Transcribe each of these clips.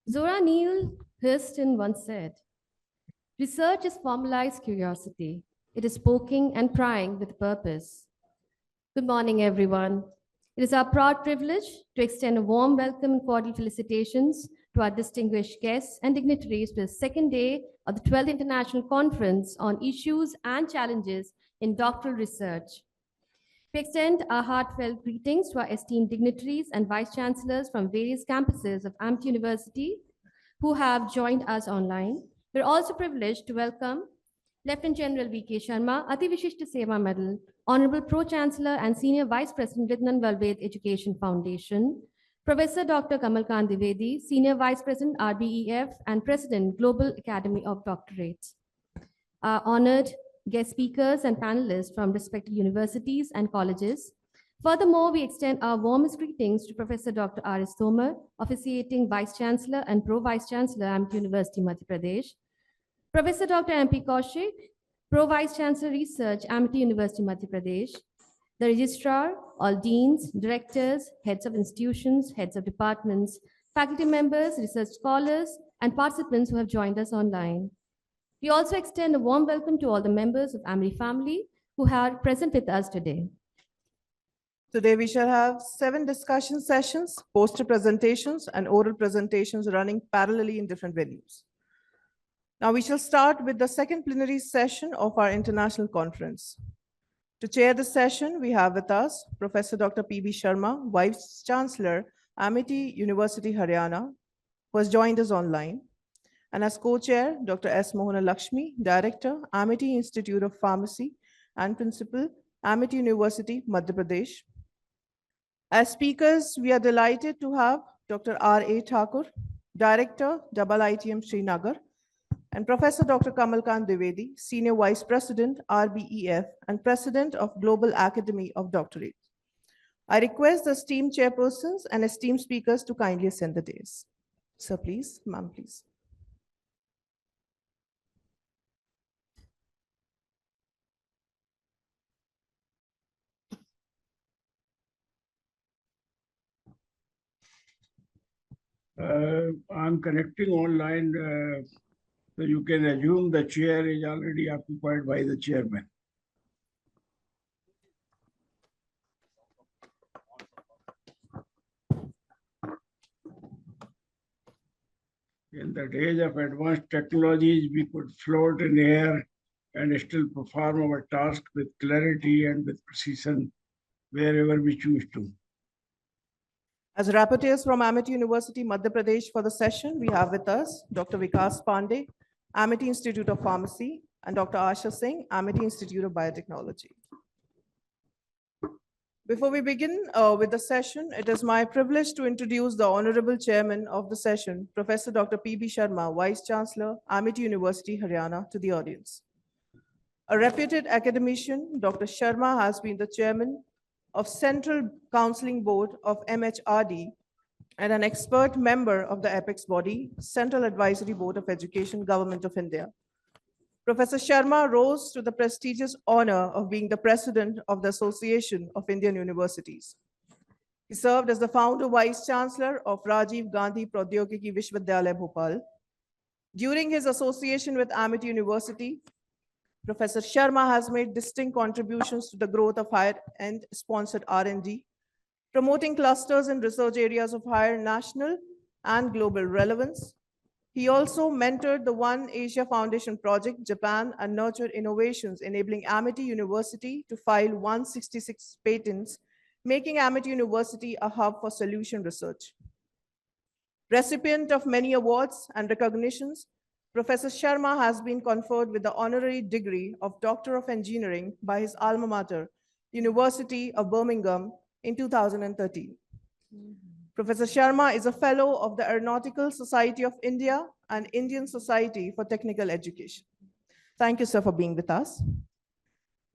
Zora Neale Hurston once said, "Research is formalized curiosity. It is poking and prying with purpose." Good morning, everyone. It is our proud privilege to extend a warm welcome and cordial felicitations to our distinguished guests and dignitaries to the second day of the 12th International Conference on Issues and Challenges in Doctoral Research. We extend our heartfelt greetings to our esteemed dignitaries and vice chancellors from various campuses of Amity University who have joined us online. We're also privileged to welcome Lieutenant General V.K. Sharma, Ati Vishishta Seva Medal, Honorable Pro-Chancellor and Senior Vice President, Vidnan Valved Education Foundation, Professor Dr. Kamalkant Dwivedi, Senior Vice President, RBEF, and President, Global Academy of Doctorates. Our honored guest speakers and panelists from respective universities and colleges. Furthermore, we extend our warmest greetings to Professor Dr. R.S. Tomar, officiating Vice Chancellor and Pro-Vice Chancellor, Amity University, Madhya Pradesh. Professor Dr. M.P. Kaushik, Pro-Vice Chancellor Research, Amity University, Madhya Pradesh. The Registrar, all deans, directors, heads of institutions, heads of departments, faculty members, research scholars, and participants who have joined us online. We also extend a warm welcome to all the members of Amity family who are present with us today. Today we shall have 7 discussion sessions, poster presentations, and oral presentations running parallelly in different venues. Now we shall start with the second plenary session of our international conference. To chair the session, we have with us Professor Dr. P.B. Sharma, Vice Chancellor, Amity University, Haryana, who has joined us online. And as co-chair, Dr. S. Mohana Lakshmi, Director, Amity Institute of Pharmacy, and Principal, Amity University, Madhya Pradesh. As speakers, we are delighted to have Dr. R.A. Thakur, Director, IITM Srinagar, and Professor Dr. Kamalkant Dwivedi, Senior Vice President, RBEF, and President of Global Academy of Doctorates. I request the esteemed chairpersons and esteemed speakers to kindly ascend the dais. Sir, please. Ma'am, please. I'm connecting online, so you can assume the chair is already occupied by the chairman. In the days of advanced technologies, we could float in air and still perform our task with clarity and with precision wherever we choose to. As rapporteurs from Amity University, Madhya Pradesh for the session, we have with us Dr. Vikas Pandey, Amity Institute of Pharmacy, and Dr. Asha Singh, Amity Institute of Biotechnology. Before we begin with the session, it is my privilege to introduce the Honorable Chairman of the session, Professor Dr. P.B. Sharma, Vice Chancellor, Amity University, Haryana, to the audience. A reputed academician, Dr. Sharma has been the chairman of Central Counseling Board of MHRD and an expert member of the apex body, Central Advisory Board of Education, Government of India. Professor Sharma rose to the prestigious honor of being the president of the Association of Indian Universities. He served as the founder vice chancellor of Rajiv Gandhi Pradyogiki Vishwavidyalaya Bhopal. During his association with Amity University, Professor Sharma has made distinct contributions to the growth of higher-end sponsored R&D, promoting clusters in research areas of higher national and global relevance. He also mentored the One Asia Foundation project, Japan, and nurtured innovations enabling Amity University to file 166 patents, making Amity University a hub for solution research. Recipient of many awards and recognitions, Professor Sharma has been conferred with the honorary degree of Doctor of Engineering by his alma mater, University of Birmingham, in 2013. Professor Sharma is a fellow of the Aeronautical Society of India and Indian Society for Technical Education. Thank you, sir, for being with us.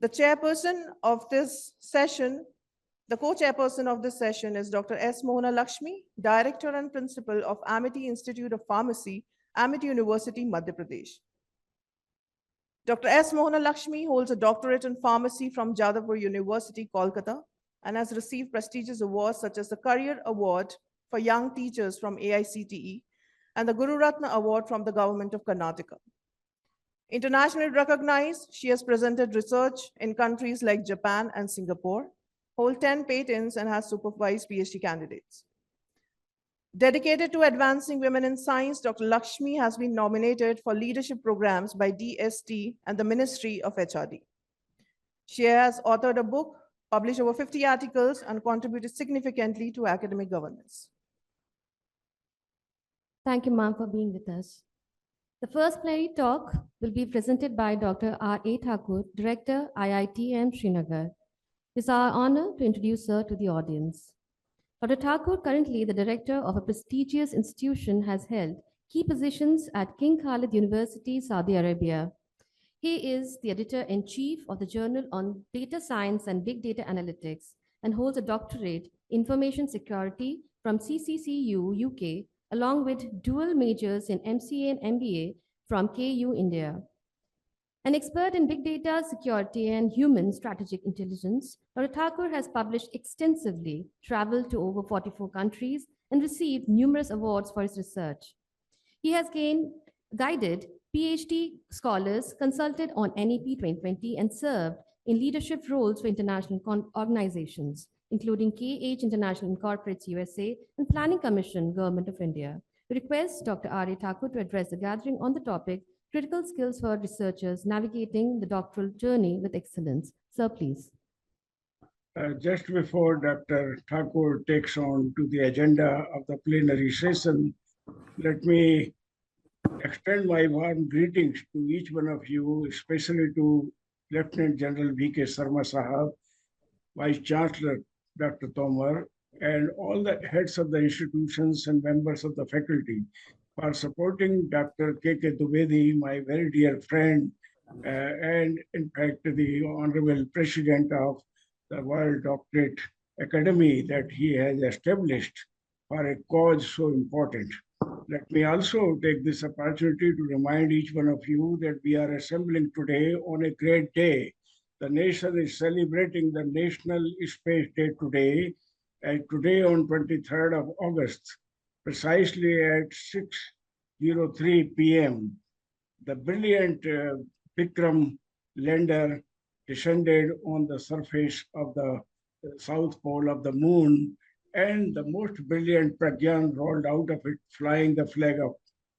The chairperson of this session, the co-chairperson of this session is Dr. S. Mohana Lakshmi, Director and Principal of Amity Institute of Pharmacy, Amity University, Madhya Pradesh. Dr. S. Mohana Lakshmi holds a doctorate in pharmacy from Jadavpur University, Kolkata, and has received prestigious awards such as the Career Award for Young Teachers from AICTE and the Guru Ratna Award from the Government of Karnataka. Internationally recognized, she has presented research in countries like Japan and Singapore, holds 10 patents, and has supervised PhD candidates. Dedicated to advancing women in science, Dr. Lakshmi has been nominated for leadership programs by DST and the Ministry of HRD. She has authored a book, published over 50 articles, and contributed significantly to academic governance. Thank you, ma'am, for being with us. The first plenary talk will be presented by Dr. R.A. Thakur, Director, IITM Srinagar. It is our honor to introduce her to the audience. Dr. Thakur, currently the director of a prestigious institution, has held key positions at King Khalid University, Saudi Arabia. He is the editor-in-chief of the Journal on Data Science and Big Data Analytics and holds a doctorate in Information Security from CCCU, UK, along with dual majors in MCA and MBA from KU, India. An expert in big data, security, and human strategic intelligence, Dr. Thakur has published extensively, traveled to over 44 countries, and received numerous awards for his research. He has guided PhD scholars, consulted on NEP 2020, and served in leadership roles for international organizations, including KH International Incorporates USA and Planning Commission, Government of India. We request Dr. R.A. Thakur to address the gathering on the topic, Critical Skills for Researchers Navigating the Doctoral Journey with Excellence. Sir, please. Just before Dr. Thakur takes on to the agenda of the plenary session, let me extend my warm greetings to each one of you, especially to Lieutenant General V.K. Sarma Sahab, Vice Chancellor Dr. Tomar, and all the heads of the institutions and members of the faculty for supporting Dr. K.K. Dubedi, my very dear friend, and in fact the Honorable President of the World Doctorate Academy that he has established for a cause so important. Let me also take this opportunity to remind each one of you that we are assembling today on a great day. The nation is celebrating the National Space Day today, and today on 23rd of August, precisely at 6:03 p.m., the brilliant Vikram lander descended on the surface of the south pole of the moon, and the most brilliant Pragyan rolled out of it, flying the flag of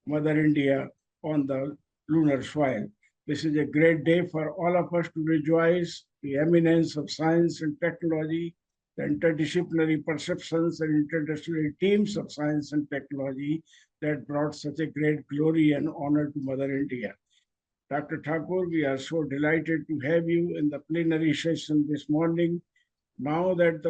Mother India on the lunar soil. This is a great day for all of us to rejoice the eminence of science and technology, the interdisciplinary perceptions and interdisciplinary teams of science and technology that brought such a great glory and honor to Mother India. Dr. Thakur, we are so delighted to have you in the plenary session this morning. Now that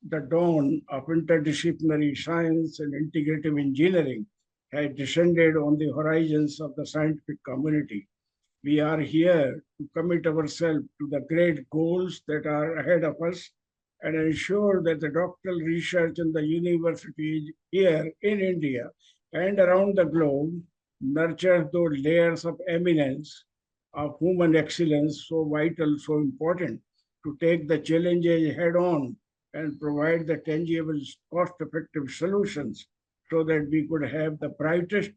the dawn of interdisciplinary science and integrative engineering has descended on the horizons of the scientific community, we are here to commit ourselves to the great goals that are ahead of us and ensure that the doctoral research in the universities here in India and around the globe nurtures those layers of eminence of human excellence so vital, so important to take the challenges head on and provide the tangible, cost-effective solutions so that we could have the brightest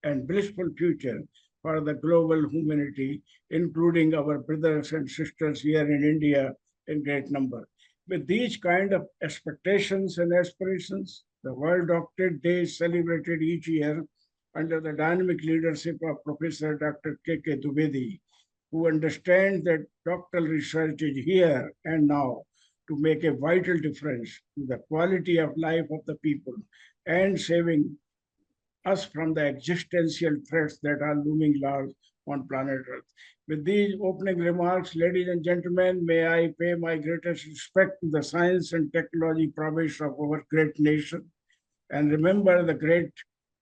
and blissful future for the global humanity, including our brothers and sisters here in India in great number. With these kind of expectations and aspirations, the World Doctorate Day is celebrated each year under the dynamic leadership of Professor Dr. K.K. Dubedi, who understands that doctoral research is here and now to make a vital difference to the quality of life of the people and saving us from the existential threats that are looming large on planet Earth. With these opening remarks, ladies and gentlemen, may I pay my greatest respect to the science and technology prowess of our great nation and remember the great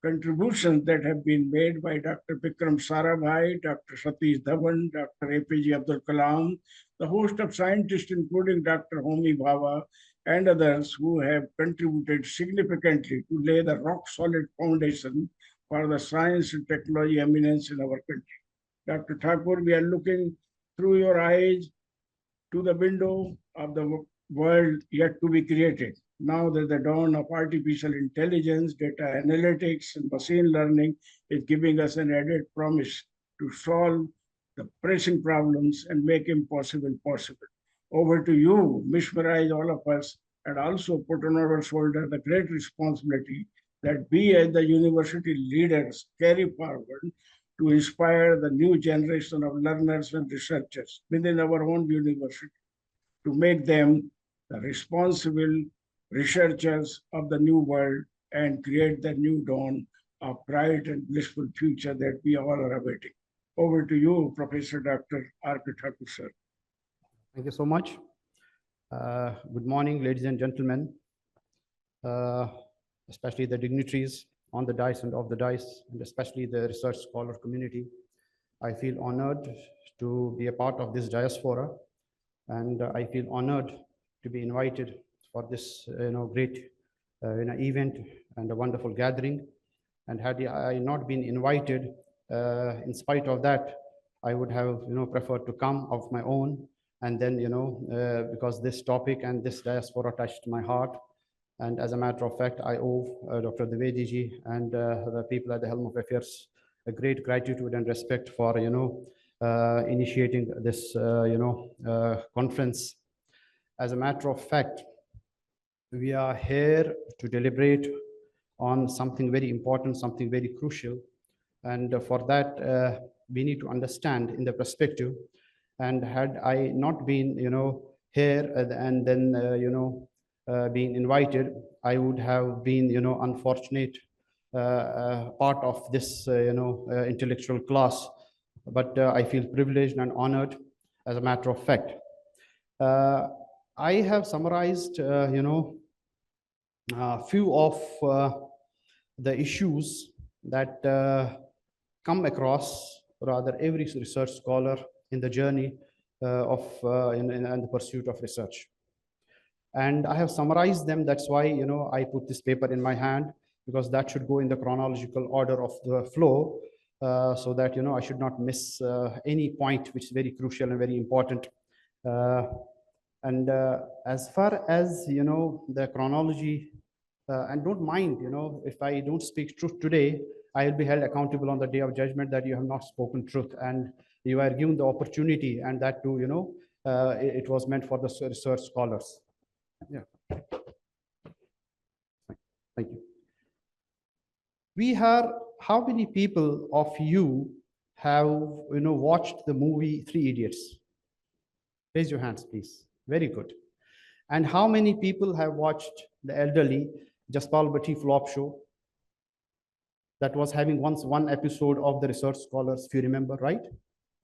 contributions that have been made by Dr. Vikram Sarabhai, Dr. Satish Dhawan, Dr. APJ Abdul Kalam, the host of scientists, including Dr. Homi Bhabha, and others who have contributed significantly to lay the rock-solid foundation for the science and technology eminence in our country. Dr. Thakur, we are looking through your eyes to the window of the world yet to be created. Now that the dawn of artificial intelligence, data analytics, and machine learning is giving us an added promise to solve the pressing problems and make impossible possible. Over to you, mesmerize all of us, and also put on our shoulder the great responsibility that we as the university leaders carry forward to inspire the new generation of learners and researchers within our own university, to make them the responsible researchers of the new world and create the new dawn of bright and blissful future that we all are awaiting. Over to you, Professor Dr. R.P. Thakur, sir. Thank you so much. Good morning, ladies and gentlemen, especially the dignitaries on the dais and off the dais, and especially the research scholar community. I feel honored to be a part of this diaspora, and I feel honored to be invited for this great event and a wonderful gathering. And had I not been invited, in spite of that, I would have preferred to come of my own. And then because this topic and this diaspora touched my heart, and as a matter of fact, I owe Dr. Dwivedi ji and the people at the helm of affairs a great gratitude and respect for initiating this conference. As a matter of fact, we are here to deliberate on something very important, something very crucial, and for that we need to understand in the perspective. And had I not been here and then being invited, I would have been unfortunate part of this intellectual class, but I feel privileged and honored as a matter of fact. I have summarized few of the issues that come across, rather every research scholar in the journey of in the pursuit of research. And I have summarized them. That's why I put this paper in my hand, because that should go in the chronological order of the flow, so that I should not miss any point which is very crucial and very important. And as far as the chronology, and don't mind if I don't speak truth today, I will be held accountable on the day of judgment that you have not spoken truth, and you are given the opportunity, and that too it was meant for the research scholars. Yeah. Thank you. How many people of you have watched the movie Three Idiots? Raise your hands, please. Very good. And how many people have watched the elderly Jaspal Bhatti flop show that was having once one episode of the research scholars, if you remember, right?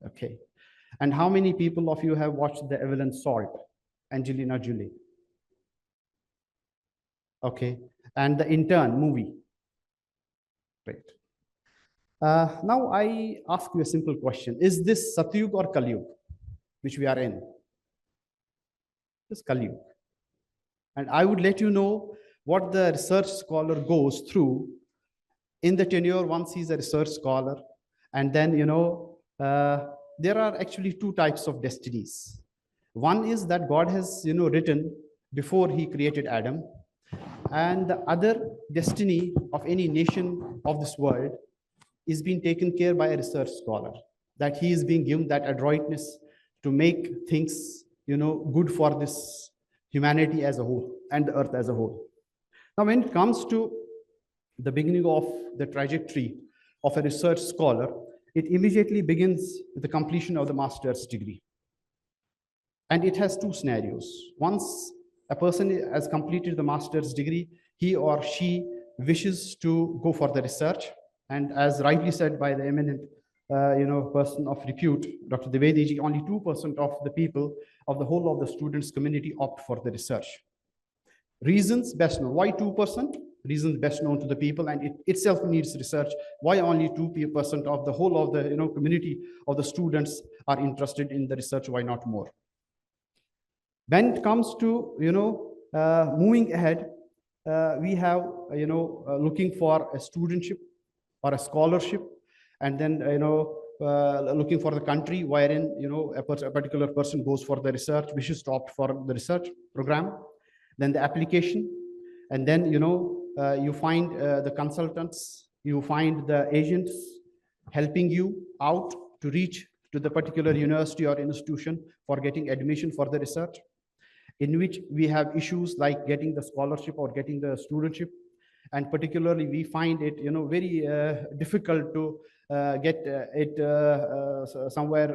Okay. And how many people of you have watched the Evelyn Salt, Angelina Jolie? Okay. And the Intern movie. Great. Now I ask you a simple question. Is this Satyug or Kalyug, which we are in? It's Kalyug. And I would let you know what the research scholar goes through in the tenure once he's a research scholar. And then, there are actually two types of destinies. One is that God has, written before he created Adam. And the other destiny of any nation of this world is being taken care by a research scholar, that he is being given that adroitness to make things, good for this humanity as a whole and the earth as a whole. Now, when it comes to the beginning of the trajectory of a research scholar, it immediately begins with the completion of the master's degree. And it has two scenarios. Once a person has completed the master's degree, he or she wishes to go for the research. And as rightly said by the eminent person of repute, Dr. Dwivedi ji, only 2% of the people of the whole of the students community opt for the research. Reasons best known. Why 2%? Reasons best known to the people, and it itself needs research. Why only 2% of the whole of the community of the students are interested in the research? Why not more? When it comes to moving ahead, we have looking for a studentship or a scholarship, and then looking for the country wherein a particular person goes for the research, wishes to opt for the research program. Then the application, And then, you find the consultants, you find the agents helping you out to reach to the particular university or institution for getting admission for the research, in which we have issues like getting the scholarship or getting the studentship. And particularly we find it very difficult to get it somewhere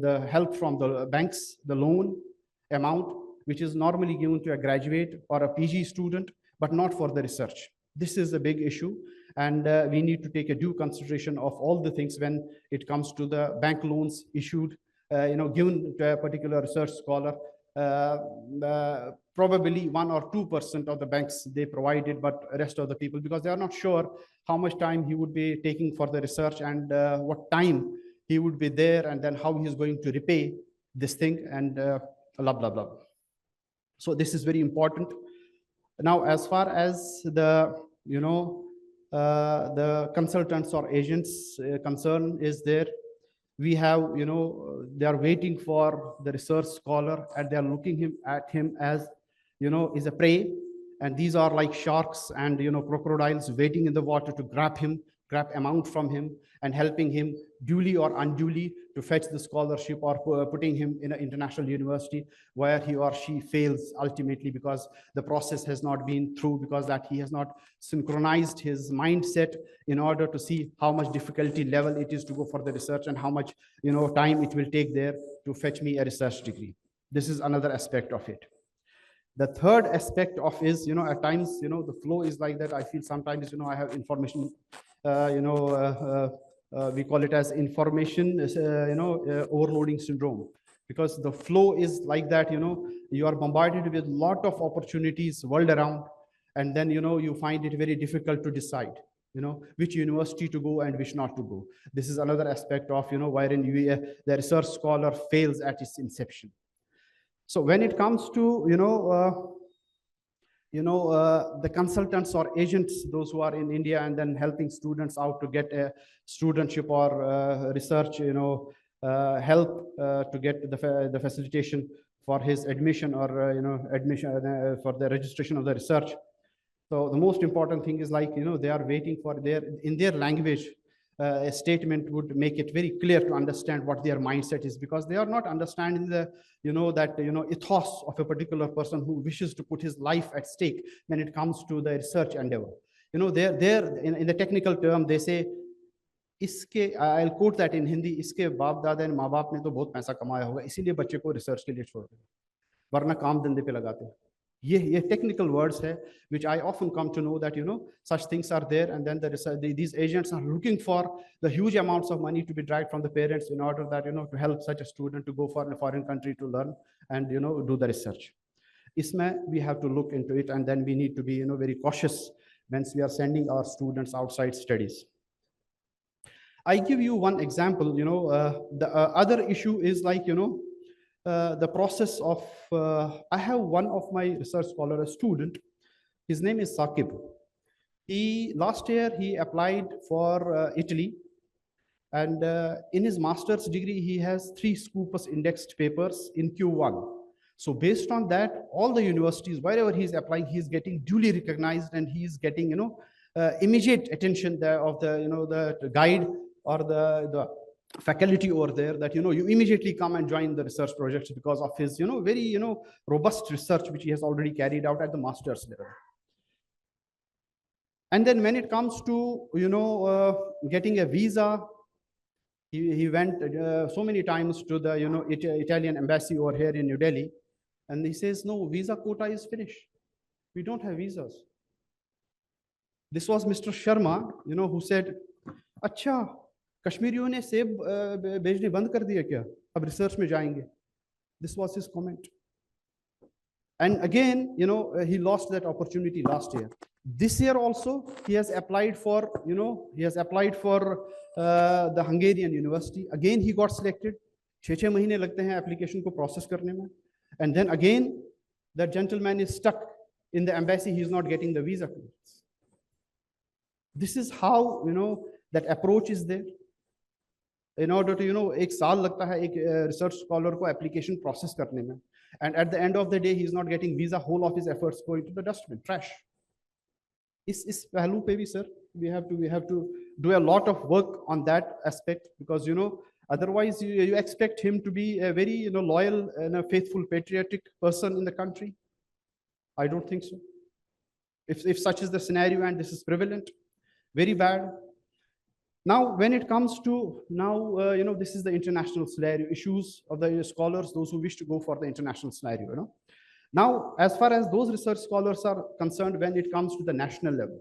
the help from the banks, the loan amount which is normally given to a graduate or a PG student, but not for the research. This is a big issue, and we need to take a due consideration of all the things when it comes to the bank loans issued given to a particular research scholar. Probably 1 or 2% of the banks they provided, but rest of the people, because they are not sure how much time he would be taking for the research and what time he would be there, and then how he is going to repay this thing, and blah blah blah. So this is very important. Now, as far as the the consultants or agents concern is there, we have they are waiting for the research scholar, and they are looking at him as is a prey, and these are like sharks and crocodiles waiting in the water to grab amount from him and helping him duly or unduly to fetch the scholarship, or putting him in an international university where he or she fails ultimately because the process has not been through, because that he has not synchronized his mindset in order to see how much difficulty level it is to go for the research and how much time it will take there to fetch me a research degree. This is another aspect of it. The third aspect of is at times the flow is like that. I feel sometimes I have information we call it as information overloading syndrome, because the flow is like that. You are bombarded with a lot of opportunities world around, and then you find it very difficult to decide which university to go and which not to go. This is another aspect of wherein the research scholar fails at its inception. So when it comes to the consultants or agents, those who are in India and then helping students out to get a studentship or research help to get the facilitation for his admission, or admission for the registration of the research. So the most important thing is like they are waiting for in their language. A statement would make it very clear to understand what their mindset is, because they are not understanding the ethos of a particular person who wishes to put his life at stake when it comes to the research endeavor. They're in the technical term they say, I'll quote that in Hindi, इसके बाप दादा and माँ बाप ने तो बहुत पैसा कमाया होगा, इसीलिए बच्चे को रिसर्च के लिए छोड़ दें, वरना काम धंधे पे लगाते हैं. ये technical words है, which I often come to know that such things are there, and then these agents are looking for the huge amounts of money to be dragged from the parents in order that to help such a student to go for a foreign country to learn and do the research. Isme we have to look into it, and then we need to be very cautious once we are sending our students outside studies. I give you one example. The other issue is like the process of I have one of my research scholar, a student. His name is Saqib. Last year he applied for Italy, and in his master's degree he has 3 Scopus indexed papers in Q1. So based on that, all the universities wherever he is applying, he is getting duly recognized, and he is getting immediate attention of the guide or the faculty over there, that you immediately come and join the research projects because of his very robust research which he has already carried out at the master's level. And then when it comes to getting a visa, he went so many times to the Italian embassy over here in New Delhi, and he says, no, visa quota is finished, we don't have visas. This was Mr. Sharma who said, अच्छा कश्मीरियों ने सेब भेजने बंद कर दिया क्या, अब रिसर्च में जाएंगे. This was his comment. And again he lost that opportunity last year. This year also he has applied for the Hungarian university. Again he got selected. 6 महीने लगते हैं application को process करने में, and then again that gentleman is stuck in the embassy. He is not getting the visa clearance. This is how that approach is there. In order to एक साल लगता है एक research scholar को application process करने में, and at the end of the day he is not getting visa. Whole of his efforts go into the dustbin, trash. is पहलू पे भी sir we have to do a lot of work on that aspect, because otherwise you expect him to be a very loyal and a faithful patriotic person in the country. I don't think so. If such is the scenario and this is prevalent, very bad. Now, when it comes to now, this is the international scenario, issues of the scholars, those who wish to go for the international scenario. Now, as far as those research scholars are concerned, when it comes to the national level,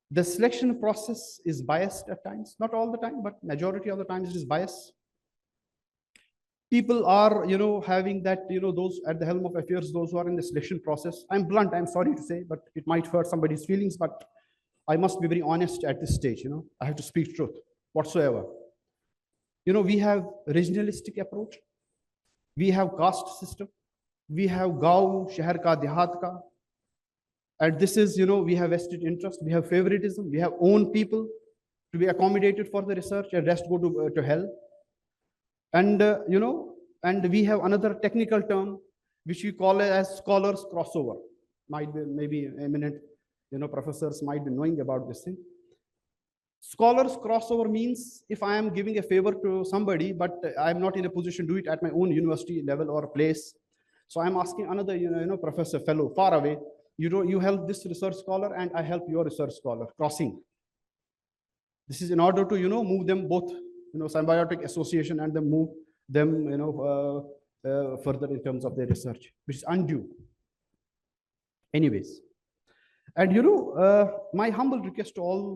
the selection process is biased at times, not all the time, but majority of the times it is biased. People are, having that, those at the helm of affairs, those who are in the selection process. I'm blunt, I'm sorry to say, but it might hurt somebody's feelings, but I must be very honest at this stage, I have to speak truth whatsoever. We have regionalistic approach, we have caste system, we have gaon, shahar ka, dehat ka, and this is, we have vested interest, we have favoritism, we have own people to be accommodated for the research, and rest go to hell. And, and we have another technical term, which we call it as scholars crossover. Might be, maybe eminent, professors might be knowing about this thing. Scholars crossover means if I am giving a favor to somebody, but I'm not in a position to do it at my own university level or place. So I'm asking another, professor, fellow, far away, you help this research scholar and I help your research scholar, crossing. This is in order to, move them both, symbiotic association, and then move them, further in terms of their research, which is undue. Anyways, and, my humble request to all,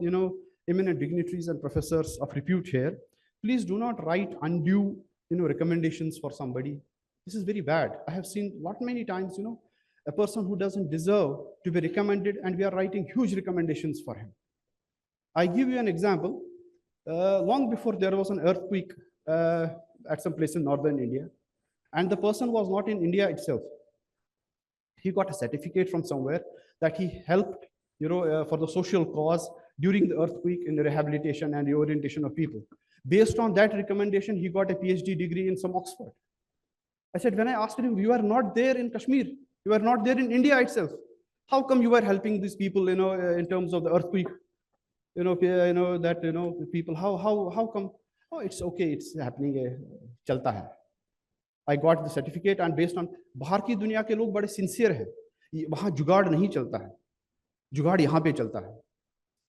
eminent dignitaries and professors of repute here, please do not write undue, recommendations for somebody. This is very bad. I have seen many times, a person who doesn't deserve to be recommended, and we are writing huge recommendations for him. I give you an example. Long before there was an earthquake at some place in northern India, and the person was not in India itself. He got a certificate from somewhere that he helped, for the social cause during the earthquake in the rehabilitation and reorientation of people. Based on that recommendation, he got a PhD degree in some Oxford. I said, when I asked him, you are not there in Kashmir, you are not there in India itself. How come you are helping these people, in terms of the earthquake? People, how come? Oh, it's okay, it's happening, chalta hai. I got the certificate, and based on बाहर की दुनिया के लोग बड़े sincere हैं, वहाँ जुगाड़ नहीं चलता है, जुगाड़ यहाँ पे चलता है.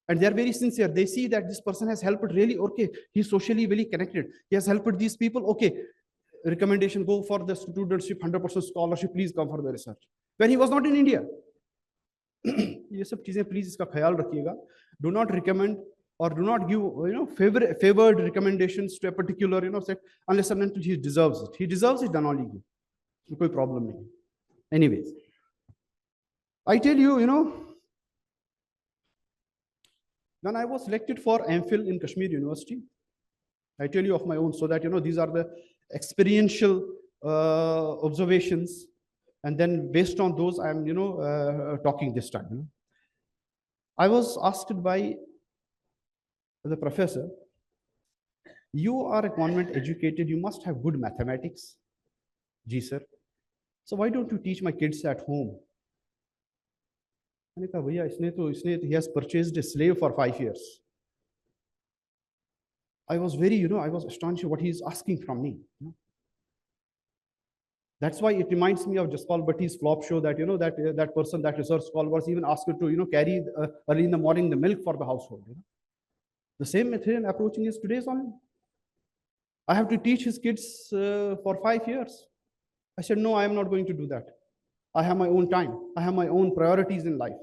And they are very sincere. They see that this person has helped really, okay, he's socially very connected. He has helped these people, okay, recommendation, go for the studentship, 100% scholarship, please come for the research. When he was not in India. ये सब चीजें please इसका ख्याल रखिएगा. Do not recommend or do not give, favored recommendations to a particular, set, unless and until he deserves it. He deserves it, then only give. कोई problem नहीं. Anyways, I tell you, when I was selected for MPhil in Kashmir University, I tell you of my own, so that, these are the experiential observations. And then based on those, I'm, talking this time. I was asked by the professor, you are a convent educated, you must have good mathematics. Ji, sir. So why don't you teach my kids at home? मैंने कहा भैया इसने he has purchased a slave for 5 years. I was very, I was astonished what he is asking from me. That's why it reminds me of Jaspal Bhatti's flop show, that, that person, that research scholar was even asked to, carry early in the morning the milk for the household. The same method and approaching is today's on him. I have to teach his kids for 5 years. I said, no, I am not going to do that. I have my own time. I have my own priorities in life.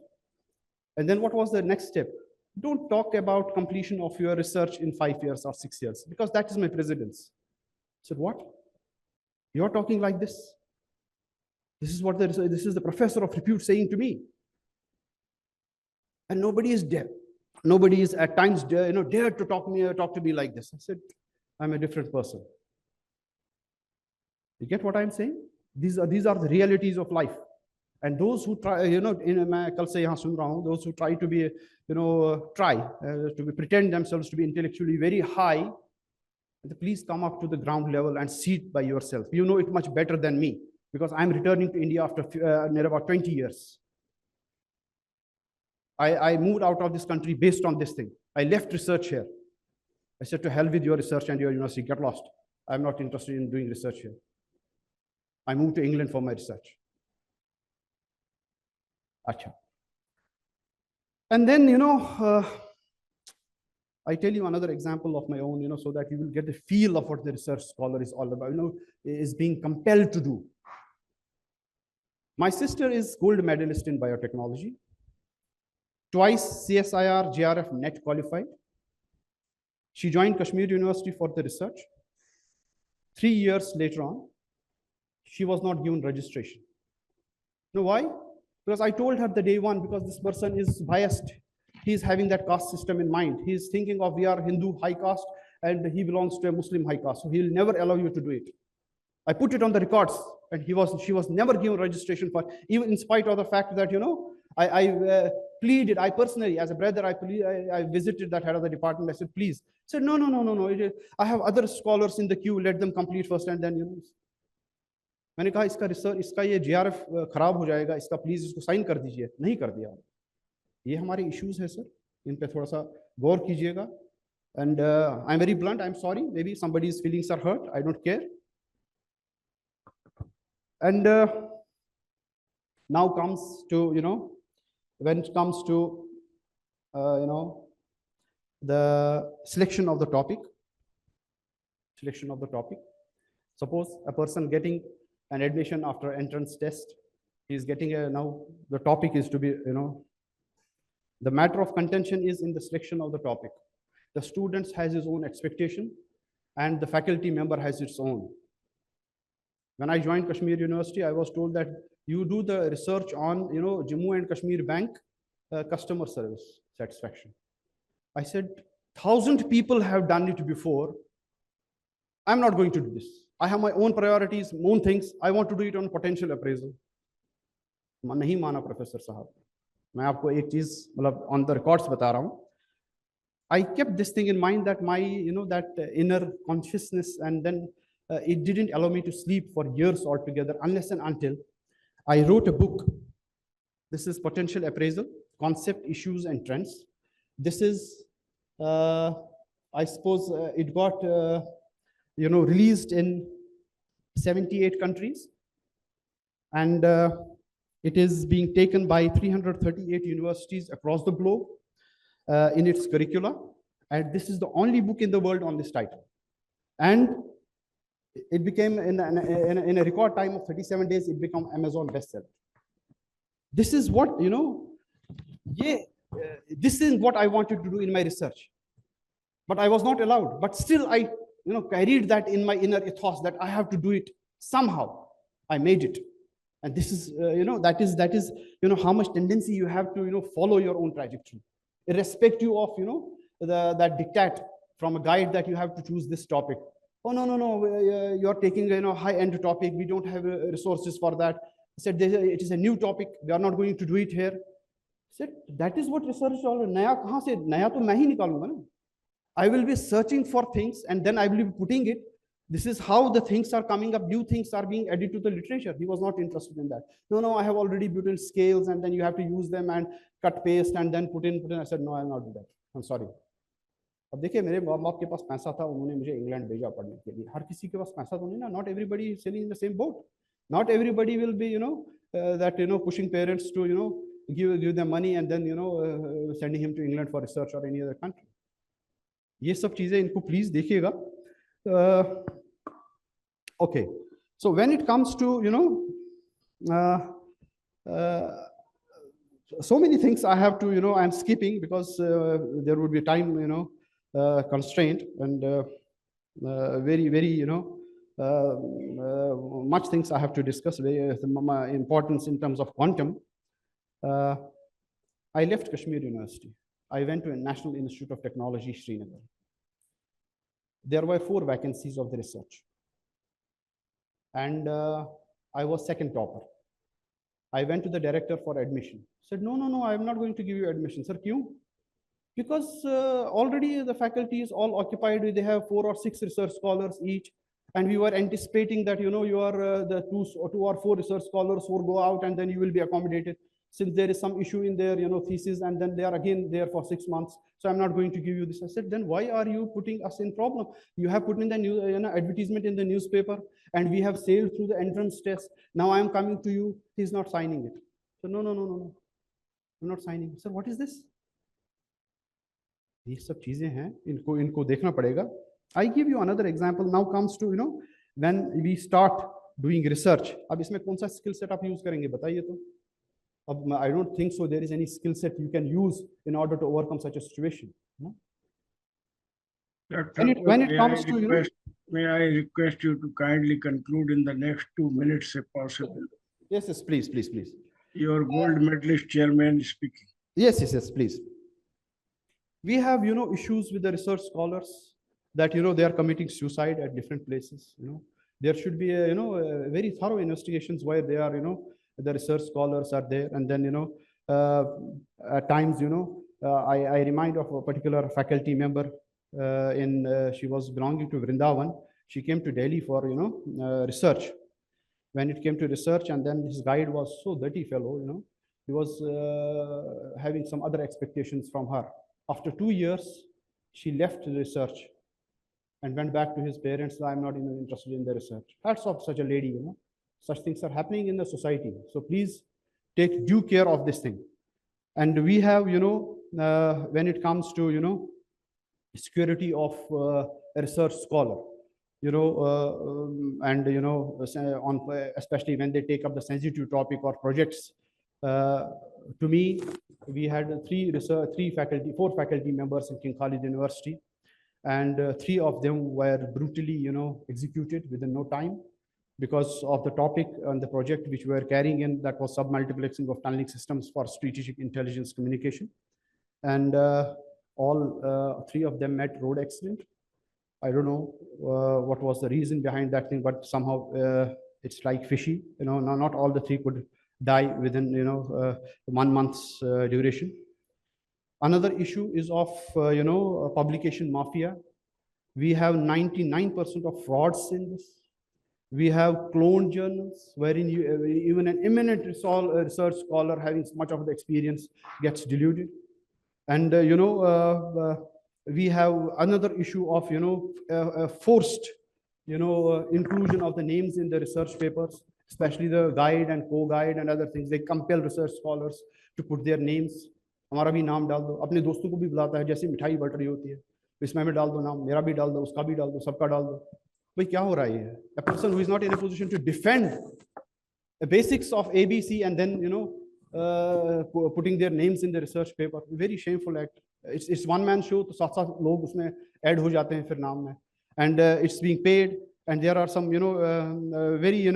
And then what was the next step? Don't talk about completion of your research in 5 years or 6 years, because that is my precedence. I said, what? You're talking like this? This is what this is the professor of repute saying to me. And nobody is there. Nobody is at times dared to talk to me like this. I said, I'm a different person. You get what I'm saying? These are the realities of life. And those who try, those who try to be, pretend themselves to be intellectually very high, please come up to the ground level and see it by yourself. You know it much better than me, because I'm returning to India after near about 20 years. I moved out of this country based on this thing. I left research here. I said, to hell with your research and your university, get lost. I'm not interested in doing research here. I moved to England for my research. Acha. And then, I tell you another example of my own, so that you will get the feel of what the research scholar is all about, is being compelled to do. My sister is gold medalist in biotechnology, twice CSIR JRF net qualified. She joined Kashmir University for the research. 3 years later on, she was not given registration. You know why? Because I told her the day one, because this person is biased. He's having that caste system in mind. He's thinking of, we are Hindu high caste and he belongs to a Muslim high caste. So he'll never allow you to do it. I put it on the records, and she was never given registration for, even in spite of the fact that, I pleaded, I personally, as a brother, I visited that head of the department. I said, please. He said, no. I have other scholars in the queue. Let them complete first, and then, मैंने कहा इसका research, इसका ये JRF खराब हो जाएगा, इसका please इसको साइन कर दीजिए. नहीं कर दिया. ये हमारे इश्यूज है सर, इन पे थोड़ा सा गौर कीजिएगा. And I'm very blunt. I'm sorry. Maybe somebody's feelings are hurt. I don't care. And now comes to, when it comes to, the selection of the topic. Suppose a person getting an admission after entrance test, he's getting now the topic is to be, the matter of contention is in the selection of the topic. The student has his own expectation and the faculty member has its own. When I joined Kashmir University, I was told that you do the research on, Jammu and Kashmir Bank customer service satisfaction. I said, 1,000 people have done it before. I'm not going to do this. I have my own priorities, own things. I want to do it on potential appraisal. नहीं माना professor साहब. मैं आपको एक चीज मतलब on the records बता रहा हूँ. I kept this thing in mind that my, that inner consciousness, and then it didn't allow me to sleep for years altogether, unless and until I wrote a book. This is Potential Appraisal, Concept, Issues, and Trends. This is, I suppose, it got, released in 78 countries. And it is being taken by 338 universities across the globe in its curricula. And this is the only book in the world on this title. And it became, in a record time of 37 days, it became Amazon bestseller. This is what, this is what I wanted to do in my research. But I was not allowed. But still, I carried that in my inner ethos that I have to do it somehow. I made it. And this is, that is, how much tendency you have to, follow your own trajectory, irrespective of, that diktat from a guide that you have to choose this topic. Oh, no, you're taking a high-end topic. We don't have resources for that. I said, it is a new topic. We are not going to do it here. I said, that is what research is all about. Naya kahan se? Naya to main hi nikalunga na. I will be searching for things and then I will be putting it. This is how the things are coming up. New things are being added to the literature. He was not interested in that. No, I have already built in scales and then you have to use them and cut, paste, and then put in. I said, no, I'll not do that. I'm sorry. अब देखिए मेरे माँ बाप के पास पैसा था, उन्होंने मुझे इंग्लैंड भेजा पढ़ने के लिए. हर किसी के पास पैसा तो नहीं ना. Not everybody is sailing in the same boat. Not everybody will be, pushing parents to, give them money and then, sending him to England for research or any other country. ये सब चीजें इनको please देखिएगा. Okay, so when it comes to, so many things I have to, I'm skipping because there would be time, constraint and very, very, much things I have to discuss, very importance in terms of quantum. I left Kashmir University. I went to a National Institute of Technology, Srinagar. There were 4 vacancies of the research. And I was second topper. I went to the director for admission. Said, no, I'm not going to give you admission. Sir, kyun? Because already the faculty is all occupied. They have 4 or 6 research scholars each. And we were anticipating that, you are the 2 or 4 research scholars who will go out and then you will be accommodated. since there is some issue in their, thesis, and then they are again there for 6 months, so I'm not going to give you this. I said, then why are you putting us in problem? You have put in the new, advertisement in the newspaper, and we have sailed through the entrance test. Now I am coming to you, he's not signing it. So no, I'm not signing. Sir, what is this? ये सब चीजें हैं, इनको देखना पड़ेगा. I give you another example. Now comes to, when we start doing research. अब इसमें कौन सा skill set आप use करेंगे बताइए तो. अब I don't think so there is any skill set you can use in order to overcome such a situation. No? Doctor, When it comes to, may I request you to kindly conclude in the next 2 minutes if possible? yes, please. Your gold medalist chairman is speaking. Yes, please. We have, issues with the research scholars that, they are committing suicide at different places. There should be a, very thorough investigations where they are, the research scholars are there. And then, at times, I remind of a particular faculty member she was belonging to Vrindavan. She came to Delhi for, research. When it came to research, and then his guide was so dirty fellow, he was having some other expectations from her. After 2 years, she left the research and went back to his parents. I'm not even interested in the research. Hats off such a lady, Such things are happening in the society. So please take due care of this thing. And we have, when it comes to, security of a research scholar, and, especially when they take up the sensitive topic or projects. To me, we had four faculty members in King Khalid University, and 3 of them were brutally, executed within no time because of the topic and the project which we were carrying in, that was submultiplexing of tunneling systems for strategic intelligence communication. And all 3 of them met road accident. I don't know what was the reason behind that thing, but somehow it's like fishy. Not all the 3 could die within 1 month's duration. Another issue is of publication mafia. We have 99% of frauds in this. We have cloned journals wherein even an eminent research scholar having much of the experience gets deluded. And we have another issue of forced inclusion of the names in the research papers, especially the guide and co-guide and other things. They compel research scholars to put their names. हमारा भी नाम डाल दो, अपने दोस्तों को भी बुलाता है, जैसे मिठाई बट रही होती है, इसमें में डाल दो नाम, मेरा भी डाल दो, उसका भी डाल दो, सबका डाल दो. भाई क्या हो रहा है? A person who is not in a position to defend the basics of ABC and then putting their names in the research paper, very shameful act. It's one man show, तो 7 लोग उसमें add हो जाते हैं फिर नाम में, and it's being paid, and there are some very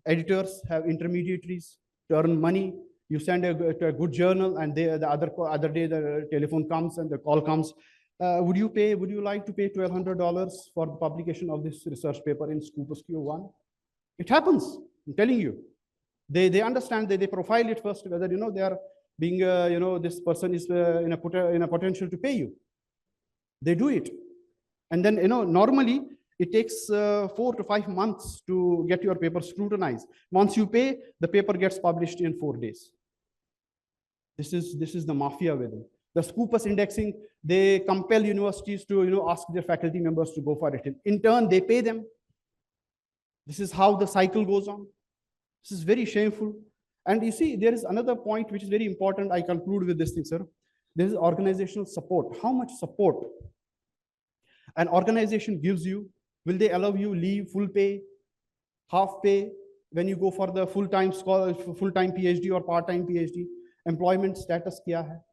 editors have intermediaries to earn money. You send to a good journal, and the other day the telephone comes and the call comes. Would you like to pay $1,200 for the publication of this research paper in Scopus Q1? It happens, I'm telling you. They understand, they profile it first, whether they are being this person is in a potential to pay you. They do it, and then normally it takes 4 to 5 months to get your paper scrutinized. Once you pay, the paper gets published in 4 days. This is the mafia with it. The Scopus indexing, they compel universities to ask their faculty members to go for it. In turn, they pay them. This is how the cycle goes on. This is very shameful. And you see, there is another point which is very important. I conclude with this thing, sir. There is organizational support. How much support an organization gives you? Will they allow you leave, full pay, half pay, when you go for the full-time PhD or part-time PhD? Employment status क्या है?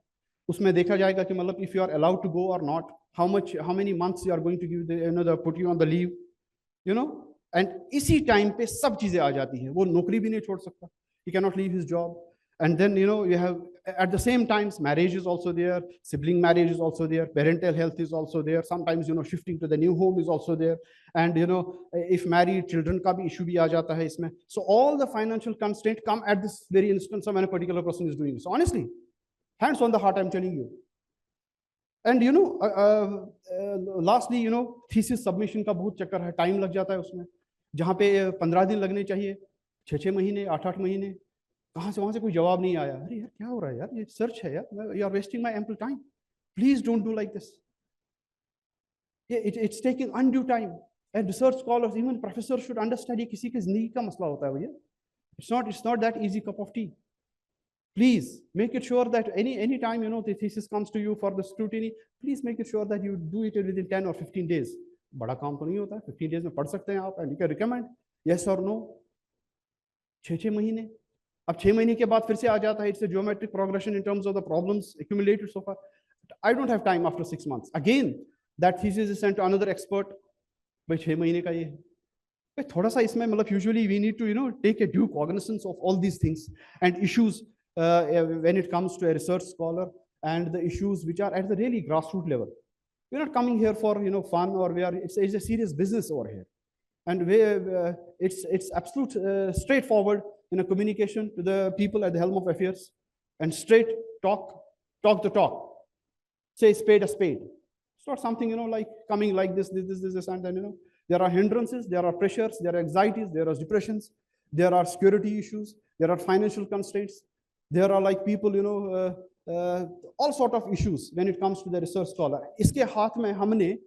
उसमें देखा जाएगा कि मतलब if you are allowed to go or not, how many months you are going to give the put you on the leave, and इसी time पे सब चीजें आ जाती हैं. वो नौकरी भी नहीं छोड़ सकता. He cannot leave his job. And then you have at the same times marriage is also there, sibling marriage is also there, parental health is also there. Sometimes shifting to the new home is also there, and if married children का भी issue भी आ जाता है इसमें. So all the financial constraints come at this very instance when a particular person is doing this. So honestly, hands on the heart, I'm telling you. And lastly, thesis submission का बहुत चक्कर है, time लग जाता है उसमें, जहाँ पे 15 दिन लगने चाहिए, 6 महीने, 8 महीने. कहाँ से वहां से कोई जवाब नहीं आया, अरे यार क्या हो रहा है यार, ये सर्च है यार, you are wasting my ample time, please don't do like this. It's taking undue time. And research scholars, even professors should understand ये किसी की जिंदगी का मसला होता है भैया. It's not that easy cup of tea. Please make it sure that any time the thesis comes to you for the scrutiny, please make it sure that you do it within 10 or 15 days. बड़ा काम तो नहीं होता है, 15 days में पढ़ सकते हैं आप, and you can recommend yes or no. 6 महीने, अब 6 महीने के बाद फिर से आ जाता है, it's a geometric progression in terms of the problems accumulated so far. I don't have time after 6 months. Again, that thesis is sent to another expert. भाई 6 महीने का ये है. भाई थोड़ा सा इसमें मतलब usually we need to take a due cognizance of all these things and issues when it comes to a research scholar, and the issues which are at the really grassroots level. We're not coming here for fun, or it's a serious business over here, and it's absolute straightforward communication to the people at the helm of affairs, and straight talk the talk, say spade a spade. It's not something like coming like this, and then there are hindrances, there are pressures, there are anxieties, there are depressions, there are security issues, there are financial constraints, there are like people all sort of issues when it comes to the research scholar. Iske haath mein humne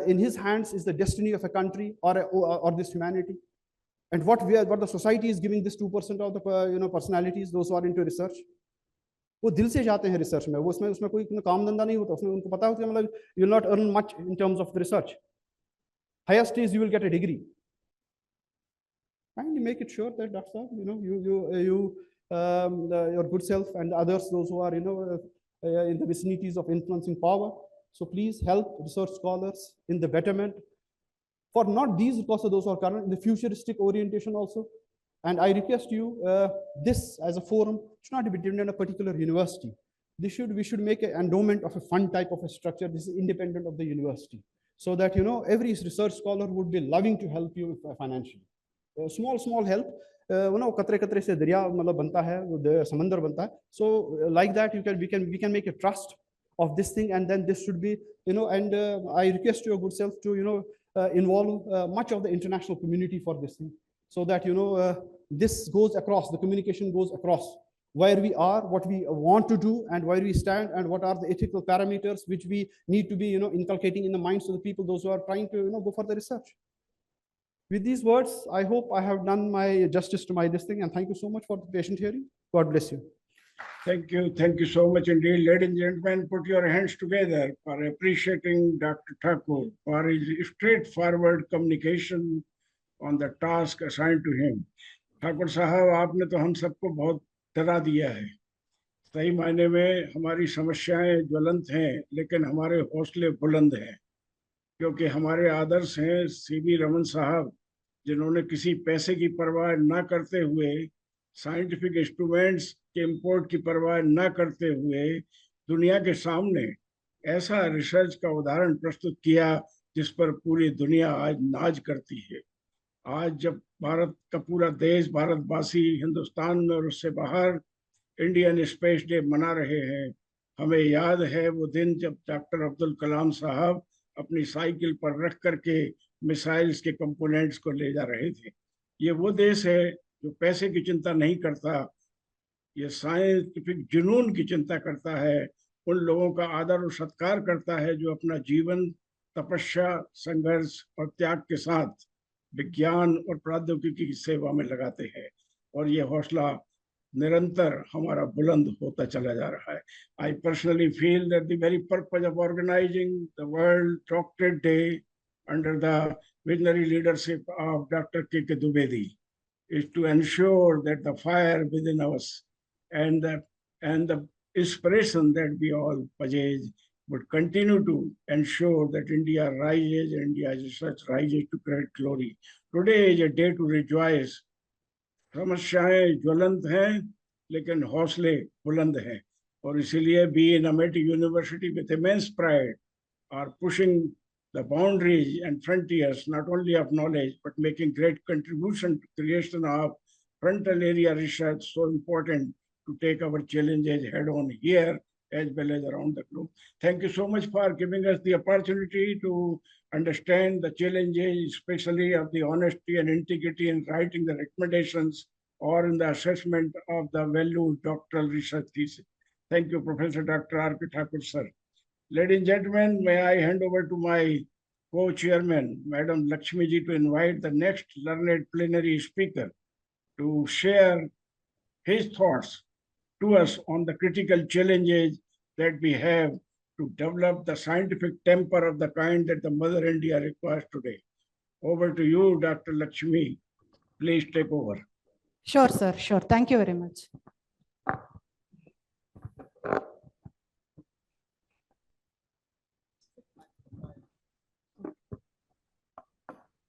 in his hands is the destiny of a country or this humanity, and what the society is giving this 2% of the personalities, those who are into research. वो दिल से जाते हैं research में, वो उसमें कोई काम धंधा नहीं होता, उसमें उनको पता होता है मतलब you will not earn much in terms of research. Highest is you will get a degree. Kindly make it sure that Dr. Your good self and others, those who are in the vicinities of influencing power. So please help research scholars in the betterment for not these, because of those who are current, in the futuristic orientation also. And I request you, this as a forum should not be dependent on a particular university. We should make an endowment of a fund type of a structure. This is independent of the university, so that every research scholar would be loving to help you financially. Small help, कतरे कतरे से दरिया मतलब बनता है, समंदर बनता है. So like that we can make a trust of this thing, and then this should be and I request your good self to involve much of the international community for this thing, so that this goes across, the communication goes across where we are, what we want to do, and where we stand, and what are the ethical parameters which we need to be inculcating in the minds of the people, those who are trying to go for the research. With these words, I hope I have done my justice to my this thing, and thank you so much for the patient hearing. God bless you. Thank you so much indeed. Ladies and gentlemen, put your hands together for appreciating Dr. Thakur for his straightforward communication on the task assigned to him. Thakur साहब, आपने तो हम सबको बहुत डरा दिया है. सही मायने में हमारी समस्याएं ज्वलंत हैं, लेकिन हमारे हौसले बुलंद हैं, क्योंकि हमारे आदर्श हैं सीवी रमन साहब, जिन्होंने किसी पैसे की परवाह न करते हुए, साइंटिफिक इंस्ट्रूमेंट्स के इंपोर्ट की परवाह न करते हुए दुनिया के सामने ऐसा रिसर्च का उदाहरण प्रस्तुत किया जिस पर पूरी दुनिया आज नाज करती है. आज जब भारत का पूरा देश, भारतवासी हिंदुस्तान में और उससे बाहर इंडियन स्पेस डे मना रहे हैं, हमें याद है वो दिन जब डॉक्टर अब्दुल कलाम साहब अपनी साइकिल पर रख करके मिसाइल्स के कंपोनेंट्स को ले जा रहे थे. ये वो देश है जो पैसे की चिंता नहीं करता, ये साइंटिफिक जुनून की चिंता करता है, उन लोगों का आदर और सत्कार करता है जो अपना जीवन तपस्या, संघर्ष और त्याग के साथ विज्ञान और प्रौद्योगिकी की सेवा में लगाते हैं. और ये हौसला निरंतर हमारा बुलंद होता चला जा रहा है. I personally feel that the very purpose of organizing the World Doctorate Day under the visionary leadership of Dr. K.K. Dwivedi is to ensure that the fire within us and the inspiration that we all possess would continue to ensure that India rises, India's research rises to great glory. Today is a day to rejoice. समस्याएं ज्वलंत हैं, लेकिन हौसले बुलंद हैं, और इसीलिए we in Amity University with immense pride are pushing the boundaries and frontiers not only of knowledge but making great contribution to creation of frontal area research, so important to take our challenges head on here as well as around the globe. Thank you so much for giving us the opportunity to understand the challenges, especially of the honesty and integrity in writing the recommendations or in the assessment of the value doctoral research thesis. Thank you, Professor Dr. R.P. Thakur, sir. Ladies and gentlemen, may I hand over to my co-chairman, Madam Lakshmi ji, to invite the next learned plenary speaker to share his thoughts to us on the critical challenges that we have to develop the scientific temper of the kind that the Mother India requires today. Over to you, Dr. Lakshmi. Please take over. Sure, sir. Sure. Thank you very much.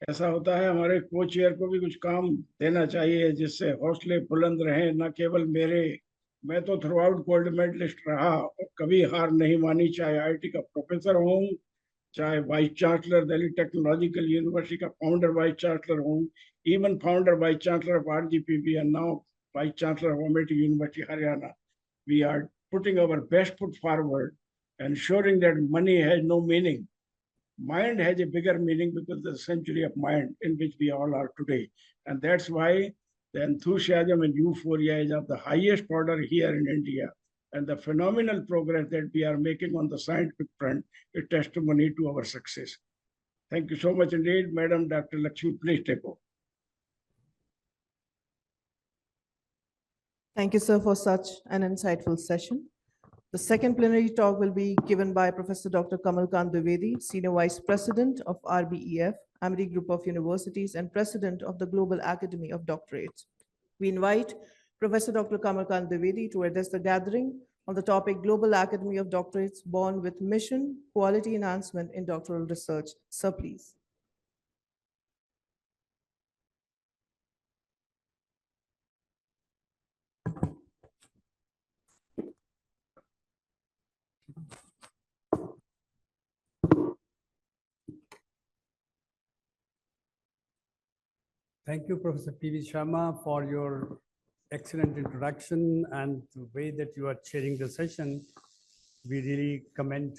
ऐसा होता है हमारे को chair को भी कुछ काम देना चाहिए जिससे हौसले बुलंद रहें, न केवल मेरे। मैं तो थ्रू आउट गोल्ड मेडलिस्ट रहा और कभी हार नहीं मानी, चाहे आईआईटी का प्रोफेसर हूँ, चाहे vice chancellor Delhi technological university का फाउंडर वाइस चांसलर हूँ, even founder vice chancellor of RGPB and now vice chancellor of Amity University, Haryana. We are putting our best foot forward, ensuring that money has no meaning. Mind has a bigger meaning because of the century of mind in which we all are today. And that's why the enthusiasm and euphoria is of the highest order here in India. And the phenomenal progress that we are making on the scientific front is testimony to our success. Thank you so much indeed, Madam Dr. Lakshmi. Please take over. Thank you, sir, for such an insightful session. The second plenary talk will be given by Professor Dr. Kamalkant Dwivedi, Senior Vice President of RBEF, Amity Group of Universities, and President of the Global Academy of Doctorates. We invite Professor Dr. Kamalkant Dwivedi to address the gathering on the topic Global Academy of Doctorates Born with Mission, Quality Enhancement in Doctoral Research. Sir, please. Thank you, Professor P.V. Sharma, for your excellent introduction and the way that you are chairing the session. We really commend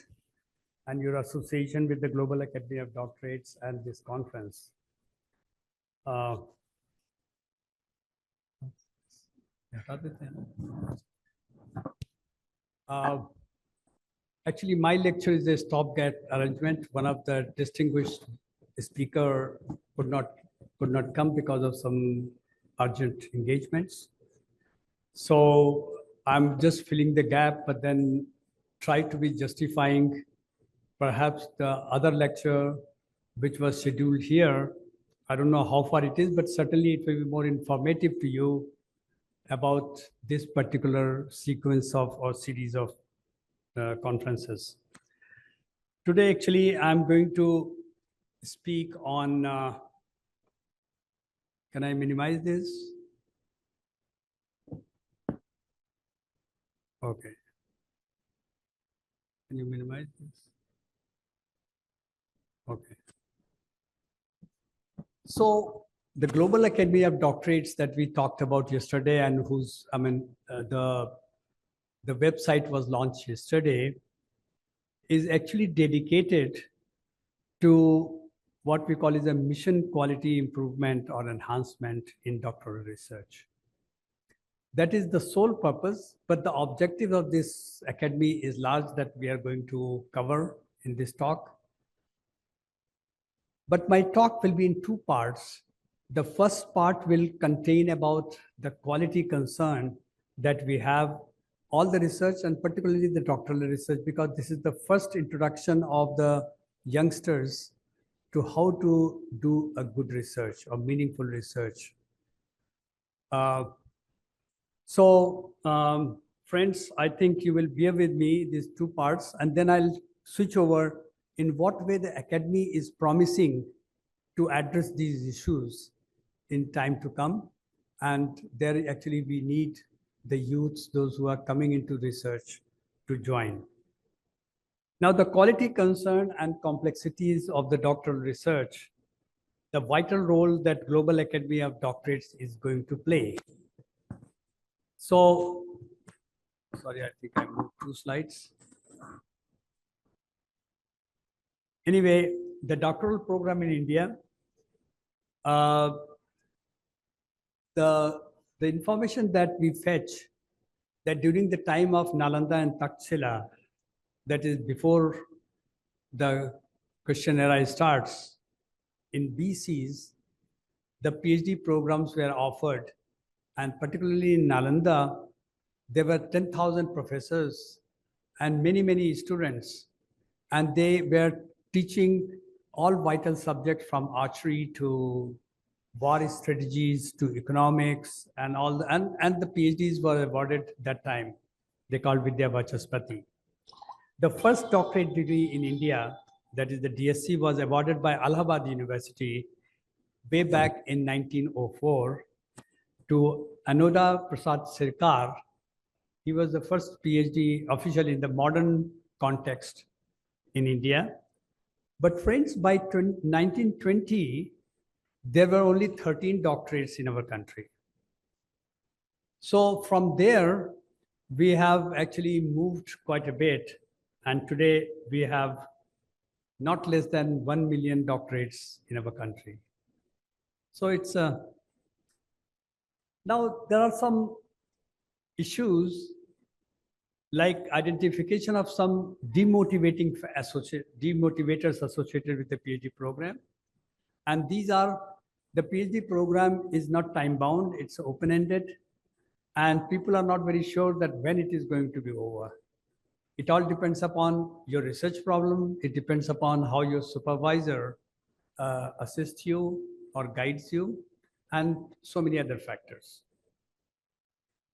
and your association with the Global Academy of Doctorates and this conference. Actually, my lecture is a stopgap arrangement. One of the distinguished speaker could not come because of some urgent engagements. So I'm just filling the gap, but then try to be justifying perhaps the other lecture which was scheduled here. I don't know how far it is, but certainly it will be more informative to you about this particular sequence of or series of conferences. Today, actually, I'm going to speak on, can I minimize this? Okay. Can you minimize this? Okay. So the Global Academy of Doctorates that we talked about yesterday and whose, the website was launched yesterday is actually dedicated to what we call is a mission quality improvement or enhancement in doctoral research. That is the sole purpose, but the objective of this academy is large that we are going to cover in this talk. But my talk will be in two parts. The first part will contain about the quality concern that we have all the research and particularly the doctoral research, because this is the first introduction of the youngsters to how to do a good research or meaningful research. Friends, I think you will bear with me these two parts, and then I'll switch over in what way the academy is promising to address these issues in time to come. And there actually we need the youths, those who are coming into research, to join. Now, the quality concern and complexities of the doctoral research, the vital role that Global Academy of Doctorates is going to play. So, sorry, I think I moved 2 slides. Anyway, the doctoral program in India, the the information that we fetch, that during the time of Nalanda and Takshila, that is before the Christian era starts, in BCs, the PhD programs were offered, and particularly in Nalanda, there were 10,000 professors and many, many students, and they were teaching all vital subjects from archery to war strategies to economics and all, and the PhDs were awarded that time. They called Vidya Vachaspati. The first doctorate degree in India, that is the DSc, was awarded by Allahabad University way back in 1904 to Anoda Prasad Sirkar. He was the first PhD official in the modern context in India. But friends, by 1920, there were only 13 doctorates in our country. So from there, we have actually moved quite a bit. And today we have not less than 1 million doctorates in our country. So it's now there are some issues like identification of some demotivators associated with the PhD program. And these are, the PhD program is not time bound, it's open-ended, and people are not very sure that when it is going to be over. It all depends upon your research problem. It depends upon how your supervisor assists you or guides you, and so many other factors.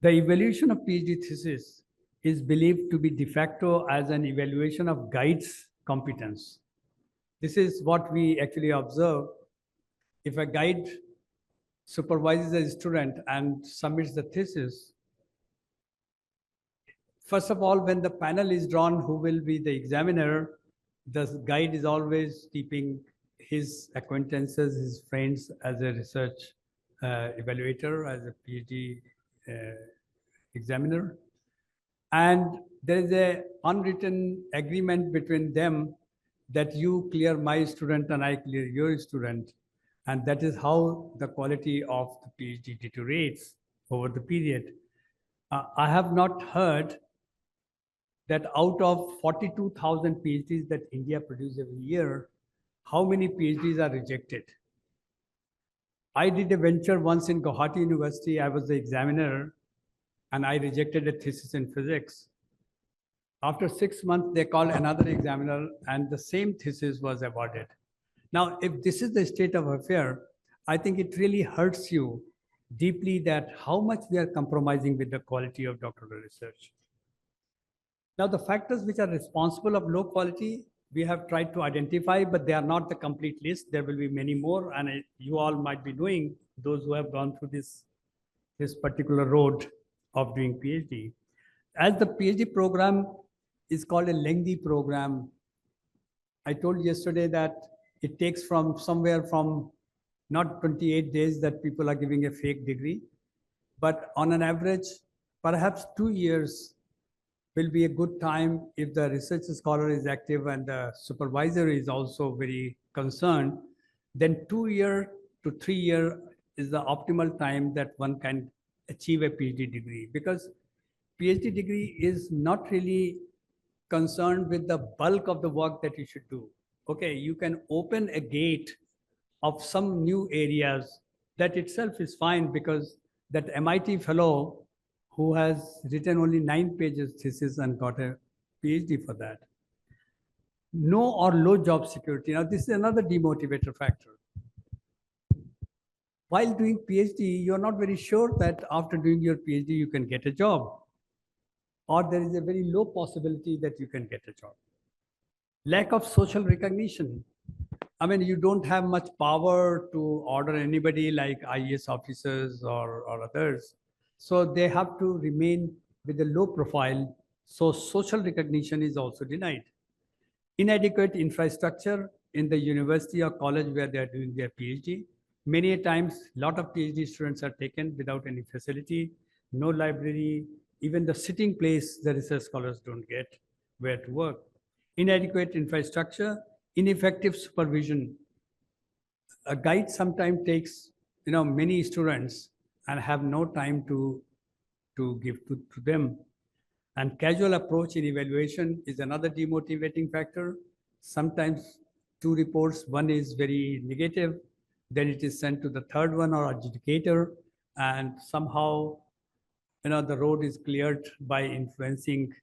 The evaluation of PhD thesis is believed to be de facto as an evaluation of guide's competence. This is what we actually observe. If a guide supervises a student and submits the thesis, first of all, when the panel is drawn, who will be the examiner, the guide is always keeping his acquaintances, his friends as a research evaluator, as a PhD examiner. And there is an unwritten agreement between them that you clear my student and I clear your student. And that is how the quality of the PhD deteriorates over the period. I have not heard that out of 42,000 PhDs that India produces every year, how many PhDs are rejected. I did a venture once in Guwahati University. I was the examiner and I rejected a thesis in physics. After 6 months, they called another examiner and the same thesis was awarded. Now, if this is the state of affair, I think it really hurts you deeply that how much we are compromising with the quality of doctoral research. Now, the factors which are responsible of low quality, we have tried to identify, but they are not the complete list. There will be many more, and you all might be knowing, those who have gone through this particular road of doing PhD. As the PhD program is called a lengthy program, I told yesterday that it takes from somewhere from not 28 days that people are giving a fake degree, but on an average, perhaps 2 years will be a good time if the research scholar is active and the supervisor is also very concerned. Then 2 year to 3 year is the optimal time that one can achieve a PhD degree, because PhD degree is not really concerned with the bulk of the work that you should do. Okay, you can open a gate of some new areas. That itself is fine, because that MIT fellow who has written only 9 pages thesis and got a PhD for that. No or low job security. Now, this is another demotivator factor. While doing PhD, you're not very sure that after doing your PhD, you can get a job, or there is a very low possibility that you can get a job. Lack of social recognition. I mean, you don't have much power to order anybody like IAS officers or others. So they have to remain with a low profile. So social recognition is also denied. Inadequate infrastructure in the university or college where they are doing their PhD. Many a times, a lot of PhD students are taken without any facility, no library, even the sitting place the research scholars don't get where to work. Inadequate infrastructure, ineffective supervision. A guide sometimes takes many students and have no time to give to them. And casual approach in evaluation is another demotivating factor. Sometimes two reports, one is very negative, then it is sent to the third one or adjudicator, and somehow the road is cleared by influencing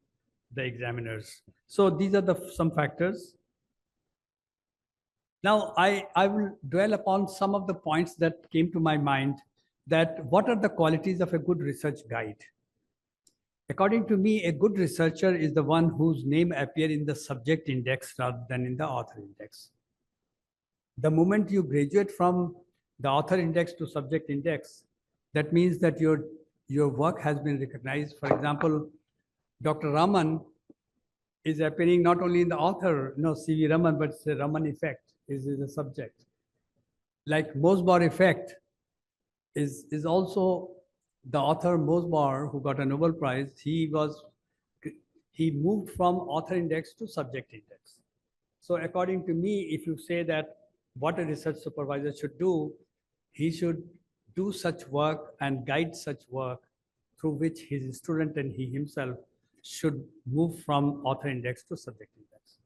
the examiners. So these are some factors. Now I will dwell upon some of the points that came to my mind, that what are the qualities of a good research guide? According to me, a good researcher is the one whose name appears in the subject index rather than in the author index. The moment you graduate from the author index to subject index, that means that your work has been recognized. For example, Dr. Raman is appearing not only in the author, C.V. Raman, but it's a Raman effect is the subject. Like Mosbar effect is also the author Mosbar, who got a Nobel Prize. He moved from author index to subject index. So according to me, if you say that what a research supervisor should do, he should do such work and guide such work through which his student and he himself should move from author index to subject index.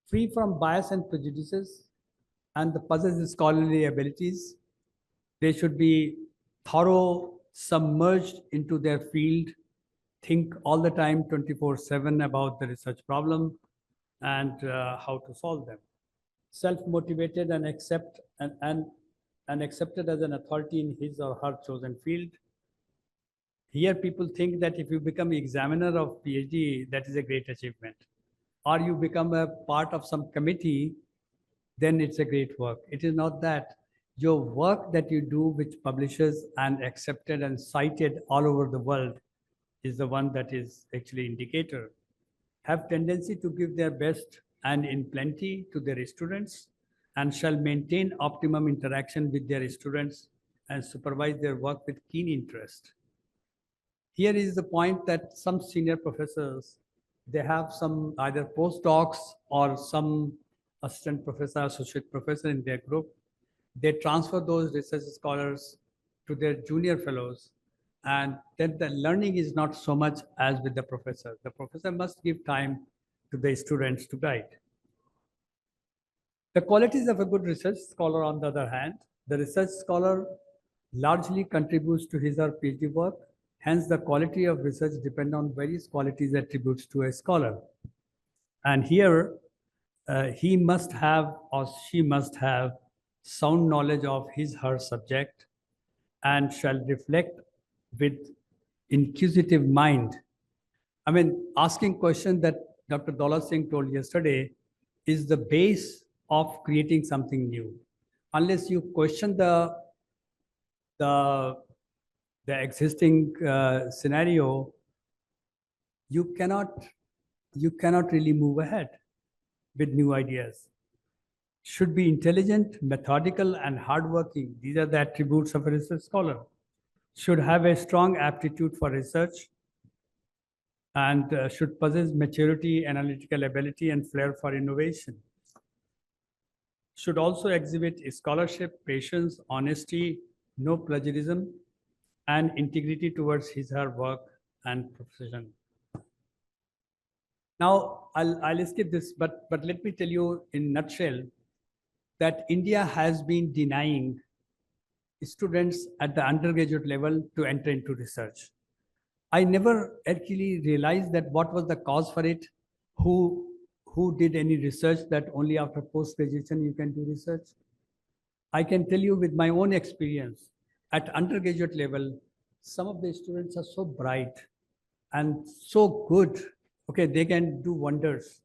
Free from bias and prejudices and the puzzles scholarly abilities, they should be thorough, submerged into their field, think all the time 24/7 about the research problem and how to solve them. Self-motivated and accepted as an authority in his or her chosen field. Here people think that if you become examiner of PhD, that is a great achievement. Or you become a part of some committee, then it's a great work. It is not that. Your work that you do, which publishes and accepted and cited all over the world, is the one that is actually indicator. Have tendency to give their best and in plenty to their students, and shall maintain optimum interaction with their students and supervise their work with keen interest. Here is the point that some senior professors, they have some either postdocs or some assistant professor, associate professor in their group. They transfer those research scholars to their junior fellows, and then the learning is not so much as with the professor. The professor must give time to the students to guide. The qualities of a good research scholar, on the other hand, the research scholar largely contributes to his or PhD work. Hence, the quality of research depends on various qualities attributes to a scholar. And here, he must have or she must have sound knowledge of her subject and shall reflect with inquisitive mind. I mean, asking question that Dr. Daulat Singh told yesterday is the base of creating something new. Unless you question the existing scenario, you cannot really move ahead with new ideas. Should be intelligent, methodical, and hardworking. These are the attributes of a research scholar. Should have a strong aptitude for research and should possess maturity, analytical ability, and flair for innovation. Should also exhibit scholarship, patience, honesty, no plagiarism, and integrity towards her work and profession. Now, I'll skip this, but let me tell you in a nutshell that India has been denying students at the undergraduate level to enter into research. I never actually realized that what was the cause for it, who did any research that only after post-graduation you can do research. I can tell you with my own experience, at undergraduate level, some of the students are so bright and so good. Okay, they can do wonders.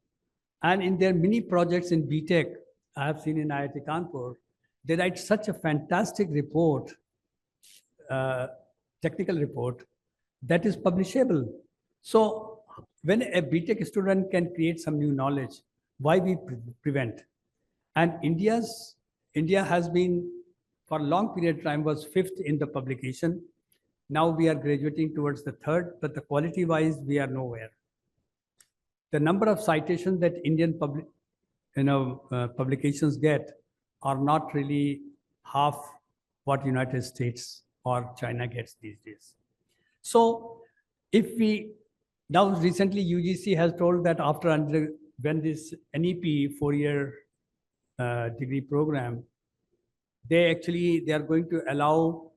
And in their mini projects in BTech, I have seen in IIT Kanpur, they write such a fantastic report, technical report, that is publishable. So when a BTech student can create some new knowledge, why we prevent? And India has been, for a long period of time, was 5th in the publication. Now we are graduating towards the 3rd, but the quality-wise, we are nowhere. The number of citations that Indian publications get are not really half what United States or China gets these days. So if we, now recently UGC has told that when this NEP 4-year degree program, they are going to allow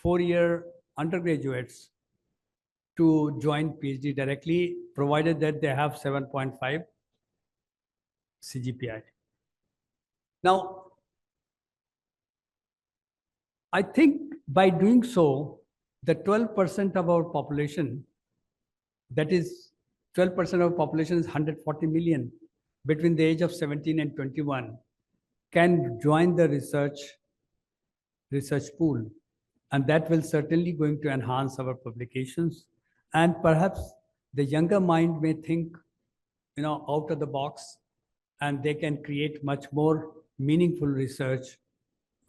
4-year undergraduates to join PhD directly, provided that they have 7.5 CGPI. Now, I think by doing so, the 12% of our population, that is 12% of population is 140 million between the age of 17 and 21, can join the research pool. And that will certainly going to enhance our publications. And perhaps the younger mind may think, out of the box, and they can create much more meaningful research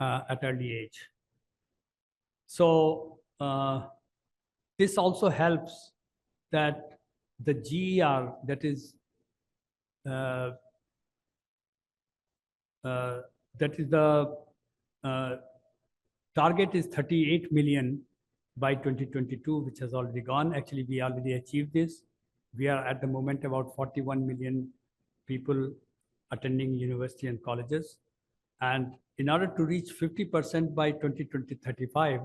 at early age. So this also helps that the GER, that is the target is 38 million by 2022, which has already gone. Actually, we already achieved this. We are at the moment about 41 million people attending university and colleges. And in order to reach 50% by 2035,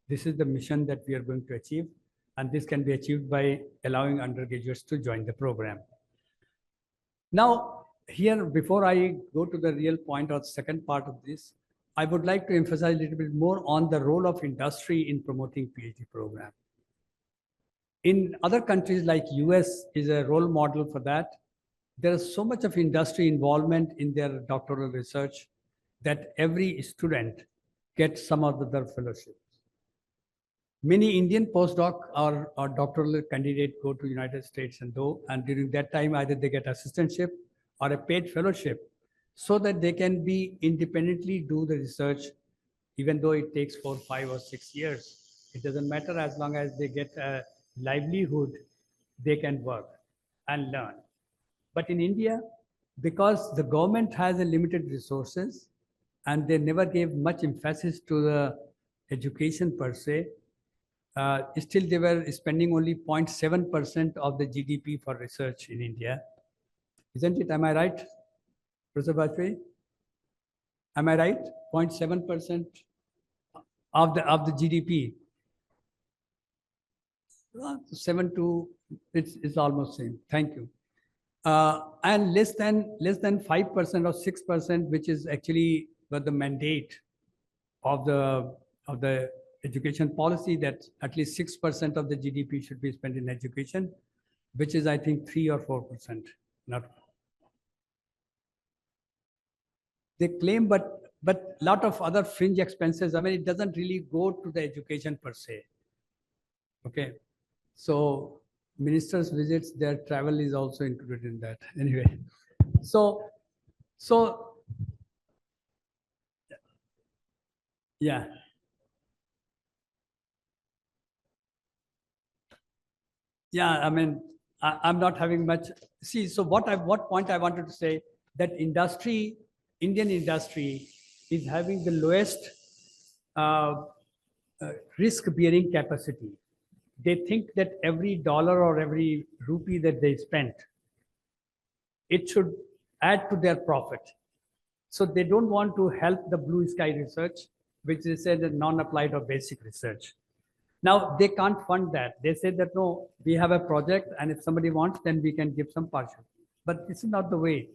this is the mission that we are going to achieve. And this can be achieved by allowing undergraduates to join the program. Now, here, before I go to the real point or the second part of this, I would like to emphasize a little bit more on the role of industry in promoting PhD program. In other countries like US is a role model for that. There is so much of industry involvement in their doctoral research that every student gets some of their fellowships. Many Indian postdoc or doctoral candidate go to United States and during that time, either they get assistantship or a paid fellowship so that they can be independently do the research, even though it takes 4, 5, or 6 years. It doesn't matter as long as they get a livelihood, they can work and learn. But in India, because the government has a limited resources and they never gave much emphasis to the education per se, still they were spending only 0.7% of the GDP for research in India. Isn't it? Am I right, Professor Bajpayee? Am I right? 0.7% of the GDP. 7 to it's almost same. Thank you. And less than 5% or 6%, which is actually the mandate of the education policy, that at least 6% of the GDP should be spent in education, which is I think 3 or 4%. Not they claim, but lot of other fringe expenses. I mean, it doesn't really go to the education per se. Okay, so ministers' visits, their travel is also included in that. Anyway, so yeah. Yeah, I mean, I'm not having much. See, so what point I wanted to say that Indian industry is having the lowest risk-bearing capacity. They think that every dollar or every rupee that they spent, it should add to their profit. So they don't want to help the blue sky research, which they say that non-applied or basic research. Now they can't fund that. They say that no, we have a project, and if somebody wants, then we can give some partial. But this is not the way,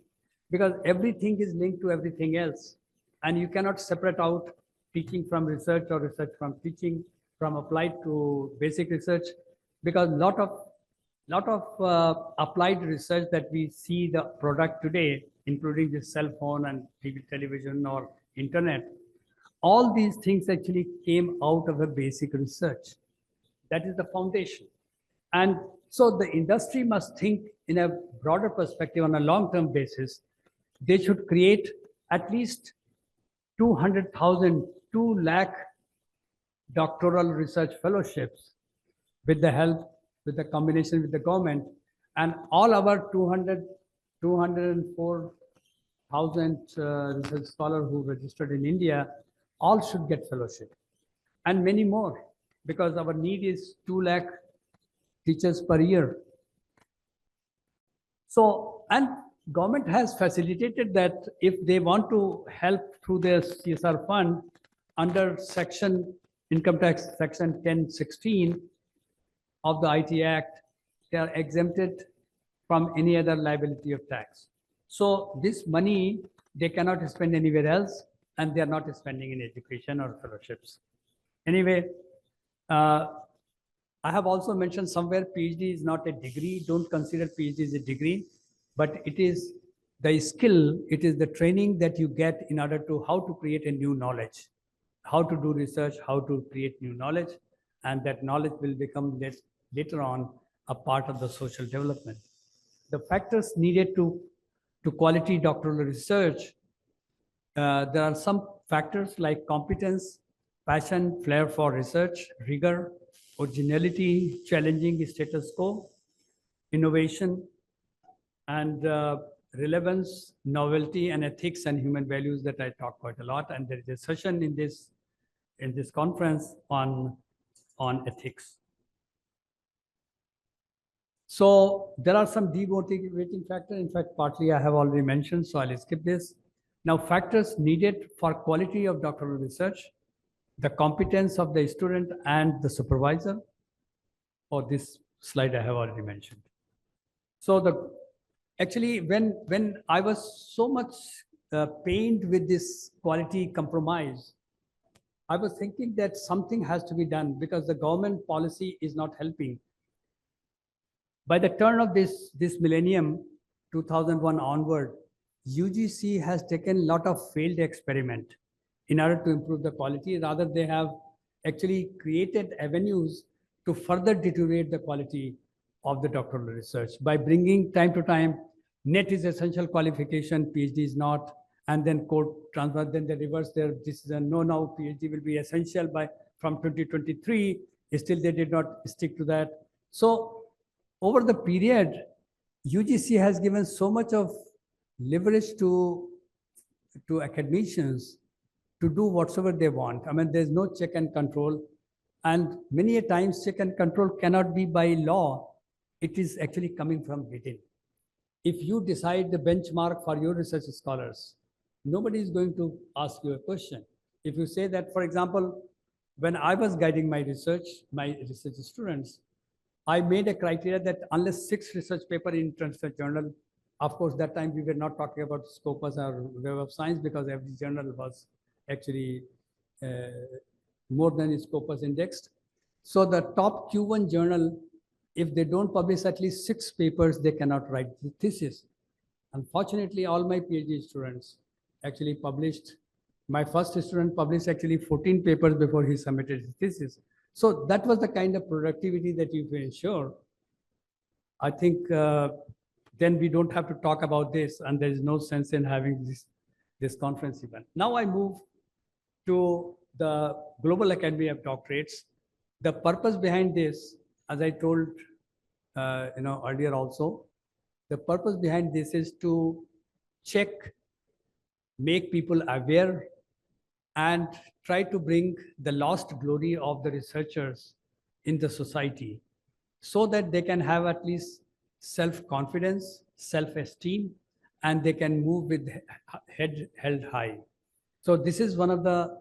because everything is linked to everything else, and you cannot separate out teaching from research or research from teaching, from applied to basic research, because lot of applied research that we see the product today, including the cell phone and TV, television or internet, all these things actually came out of a basic research. That is the foundation. And so the industry must think in a broader perspective on a long-term basis. They should create at least 200,000, 2 lakh doctoral research fellowships with the help, with the combination with the government, and all our 204,000 research scholars who registered in India, all should get fellowship. and many more, because our need is 2 lakh teachers per year. So, and government has facilitated that if they want to help through their CSR fund under income tax section 1016 of the IT Act, they are exempted from any other liability of tax. So this money, they cannot spend anywhere else, and they are not spending in education or fellowships. Anyway, I have also mentioned somewhere PhD is not a degree. Don't consider PhD as a degree, but it is the skill, it is the training that you get in order to how to create a new knowledge, how to do research, how to create new knowledge, and that knowledge will become later on a part of the social development. The factors needed to quality doctoral research, there are some factors like competence, passion, flair for research, rigor, originality, challenging status quo, innovation, and relevance, novelty, and ethics and human values that I talk quite a lot. And there is a session in this conference on ethics. So there are some demotivating factors. In fact, partly I have already mentioned, so I'll skip this. Now, factors needed for quality of doctoral research, the competence of the student and the supervisor. Or this slide I have already mentioned. So actually, when I was so much pained with this quality compromise, I was thinking that something has to be done because the government policy is not helping. By the turn of this millennium, 2001 onward, UGC has taken a lot of failed experiment in order to improve the quality. Rather, they have actually created avenues to further deteriorate the quality of the doctoral research by bringing time to time, NET is essential qualification, PhD is not, and then court transfer, then they reverse their decision. No, now PhD will be essential from 2023. Still, they did not stick to that. So over the period, UGC has given so much of leverage to academicians to do whatsoever they want. I mean, there's no check and control. And many a times check and control cannot be by law. It is actually coming from within. If you decide the benchmark for your research scholars, nobody is going to ask you a question. If you say that, for example, when I was guiding my research students, I made a criteria that unless 6 research paper in international journal, of course, that time we were not talking about Scopus or Web of Science because every journal was actually more than Scopus indexed. So the top Q1 journal, if they don't publish at least 6 papers, they cannot write the thesis. Unfortunately, all my PhD students actually published. My first student published actually 14 papers before he submitted his thesis. So that was the kind of productivity that you ensure. I think then we don't have to talk about this, and there is no sense in having this conference event. Now I move to the Global Academy of Doctorates. The purpose behind this, as I told earlier also, the purpose behind this is to check, make people aware, and try to bring the lost glory of the researchers in the society so that they can have at least self-confidence, self-esteem, and they can move with head held high. So this is one of the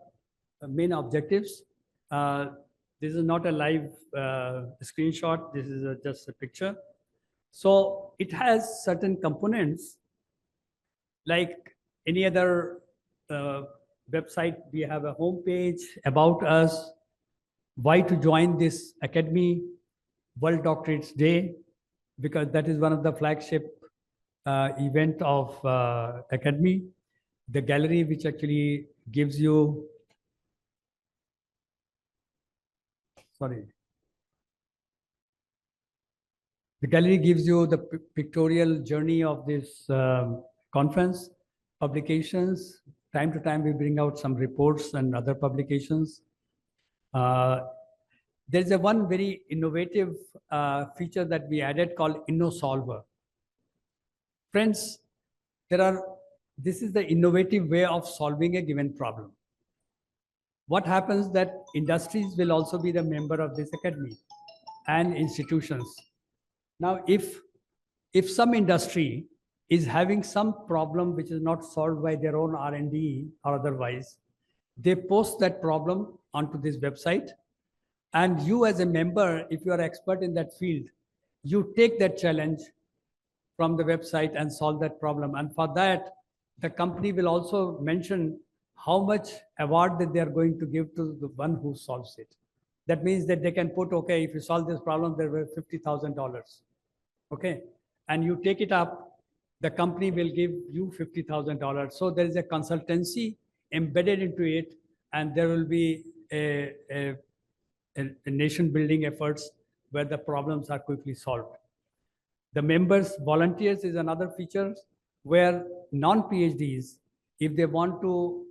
main objectives. This is not a live screenshot. This is just a picture. So it has certain components like any other website. We have a home page about us, why to join this academy, World Doctorates Day, because that is one of the flagship event of academy. The gallery, which actually gives you, the gallery gives you the pictorial journey of this conference, publications. Time to time, we bring out some reports and other publications. There's a one very innovative feature that we added called InnoSolver. Friends, this is the innovative way of solving a given problem. what happens that industries will also be the member of this academy and institutions. Now, if some industry is having some problem which is not solved by their own R&D or otherwise, they post that problem onto this website. And you as a member, if you are expert in that field, you take that challenge from the website and solve that problem. And for that, the company will also mention how much award that they are going to give to the one who solves it. That means that they can put, okay, if you solve this problem, there were $50,000. Okay. And you take it up, the company will give you $50,000. So there is a consultancy embedded into it, and there will be a nation building efforts where the problems are quickly solved. The members, volunteers is another feature where non-PhDs, if they want to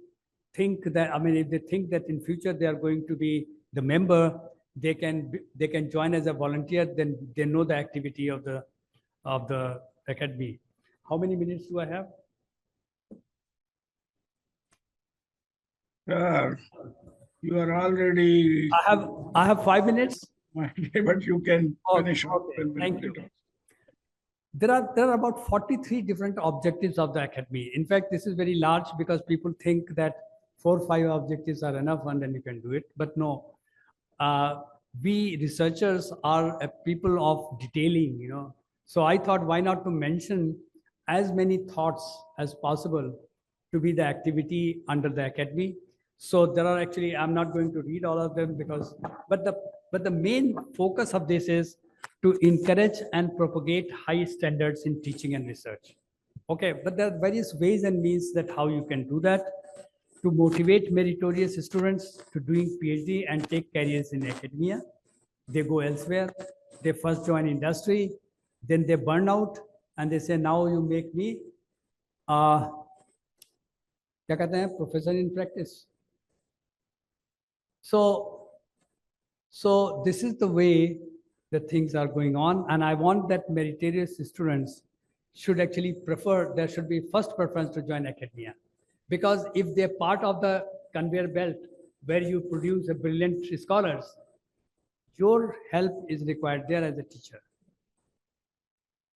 think that, I mean, if they think that in future they are going to be the member, they can join as a volunteer, then they know the activity of the academy. How many minutes do I have? Sir, you are already, I have 5 minutes. but you can finish off. Okay, when we thank put you. it on. There are about 43 different objectives of the academy. In fact, this is very large because people think that 4 or 5 objectives are enough and then you can do it. But no, we researchers are a people of detailing, you know. So I thought, why not to mention as many thoughts as possible to be the activity under the academy. So there are actually, I'm not going to read all of them because, but the main focus of this is to encourage and propagate high standards in teaching and research. Okay, but there are various ways and means that how you can do that to motivate meritorious students to doing PhD and take careers in academia. They go elsewhere. They first join industry, then they burn out, and they say, now you make me क्या कहते हैं, professor in practice. So this is the way the things are going on, and I want that meritorious students should actually prefer, there should be first preference to join academia. Because if they're part of the conveyor belt where you produce a brilliant scholars, your help is required there as a teacher.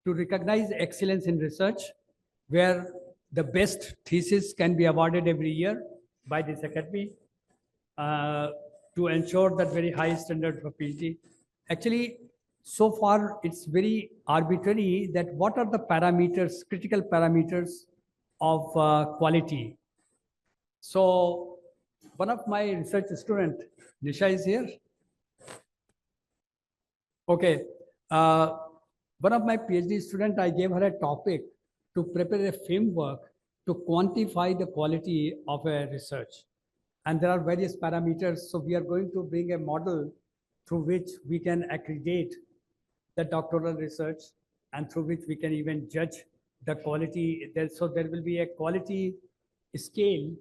To recognize excellence in research, where the best thesis can be awarded every year by this academy, to ensure that very high standard for PhD. Actually, so far it's very arbitrary that what are the parameters, critical parameters of quality. So one of my research student, Nisha is here. Okay. One of my PhD student, I gave her a topic to prepare a framework to quantify the quality of a research. And there are various parameters. So we are going to bring a model through which we can aggregate the doctoral research and through which we can even judge the quality. So there will be a quality scale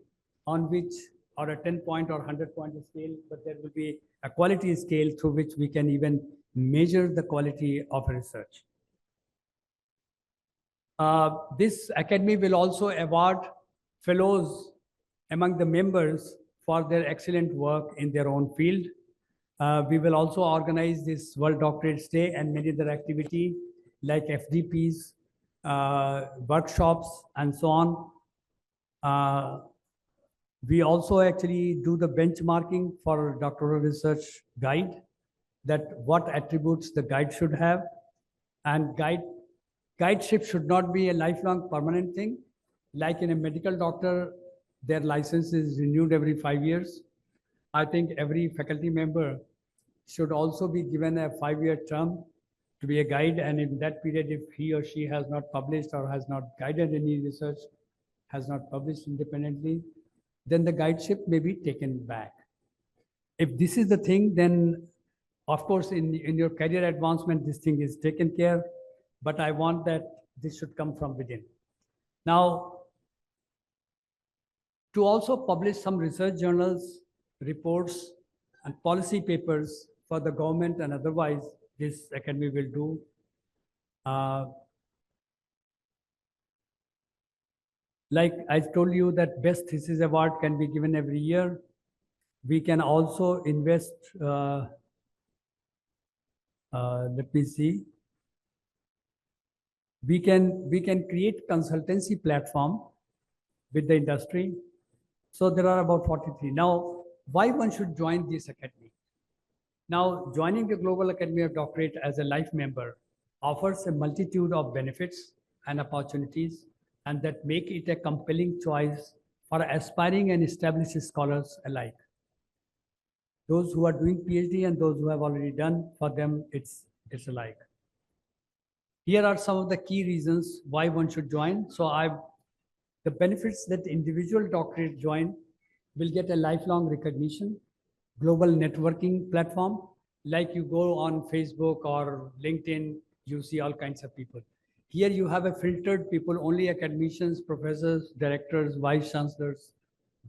on which, or a 10-point or 100-point scale, but there will be a quality scale through which we can even measure the quality of research. This academy will also award fellows among the members for their excellent work in their own field. We will also organize this World Doctorate Day and many other activities like FDPs, workshops, and so on. We also actually do the benchmarking for doctoral research guide, that what attributes the guide should have, and guideship should not be a lifelong permanent thing. Like in a medical doctor, their license is renewed every 5 years. I think every faculty member should also be given a 5-year term to be a guide, and in that period, if he or she has not published or has not guided any research, has not published independently, then the guideship may be taken back. If this is the thing, then of course in your career advancement, this thing is taken care, but I want that this should come from within. Now, to also publish some research journals, reports, and policy papers for the government and otherwise, this academy will do. Like I told you that best thesis award can be given every year. We can also invest, let me see. We can create consultancy platform with the industry. So there are about 43. Now, why one should join this academy? Now, joining the Global Academy of Doctorate as a life member offers a multitude of benefits and opportunities, and that make it a compelling choice for aspiring and established scholars alike. Those who are doing PhD and those who have already done, for them, it's alike. Here are some of the key reasons why one should join. So the benefits that individual doctorate join will get a lifelong recognition, global networking platform, like you go on Facebook or LinkedIn, you see all kinds of people. Here you have a filtered people, only academicians, professors, directors, vice chancellors,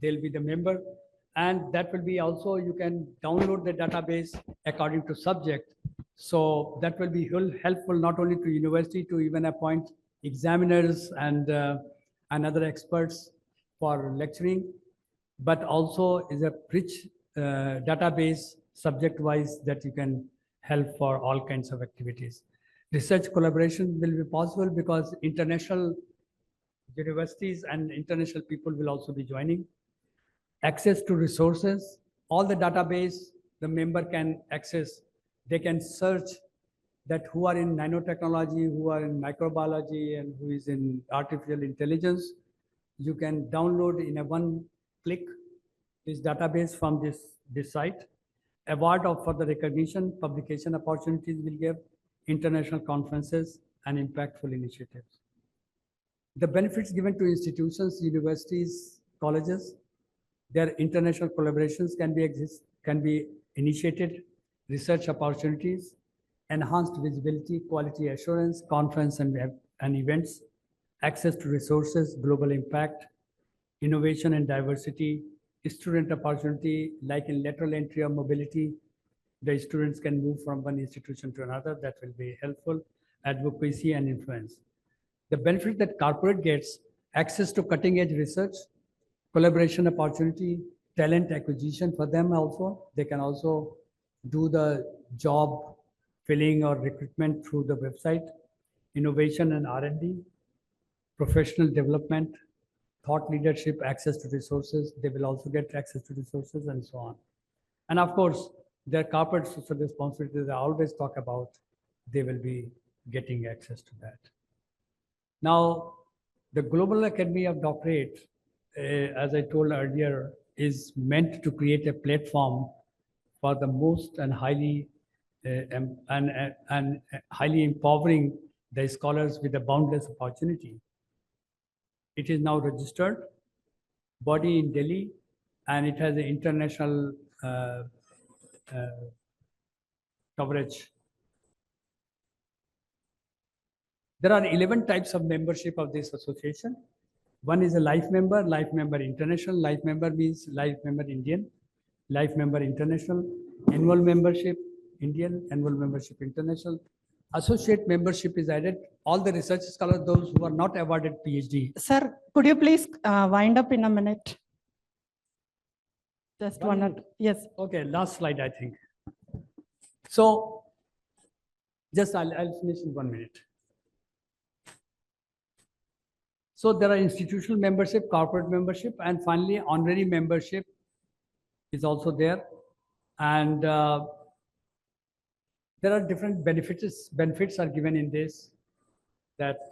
they'll be the member. And that will be also, you can download the database according to subject. So that will be helpful not only to university to even appoint examiners and other experts for lecturing, but also is a rich database subject-wise that you can help for all kinds of activities. Research collaboration will be possible because international universities and international people will also be joining. Access to resources, all the database the member can access, they can search that who are in nanotechnology, who are in microbiology, and who is in artificial intelligence. You can download in a one click this database from this site. Award of further recognition, publication opportunities will give, international conferences, and impactful initiatives. The benefits given to institutions, universities, colleges, their international collaborations can be initiated, research opportunities, enhanced visibility, quality assurance, conference and events, access to resources, global impact, innovation and diversity, student opportunity, like in lateral entry or mobility, the students can move from one institution to another. That will be helpful. Advocacy and influence. The benefit that corporate gets, access to cutting edge research, collaboration opportunity, talent acquisition for them also. They can also do the job filling or recruitment through the website, innovation and R&D, professional development, thought leadership, access to resources. They will also get access to resources and so on. And of course, their corporate social responsibilities I always talk about, they will be getting access to that. Now, the Global Academy of Doctorate, as I told earlier, is meant to create a platform for the most and highly highly empowering the scholars with a boundless opportunity. It is now registered body in Delhi, and it has an international coverage. There are 11 types of membership of this association. One is a life member international. Life member means life member Indian, life member international, annual membership Indian, annual membership international. Associate membership is added. All the research scholars, those who are not awarded PhD. Sir, could you please wind up in a minute? Just One one, minute. yes. Okay, last slide, I think. So, just I'll finish in 1 minute. So there are institutional membership, corporate membership, and finally honorary membership is also there. And there are different benefits. Benefits are given in this that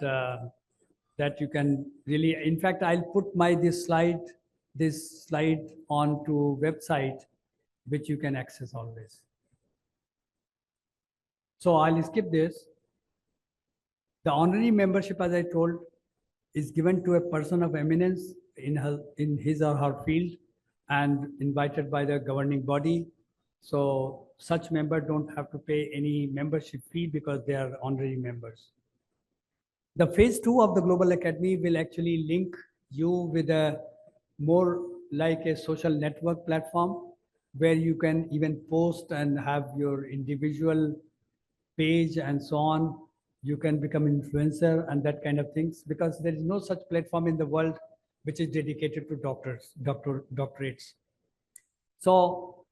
that you can really. In fact, I'll put this slide onto website, which you can access always. So I'll skip this. The honorary membership, as I told, is given to a person of eminence in his or her field and invited by the governing body. So such member don't have to pay any membership fee because they are honorary members. The phase 2 of the Global Academy will actually link you with a more like a social network platform where you can even post and have your individual page and so on. You can become influencer and that kind of things, because there is no such platform in the world which is dedicated to doctorates. So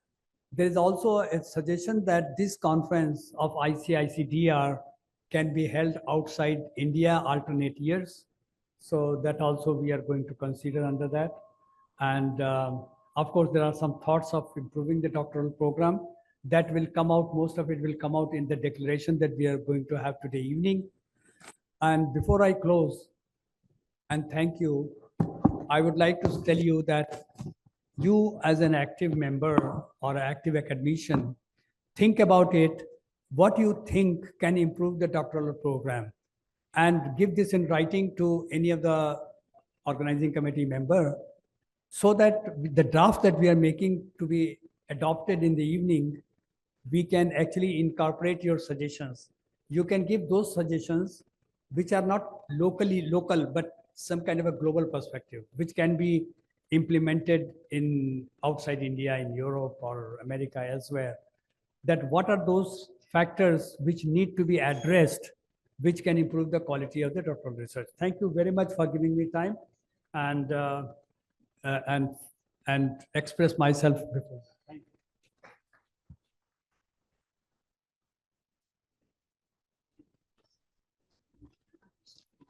there is also a suggestion that this conference of ICICDR can be held outside India alternate years. So that also we are going to consider under that. And of course, there are some thoughts of improving the doctoral program that will come out. Most of it will come out in the declaration that we are going to have today evening. And before I close, and thank you, I would like to tell you that you as an active member or active academician, think about it, what you think can improve the doctoral program, and give this in writing to any of the organizing committee member, so that the draft that we are making to be adopted in the evening, we can actually incorporate your suggestions. You can give those suggestions which are not local, but some kind of a global perspective, which can be implemented in outside India, in Europe or America, elsewhere. That what are those factors which need to be addressed, which can improve the quality of the doctoral research. Thank you very much for giving me time and express myself before. Thank you.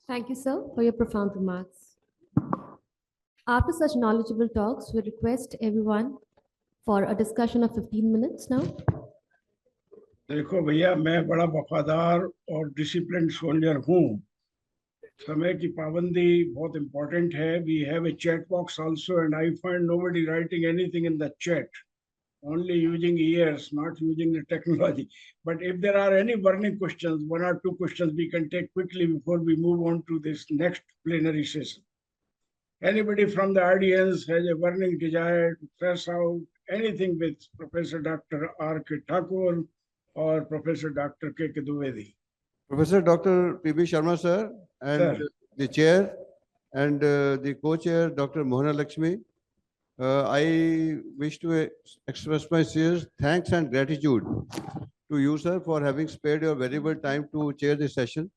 Thank you, sir, for your profound remarks. After such knowledgeable talks, we request everyone for a discussion of 15 minutes now. देखो भैया, मैं बड़ा वफादार और discipline soldier हूँ. समय की पाबंदी बहुत इम्पोर्टेंट है. We have a chat box also, and I find nobody writing anything in the chat, only using ears, not using the technology. But if there are any burning questions, one or two questions we can take quickly before we move on to this next plenary session. Anybody from the audience has a burning desire to press out anything with Professor Dr. R.K. Thakur or Professor Dr. K.K. Dwivedi? Professor Dr. P.B. Sharma, sir, and Sir. the chair and the co-chair, Dr. Mohana Lakshmi. I wish to express my sincere thanks and gratitude to you, sir, for having spared your valuable time to chair this session.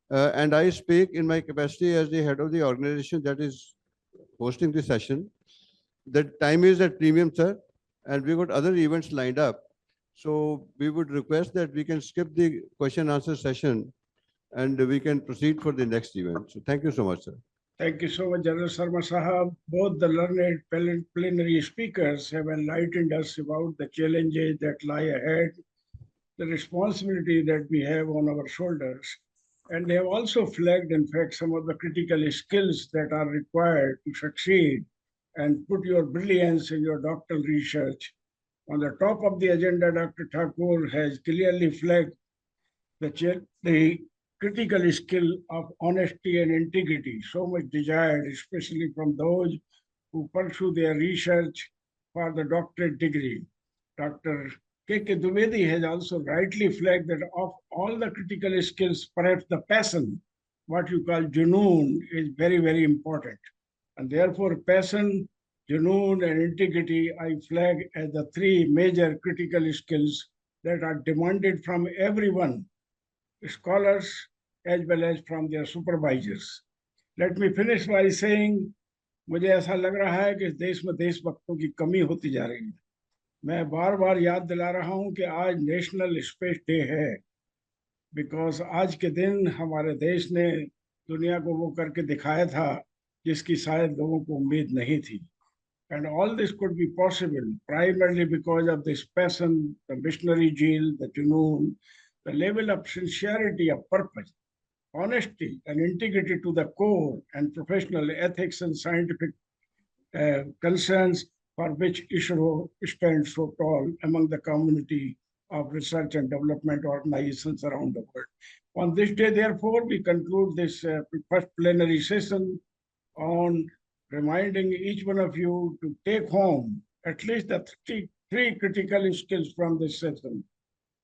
And I speak in my capacity as the head of the organization that is hosting this session. The time is at premium, sir, and we got other events lined up. So we would request that we can skip the question answer session and we can proceed for the next event. So thank you so much, sir. Thank you so much, General Sharma Sahab. Both the learned plenary speakers have enlightened us about the challenges that lie ahead, the responsibility that we have on our shoulders. And they have also flagged, in fact, some of the critical skills that are required to succeed and put your brilliance in your doctoral research. On the top of the agenda, Dr. Thakur has clearly flagged the critical skill of honesty and integrity, so much desired, especially from those who pursue their research for the doctorate degree. Dr. K.K. Dwivedi has also rightly flagged that of all the critical skills, perhaps the passion, what you call junoon, is very, very important. And therefore, passion, junoon, and integrity, I flag as the three major critical skills that are demanded from everyone, scholars as well as from their supervisors. Let me finish by saying, मुझे ऐसा लग रहा है कि इस देश में देशभक्तों की कमी होती जा रही है. मैं बार बार याद दिला रहा हूं कि आज नेशनल स्पेस डे है, बिकॉज आज के दिन हमारे देश ने दुनिया को वो करके दिखाया था जिसकी शायद लोगों को उम्मीद नहीं थी. And all this could be possible primarily because of this passion, the missionary zeal, the junoon, the level of sincerity of purpose, honesty and integrity to the core, and professional ethics and scientific concerns for which ISRO stands so tall among the community of research and development organizations around the world. On this day, therefore, we conclude this first plenary session on reminding each one of you to take home at least the three critical skills from this session.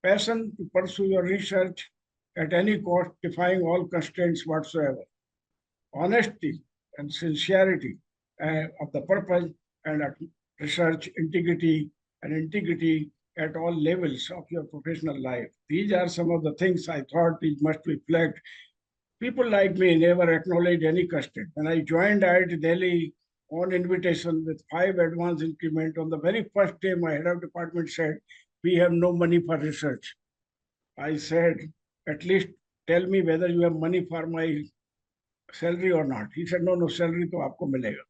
Passion to pursue your research at any cost, defying all constraints whatsoever. Honesty and sincerity of the purpose and research integrity and integrity at all levels of your professional life. These are some of the things I thought these must be flagged. People like me never acknowledge any constraint. When I joined IIT Delhi on invitation with 5 advance increment. On the very first day, my head of department said, we have no money for research. I said, at least tell me whether you have money for my salary or not. He said, no, salary to aapko milega.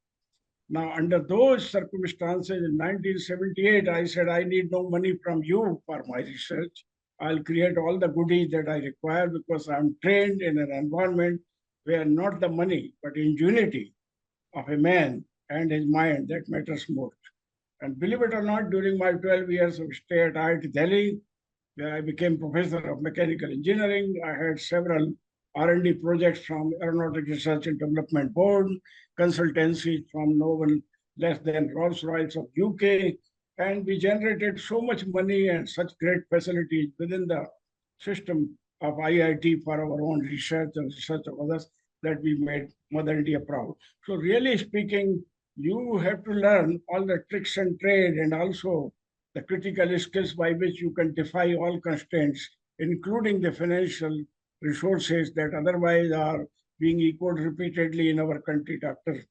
Now, under those circumstances, in 1978, I said, I need no money from you for my research. I'll create all the goodies that I require because I'm trained in an environment where not the money, but ingenuity of a man and his mind that matters most. And believe it or not, during my 12 years of stay at IIT Delhi, where I became professor of mechanical engineering, I had several R&D projects from Aeronautic Research and Development Board, consultancy from no one less than Rolls-Royce of UK, and we generated so much money and such great facilities within the system of IIT for our own research and research of others that we made Mother India proud. So really speaking, you have to learn all the tricks and trade and also the critical skills by which you can defy all constraints, including the financial resources that otherwise are being echoed repeatedly in our country. Dr.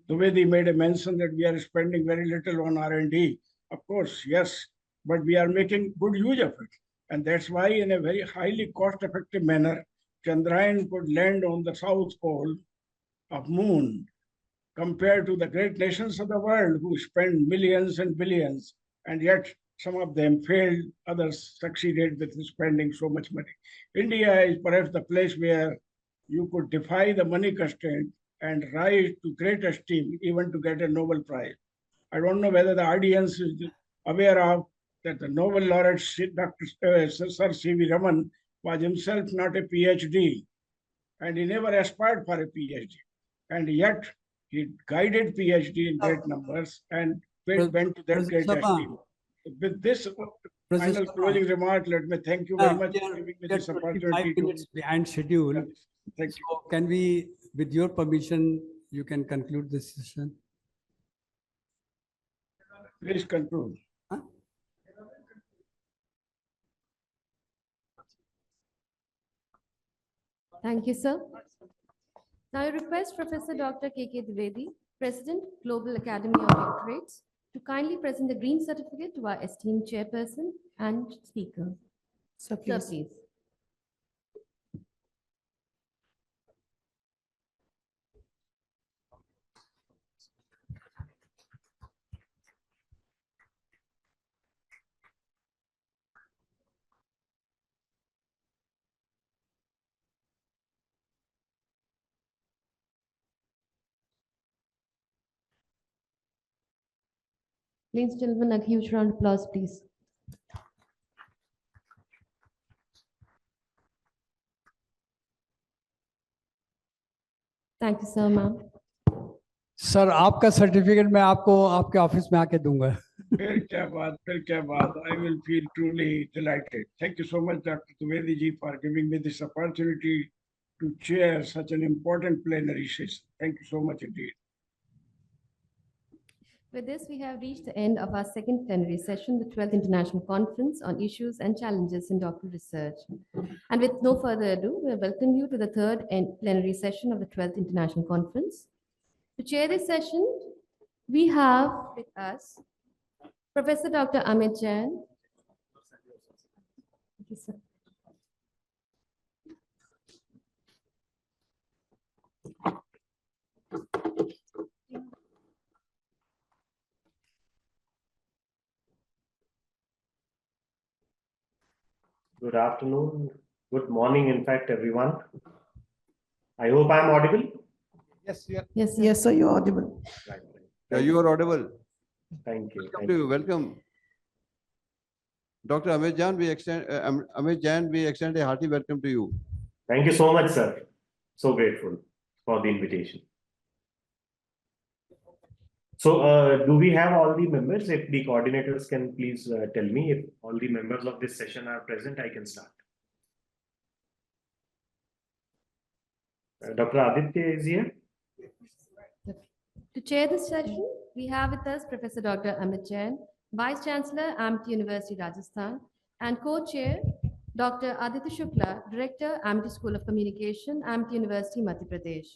Dwivedi made a mention that we are spending very little on R&D. Of course, yes, but we are making good use of it. And that's why in a very highly cost-effective manner, Chandrayaan could land on the South Pole of Moon compared to the great nations of the world who spend millions and billions, and yet some of them failed, others succeeded with spending so much money. India is perhaps the place where you could defy the money constraint and rise to great esteem, even to get a Nobel Prize. I don't know whether the audience is aware of that the Nobel laureate, Dr. Sir C.V. Raman, was himself not a PhD, and he never aspired for a PhD. And yet, he guided PhD in great numbers and went to that great esteem. With this final closing remark, let me thank you very much for giving me this opportunity. 5 minutes behind schedule. Thank you. So can we, with your permission, you can conclude this session? Please conclude. Huh? Thank you, sir. Now I request Professor Dr. K.K. Dwivedi, President, Global Academy of Doctorates, to kindly present the green certificate to our esteemed chairperson and speaker. Sir, Sir, please. please. Ladies and gentlemen, a huge round of applause, please. Thank you, sir, ma'am. Sir आपका certificate मैं आपको आपके office में आके दूंगा. फिर क्या बात. I will feel truly delighted. Thank you so much, Dr. Dwivedi ji, for giving me this opportunity to chair such an important plenary session. Thank you so much indeed. With this, we have reached the end of our second plenary session, the 12th International Conference on Issues and Challenges in Doctoral Research. And with no further ado, we welcome you to the third plenary session of the 12th International Conference. To chair this session, we have with us Professor Dr. Amit Jain. Thank you, sir. Good afternoon, good morning, in fact, everyone. I hope I'm audible. Yes, sir. Yes, sir, you're audible. Right. Yeah, you are audible. Thank you. Welcome to you. Welcome. Dr. Amit Jain, we extend a hearty welcome to you. Thank you so much, sir. So grateful for the invitation. So, do we have all the members? If the coordinators can please tell me if all the members of this session are present, I can start. Dr. Aditya is here. To chair this session, we have with us Professor Dr. Amit Jain, Vice Chancellor, Amity University, Rajasthan, and co-chair Dr. Aditya Shukla, Director, Amity School of Communication, Amity University, Madhya Pradesh.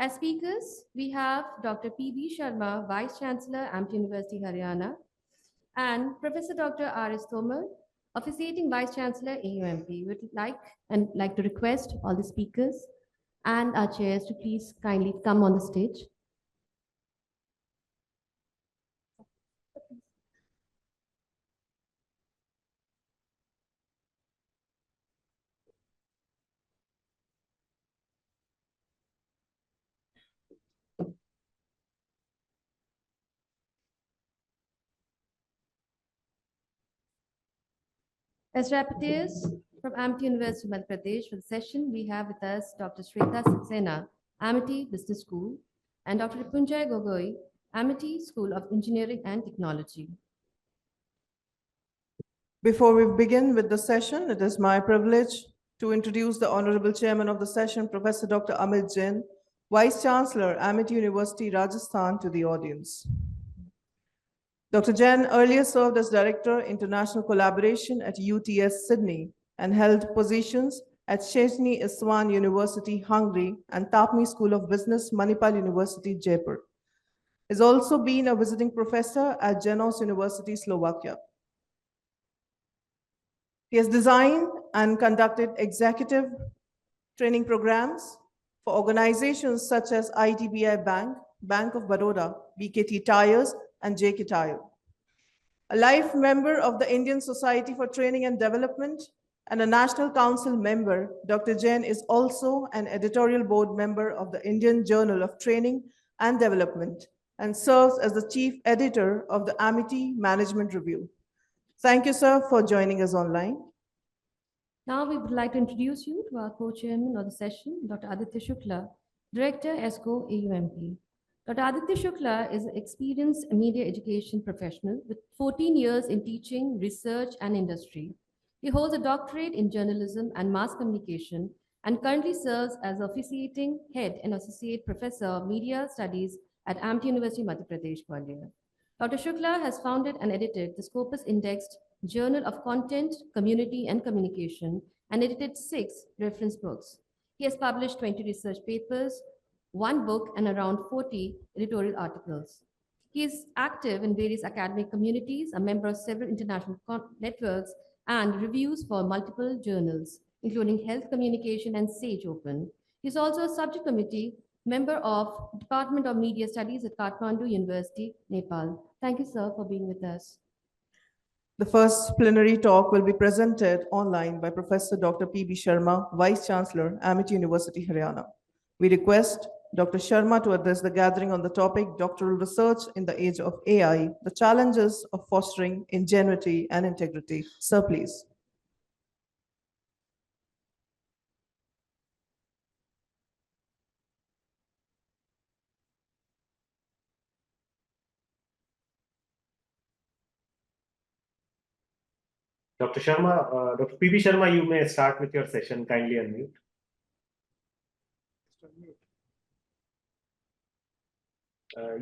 As speakers, we have Dr. P.B. Sharma, Vice Chancellor, Amity University, Haryana, and Professor Dr. R.S. Tomar, Officiating Vice Chancellor, AUMP. Would like to request all the speakers and our chairs to please kindly come on the stage. As rapporteurs from Amity University, Madhya Pradesh, for the session, we have with us Dr. Shweta Saxena, Amity Business School, and Dr. Punjay Gogoi, Amity School of Engineering and Technology. Before we begin with the session, it is my privilege to introduce the Honorable Chairman of the session, Professor Dr. Amit Jain, Vice Chancellor, Amity University, Rajasthan, to the audience. Dr. Jain earlier served as Director, International Collaboration at UTS Sydney and held positions at Chesney Iswan University, Hungary, and Tapmi School of Business, Manipal University, Jaipur. He has also been a visiting professor at Janos University, Slovakia. He has designed and conducted executive training programs for organizations such as IDBI Bank, Bank of Baroda, BKT Tires, and JK Tire. A life member of the Indian Society for Training and Development and a National Council member, Dr. Jain is also an editorial board member of the Indian Journal of Training and Development and serves as the chief editor of the Amity Management Review. Thank you, sir, for joining us online. Now we would like to introduce you to our co-chairman of the session, Dr. Aditya Shukla, Director, ESCO, AUMP. Dr. Aditya Shukla is an experienced media education professional with 14 years in teaching, research, and industry. He holds a doctorate in journalism and mass communication and currently serves as officiating head and associate professor of media studies at Amity University, Madhya Pradesh, Gwalior. Dr. Shukla has founded and edited the Scopus Indexed Journal of Content, Community, and Communication and edited 6 reference books. He has published 20 research papers, 1 book, and around 40 editorial articles. He is active in various academic communities, a member of several international networks, and reviews for multiple journals, including Health Communication and Sage Open. He is also a subject committee member of Department of Media Studies at Kathmandu University, Nepal. Thank you, sir, for being with us. The first plenary talk will be presented online by Professor Dr. P.B. Sharma, Vice Chancellor, Amity University, Haryana. We request Dr. Sharma to address the gathering on the topic Doctoral Research in the Age of AI, the Challenges of Fostering Ingenuity and Integrity. Sir, please. Dr. Sharma, Dr. P.B. Sharma, you may start with your session. Kindly unmute.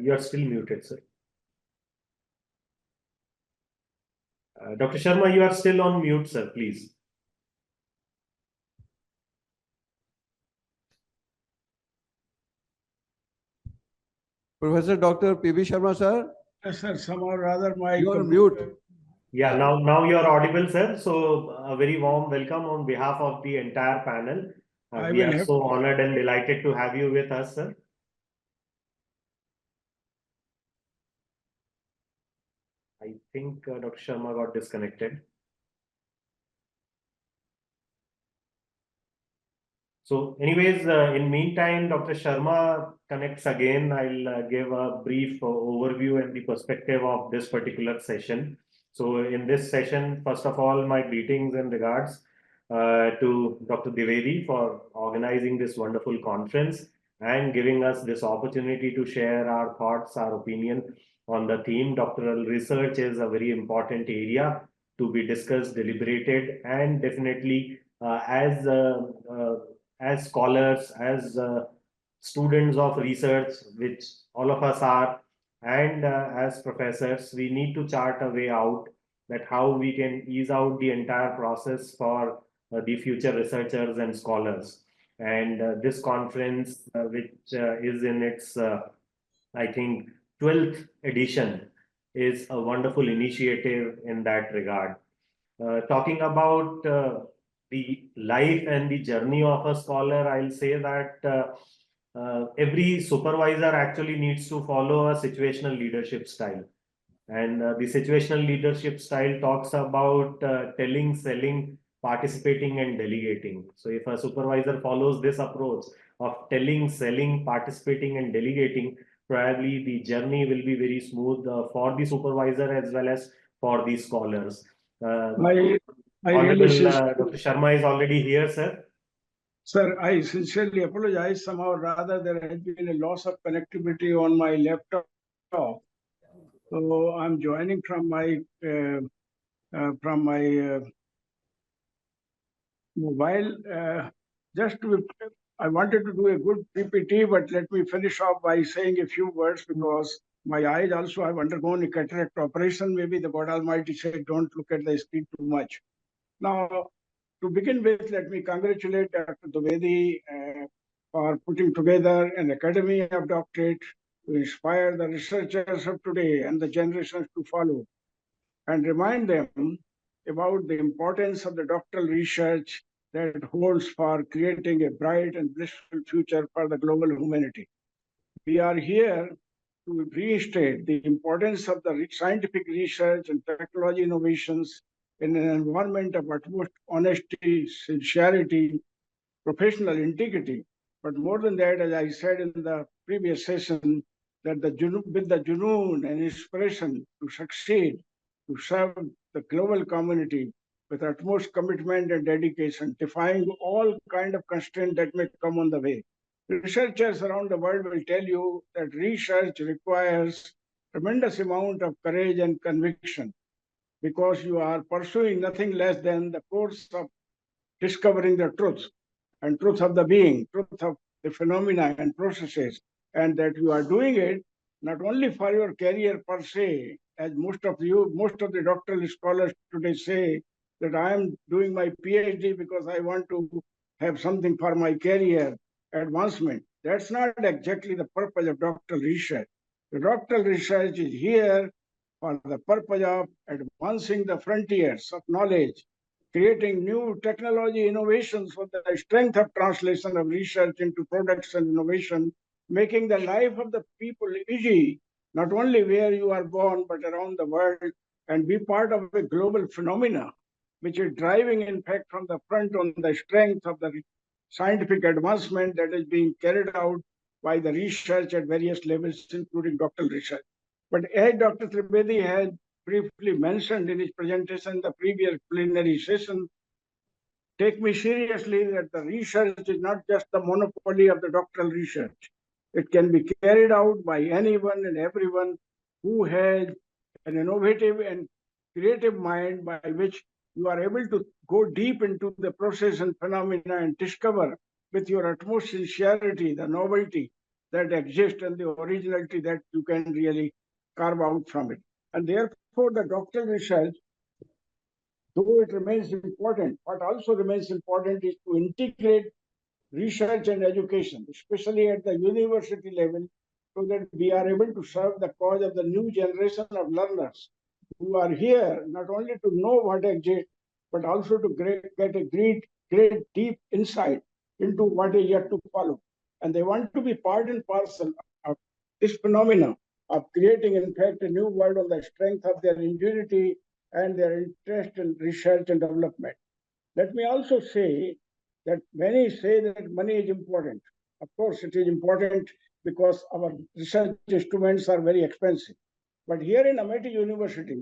You are still muted, sir. Dr. Sharma, you are still on mute, sir, please. Professor Dr. P.B. Sharma, sir, Yes, sir, somehow or other my you are computer- mute. Yeah, now you are audible, sir. So a very warm welcome on behalf of the entire panel. I We will are have so to- honored and delighted to have you with us, sir. I think Dr. Sharma got disconnected. So anyways, in meantime, Dr. Sharma connects again. I'll give a brief overview and the perspective of this particular session. So in this session, first of all, my greetings and regards to Dr. Dwivedi for organizing this wonderful conference and giving us this opportunity to share our thoughts, our opinion on the theme. Doctoral research is a very important area to be discussed, deliberated, and definitely as scholars, as students of research, which all of us are, and as professors, we need to chart a way out that how we can ease out the entire process for the future researchers and scholars. And this conference, which is in its, I think, 12th edition, is a wonderful initiative in that regard. Talking about the life and the journey of a scholar, I'll say that every supervisor actually needs to follow a situational leadership style. And the situational leadership style talks about telling, selling, participating, and delegating. So if a supervisor follows this approach of telling, selling, participating, and delegating, probably the journey will be very smooth for the supervisor as well as for the scholars. I Honorable really, Dr. Sharma is already here, sir. sir, I sincerely apologize. Somehow or rather, there has been a loss of connectivity on my laptop. So I'm joining from my mobile. Just to, I wanted to do a good PPT, but let me finish off by saying a few words because my eyes also have undergone a cataract operation. Maybe the God Almighty said, don't look at the screen too much. Now, to begin with, let me congratulate Dr. Dwivedi for putting together an Academy of Doctorate to inspire the researchers of today and the generations to follow, and remind them about the importance of the doctoral research that holds for creating a bright and blissful future for the global humanity. We are here to reinstate the importance of the scientific research and technology innovations in an environment of utmost honesty, sincerity, professional integrity. But more than that, as I said in the previous session, that with the junoon and inspiration to succeed, to serve the global community with utmost commitment and dedication, defying all kind of constraint that may come on the way. Researchers around the world will tell you that research requires tremendous amount of courage and conviction because you are pursuing nothing less than the course of discovering the truth and truth of the being, truth of the phenomena and processes, and that you are doing it not only for your career per se, as most of the doctoral scholars today say that I am doing my PhD because I want to have something for my career advancement. That's not exactly the purpose of doctoral research. The doctoral research is here for the purpose of advancing the frontiers of knowledge, creating new technology innovations for the strength of translation of research into products and innovation, making the life of the people easy, not only where you are born, but around the world, and be part of a global phenomena, which is driving, in fact, from the front on the strength of the scientific advancement that is being carried out by the research at various levels, including doctoral research. But as Dr. Trivedi has briefly mentioned in his presentation in the previous plenary session, take me seriously that the research is not just the monopoly of the doctoral research. It can be carried out by anyone and everyone who has an innovative and creative mind by which you are able to go deep into the process and phenomena and discover with your utmost sincerity the novelty that exists and the originality that you can really carve out from it. And therefore, the doctoral research, though it remains important, what also remains important is to integrate research and education, especially at the university level, so that we are able to serve the cause of the new generation of learners who are here not only to know what exists, but also to get a great deep insight into what is yet to follow. And they want to be part and parcel of this phenomena of creating, in fact, a new world on the strength of their ingenuity and their interest in research and development. Let me also say that many say that money is important. Of course, it is important because our research instruments are very expensive. But here in Amity University,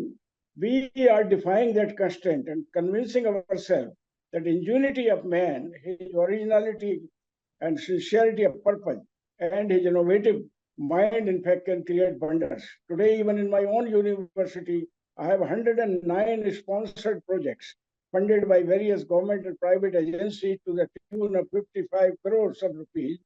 we are defying that constraint and convincing ourselves that ingenuity of man, his originality and sincerity of purpose, and his innovative mind, in fact, can create wonders. Today, even in my own university, I have 109 sponsored projects funded by various government and private agencies to the tune of 55 crores of rupees,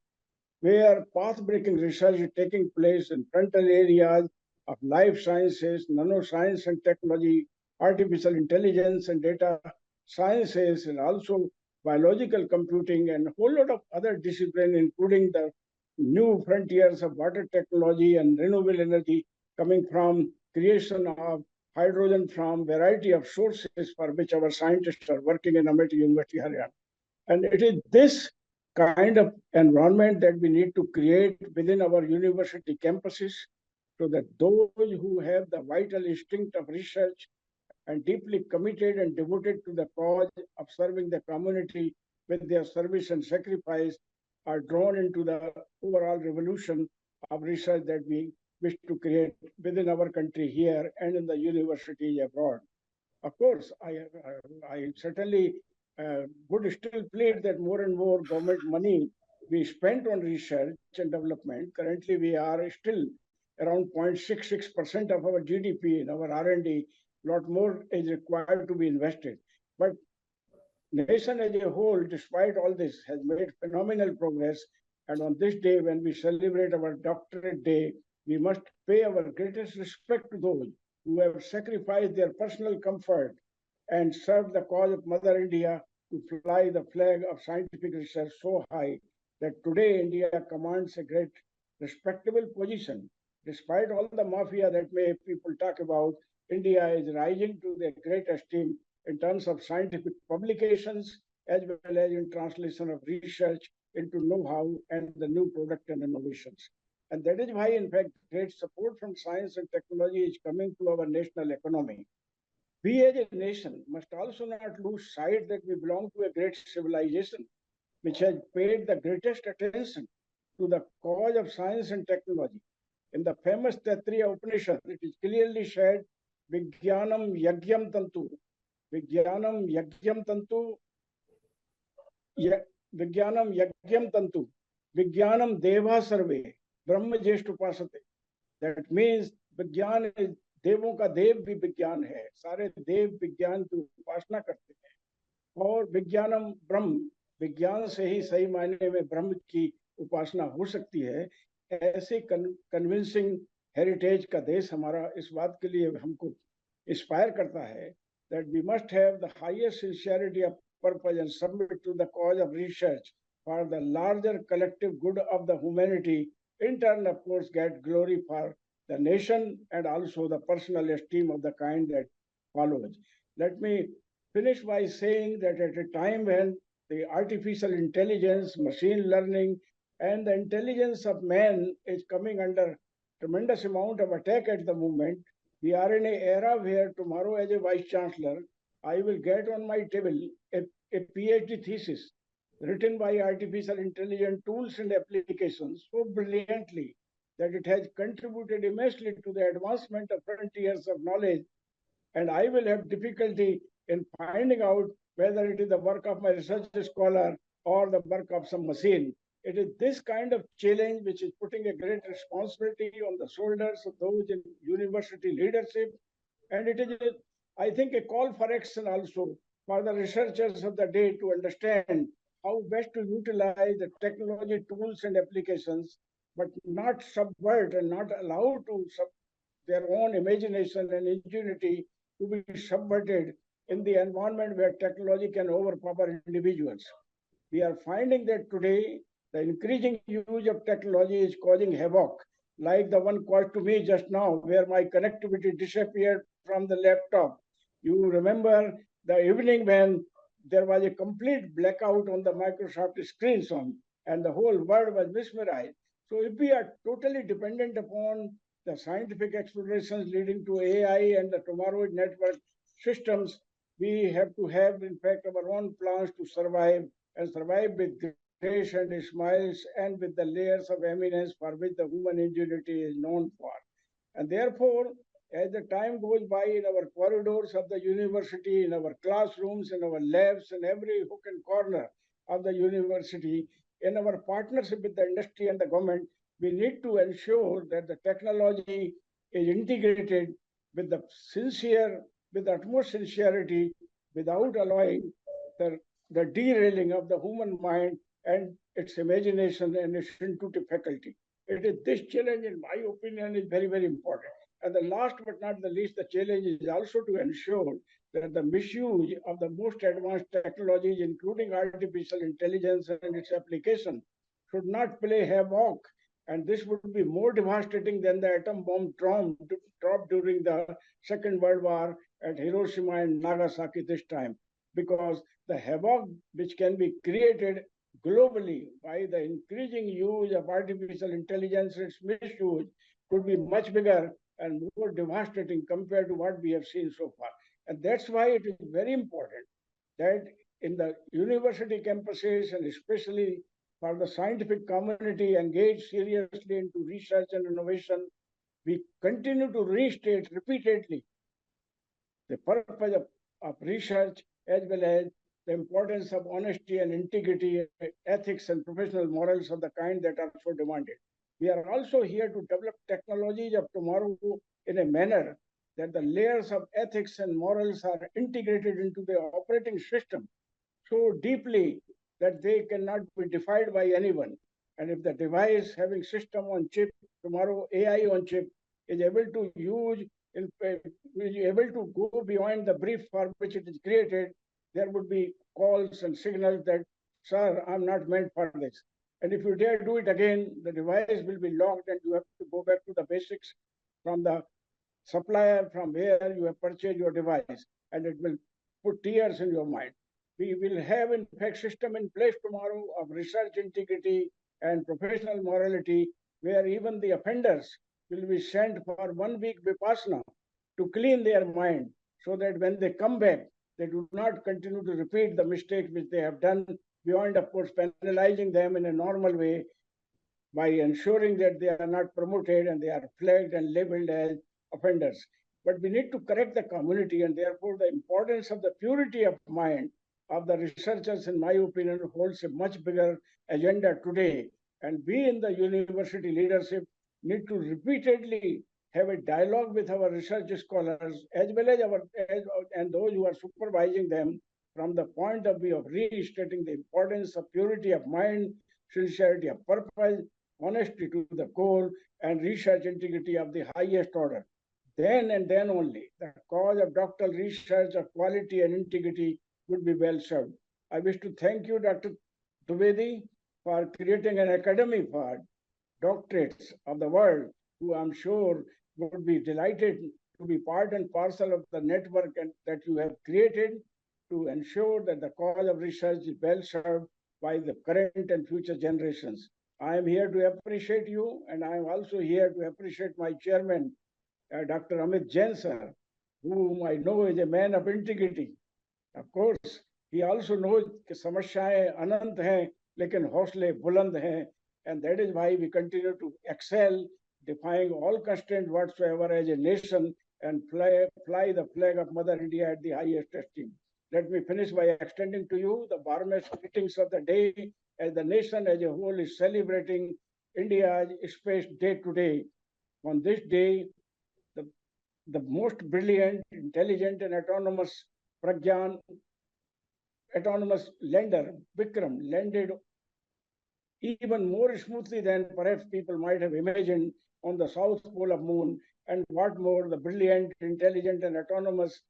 where path-breaking research is taking place in frontal areas of life sciences, nanoscience and technology, artificial intelligence and data sciences, and also biological computing, and a whole lot of other disciplines, including the new frontiers of water technology and renewable energy coming from creation of hydrogen from variety of sources for which our scientists are working in Amity University, Haryana. And it is this kind of environment that we need to create within our university campuses so that those who have the vital instinct of research and deeply committed and devoted to the cause of serving the community with their service and sacrifice are drawn into the overall revolution of research that we wish to create within our country here and in the university abroad. Of course, I certainly would still plead that more and more government money be spent on research and development. Currently, we are still around 0.66% of our GDP in our R&D. A lot more is required to be invested. But nation as a whole, despite all this, has made phenomenal progress. And on this day, when we celebrate our doctorate day, we must pay our greatest respect to those who have sacrificed their personal comfort and served the cause of Mother India to fly the flag of scientific research so high that today India commands a great respectable position. Despite all the mafia that may people talk about, India is rising to the great esteem in terms of scientific publications as well as in translation of research into know-how and the new product and innovations. And that is why, in fact, great support from science and technology is coming to our national economy. We as a nation must also not lose sight that we belong to a great civilization which has paid the greatest attention to the cause of science and technology. In the famous Taittiriya Upanishad, it is clearly said, Vijnanam Yagyam Tantu, Vijnanam Yagyam Tantu, Vijnanam Yagyam Tantu, Vijnanam Deva Sarve, Brahma Jeshtupasate. That means Vijnan is देवों का देव भी विज्ञान है, सारे देव विज्ञान की उपासना करते हैं और विज्ञानम ब्रह्म, विज्ञान से ही सही मायने में ब्रह्म की उपासना हो सकती है। ऐसे कन्विंसिंग हेरिटेज का देश हमारा इस बात के लिए हमको इंस्पायर करता है that we must have the highest sincerity of purpose and submit to the cause of research for the larger collective good of the humanity, in turn of course get glory for the nation and also the personal esteem of the kind that follows. Let me finish by saying that at a time when the artificial intelligence, machine learning, and the intelligence of man is coming under tremendous amount of attack at the moment, we are in an era where tomorrow as a vice chancellor, I will get on my table a PhD thesis written by artificial intelligence tools and applications so brilliantly that it has contributed immensely to the advancement of frontiers of knowledge. And I will have difficulty in finding out whether it is the work of my research scholar or the work of some machine. It is this kind of challenge which is putting a great responsibility on the shoulders of those in university leadership. And it is, I think, a call for action also for the researchers of the day to understand how best to utilize the technology tools and applications, but not subvert and not allow to their own imagination and ingenuity to be subverted in the environment where technology can overpower individuals. We are finding that today the increasing use of technology is causing havoc, like the one caused to me just now, where my connectivity disappeared from the laptop. You remember the evening when there was a complete blackout on the Microsoft screens and the whole world was mesmerized. So if we are totally dependent upon the scientific explorations leading to AI and the tomorrow network systems, we have to have, in fact, our own plans to survive and survive with grace and smiles and with the layers of eminence for which the human ingenuity is known for. And therefore, as the time goes by in our corridors of the university, in our classrooms, in our labs, in every hook and corner of the university, in our partnership with the industry and the government, we need to ensure that the technology is integrated with the utmost sincerity, without allowing the derailing of the human mind and its imagination and its intuitive faculty. It is this challenge, in my opinion, is very, very important. And the last but not the least, the challenge is also to ensure that the misuse of the most advanced technologies, including artificial intelligence and its application, should not play havoc. And this would be more devastating than the atom bomb dropped during the Second World War at Hiroshima and Nagasaki this time, because the havoc which can be created globally by the increasing use of artificial intelligence, its misuse could be much bigger and more devastating compared to what we have seen so far. And that's why it is very important that in the university campuses and especially for the scientific community engaged seriously into research and innovation, we continue to restate repeatedly the purpose of research as well as the importance of honesty and integrity, ethics and professional morals of the kind that are so demanded. We are also here to develop technologies of tomorrow in a manner that the layers of ethics and morals are integrated into the operating system so deeply that they cannot be defied by anyone. And if the device having system on chip, tomorrow AI on chip, is able to use, is able to go beyond the brief for which it is created, there would be calls and signals that, sir, I'm not meant for this. And if you dare do it again, the device will be locked and you have to go back to the basics from the supplier from where you have purchased your device, and it will put tears in your mind. We will have, in fact, system in place tomorrow of research integrity and professional morality, where even the offenders will be sent for 1 week vipassana to clean their mind, so that when they come back, they do not continue to repeat the mistakes which they have done, beyond, of course, penalizing them in a normal way by ensuring that they are not promoted and they are flagged and labeled as offenders. But we need to correct the community, and therefore the importance of the purity of mind of the researchers, in my opinion, holds a much bigger agenda today. And we in the university leadership need to repeatedly have a dialogue with our research scholars as well as and those who are supervising them, from the point of view of restating the importance of purity of mind, sincerity of purpose, honesty to the core, and research integrity of the highest order. Then and then only the cause of doctoral research of quality and integrity would be well served. I wish to thank you, Dr. Dwivedi, for creating an academy for doctorates of the world, who I'm sure would be delighted to be part and parcel of the network that you have created to ensure that the cause of research is well served by the current and future generations. I am here to appreciate you, and I am also here to appreciate my chairman, Dr. Amit Jain sir, whom I know is a man of integrity. Of course, he also knows कि समस्याएं अनंत हैं, लेकिन हौसले बुलंद हैं, and that is why we continue to excel, defying all constraints whatsoever as a nation, and fly the flag of Mother India at the highest esteem. Let me finish by extending to you the warmest greetings of the day, as the nation as a whole is celebrating India's Space Day today. On this day, the most brilliant, intelligent, and autonomous lander, Vikram, landed even more smoothly than perhaps people might have imagined on the south pole of moon. And what more, the brilliant, intelligent, and autonomous,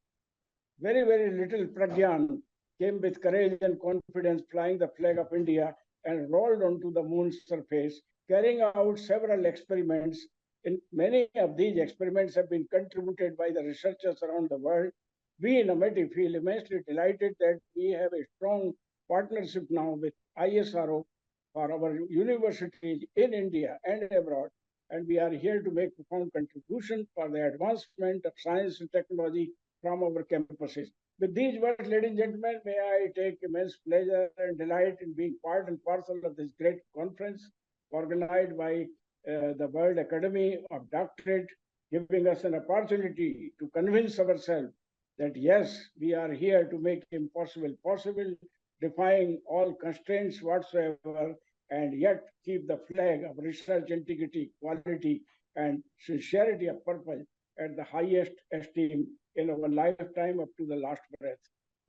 very, very little Pragyan came with courage and confidence, flying the flag of India and rolled onto the moon's surface, carrying out several experiments. In many of these experiments have been contributed by the researchers around the world. We in Amity feel immensely delighted that we have a strong partnership now with ISRO for our universities in India and abroad. And we are here to make profound contribution for the advancement of science and technology from our campuses. With these words, ladies and gentlemen, may I take immense pleasure and delight in being part and parcel of this great conference organized by the World Academy of Doctorate, giving us an opportunity to convince ourselves that yes, we are here to make impossible possible, defying all constraints whatsoever, and yet keep the flag of research integrity, quality, and sincerity of purpose at the highest esteem in our lifetime up to the last breath.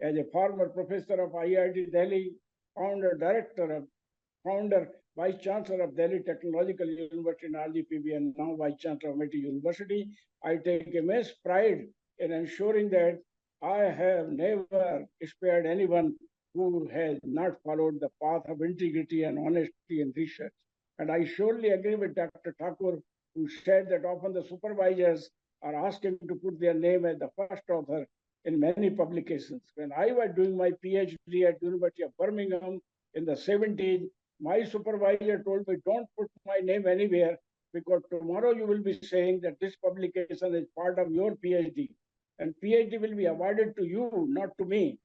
As a former professor of IIT Delhi, founder, Vice Chancellor of Delhi Technological University in RGPB, and now Vice Chancellor of Amity University, I take immense pride in ensuring that I have never spared anyone who has not followed the path of integrity and honesty in research. And I surely agree with Dr. Thakur, who said that often the supervisors are asking to put their name as the first author in many publications. When I was doing my PhD at University of Birmingham in the 70s, my supervisor told me, don't put my name anywhere because tomorrow you will be saying that this publication is part of your PhD. And PhD will be awarded to you, not to me.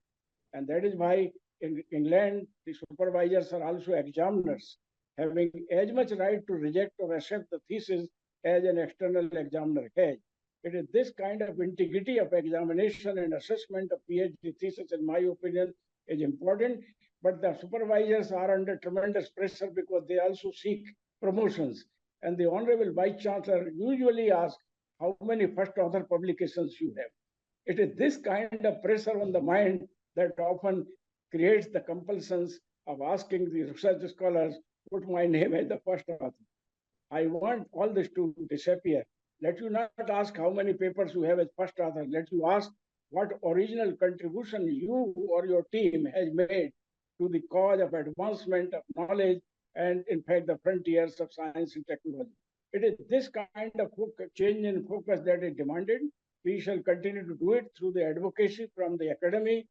And that is why in England, the supervisors are also examiners, having as much right to reject or accept the thesis as an external examiner has. It is this kind of integrity of examination and assessment of PhD thesis, in my opinion, is important. But the supervisors are under tremendous pressure because they also seek promotions. And the Honorable Vice Chancellor usually asks how many first author publications you have. It is this kind of pressure on the mind that often creates the compulsions of asking the research scholars, put my name as the first author. I want all this to disappear. Let you not ask how many papers you have as first author. Let you ask what original contribution you or your team has made to the cause of advancement of knowledge and, in fact, the frontiers of science and technology. It is this kind of change in focus that is demanded. We shall continue to do it through the advocacy from the academy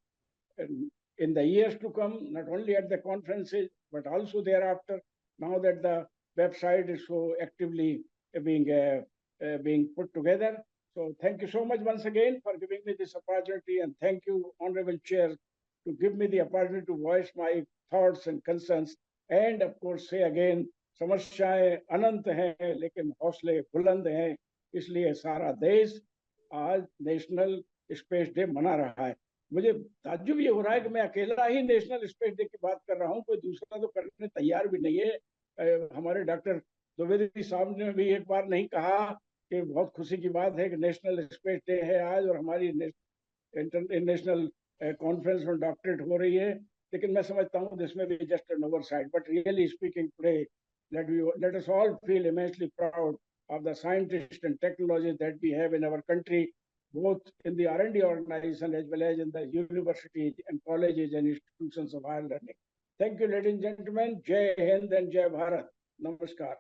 in the years to come, not only at the conferences, but also thereafter, now that the website is so actively being put together. So thank you so much once again for giving me this opportunity, and thank you, Honorable Chair, to give me the opportunity to voice my thoughts and concerns, and of course say again, समस्याएं अनंत हैं लेकिन हौसले बुलंद हैं, इसलिए सारा देश आज नेशनल स्पेस डे मना रहा है। मुझे ताज्जुब ये हो रहा है कि मैं अकेला ही नेशनल स्पेस डे की बात कर रहा हूँ, कोई दूसरा तो करने तैयार भी नहीं है। हमारे डॉक्टर द्विवेदी साहब ने भी एक बार नहीं कहा कि बहुत खुशी की बात है कि नेशनल स्पेस डे है आज और हमारी इंटरनेशनल कॉन्फ्रेंस में डॉक्टरेट हो रही है, लेकिन मैं समझता हूँ दिस में भी just an oversight, but really speaking today let us all feel immensely proud of the scientists and technologies that we have in our country, both in the R&D organization as well as in the universities and colleges and institutions of higher learning. Thank you, ladies and gentlemen. Jai Hind and Jai Bharat. Namaskar.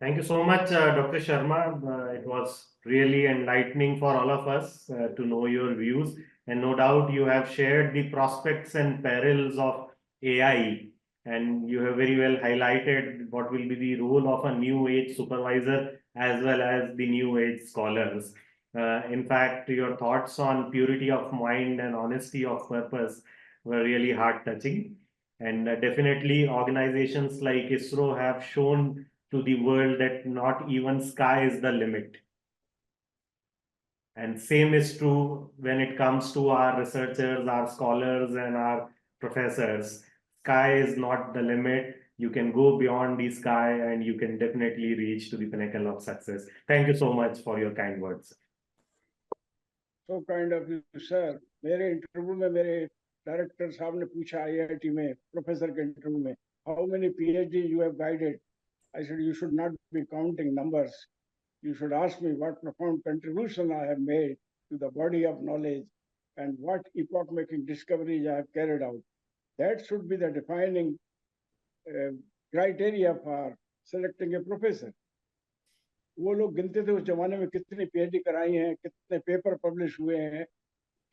Thank you so much, Dr. Sharma. It was really enlightening for all of us to know your views. And no doubt you have shared the prospects and perils of AI. And you have very well highlighted what will be the role of a new age supervisor as well as the new age scholars. In fact, your thoughts on purity of mind and honesty of purpose were really heart-touching. And definitely organizations like ISRO have shown to the world that not even sky is the limit. And same is true when it comes to our researchers, our scholars, and our professors. Sky is not the limit. You can go beyond the sky and you can definitely reach to the pinnacle of success. Thank you so much for your kind words. So kind of you, sir. मेरे interview में मेरे director साहब ने पूछा IIT में professor के interview में, how many PhD you have guided? I said, you should not be counting numbers. You should ask me what profound contribution I have made to the body of knowledge and what epoch-making discoveries I have carried out. That should be the defining criteria for selecting a professor. वो लोग गिनते थे उस जमाने में कितनी PhD कराई हैं, कितने पेपर पब्लिश हुए हैं।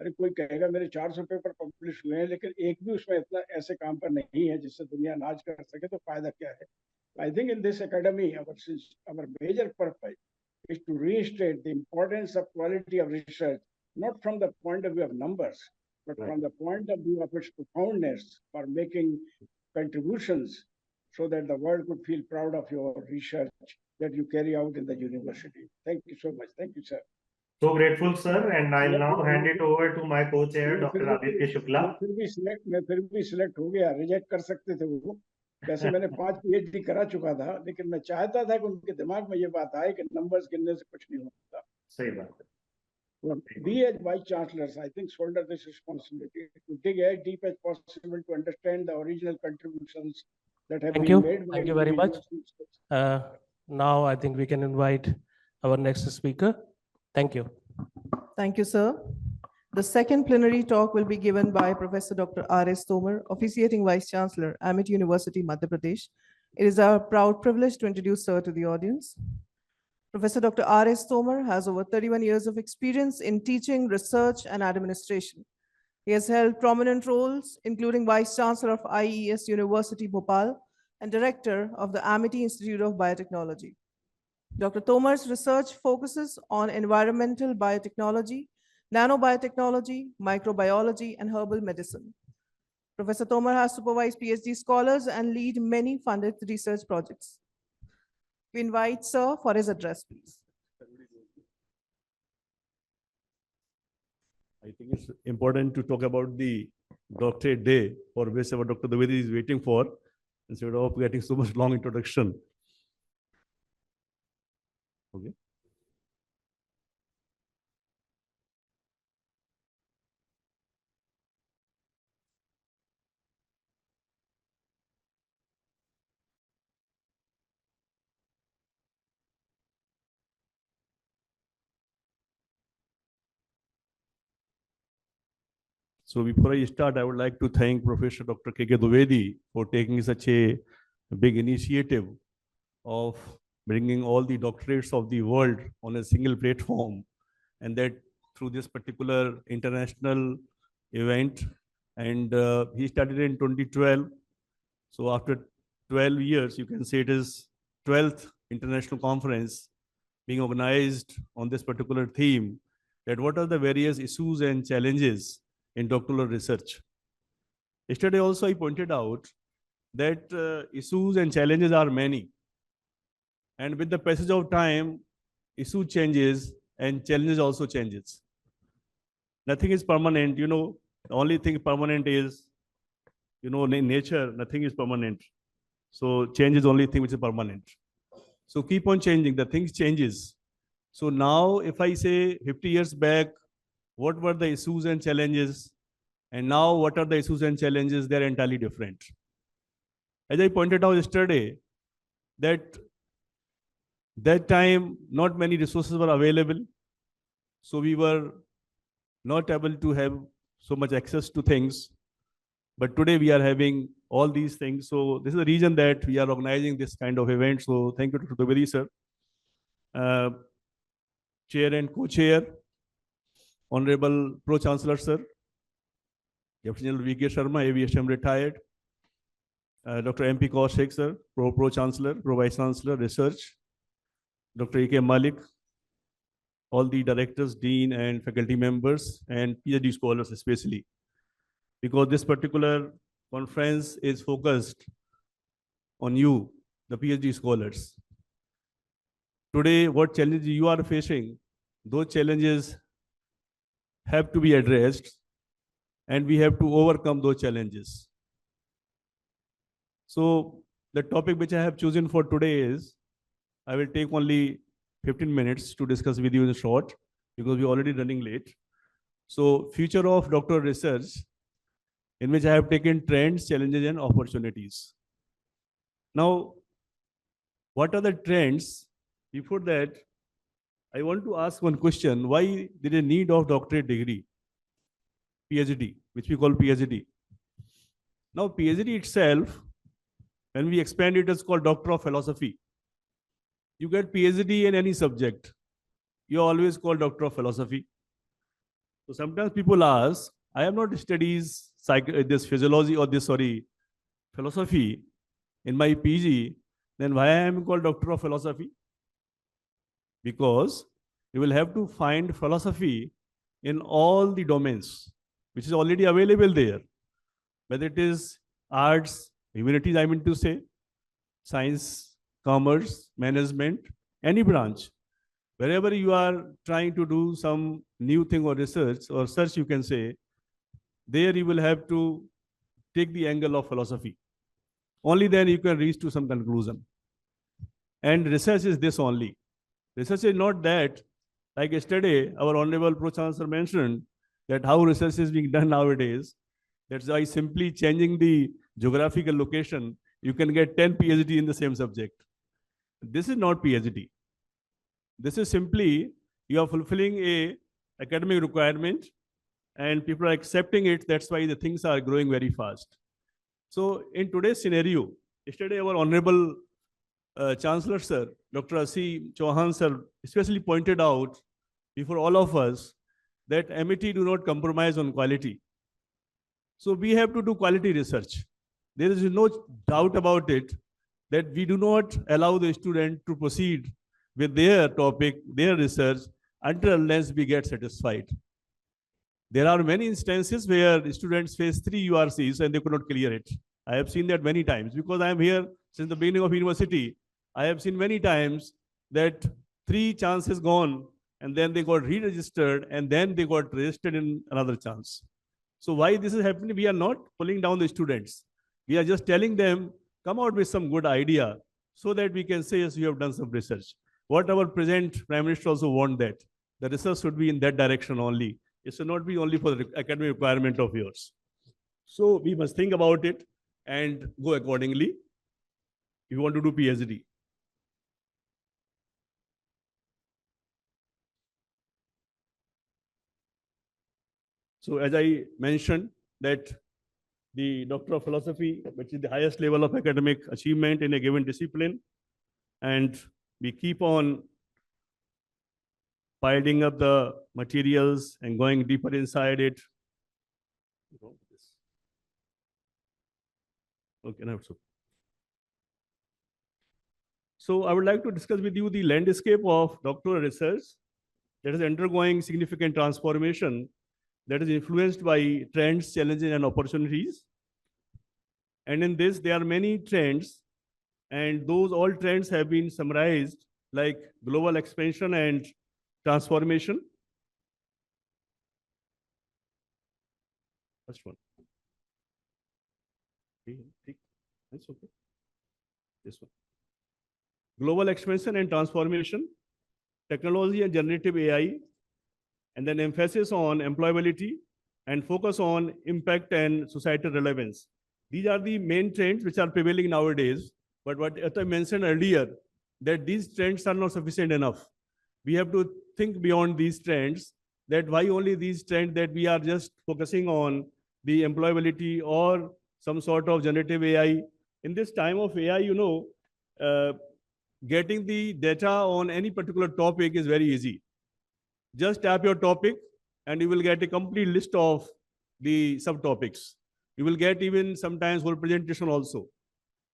अरे कोई कहेगा मेरे 400 पेपर पब्लिश हुए हैं, लेकिन एक भी उसमें इतना ऐसे काम पर नहीं है जिससे दुनिया नाज कर सके, तो फायदा क्या है? I think in this academy, our major purpose is to reinstate the importance of quality of research, not from the point of view of numbers, but from the point of view of its profoundness for making contributions so that the world could feel proud of your research that you carry out in the university. Thank you so much. Thank you, sir. So grateful, sir, and I'll now hand it over to my co-chair, Dr. Aditya Shukla. मैं फिर भी select हो गया, reject कर सकते थे वो। वैसे मैंने 5 PhD करा चुका था, लेकिन मैं चाहता था कि उनके दिमाग में ये बात आए कि नंबर्स गिनने से कुछ नहीं होता। सही बात है। We as vice chancellors, I think, shoulder this responsibility to dig as deep as possible to understand the original contributions that have been made. Thank you very much. Now I think we can invite our next speaker. Thank you. Thank you, sir. The second plenary talk will be given by Professor Dr. R.S. Tomar, Officiating Vice Chancellor, Amit University, Madhya Pradesh. It is our proud privilege to introduce sir to the audience. Professor Dr. R.S. Tomar has over 31 years of experience in teaching, research, and administration. He has held prominent roles, including Vice Chancellor of IES University, Bhopal, and Director of the Amity Institute of Biotechnology. Dr. Tomar's research focuses on environmental biotechnology, nanobiotechnology, microbiology, and herbal medicine. Professor Tomar has supervised PhD scholars and lead many funded research projects. We invite sir for his address, please. I think it's important to talk about the doctorate day for which our Dr. Dwivedi is waiting for, instead of getting so much long introduction. Okay. So before I start, I would like to thank Professor Dr. K.K. Dwivedi for taking such a big initiative of bringing all the doctorates of the world on a single platform, and that through this particular international event. And he started in 2012. So after 12 years, you can say it is 12th international conference being organized on this particular theme, that what are the various issues and challenges in doctoral research. Yesterday also I pointed out that issues and challenges are many. And with the passage of time, issue changes and challenges also changes. Nothing is permanent, the only thing permanent is, in nature, nothing is permanent. So change is the only thing which is permanent. So keep on changing, the things changes. So now if I say 50 years back, what were the issues and challenges? And now what are the issues and challenges? They're entirely different. As I pointed out yesterday, that time, not many resources were available. So we were not able to have so much access to things. But today we are having all these things. So this is the reason that we are organizing this kind of event. So thank you to Dwivedi sir. Chair and co-chair, Honorable Pro-Chancellor sir, Deputy General V.K. Sharma, AVSM retired, Dr. M.P. Kaushik sir, Pro-Chancellor, Pro-Vice Chancellor, Research, Dr. A.K. Malik, all the directors, dean and faculty members, and PhD scholars especially. Because this particular conference is focused on you, the PhD scholars. Today, what challenges you are facing, those challenges have to be addressed, and we have to overcome those challenges. So the topic which I have chosen for today is, I will take only 15 minutes to discuss with you in short, because we're already running late. So future of doctoral research, in which I have taken trends, challenges, and opportunities. Now, what are the trends? Before that, I want to ask one question. Why there is a need of doctorate degree, PhD, which we call PhD? Now, PhD itself, when we expand it, it's called Doctor of Philosophy. You get PhD in any subject, you always call Doctor of Philosophy. So sometimes people ask, I have not studied this physiology or philosophy in my PG, then why I am called Doctor of Philosophy? Because you will have to find philosophy in all the domains, which is already available there. Whether it is arts, humanities, I mean to say, science, commerce, management, any branch. Wherever you are trying to do some new thing or research, or search you can say, there you will have to take the angle of philosophy. Only then you can reach to some conclusion. And research is this only. Research is not that, like yesterday, our Honorable Pro-Chancellor mentioned that how research is being done nowadays. That's why simply changing the geographical location, you can get 10 PhD in the same subject. This is not PhD. This is simply you are fulfilling a academic requirement and people are accepting it. That's why the things are growing very fast. So in today's scenario, yesterday our Honorable Chancellor Sir, Dr. Asi Chauhan Sir, especially pointed out before all of us that MIT do not compromise on quality. So we have to do quality research. There is no doubt about it that we do not allow the student to proceed with their topic, their research, until unless we get satisfied. There are many instances where students face 3 URCs and they could not clear it. I have seen that many times because I am here since the beginning of university. I have seen many times that 3 chances gone and then they got re-registered and then they got registered in another chance. So why this is happening? We are not pulling down the students. We are just telling them, come out with some good idea so that we can say, yes, you have done some research. What our present Prime Minister also want that. The research should be in that direction only. It should not be only for the academic requirement of yours. So we must think about it and go accordingly if you want to do PhD. So as I mentioned that the Doctor of Philosophy, which is the highest level of academic achievement in a given discipline, and we keep on piling up the materials and going deeper inside it. Okay, now so. So I would like to discuss with you the landscape of doctoral research that is undergoing significant transformation that is influenced by trends, challenges, and opportunities. And in this, there are many trends, and those all trends have been summarized like global expansion and transformation. First one. That's okay. This one. Global expansion and transformation, technology and generative AI, and then emphasis on employability and focus on impact and societal relevance. These are the main trends which are prevailing nowadays. But what I mentioned earlier, that these trends are not sufficient enough. We have to think beyond these trends, that why only these trends that we are just focusing on the employability or some sort of generative AI. In this time of AI, getting the data on any particular topic is very easy. Just tap your topic and you will get a complete list of the subtopics. You will get even sometimes whole presentation also.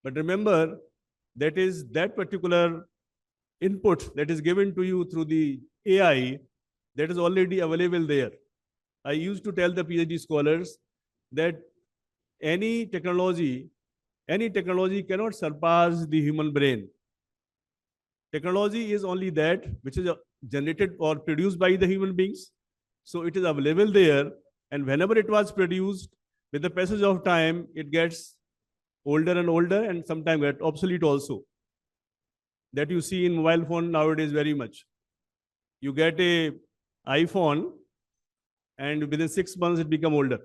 But remember, that is that particular input that is given to you through the AI that is already available there. I used to tell the PhD scholars that any technology cannot surpass the human brain. Technology is only that which is generated or produced by the human beings. So it is available there. And whenever it was produced, with the passage of time, it gets older and older and sometimes get obsolete also. That you see in mobile phone nowadays very much. You get a iPhone and within 6 months it become older.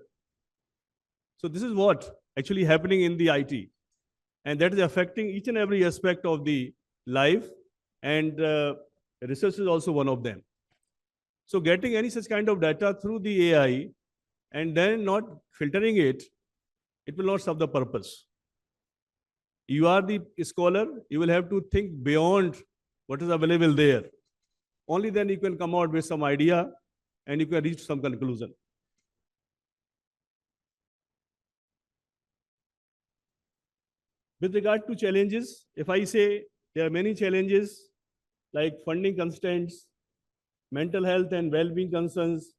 So this is what actually happening in the IT. And that is affecting each and every aspect of the life, and research is also one of them. So getting any such kind of data through the AI and then not filtering it, it will not serve the purpose. You are the scholar, you will have to think beyond what is available there. Only then you can come out with some idea and you can reach some conclusion. With regard to challenges, if I say there are many challenges like funding constraints, mental health and well-being concerns,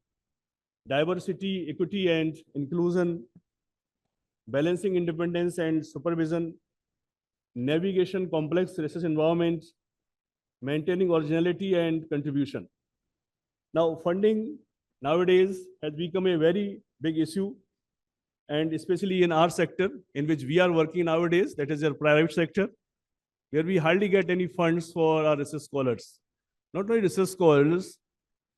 diversity, equity and inclusion, balancing independence and supervision, navigation complex research environment, maintaining originality and contribution. Now, funding nowadays has become a very big issue, and especially in our sector in which we are working nowadays, that is the private sector, where we hardly get any funds for our research scholars. Not only research scholars,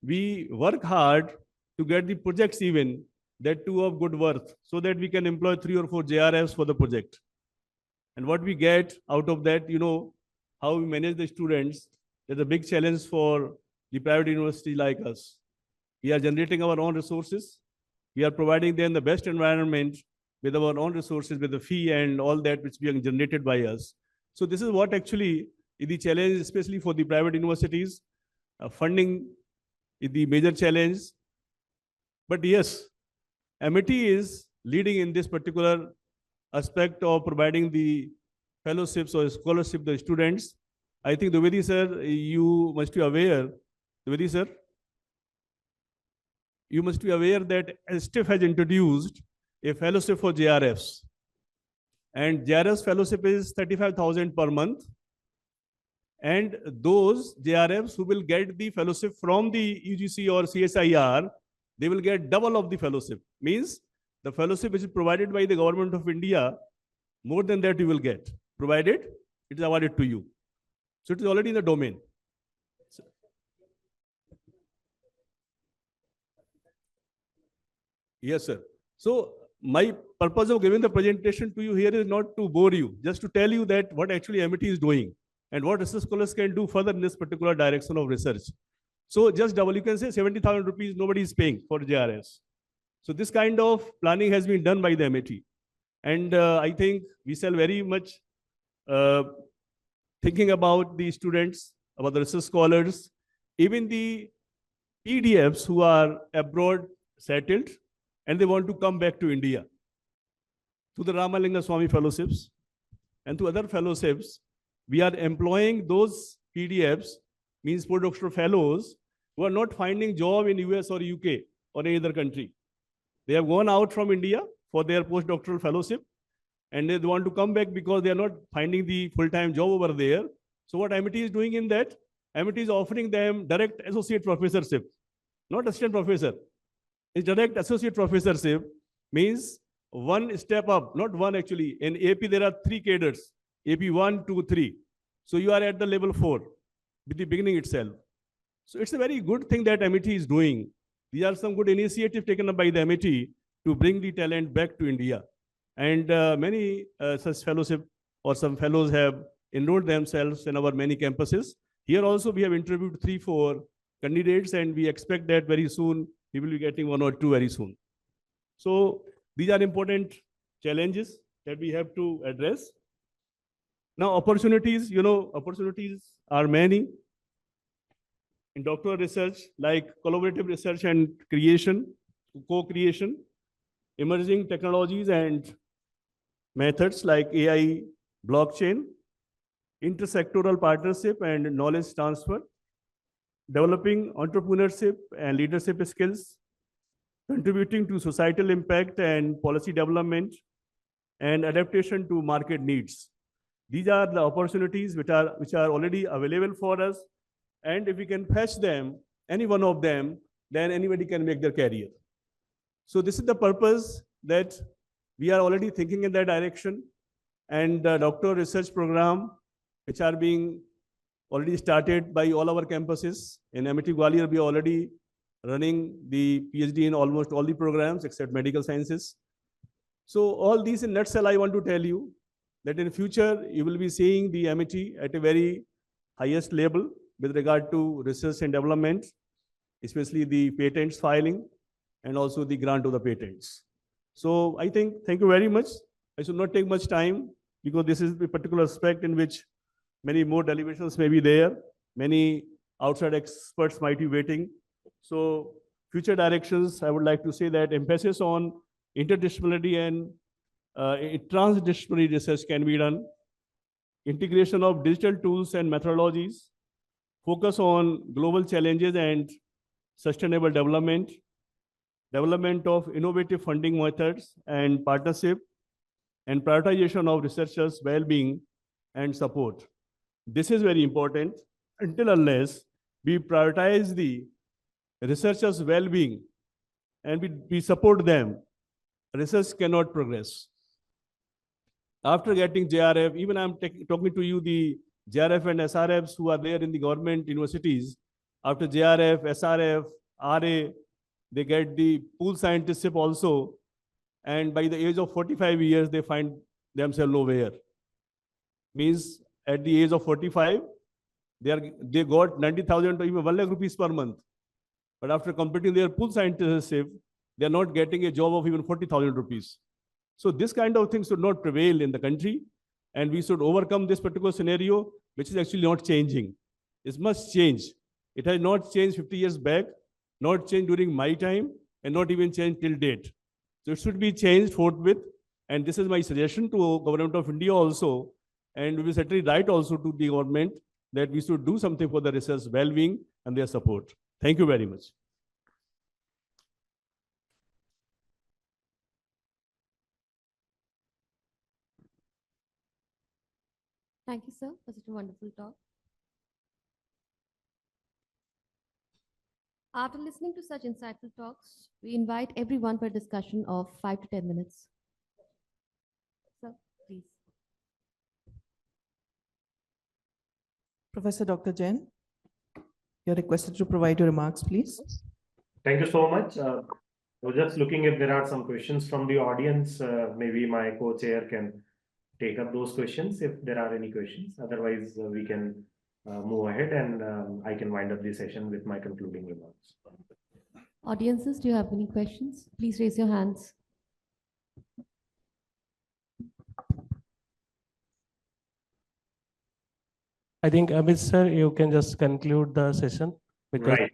we work hard to get the projects even, that too of good worth, so that we can employ 3 or 4 JRFs for the project. And what we get out of that, how we manage the students, there's a big challenge for the private university like us. We are generating our own resources. We are providing them the best environment with our own resources, with the fee and all that which being generated by us. So this is what actually is the challenge, especially for the private universities. Funding is the major challenge. But yes, MIT is leading in this particular aspect of providing the fellowships or scholarship to the students. I think Dwivedi sir, you must be aware, Dwivedi sir, you must be aware that STIF has introduced a fellowship for JRFs. And JRF's fellowship is 35,000 per month. And those JRFs who will get the fellowship from the UGC or CSIR, they will get double of the fellowship. Means the fellowship which is provided by the government of India, more than that you will get, provided it is awarded to you. So it is already in the domain. Yes, sir. So my purpose of giving the presentation to you here is not to bore you, just to tell you that what actually MIT is doing and what research scholars can do further in this particular direction of research. So just double, you can say 70,000 rupees, nobody is paying for JRS. So this kind of planning has been done by the MIT. And I think we shall very much thinking about the students, about the research scholars, even the PDFs who are abroad settled, and they want to come back to India. To the Ramalinga Swami fellowships and to other fellowships, we are employing those PDFs, means postdoctoral fellows, who are not finding job in US or UK or any other country. They have gone out from India for their postdoctoral fellowship, and they want to come back because they are not finding the full-time job over there. So what MIT is doing in that, MIT is offering them direct associate professorship, not assistant professor. It's direct associate professorship, means one step up, not one actually. In AP, there are 3 cadres, AP 1, 2, 3. So you are at the level 4 with the beginning itself. So it's a very good thing that MIT is doing. These are some good initiatives taken up by the MIT to bring the talent back to India. And many such fellowship or some fellows have enrolled themselves in our many campuses. Here also we have interviewed 3, 4 candidates, and we expect that very soon we will be getting 1 or 2 very soon. So these are important challenges that we have to address. Now opportunities, opportunities are many in doctoral research, like collaborative research and creation, co-creation, emerging technologies and methods like AI, blockchain, intersectoral partnership and knowledge transfer, developing entrepreneurship and leadership skills, contributing to societal impact and policy development, and adaptation to market needs. These are the opportunities which are already available for us. And if we can fetch them, any one of them, then anybody can make their career. So this is the purpose that we are already thinking in that direction. And the doctoral research program, which are being already started by all our campuses. In MIT Gwalior, we are already running the PhD in almost all the programs except medical sciences. So all these in nutshell, I want to tell you that in future, you will be seeing the MIT at a very highest level with regard to research and development, especially the patents filing and also the grant of the patents. So I think, thank you very much. I should not take much time because this is a particular aspect in which many more deliberations may be there. Many outside experts might be waiting. So future directions, I would like to say that emphasis on interdisciplinary and transdisciplinary research can be done. Integration of digital tools and methodologies, focus on global challenges and sustainable development, development of innovative funding methods and partnership, and prioritization of researchers' well-being and support. This is very important. Until unless we prioritize the researchers' well-being and we support them, research cannot progress. After getting JRF, even I'm talking to you, the JRF and SRFs who are there in the government universities, after JRF, SRF, RA, they get the pool scientistship also. And by the age of 45 years, they find themselves nowhere. Means at the age of 45, they got 90,000 or even 1 lakh rupees per month. But after completing their full scientific, they are not getting a job of even 40,000 rupees. So this kind of things should not prevail in the country, and we should overcome this particular scenario, which is actually not changing. It must change. It has not changed 50 years back, not changed during my time, and not even changed till date. So it should be changed forthwith. And this is my suggestion to Government of India also, and we will certainly write also to the government that we should do something for the research well-being and their support. Thank you very much. Thank you, sir, for such a wonderful talk. After listening to such insightful talks, we invite everyone for a discussion of 5 to 10 minutes. Sir, please. Professor Dr. Jain, you're requested to provide your remarks, please. Thank you so much. I was just looking if there are some questions from the audience. Maybe my co-chair can take up those questions if there are any questions. Otherwise, we can move ahead and I can wind up the session with my concluding remarks. Audiences, do you have any questions? Please raise your hands. I think, Amit sir, you can just conclude the session because Right.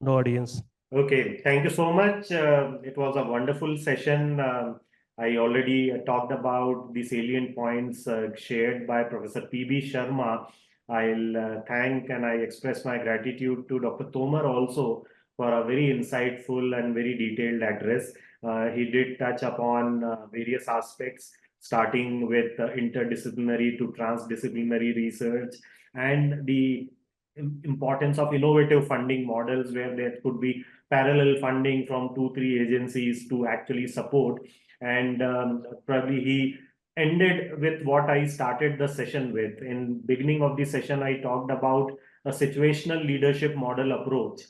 the audience. Okay, thank you so much. It was a wonderful session. I already talked about the salient points shared by Professor P.B. Sharma. I'll thank and I express my gratitude to Dr. Tomar also for a very insightful and very detailed address. He did touch upon various aspects, starting with interdisciplinary to transdisciplinary research and the importance of innovative funding models where there could be parallel funding from 2-3 agencies to actually support. And probably he ended with what I started the session with. In beginning of the session, I talked about a situational leadership model approach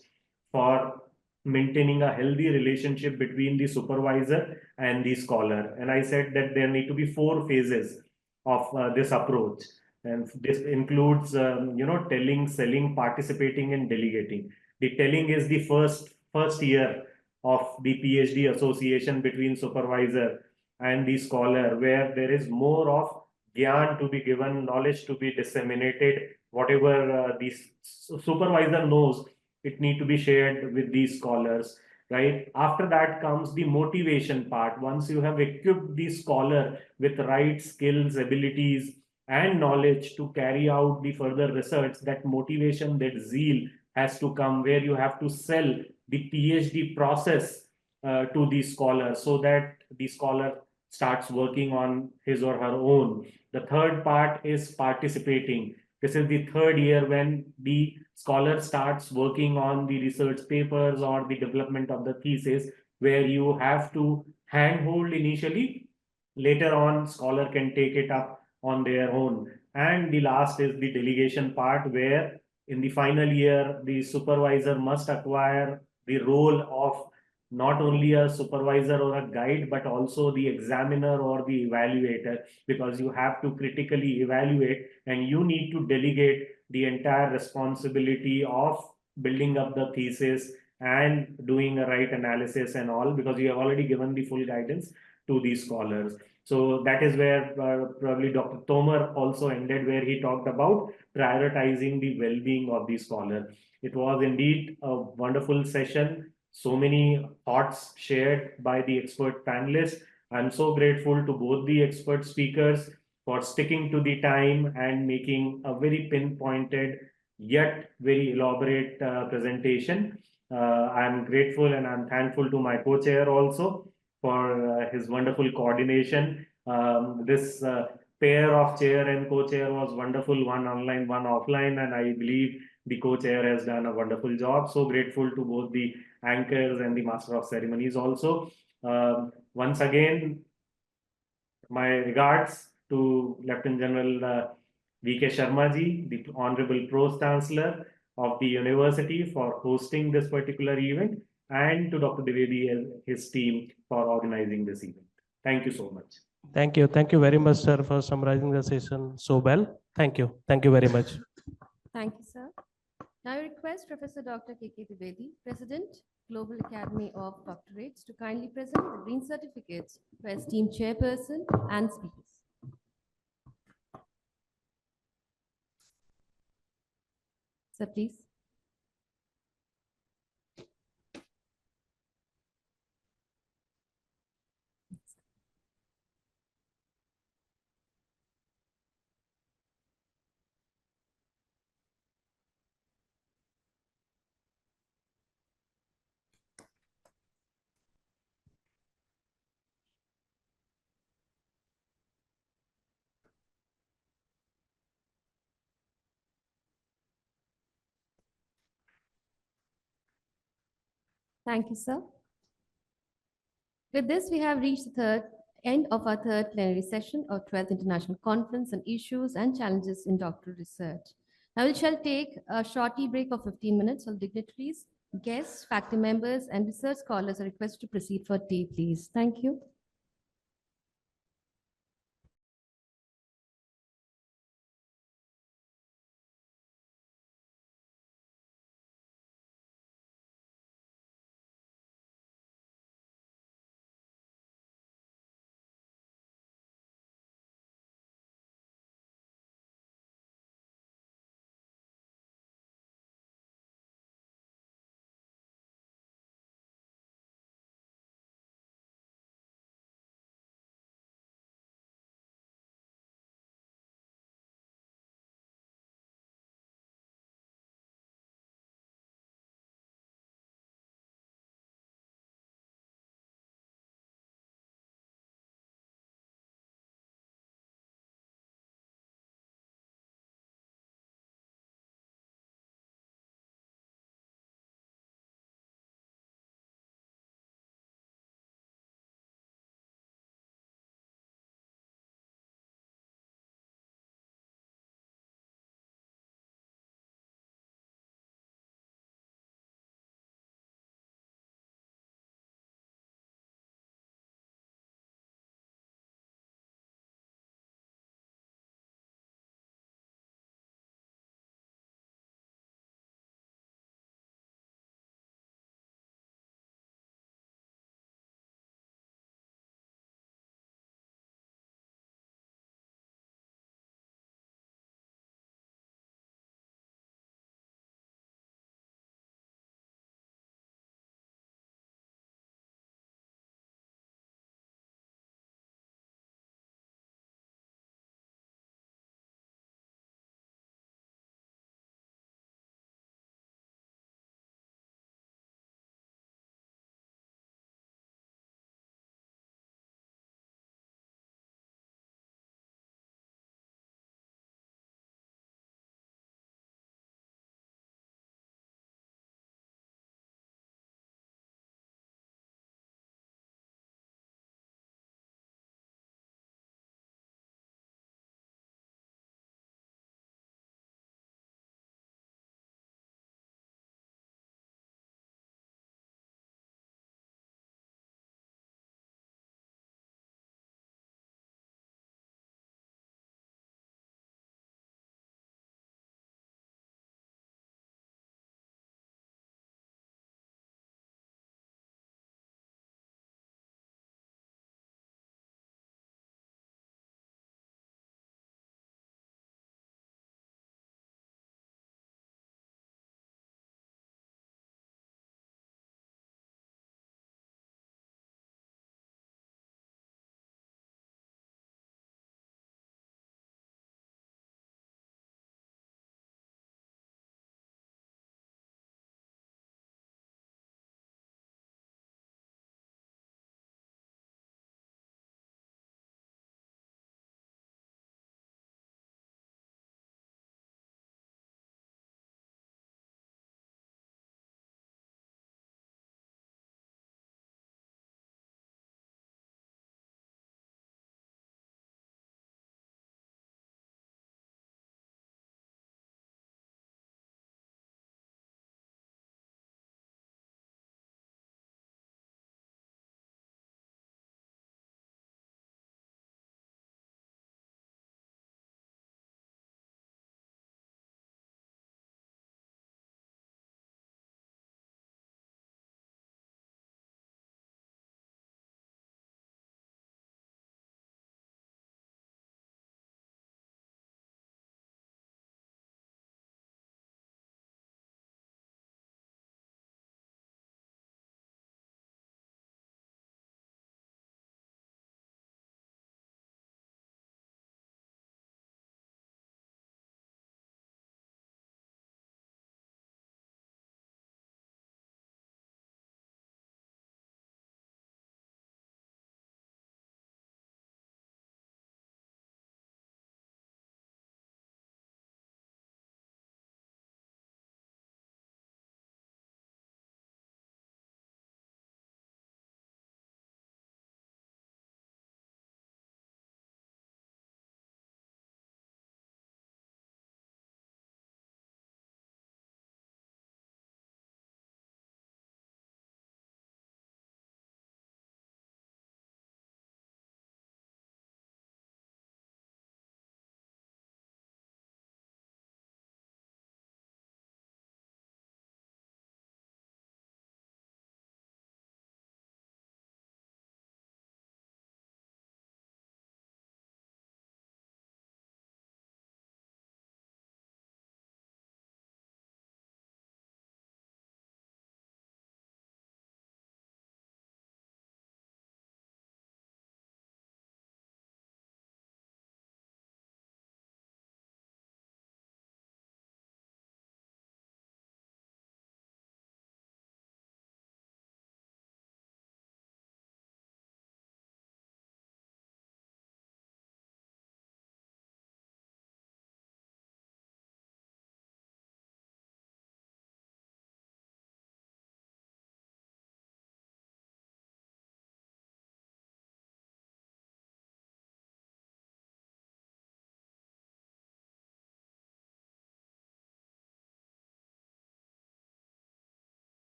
for maintaining a healthy relationship between the supervisor and the scholar. And I said that there need to be 4 phases of this approach. And this includes, telling, selling, participating, and delegating. The telling is the first year of the PhD association between supervisor and the scholar, where there is more of gyan to be given, knowledge to be disseminated. Whatever the supervisor knows, it need to be shared with these scholars, right? After that comes the motivation part. Once you have equipped the scholar with right skills, abilities, and knowledge to carry out the further research, that motivation, that zeal has to come, where you have to sell the PhD process to the scholar so that the scholar starts working on his or her own. The third part is participating. This is the third year when the scholar starts working on the research papers or the development of the thesis, where you have to handhold initially. Later on, scholar can take it up on their own. And the last is the delegation part, where in the final year, the supervisor must acquire the role of not only a supervisor or a guide, but also the examiner or the evaluator, because you have to critically evaluate and you need to delegate the entire responsibility of building up the thesis and doing a right analysis and all, because you have already given the full guidance to these scholars. So that is where probably Dr. Tomar also ended, where he talked about prioritizing the well-being of the scholar. It was indeed a wonderful session. So many thoughts shared by the expert panelists. I'm so grateful to both the expert speakers for sticking to the time and making a very pinpointed yet very elaborate presentation. I'm grateful and I'm thankful to my co-chair also for his wonderful coordination. This pair of chair and co-chair was wonderful, one online, one offline, and I believe the co-chair has done a wonderful job. So grateful to both the anchors and the master of ceremonies also. Once again, my regards to Lieutenant General V.K. Sharma ji, the Honorable Pro Chancellor of the university, for hosting this particular event, and to Dr. Dwivedi and his team for organizing this event. Thank you so much. Thank you. Thank you very much, sir, for summarizing the session so well. Thank you. Thank you very much. Thank you, sir. Now I request Professor Dr. K.K. Dwivedi, President, Global Academy of Doctorates, to kindly present the green certificates to our esteemed chairperson and speakers. Sir, please. Thank you, sir. With this, we have reached the end of our third plenary session of 12th International Conference on Issues and Challenges in Doctoral Research. Now we shall take a short tea break of 15 minutes. All dignitaries, guests, faculty members, and research scholars are requested to proceed for tea, please. Thank you.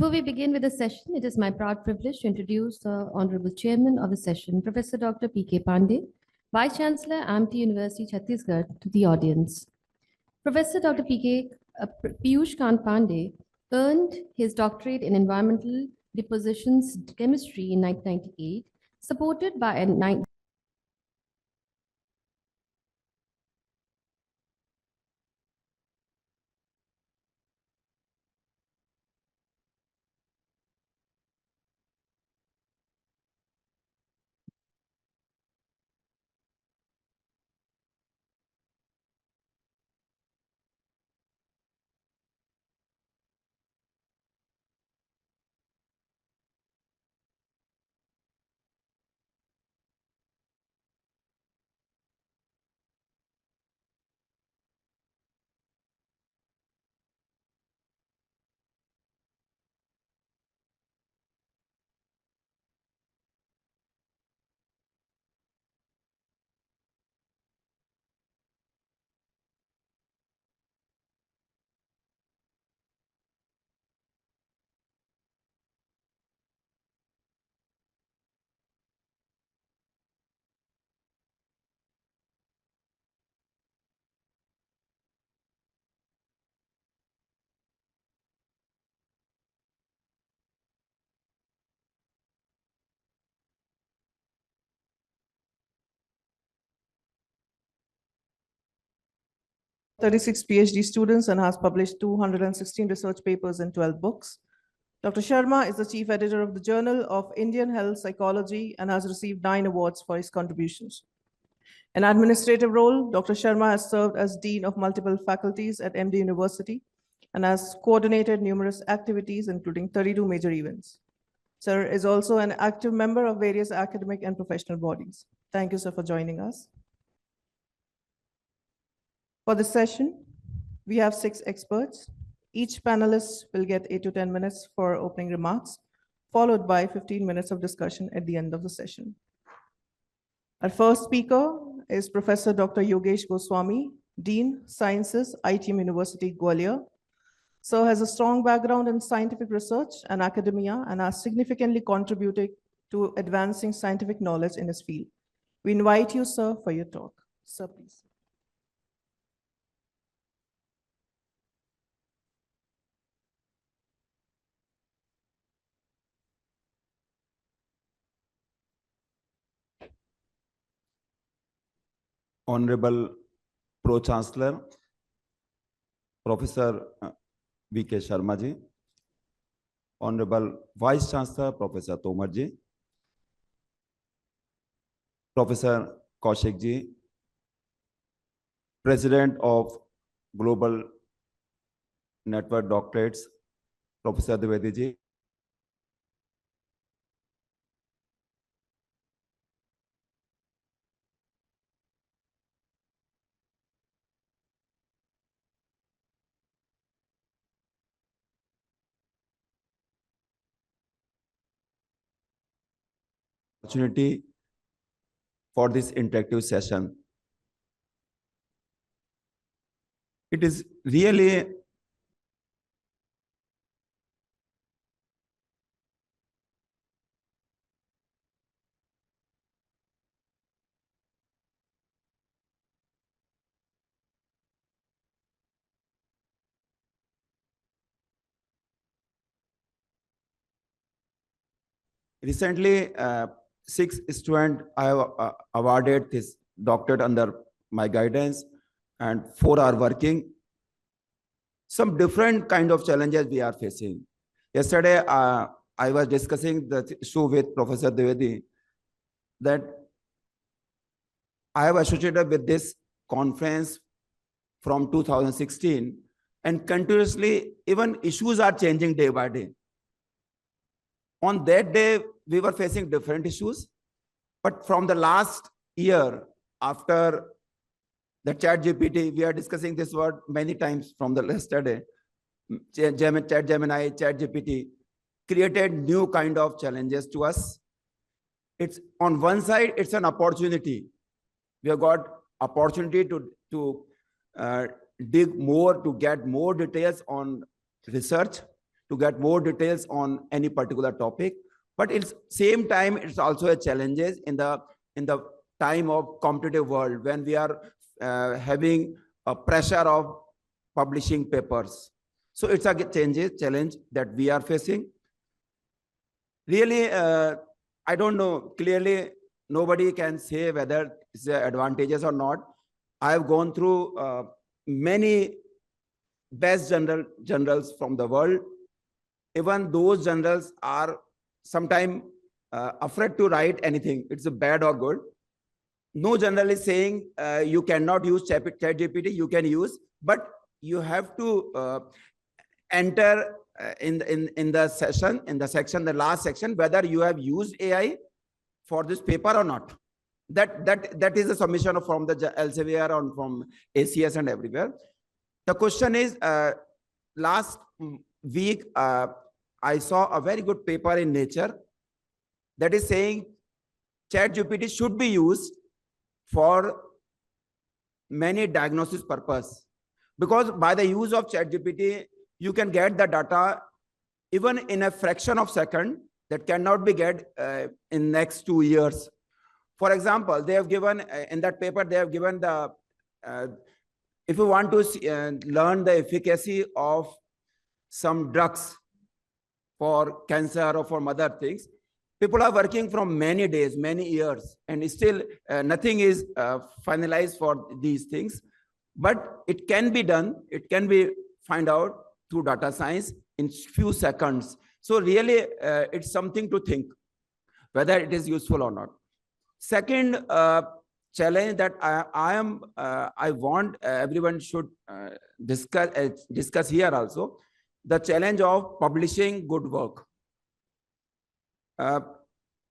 Before we begin with the session, it is my proud privilege to introduce the Honorable Chairman of the session, Professor Dr. P.K. Pandey, Vice Chancellor, Amity University, Chhattisgarh, to the audience. Professor Dr. Piyush Kant Pandey earned his doctorate in environmental depositions chemistry in 1998, supported by a 36 PhD students and has published 216 research papers and 12 books. Dr. Sharma is the chief editor of the Journal of Indian Health Psychology and has received 9 awards for his contributions. In administrative role, Dr. Sharma has served as dean of multiple faculties at MD University and has coordinated numerous activities, including 32 major events. Sir is also an active member of various academic and professional bodies. Thank you, sir, for joining us. For this session, we have 6 experts. Each panelist will get 8 to 10 minutes for opening remarks, followed by 15 minutes of discussion at the end of the session. Our first speaker is Professor Dr. Yogesh Goswami, Dean, Sciences, ITM University, Gwalior. Sir has a strong background in scientific research and academia and has significantly contributed to advancing scientific knowledge in his field. We invite you, sir, for your talk. Sir, please. Honorable Pro-Chancellor, Professor V.K. Sharma ji, Honorable Vice Chancellor, Professor Tomar ji, Professor Kaushik ji, President of Global Network Doctorates, Professor Dwivedi ji, opportunity for this interactive session. It is really recently 6 students I have awarded this doctorate under my guidance and 4 are working. Some different kind of challenges we are facing. Yesterday, I was discussing the issue with Professor Dwivedi that I have associated with this conference from 2016 and continuously even issues are changing day by day. On that day, we were facing different issues, but from the last year after the ChatGPT, we are discussing this word many times from the yesterday. ChatGemini, ChatGPT created new kind of challenges to us. It's on one side, it's an opportunity. We have got opportunity to dig more, to get more details on research, to get more details on any particular topic. But it's same time, it's also a challenges in the time of competitive world when we are having a pressure of publishing papers. So it's a challenge that we are facing. Really, I don't know, clearly nobody can say whether it's advantages or not. I've gone through many best journals from the world. Even those journals are sometimes afraid to write anything. It's a bad or good. No journal is saying you cannot use ChatGPT, you can use, but you have to enter in the section, the last section, whether you have used AI for this paper or not. That is a submission from the Elsevier or from ACS and everywhere. The question is, last week, I saw a very good paper in Nature that is saying ChatGPT should be used for many diagnosis purpose, because by the use of ChatGPT, you can get the data even in a fraction of second that cannot be get in next 2 years. For example, they have given in that paper, they have given the, if you want to learn the efficacy of some drugs for cancer or for other things, people are working from many days, many years, and still nothing is finalized for these things. But it can be done, it can be find out through data science in few seconds. So really, it's something to think whether it is useful or not. Second challenge that I want everyone should discuss here also, the challenge of publishing good work.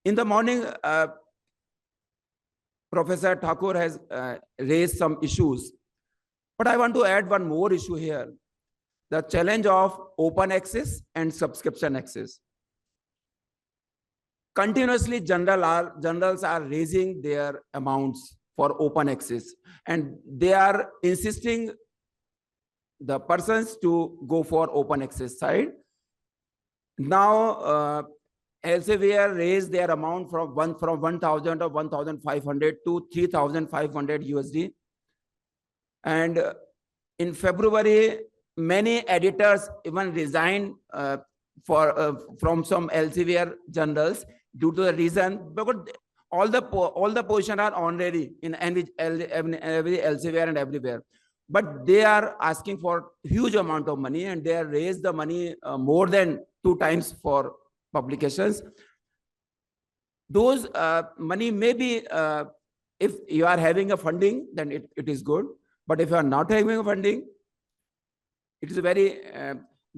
In the morning, Professor Thakur has raised some issues, but I want to add one more issue here, the challenge of open access and subscription access. Continuously, journals are raising their amounts for open access, and they are insisting the persons to go for open access side. Now, Elsevier raised their amount from 1,000 or 1,500 to 3,500 USD. And in February, many editors even resigned from some Elsevier journals due to the reason because all the positions are already in every Elsevier and everywhere. But they are asking for huge amount of money, and they have raised the money more than 2 times for publications. Those money may be, if you are having a funding, then it is good. But if you are not having a funding, it is very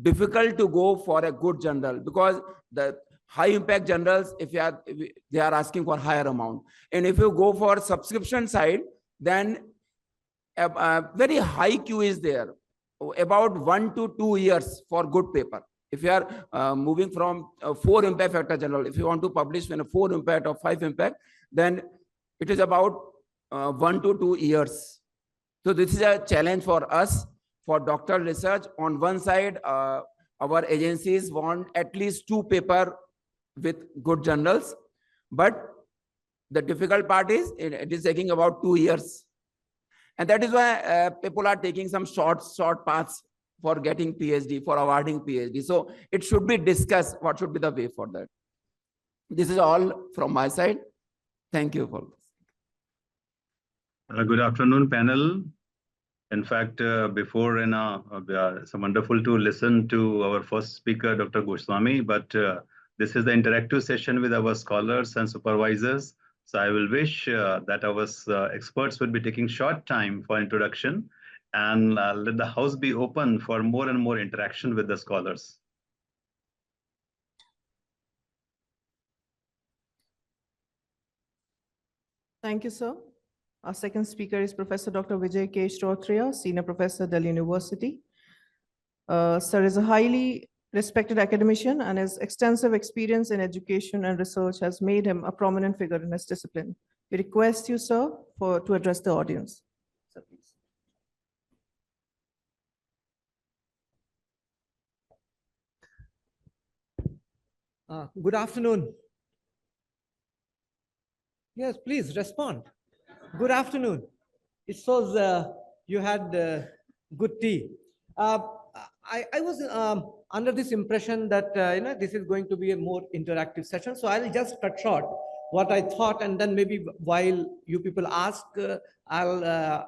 difficult to go for a good journal, because the high impact journals, they are asking for higher amount. And if you go for subscription side, then a very high queue is there, about 1 to 2 years for good paper. If you are moving from a 4 impact factor journal, if you want to publish in a 4 impact or 5 impact, then it is about 1 to 2 years. So this is a challenge for us for doctoral research. On one side, our agencies want at least 2 papers with good journals, but the difficult part is it is taking about 2 years. And that is why people are taking some short paths for getting PhD, for awarding PhD. So it should be discussed what should be the way for that. This is all from my side. Thank you for this. Good afternoon, panel. In fact, before it's wonderful to listen to our first speaker, Dr. Goswami, but this is the interactive session with our scholars and supervisors. So I will wish that our experts will be taking short time for introduction, and let the house be open for more and more interaction with the scholars. Thank you, sir. Our second speaker is Professor Dr. Vijay K. Shrotriya, Senior Professor, Delhi University. Sir is a highly respected academician, and his extensive experience in education and research has made him a prominent figure in his discipline. We request you, sir, to address the audience. Sir, please. Good afternoon. Yes, please respond. Good afternoon. It shows you had good tea. Uh, I was under this impression that this is going to be a more interactive session, so I'll just cut short what I thought, and then maybe while you people ask, I'll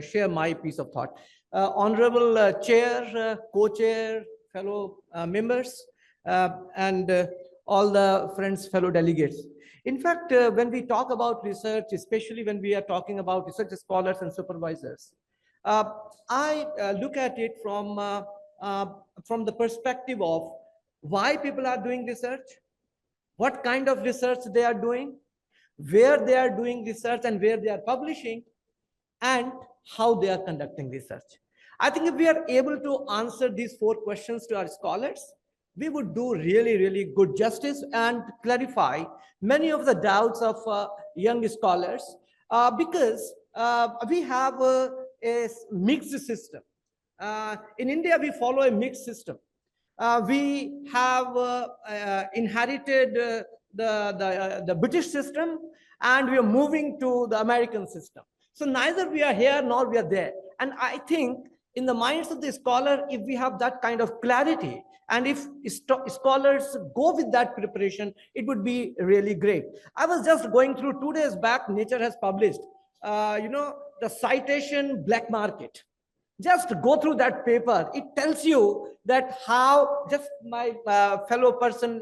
share my piece of thought. Honorable Chair, Co-Chair, fellow members, and all the friends, fellow delegates. In fact, when we talk about research, especially when we are talking about research scholars and supervisors, I look at it from the perspective of why people are doing research, what kind of research they are doing, where they are doing research and where they are publishing, and how they are conducting research. I think if we are able to answer these 4 questions to our scholars, we would do really, really good justice and clarify many of the doubts of young scholars because we have a mixed system. In India, we follow a mixed system. We have inherited the British system, and we are moving to the American system. So neither we are here nor we are there. And I think in the minds of the scholar, if we have that kind of clarity, and if scholars go with that preparation, it would be really great. I was just going through 2 days back, Nature has published, the citation black market. Just go through that paper. It tells you that how, just my fellow person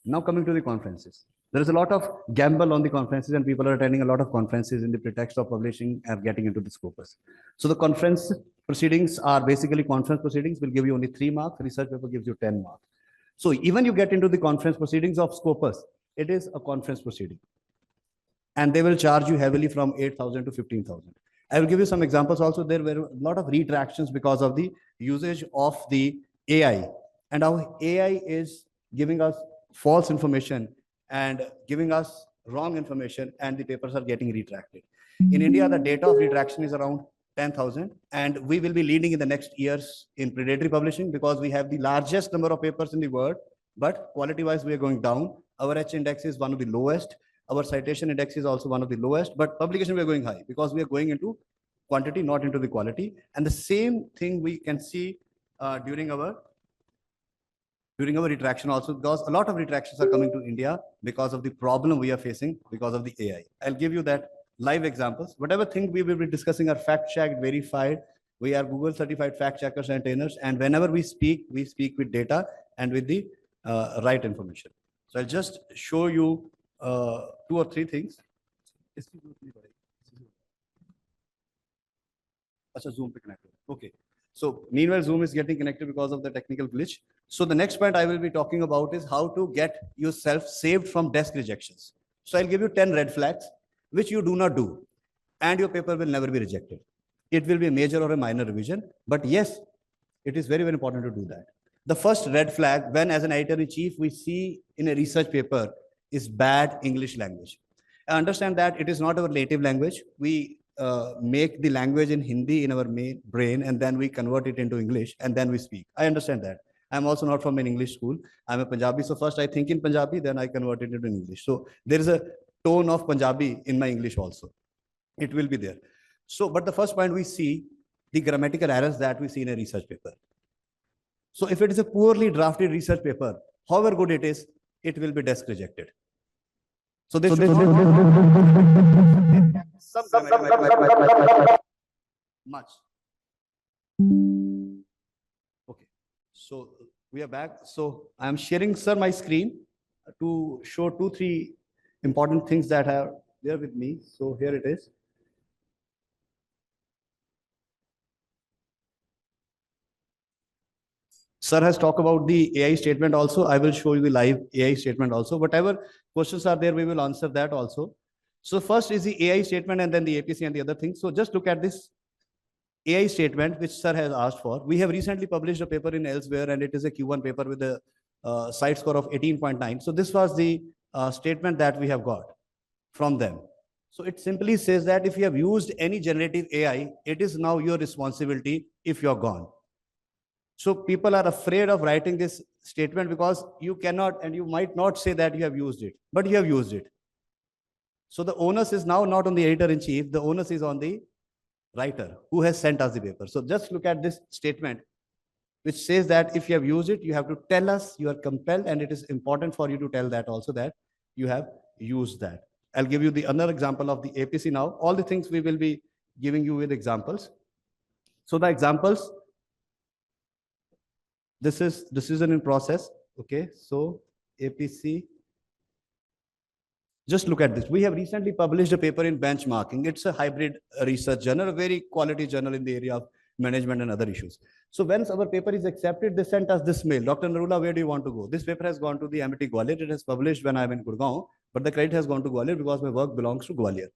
Now coming to the conferences. There is a lot of gamble on the conferences and people are attending a lot of conferences in the pretext of publishing and getting into the Scopus. So the conference proceedings are basically conference proceedings will give you only 3 marks, research paper gives you 10 marks. So even you get into the conference proceedings of Scopus, it is a conference proceeding. And they will charge you heavily from 8,000 to 15,000. I will give you some examples also. There were a lot of retractions because of the usage of the AI and how AI is giving us false information and giving us wrong information and the papers are getting retracted. In India, the data of retraction is around 10,000 and we will be leading in the next years in predatory publishing because we have the largest number of papers in the world, but quality wise we are going down. Our H index is one of the lowest. Our citation index is also one of the lowest, but publication we are going high because we are going into quantity, not into the quality. And the same thing we can see during our retraction also, because a lot of retractions are coming to India because of the problem we are facing because of the AI. I'll give you that live examples. Whatever thing we will be discussing are fact-checked, verified. We are Google certified fact checkers and trainers. And whenever we speak with data and with the right information. So I'll just show you 2 or 3 things. Zoom okay. So meanwhile, Zoom is getting connected because of the technical glitch. So the next point I will be talking about is how to get yourself saved from desk rejections. So I'll give you 10 red flags, which you do not do, and your paper will never be rejected. It will be a major or a minor revision, but yes, it is very, very important to do that. The first red flag, when as an editor-in-chief, we see in a research paper is bad English language. I understand that it is not our native language. We make the language in Hindi in our main brain and then we convert it into English and then we speak. I understand that. I'm also not from an English school. I'm a Punjabi. So first I think in Punjabi, then I convert it into English. So there is a tone of Punjabi in my English also. It will be there. So, but the first point we see the grammatical errors that we see in a research paper. So if it is a poorly drafted research paper, however good it is, it will be desk rejected. So this much. Okay. So we are back. So I am sharing, sir, my screen to show 2-3 important things that are there with me. So here it is. Sir has talked about the AI statement also. I will show you the live AI statement also. Whatever questions are there, we will answer that also. So first is the AI statement and then the APC and the other things. So just look at this AI statement, which sir has asked for. We have recently published a paper in Elsewhere and it is a Q1 paper with a site score of 18.9. So this was the statement that we have got from them. So it simply says that if you have used any generative AI, it is now your responsibility if you're gone. So people are afraid of writing this statement because you cannot and you might not say that you have used it, but you have used it. So the onus is now not on the editor-in-chief, the onus is on the writer who has sent us the paper. So just look at this statement, which says that if you have used it, you have to tell us, you are compelled, and it is important for you to tell that also that you have used that. I'll give you the another example of the APC now. All the things we will be giving you with examples. So the examples, this is decision in process. Okay, so APC. Just look at this. We have recently published a paper in benchmarking. It's a hybrid research journal, a very quality journal in the area of management and other issues. So once our paper is accepted, they sent us this mail. Dr. Narula, where do you want to go? This paper has gone to the MIT Gwalior. It has published when I'm in Gurgaon, but the credit has gone to Gwalior because my work belongs to Gwalior.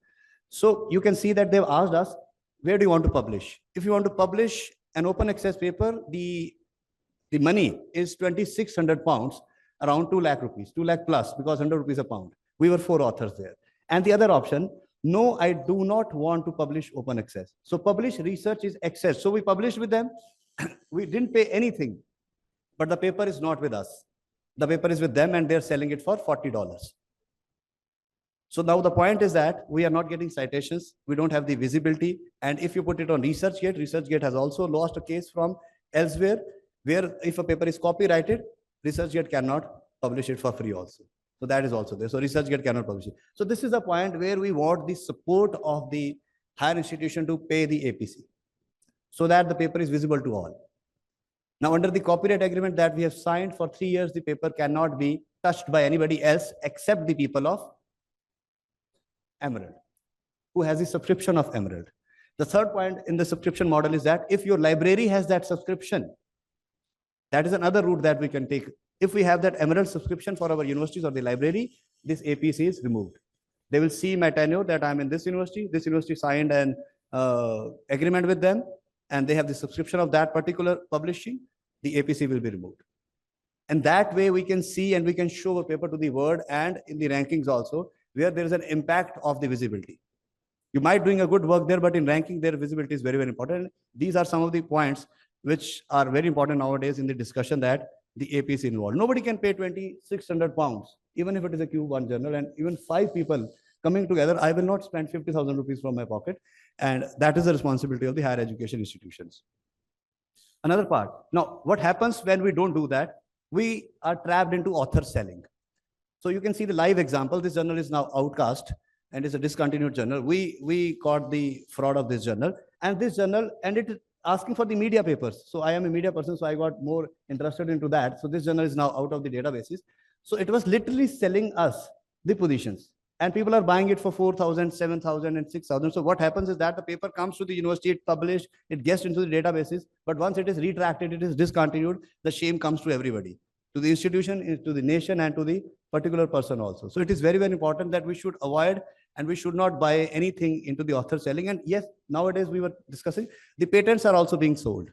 So you can see that they've asked us, where do you want to publish? If you want to publish an open access paper, the money is 2,600 pounds, around 2 lakh rupees, 2 lakh plus, because 100 rupees a pound. We were 4 authors there. And the other option, no, I do not want to publish open access. So publish research is access. So we published with them. We didn't pay anything, but the paper is not with us. The paper is with them and they're selling it for $40. So now the point is that we are not getting citations. We don't have the visibility. And if you put it on ResearchGate has also lost a case from Elsewhere, where if a paper is copyrighted, ResearchGate cannot publish it for free also. So that is also there. So ResearchGate cannot publish it. So this is a point where we want the support of the higher institution to pay the APC so that the paper is visible to all. Now, under the copyright agreement that we have signed for 3 years, the paper cannot be touched by anybody else except the people of Emerald, who has the subscription of Emerald. The third point in the subscription model is that if your library has that subscription, that is another route that we can take. If we have that Emerald subscription for our universities or the library, this APC is removed. They will see my tenure that I'm in this university signed an agreement with them, and they have the subscription of that particular publishing, the APC will be removed. And that way we can see and we can show a paper to the world and in the rankings also, where there is an impact of the visibility. You might doing a good work there, but in ranking, their visibility is very, very important. These are some of the points which are very important nowadays in the discussion that the APC involved. Nobody can pay 2,600 pounds, even if it is a Q1 journal, and even 5 people coming together, I will not spend 50,000 rupees from my pocket. And that is the responsibility of the higher education institutions. Another part. Now, what happens when we don't do that? We are trapped into author selling. So you can see the live example. This journal is now outcast and it's a discontinued journal. We caught the fraud of this journal, and this journal, and it asking for the media papers. So I am a media person, so I got more interested into that. So this journal is now out of the databases. So it was literally selling us the positions, and people are buying it for 4,000, 7,000 and 6,000. So what happens is that the paper comes to the university, it published, it gets into the databases, but once it is retracted, it is discontinued, the shame comes to everybody, to the institution, to the nation, and to the particular person also. So it is very, very important that we should avoid, and we should not buy anything into the author selling. And yes, nowadays we were discussing, the patents are also being sold.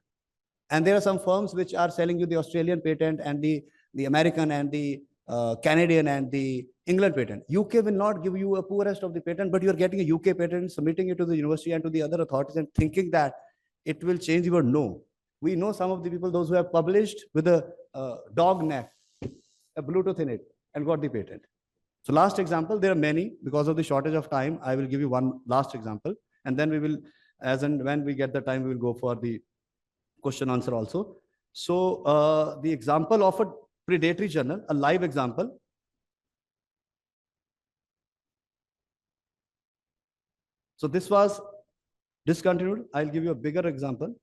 And there are some firms which are selling you the Australian patent and the American and the Canadian and the England patent. UK will not give you a poorest of the patent, but you're getting a UK patent, submitting it to the university and to the other authorities and thinking that it will change your no. We know some of the people, those who have published with a dog neck, a Bluetooth in it, and got the patent. So last example, there are many. Because of the shortage of time, I will give you one last example, and then we will, as and when we get the time, we will go for the question answer also. So the example of a predatory journal, a live example. So this was discontinued. I'll give you a bigger example.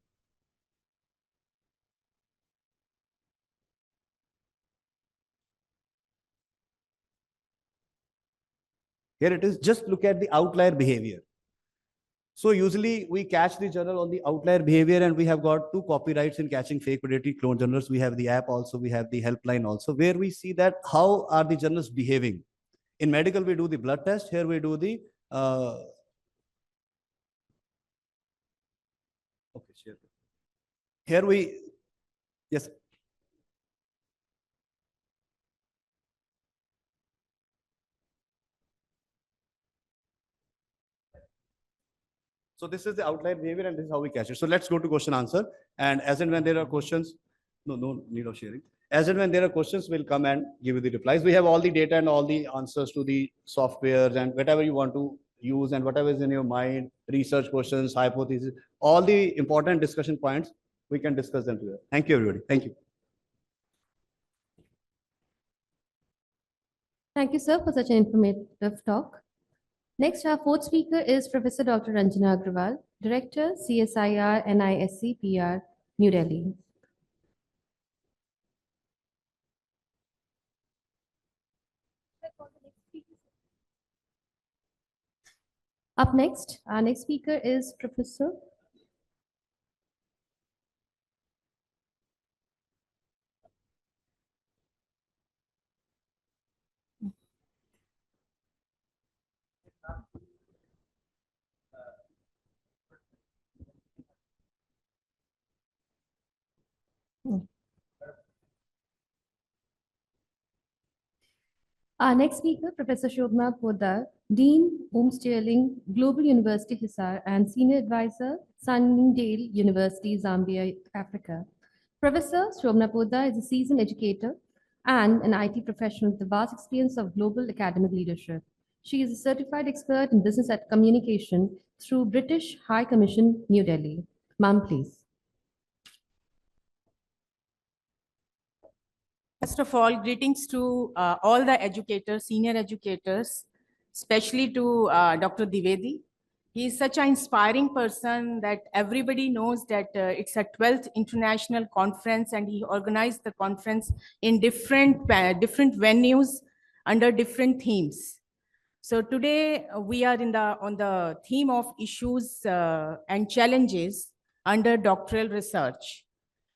Here it is, just look at the outlier behavior. So usually we catch the journal on the outlier behavior, and we have got 2 copyrights in catching fake predatory clone journals. We have the app also, we have the helpline also, where we see that how are the journals behaving. In medical, we do the blood test. Here we do the, okay, share. Here we, yes. So this is the outlier behavior, and this is how we catch it. So let's go to question answer. And as and when there are questions, no need of sharing. As and when there are questions, we'll come and give you the replies. We have all the data and all the answers to the softwares and whatever you want to use and whatever is in your mind, research questions, hypotheses, all the important discussion points, we can discuss them together. Thank you, everybody. Thank you. Thank you, sir, for such an informative talk. Next, our fourth speaker is Professor Dr. Ranjana Agrawal, Director, CSIR, NISCDR, New Delhi. Up next, our next speaker is Professor Our next speaker, Professor Shobna Poddar, Dean, Homeschooling, Global University Hisar, and Senior Advisor, Sunningdale University, Zambia, Africa. Professor Shobna Poddar is a seasoned educator and an IT professional with a vast experience of global academic leadership. She is a certified expert in business communication through British High Commission, New Delhi. Ma'am, please. First of all, greetings to all the educators, senior educators, especially to Dr. Dwivedi. He is such an inspiring person that everybody knows that it's a 12th international conference, and he organized the conference in different venues under different themes. So today we are on the theme of issues and challenges under doctoral research.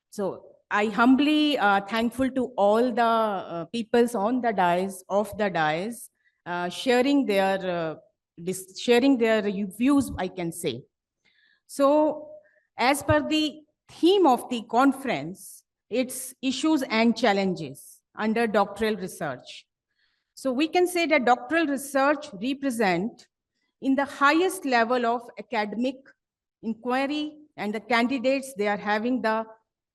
So I humbly thankful to all the peoples on the dais, sharing their views, I can say. So as per the theme of the conference, it's issues and challenges under doctoral research. So we can say that doctoral research represent in the highest level of academic inquiry, and the candidates, they are having the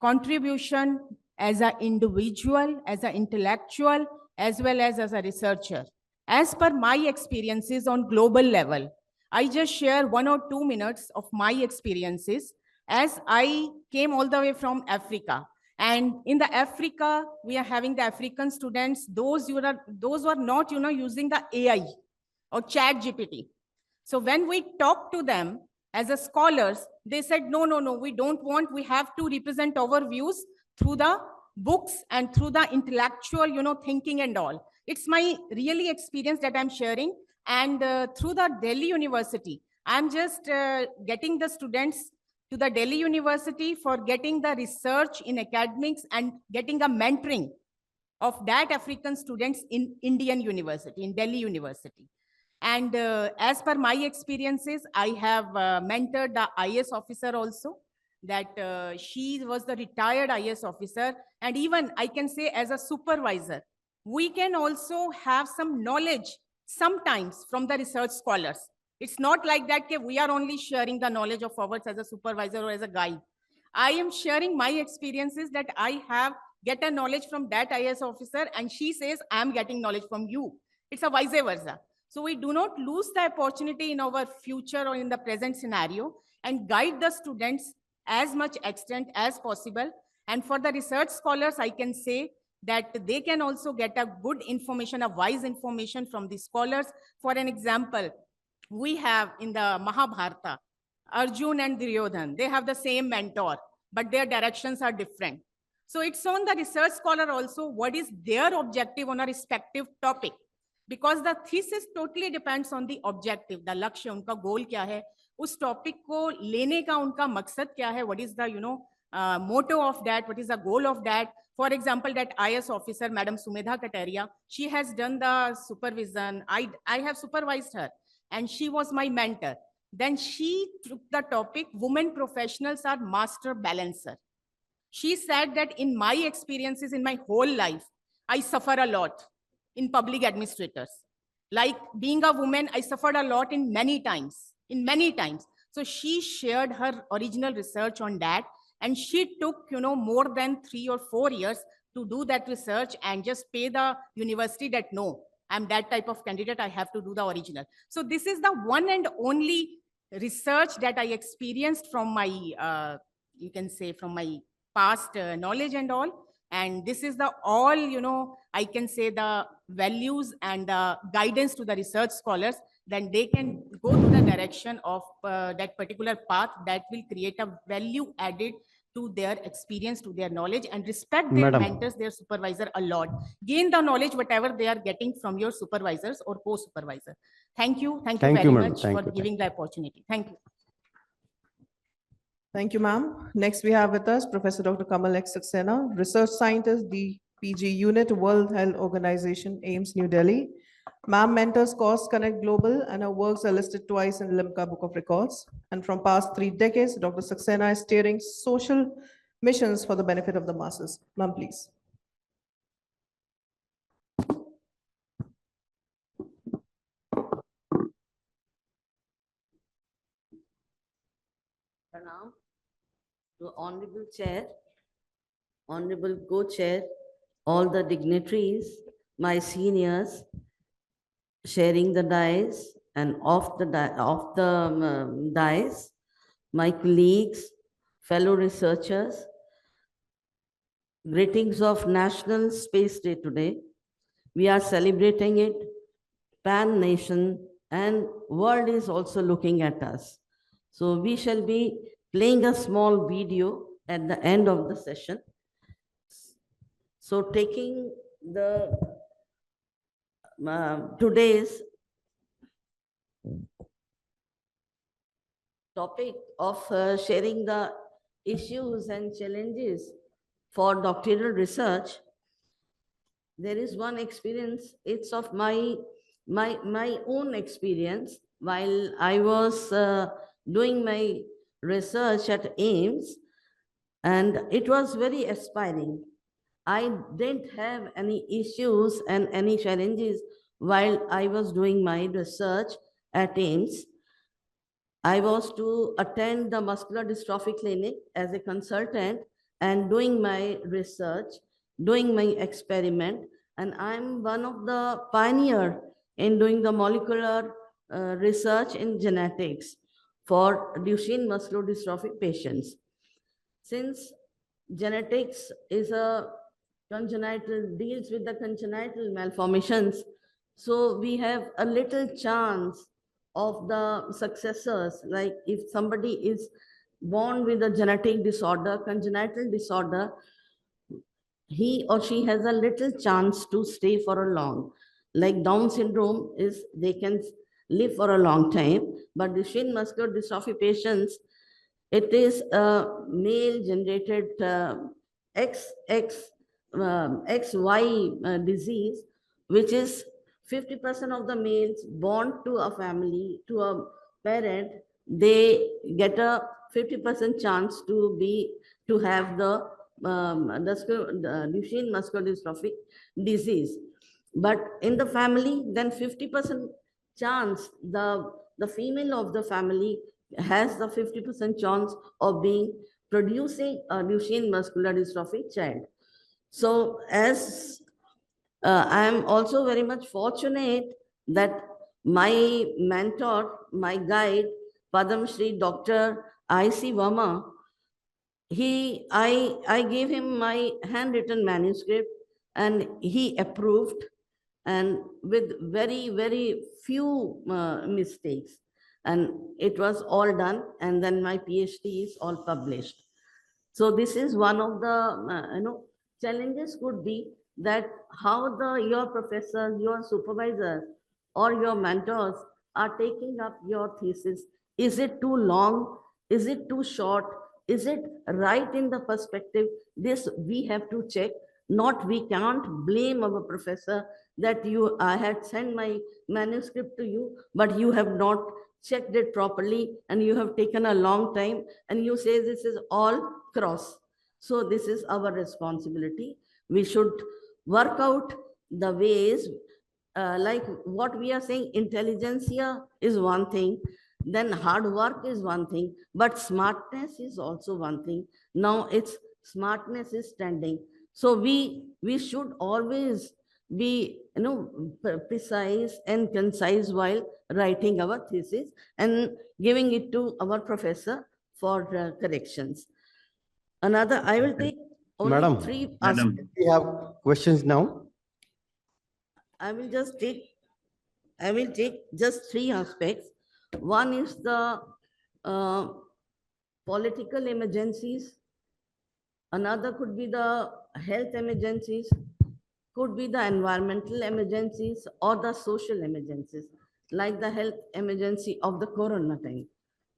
contribution as an individual, as an intellectual, as well as a researcher. As per my experiences on global level, I just share 1 or 2 minutes of my experiences as I came all the way from Africa. And in the Africa, we are having the African students, those who are not, using the AI or chat GPT. So when we talk to them as a scholars, they said, no, we don't want, we have to represent our views through the books and through the intellectual, thinking and all. It's my really experience that I'm sharing. And through the Delhi University, I'm just getting the students to the Delhi University for getting the research in academics and getting a mentoring of that African students in Indian University, in Delhi University. And as per my experiences, I have mentored the IS officer also, that she was the retired IS officer. And even I can say as a supervisor, we can also have some knowledge sometimes from the research scholars. It's not like that we are only sharing the knowledge of ours as a supervisor or as a guide. I am sharing my experiences that I have get a knowledge from that IS officer, and she says, I'm getting knowledge from you. It's a vice versa. So we do not lose the opportunity in our future or in the present scenario, and guide the students as much extent as possible. And for the research scholars, I can say that they can also get a good information, a wise information from the scholars. For an example, we have in the Mahabharata, Arjun and Duryodhan, they have the same mentor, but their directions are different. So it's on the research scholar also, what is their objective on a respective topic. Because the thesis totally depends on the objective, the lakshya, unka goal kya hai, us topic ko lene ka unka maksad kya hai, what is the, motto of that, what is the goal of that. For example, that IS officer, Madam Sumedha Kataria, she has done the supervision. I have supervised her, and she was my mentor. Then she took the topic, women professionals are master balancer. She said that in my experiences in my whole life, I suffer a lot in public administrators. Like being a woman, I suffered a lot in many times. So she shared her original research on that, and she took, more than 3 or 4 years to do that research and just pay the university that no, I'm that type of candidate, I have to do the original. So this is the one and only research that I experienced from my, you can say from my past knowledge and all. And this is the all, I can say the values and guidance to the research scholars, then they can go to the direction of that particular path that will create a value added to their experience, to their knowledge, and respect their mentors, their supervisor a lot. Gain the knowledge, whatever they are getting from your supervisors or co-supervisor. Thank you. Thank you very much for giving the opportunity. Thank you. Thank you, ma'am. Next, we have with us Professor Dr. Kamal X. Saxena, Research Scientist, DPG Unit, World Health Organization, AIMS, New Delhi. Ma'am mentors Cause Connect Global, and her works are listed twice in Limca Book of Records. And from past 3 decades, Dr. Saxena is steering social missions for the benefit of the masses. Ma'am, please. Pranam to Honorable Chair, Honorable Co-Chair, all the dignitaries, my seniors, sharing the dais and off the dais, my colleagues, fellow researchers, greetings of National Space Day today. We are celebrating it pan-nation and world is also looking at us. So we shall be playing a small video at the end of the session. So taking the today's topic of sharing the issues and challenges for doctoral research, there is one experience, it's of my own experience while I was doing my research at AIMS, and it was very aspiring. I didn't have any issues and any challenges while I was doing my research at AIMS. I was to attend the muscular dystrophy clinic as a consultant and doing my research, doing my experiment. And I'm one of the pioneer in doing the molecular research in genetics for Duchenne muscular dystrophy patients. Since genetics is a congenital, deals with the congenital malformations, so we have a little chance of the successors. Like if somebody is born with a genetic disorder, congenital disorder, he or she has a little chance to stay for a long. Like Down syndrome is, they can live for a long time, but Duchenne muscular dystrophy patients, it is a male generated XY disease, which is 50% of the males born to a family, to a parent, they get a 50% chance to have the Duchenne muscular dystrophy disease. But in the family, then 50% chance, the female of the family has the 50% chance of producing a Duchenne muscular dystrophy child. So as I am also very much fortunate that my mentor, my guide, Padam Shri Dr. I.C. Verma, I gave him my handwritten manuscript and he approved, and with very few mistakes. And it was all done, and then my PhD is all published. So this is one of the challenges could be that how your professors, your supervisors, or your mentors are taking up your thesis. Is it too long? Is it too short? Is it right in the perspective? This we have to check. Not, we can't blame our professor that I had sent my manuscript to you, but you have not checked it properly and you have taken a long time and you say this is all cross. So this is our responsibility. We should work out the ways, like what we are saying, intelligentsia is one thing, then hard work is one thing, but smartness is also one thing. Now it's smartness is trending. So we should always be precise and concise while writing our thesis and giving it to our professor for corrections. Another, I will take only Madam, three Madam. aspects. we have questions now. I will take just three aspects. One is the political emergencies. Another could be the health emergencies, could be the environmental emergencies or the social emergencies, like the health emergency of the corona time,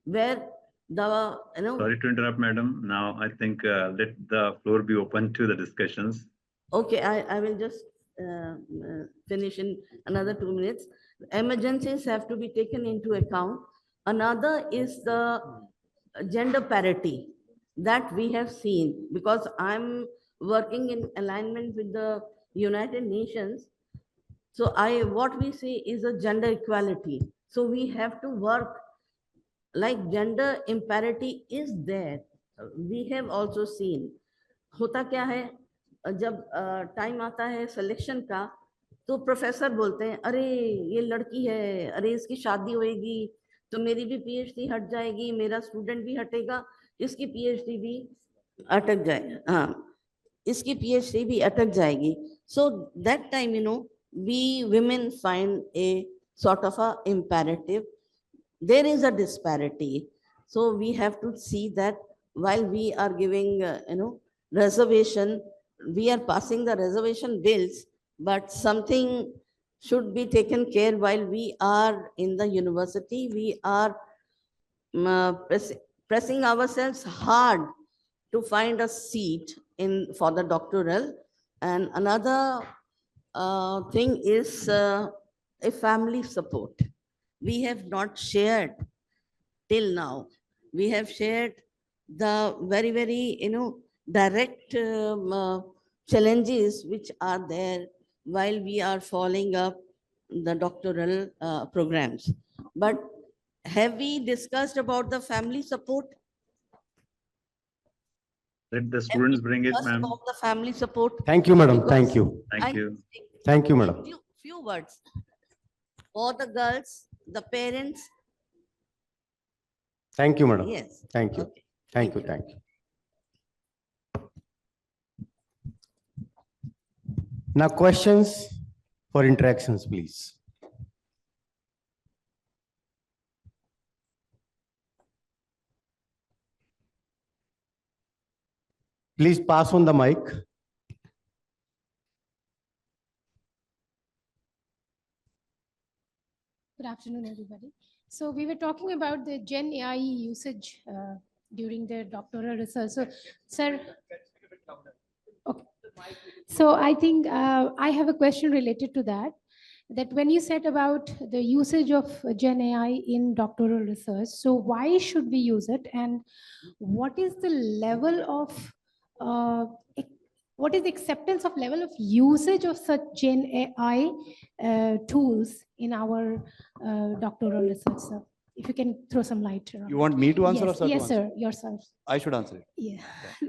where the, Sorry to interrupt, madam. Now, I think let the floor be open to the discussions. Okay, I will just finish in another 2 minutes. Emergencies have to be taken into account. Another is the gender parity that we have seen, because I'm working in alignment with the United Nations. So what we see is a gender equality. So we have to work, like gender imparity is there. We have also seen. होता क्या है, जब time आता है selection का, तो professor बोलते हैं अरे ये लड़की है, अरे इसकी शादी होएगी तो मेरी भी पीएचडी हट जाएगी, मेरा स्टूडेंट भी हटेगा, इसकी पीएचडी भी अटक जाए, हाँ इसकी पीएचडी भी अटक जाएगी. So that time, we women find a sort of a imperative. There is a disparity. So we have to see that while we are giving, reservation, we are passing the reservation bills, but something should be taken care while we are in the university. We are pressing ourselves hard to find a seat for the doctoral. And another thing is a family support. We have not shared till now. We have shared the very, very, direct challenges which are there while we are following up the doctoral programs. But have we discussed about the family support? Let the students bring it, ma'am. About the family support? Thank you, madam. Because Thank you. Thank you. Thank you, madam. Few words. For the girls, the parents. Thank you, madam. Yes. Thank you. Okay. Thank you. Thank you. Now, questions for interactions, please. Please pass on the mic. Good afternoon, everybody. So we were talking about the Gen AI usage during the doctoral research. So, sir, okay. So I think I have a question related to that. That when you said about the usage of Gen AI in doctoral research, so why should we use it, and what is the level of what is the acceptance of level of usage of such Gen AI tools in our doctoral research, sir? If you can throw some light around. You want me to answer Yes, or sir to yes, answer? sir, yourself. I should answer it. Yeah,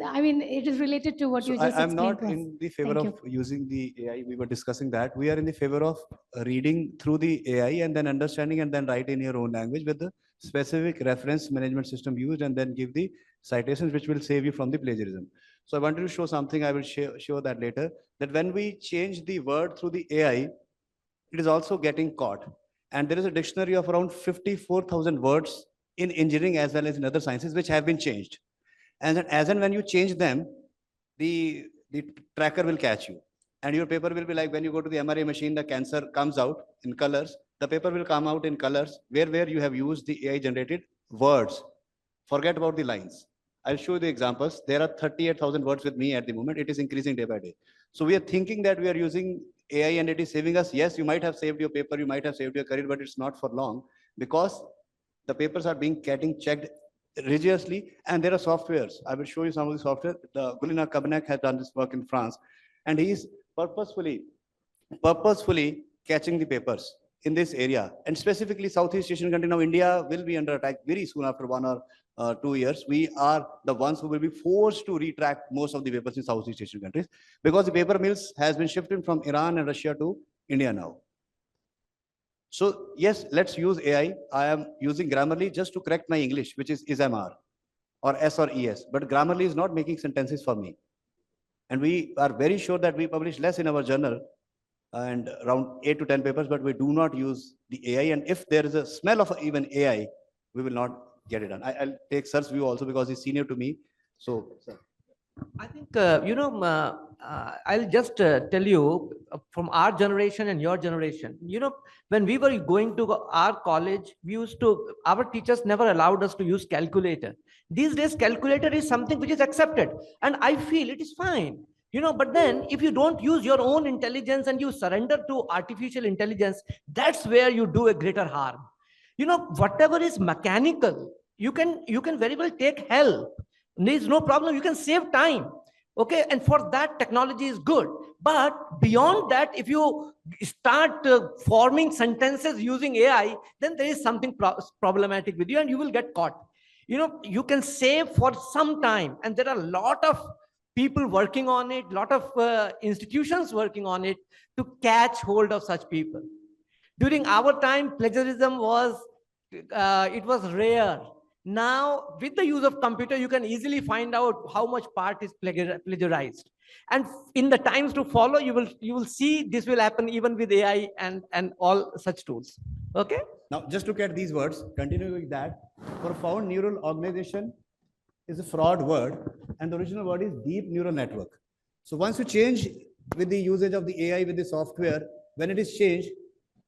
I mean, it is related to what So you just I'm explained not to us. in the favor Thank of using the AI. We were discussing that. We are in the favor of reading through the AI and then understanding and then write in your own language with the specific reference management system used, and then give the citations which will save you from the plagiarism. So I wanted to show something. I will show that later, that when we change the word through the AI, it is also getting caught. And there is a dictionary of around 54,000 words in engineering as well as in other sciences which have been changed. And then as and when you change them, the tracker will catch you. And your paper will be like when you go to the MRI machine, the cancer comes out in colors. The paper will come out in colors where you have used the AI generated words. Forget about the lines. I'll show you the examples. There are 38,000 words with me at the moment. It is increasing day by day. So we are thinking that we are using AI and it is saving us. Yes, you might have saved your paper, you might have saved your career, but it's not for long, because the papers are getting checked religiously, and there are softwares. I will show you some of the software. The Gulina Kabnak has done this work in France, and he is purposefully catching the papers in this area, and specifically Southeast Asian country. Now India will be under attack very soon after 1 or 2 years. We are the ones who will be forced to retract most of the papers in Southeast Asian countries, because the paper mills has been shifted from Iran and Russia to India now. So yes, let's use AI. I am using Grammarly just to correct my English, which is ISMR or S or ES. But Grammarly is not making sentences for me. And we are very sure that we publish less in our journal, and around 8 to 10 papers, but we do not use the AI. And if there is a smell of even AI, we will not get it done. I'll take sir's view also, because he's senior to me. So, sir. I think, I'll just tell you from our generation and your generation, when we were going to our college, our teachers never allowed us to use calculator. These days, calculator is something which is accepted, and I feel it is fine. But then if you don't use your own intelligence and you surrender to artificial intelligence, that's where you do a greater harm. Whatever is mechanical, you can very well take help. There's no problem. You can save time. Okay. And for that, technology is good. But beyond that, if you start forming sentences using AI, then there is something problematic with you, and you will get caught. You can save for some time, and there are a lot of people working on it, lot of institutions working on it to catch hold of such people. During our time, plagiarism was rare. Now, with the use of computer, you can easily find out how much part is plagiarized. And in the times to follow, you will see this will happen even with AI and all such tools. Okay. Now, just look at these words. Continuing with that, profound neural organization is a fraud word, and the original word is deep neural network. So once you change with the usage of the AI with the software, when it is changed,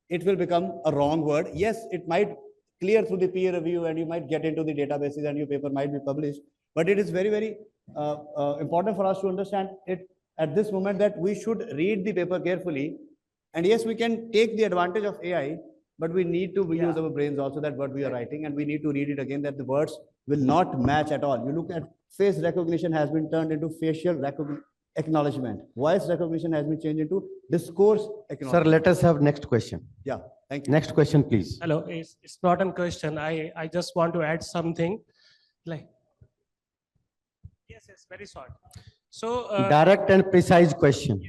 it will become a wrong word. Yes, it might clear through the peer review and you might get into the databases and your paper might be published. But it is very, very important for us to understand it at this moment that we should read the paper carefully. And yes, we can take the advantage of AI, but we need to use our brains also, that what we are writing, and we need to read it again, that the words will not match at all. You look at face recognition has been turned into facial acknowledgement. Voice recognition has been changed into discourse acknowledgement. Sir, let us have next question. Yeah, thank you. Next question, please. Hello, it's not a question. I just want to add something. Like, yes, very short. So Direct and precise question.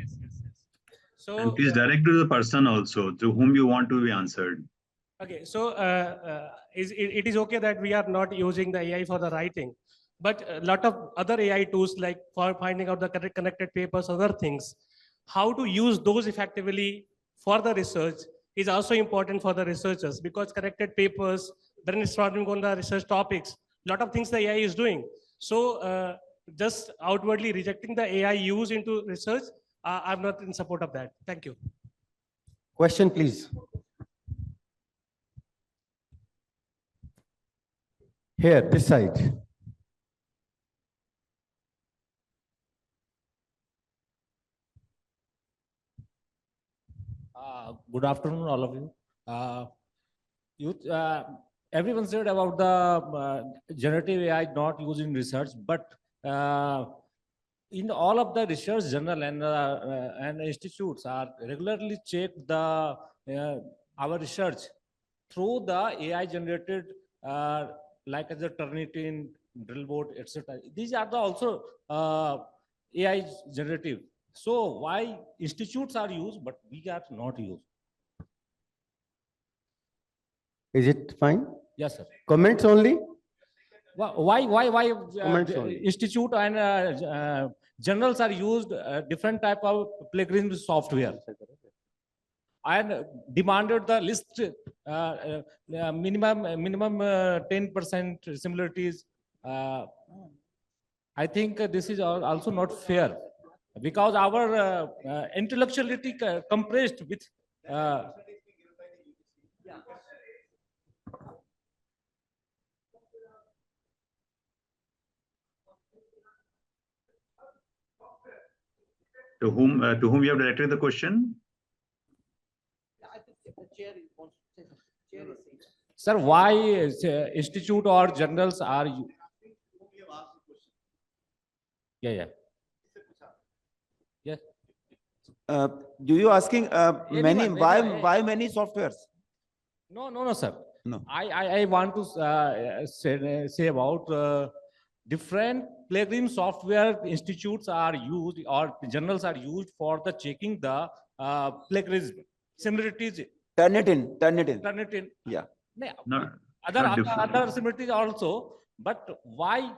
So and please direct to the person also to whom you want to be answered. okay, so it is okay that we are not using the AI for the writing, but a lot of other AI tools like for finding out the connected papers, other things, how to use those effectively for the research is also important for the researchers, because connected papers, brainstorming on the research topics, a lot of things the AI is doing. So just outwardly rejecting the AI use into research, I'm not in support of that. Thank you. Question, please. Here, this side. Good afternoon, all of you. Everyone said about the generative AI not used in research, but in all of the research journal and institutes are regularly check the our research through the AI generated like as a Turnitin, Drillboard, etc. These are the also AI generative. So why institutes are used, but we are not used? Is it fine? Yes, sir. Comments only? Why Comments only. institute and journals are used different type of plagiarism software and demanded the list minimum 10% similarities. I think this is also not fair, because our intellectuality compressed with To whom you have directed the question? Sir, why institute or journals are you? Yeah. Yes. Do you asking many Anyone, why many softwares? No, sir. No. I want to say about different plagiarism software institutes are used or journals are used for the checking the plagiarism similarities. Turnitin. Yeah. No, Other similarities also, but why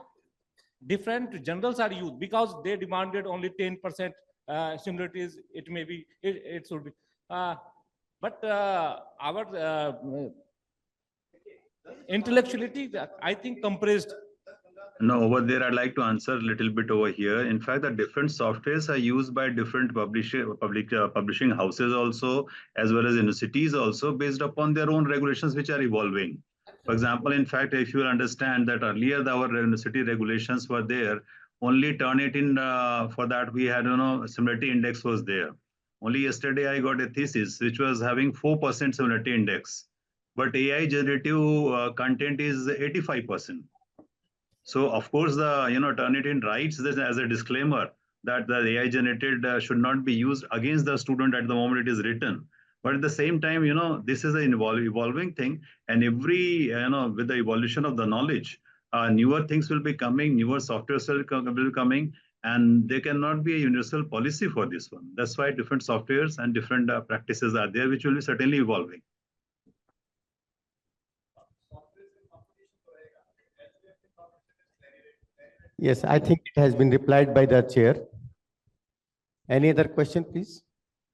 different journals are used? Because they demanded only 10% similarities. It may be, it should be. But our intellectuality, I think, compressed. No, over there, I'd like to answer a little bit over here. In fact, the different softwares are used by different publishing houses also, as well as universities also, based upon their own regulations, which are evolving. For example, in fact, if you will understand that earlier our university regulations were there, only Turnitin for that we had, similarity index was there. Only yesterday I got a thesis which was having 4% similarity index, but AI generative content is 85%. So of course, the Turnitin writes this as a disclaimer that the AI generated should not be used against the student at the moment it is written. But at the same time, this is an evolving thing, and every with the evolution of the knowledge, newer things will be coming, newer softwares will be coming, and there cannot be a universal policy for this one. That's why different softwares and different practices are there, which will be certainly evolving. Yes, I think it has been replied by the chair. Any other question, please?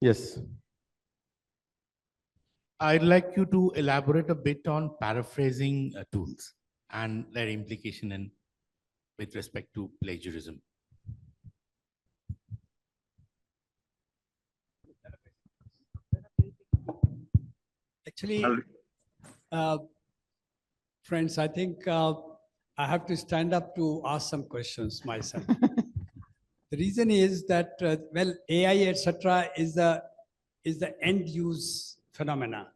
Yes. I'd like you to elaborate a bit on paraphrasing tools and their implication in with respect to plagiarism. Actually, friends, I think I have to stand up to ask some questions myself. The reason is that, well, AI, etc., is the end use phenomena.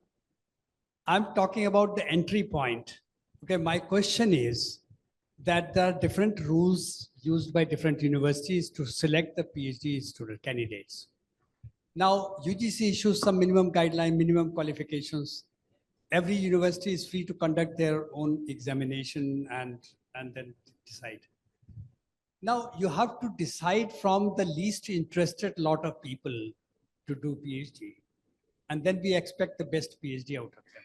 I'm talking about the entry point. Okay, my question is that there are different rules used by different universities to select the PhD student candidates. Now, UGC issues some minimum guideline, minimum qualifications. Every university is free to conduct their own examination and then decide. Now, you have to decide from the least interested lot of people to do PhD. And then we expect the best PhD out of them.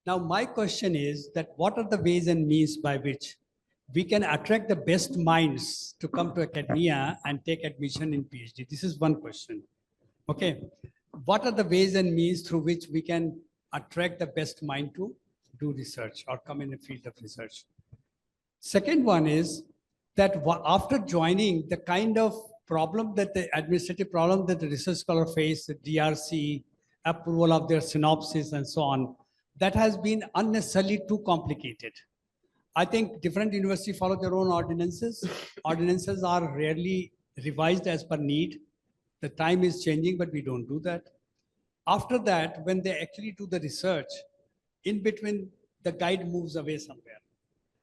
Now, my question is that what are the ways and means by which we can attract the best minds to come to academia and take admission in PhD? This is one question. Okay. What are the ways and means through which we can attract the best mind to do research or come in the field of research? Second one is that after joining, the kind of problem that the administrative problem that the research scholar face, the DRC, approval of their synopsis and so on, that has been unnecessarily too complicated. I think different universities follow their own ordinances. Ordinances are rarely revised as per need. The time is changing, but we don't do that. After that, when they actually do the research, in between, the guide moves away somewhere.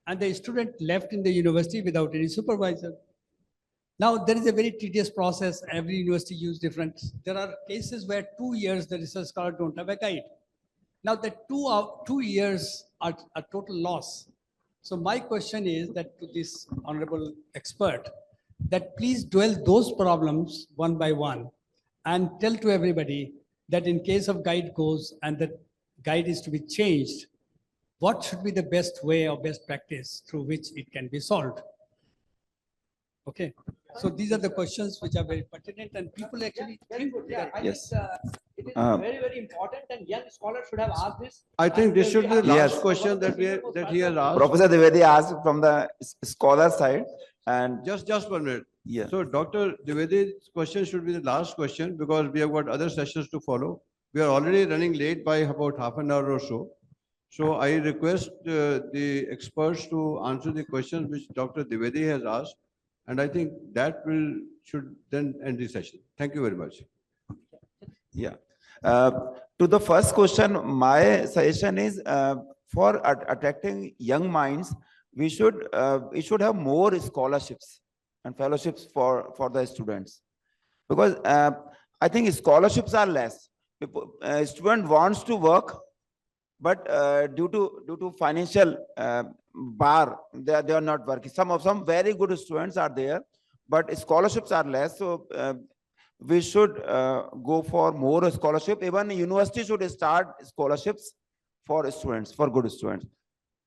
And the student left in the university without any supervisor. Now, there is a very tedious process. Every university uses different. There are cases where 2 years the research scholar don't have a guide. Now, the 2 years are a total loss. So my question is that to this honorable expert, that please dwell those problems one by one and tell to everybody that in case of guide goes and the guide is to be changed, what should be the best way or best practice through which it can be solved? Okay, so these are the questions which are very pertinent and people actually think that. Yes. It is very, very important and young scholars should have asked this. I think this should be the Yes. last question that he has asked. Professor Dwivedi asked from the scholar side, and Just 1 minute. yeah. So Dr. Dwivedi's question should be the last question because we have got other sessions to follow. We are already running late by about half an hour or so. So I request the experts to answer the questions which Dr. Dwivedi has asked. And I think that should then end the session. Thank you very much. Yeah. To the first question, my suggestion is for attracting young minds, we should have more scholarships and fellowships for the students, because I think scholarships are less. Student wants to work, but due to financial bar, they are not working. Some very good students are there, but scholarships are less. So we should go for more scholarship. Even university should start scholarships for students, for good students.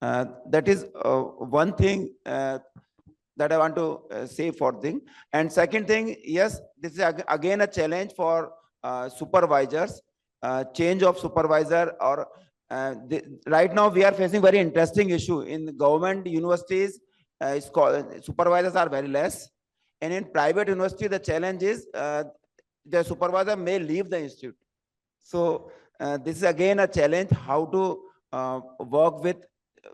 That is one thing that I want to say for thing. And second thing, yes, this is again a challenge for supervisors, change of supervisor or right now we are facing very interesting issue in government universities. Supervisors are very less, and in private university the challenge is the supervisor may leave the institute. So this is again a challenge, how to work with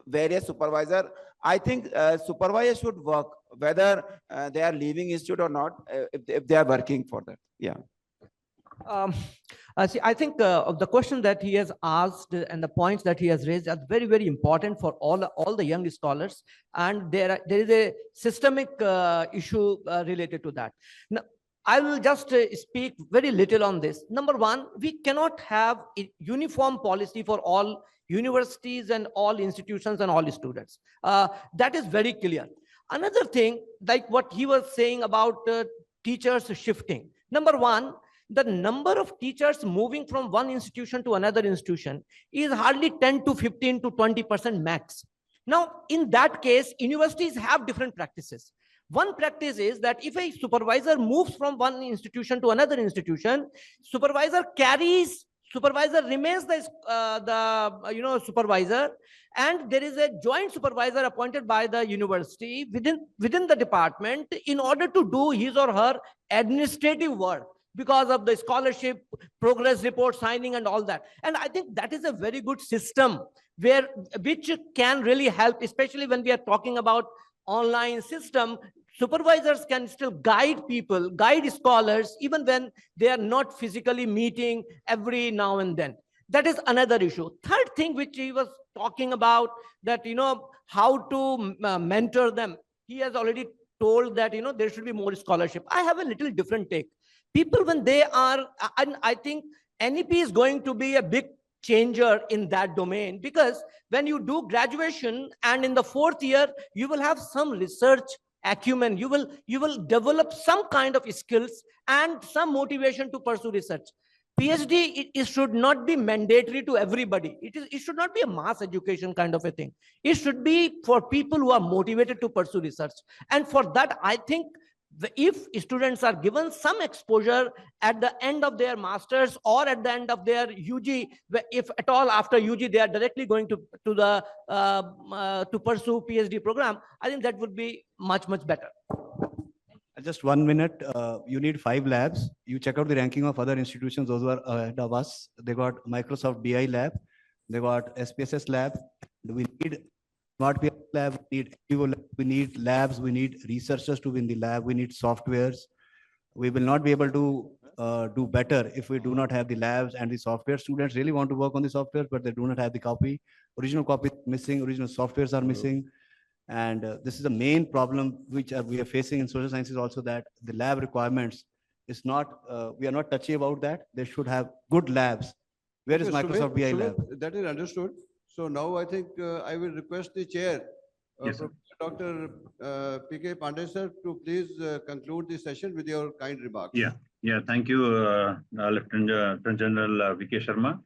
various supervisor. I think supervisors should work whether they are leaving institute or not, if they are working for that. Yeah. See, I think the question that he has asked and the points that he has raised are very, very important for all the young scholars, and there is a systemic issue related to that. Now, I will just speak very little on this. Number one, we cannot have a uniform policy for all universities and all institutions and all students. That is very clear. Another thing, like what he was saying about teachers shifting. Number one, the number of teachers moving from one institution to another institution is hardly 10 to 15 to 20% max. Now, in that case, universities have different practices. One practice is that if a supervisor moves from one institution to another institution, supervisor remains the supervisor, and there is a joint supervisor appointed by the university within the department in order to do his or her administrative work because of the scholarship, progress report signing, and all that. And I think that is a very good system which can really help, especially when we are talking about online system. Supervisors can still guide people, guide scholars, even when they are not physically meeting every now and then. That is another issue. Third thing which he was talking about, that how to mentor them. He has already told that there should be more scholarship. I have a little different take. People, when they are, and I think NEP is going to be a big changer in that domain, because when you do graduation and in the 4th year, you will have some research acumen, you will develop some kind of skills and some motivation to pursue research. PhD, it should not be mandatory to everybody. It should not be a mass education kind of a thing. It should be for people who are motivated to pursue research. And for that, I think if students are given some exposure at the end of their masters or at the end of their UG, if at all after UG they are directly going to pursue PhD program, I think that would be much better. Just 1 minute. You need 5 labs. You check out the ranking of other institutions. Those who are ahead of us. They got Microsoft BI lab. They got SPSS lab. We need Smart PI lab. We need labs. We need researchers to be in the lab. We need softwares. We will not be able to do better if we do not have the labs and the software. Students really want to work on the software, but they do not have the copy. Original copy is missing. Original softwares are missing. And this is the main problem which we are facing in social sciences also, that the lab requirements is not, we are not touchy about that. They should have good labs. Where is Okay, Microsoft BI lab? That is understood. So now I think I will request the chair, Yes, sir. Dr. P.K. Pandey sir, to please conclude the session with your kind remarks. Yeah. Thank you, Lieutenant General V.K. Sharma.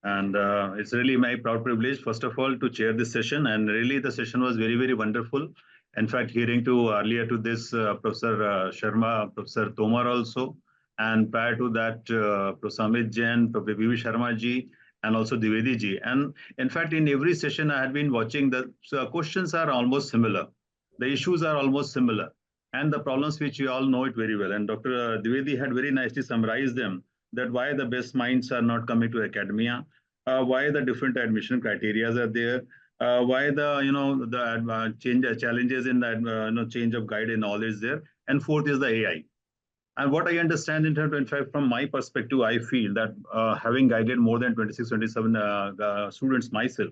And it's really my proud privilege, first of all, to chair this session. And really, the session was very wonderful. In fact, hearing earlier to this, Professor Sharma, Professor Tomar also, and prior to that, Professor Amit Jain, Professor V.V. Sharma ji, and also Dwivedi ji. And in fact, in every session I had been watching, the questions are almost similar. The issues are almost similar. And the problems which you all know it very well. And Dr. Dwivedi had very nicely summarized them, that why the best minds are not coming to academia, why the different admission criteria are there, why the challenges in that change of guide and all is there. And fourth is the AI. And what I understand in fact, from my perspective, I feel that having guided more than 26, 27 students myself,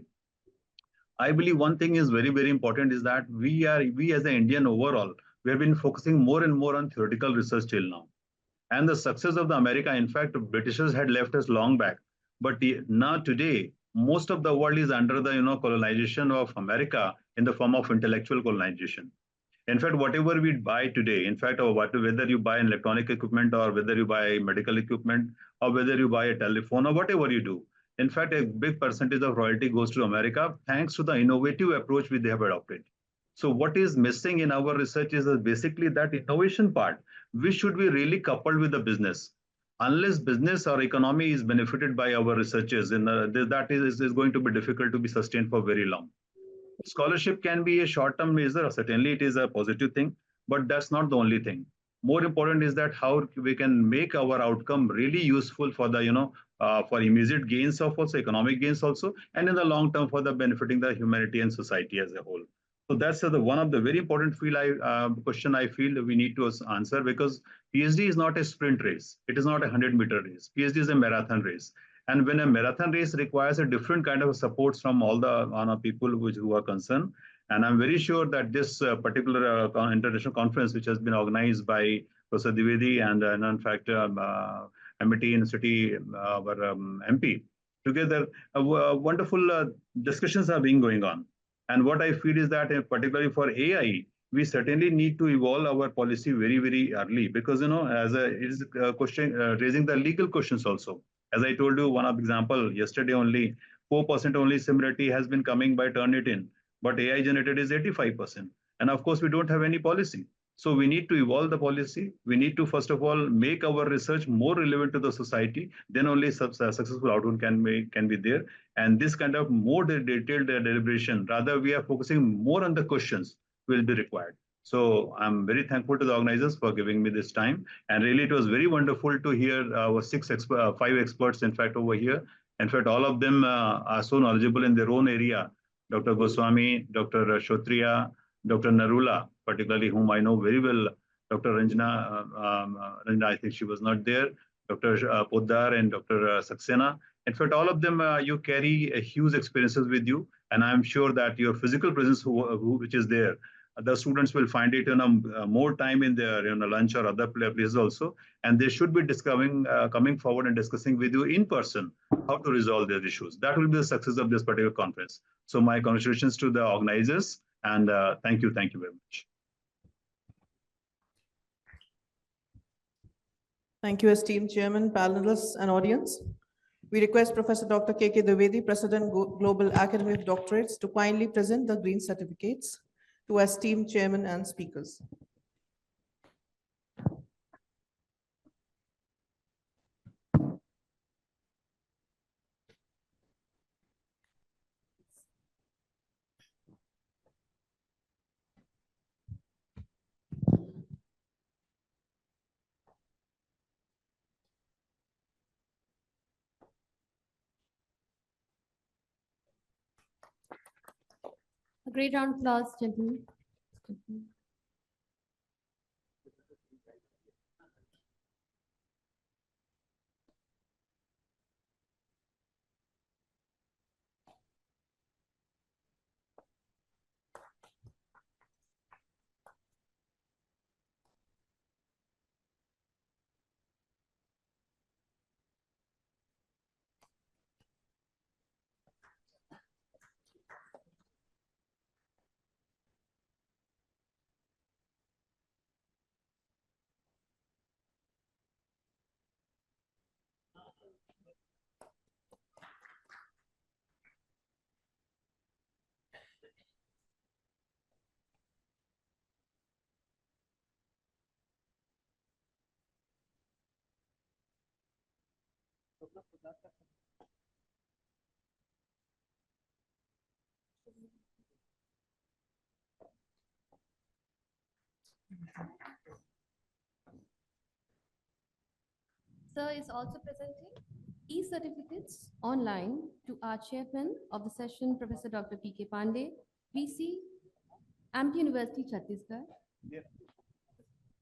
I believe one thing is very important is that we as an Indian overall, we have been focusing more and more on theoretical research till now. And the success of the America, in fact, Britishers had left us long back. But now today, most of the world is under the colonization of America in the form of intellectual colonization. In fact, whatever we buy today, in fact, whether you buy an electronic equipment or whether you buy medical equipment or whether you buy a telephone or whatever you do, in fact, a big percentage of royalty goes to America thanks to the innovative approach they have adopted. So what is missing in our research is basically that innovation part, which should be really coupled with the business. Unless business or economy is benefited by our researchers, that is going to be difficult to be sustained for very long. Scholarship can be a short-term measure. Certainly, it is a positive thing, but that's not the only thing. More important is that how we can make our outcome really useful for the for immediate gains of also economic gains also, and in the long term for the benefiting the humanity and society as a whole. So that's one of the very important question I feel we need to answer, because PhD is not a sprint race. It is not a 100-meter race. PhD is a marathon race. And when a marathon race requires a different kind of support from all the people who are concerned, and I'm very sure that this particular international conference, which has been organized by Professor Dwivedi and in fact, MIT University, our MP, together, wonderful discussions are being going on. And what I feel is that particularly for AI, we certainly need to evolve our policy very early, because as it is a question raising the legal questions also. As I told you, one of example yesterday only, 4% only similarity has been coming by Turnitin, but AI generated is 85%. And of course, we don't have any policy. So we need to evolve the policy. We need to, first of all, make our research more relevant to the society. Then only successful outcome can be there. And this kind of more detailed deliberation, rather we are focusing more on the questions will be required. So I'm very thankful to the organizers for giving me this time. And really, it was very wonderful to hear our five experts, in fact, over here. In fact, all of them are so knowledgeable in their own area. Dr. Goswami, Dr. Shotria, Dr. Narula, particularly whom I know very well, Dr. Ranjana, I think she was not there, Dr. Poddar and Dr. Saxena. In fact, all of them, you carry a huge experiences with you. And I'm sure that your physical presence, which is there, the students will find it in a more time in their lunch or other places also. And they should be discovering, coming forward and discussing with you in person how to resolve their issues. That will be the success of this particular conference. So my congratulations to the organizers. And thank you very much. Thank you, esteemed chairman, panelists, and audience. We request Professor Dr. K.K. Dwivedi, President, Global Academy of Doctorates, to kindly present the green certificates to esteemed chairman and speakers. A great round of applause, gentlemen. Sir is also presenting e-certificates online to our chairman of the session, Professor Dr. P.K. Pandey, VC, AMT University, Chhattisgarh.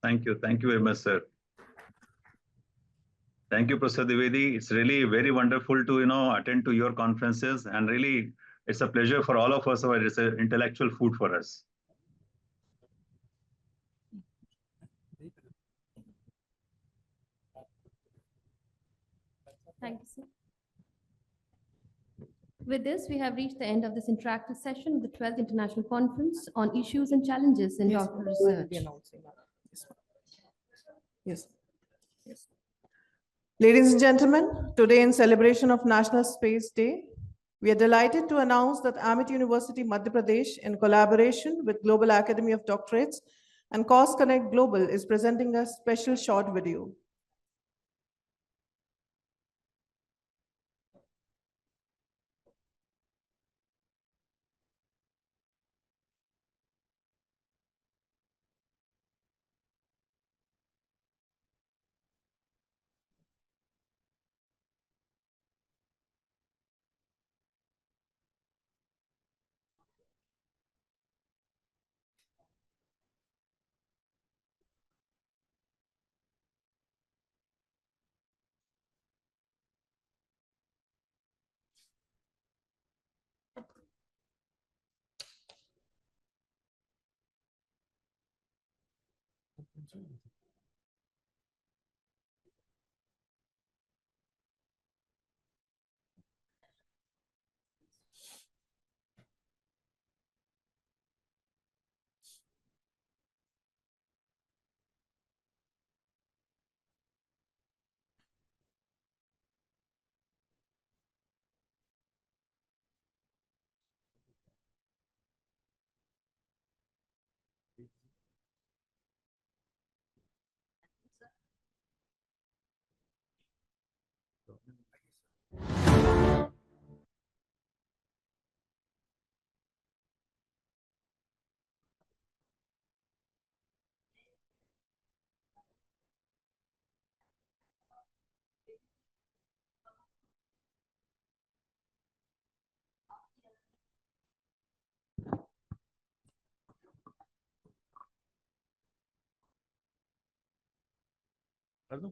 Thank you very much, sir. Thank you, Professor Dwivedi. It's really very wonderful to attend to your conferences, and really it's a pleasure for all of us. It's an intellectual food for us. Thank you, sir. With this, we have reached the end of this interactive session of the 12th International Conference on Issues and Challenges in Doctoral Research. Yes. Yes. Ladies and gentlemen, today in celebration of National Space Day, we are delighted to announce that Amit University, Madhya Pradesh, in collaboration with Global Academy of Doctorates and Cause Connect Global, is presenting a special short video. कर दूं?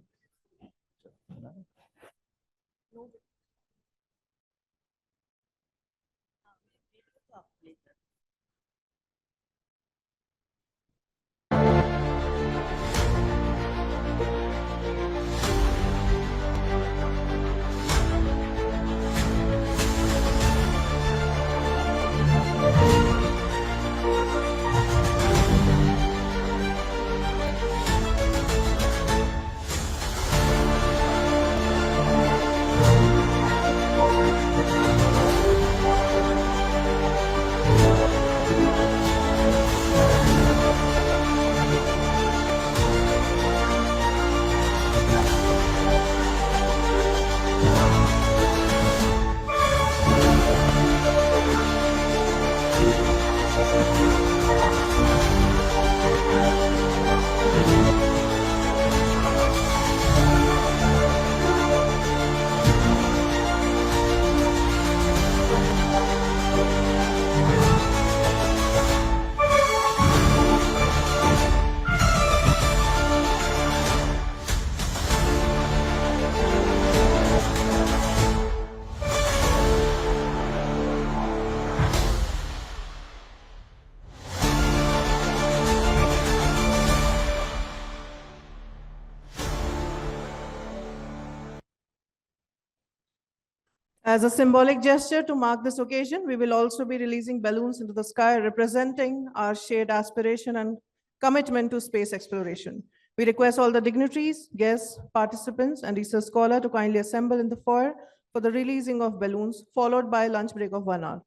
As a symbolic gesture to mark this occasion, we will also be releasing balloons into the sky representing our shared aspiration and commitment to space exploration. We request all the dignitaries, guests, participants, and research scholars to kindly assemble in the foyer for the releasing of balloons, followed by a lunch break of 1 hour.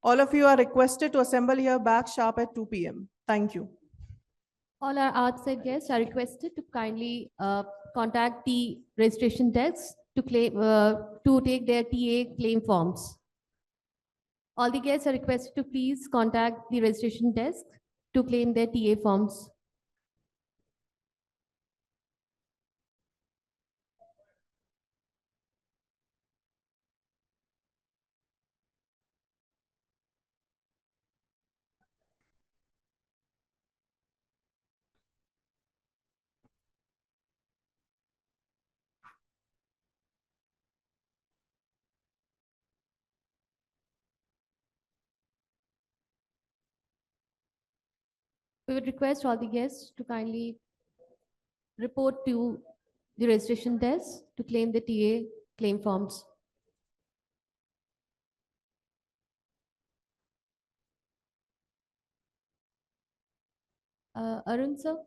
All of you are requested to assemble here back sharp at 2 p.m. Thank you. All our outside guests are requested to kindly contact the registration desk to take their TA claim forms. All the guests are requested to please contact the registration desk to claim their TA forms. We would request all the guests to kindly report to the registration desk to claim the TA claim forms. Arun sir?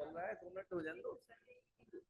चल रहा है 2 minute हो जाए तो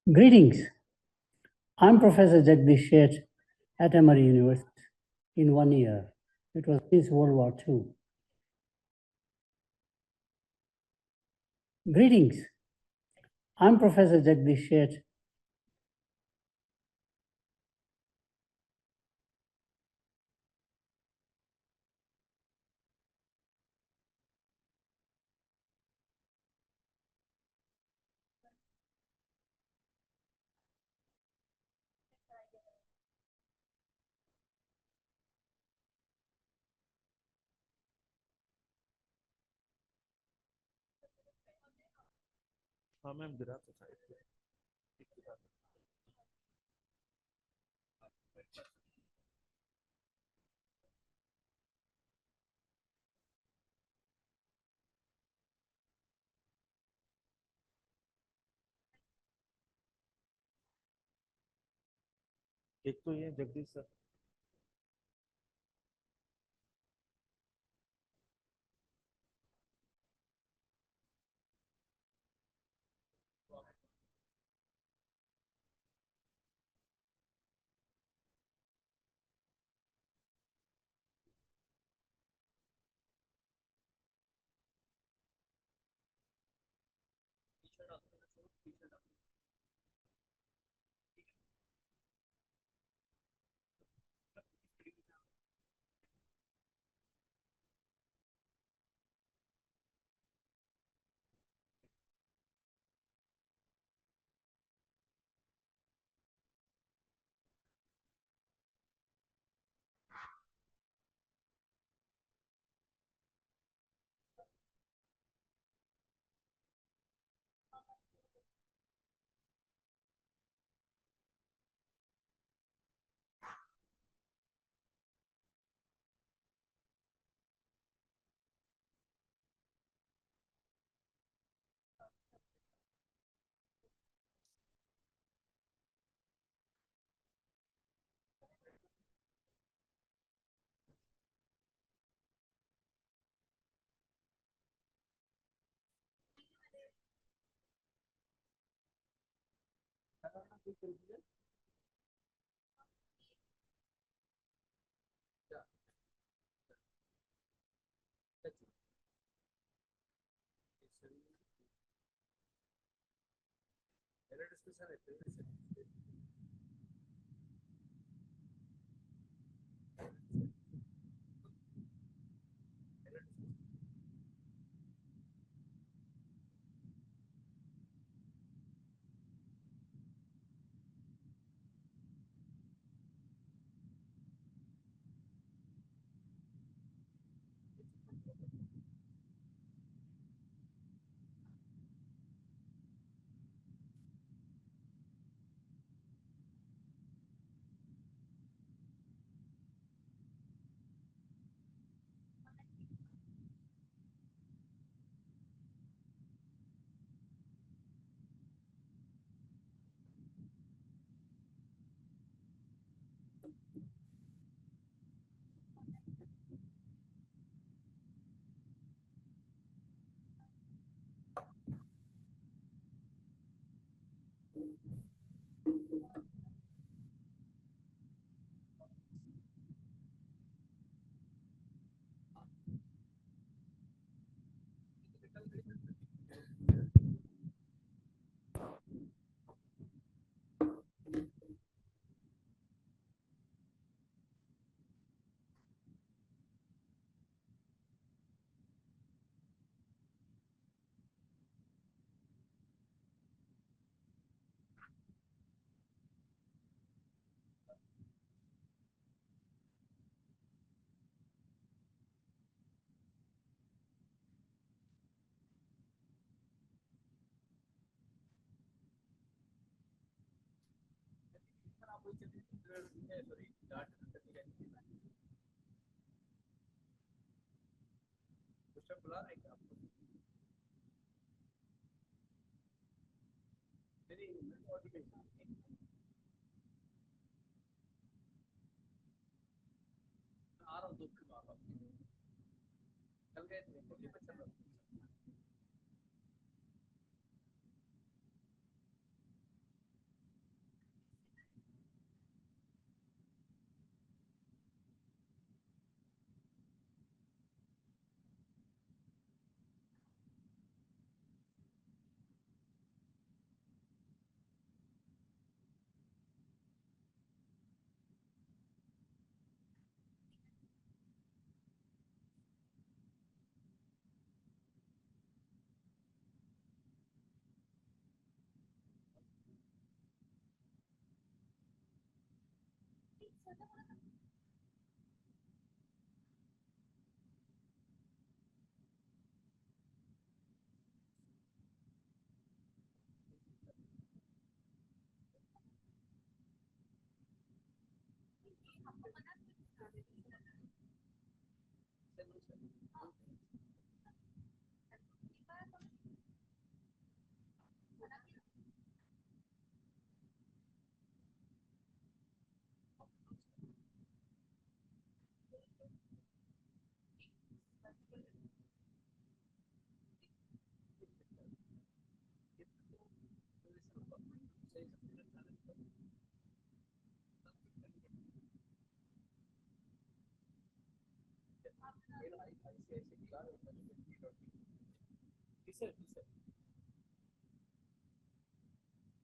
Greetings. I'm Professor Jagdish Sheth at Emory University in 1 year. It was since World War II. Greetings. I'm Professor Jagdish Sheth. हाँ ma'am गिरा तो था एक तो ये जगदीश सर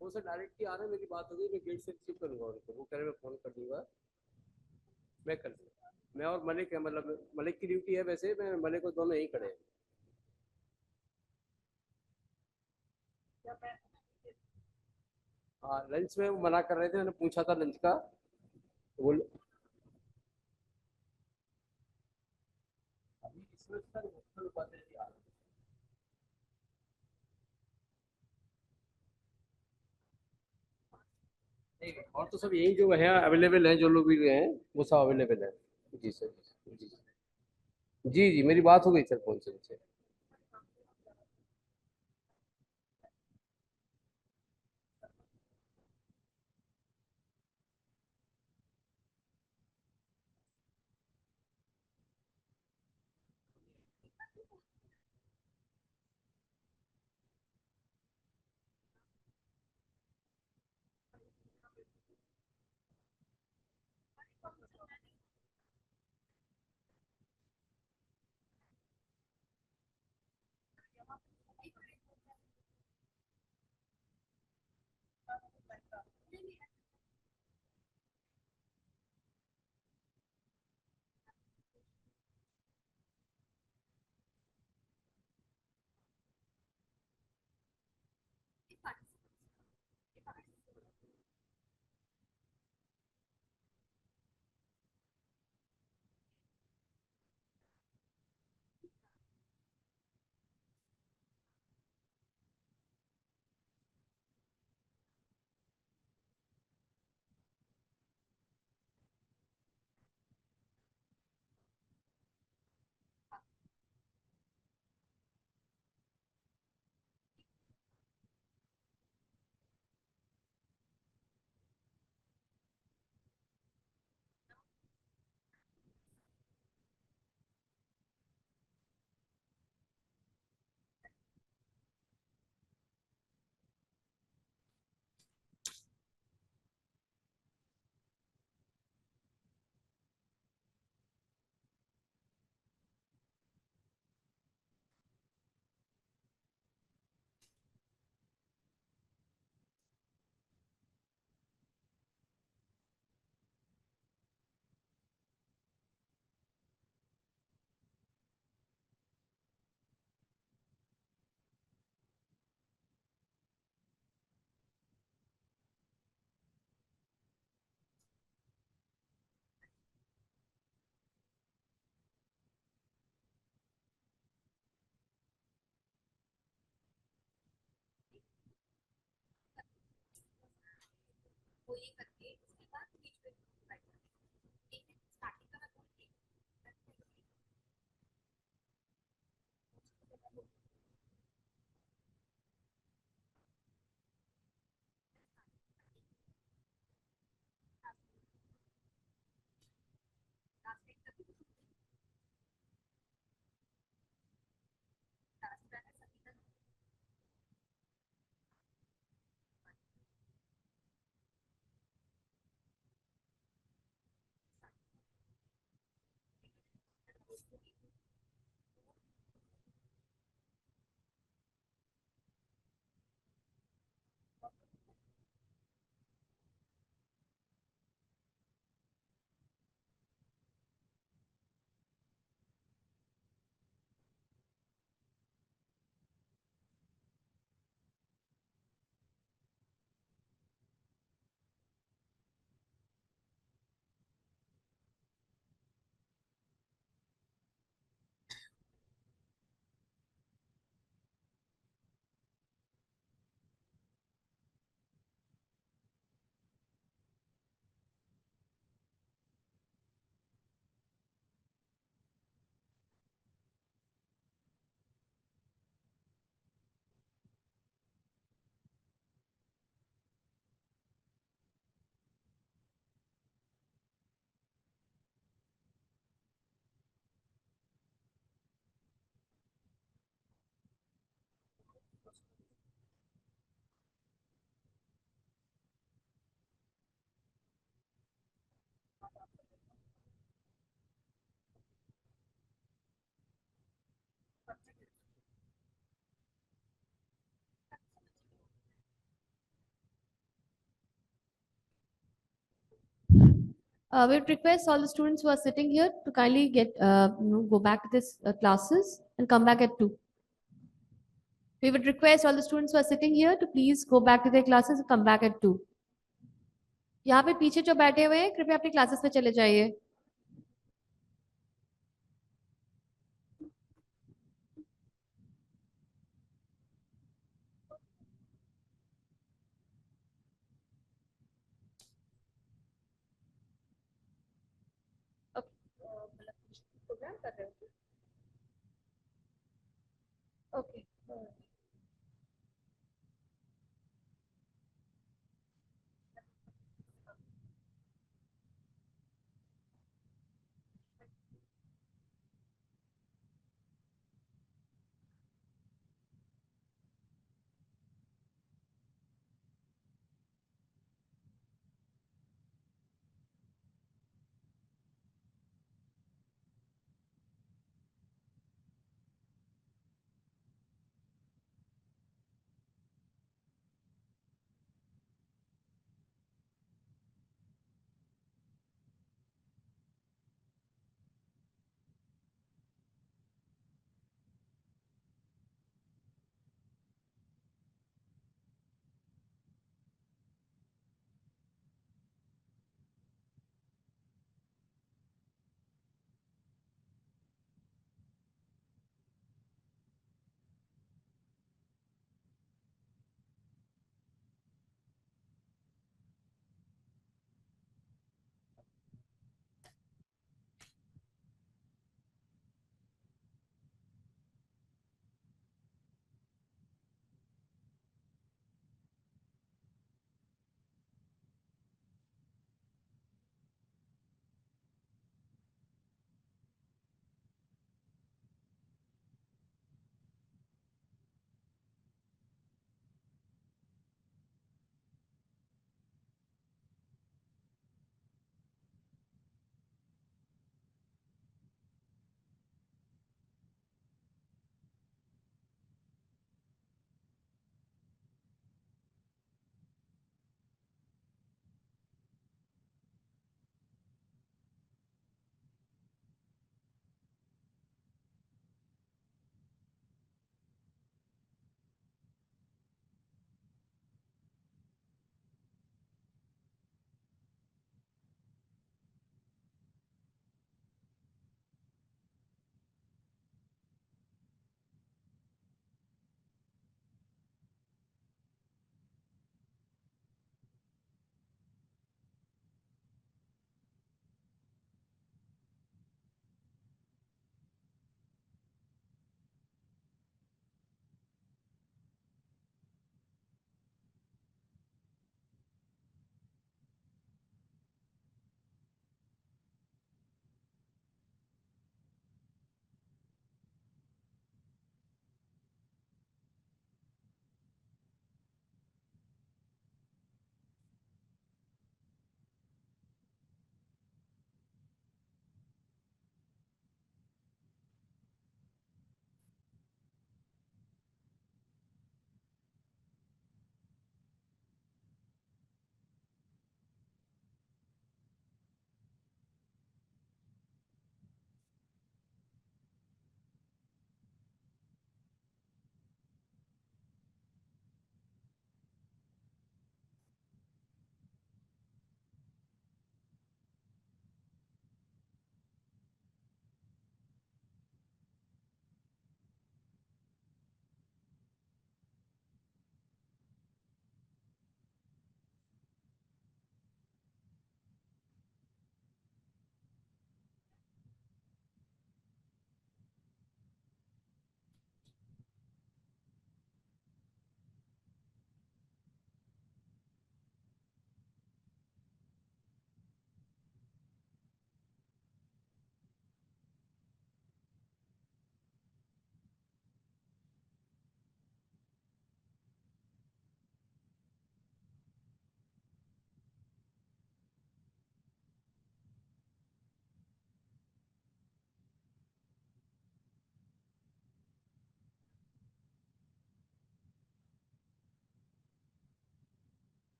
वो सर डायरेक्ट ही आ रहा है, मेरी बात हो गई, मैं गेट से रिसीव करूंगा उनको, वो कह रहे मैं फोन कर दूंगा, मैं कर दूंगा। मैं और मलिक है, मतलब मलिक की ड्यूटी है, वैसे मैं मलिक को दोनों यहीं खड़े हैं। हाँ लंच में वो मना कर रहे थे, मैंने पूछा था लंच का, वो अभी इसमें सर मुश्किल बातें नहीं आ रही। नहीं, और तो सब यही जो है अवेलेबल हैं, जो लोग भी हैं वो सब अवेलेबल है। जी सर, जी जी जी, मेरी बात हो गई सर फोन से। We would request all the students who are sitting here to kindly go back to this classes and come back at 2. We would request all the students who are sitting here to please go back to their classes and come back at 2. यहाँ पे पीछे जो बैठे हुए हैं कृपया अपनी classes में चले जाइए. प्रोग्राम कर रहे हो? Okay.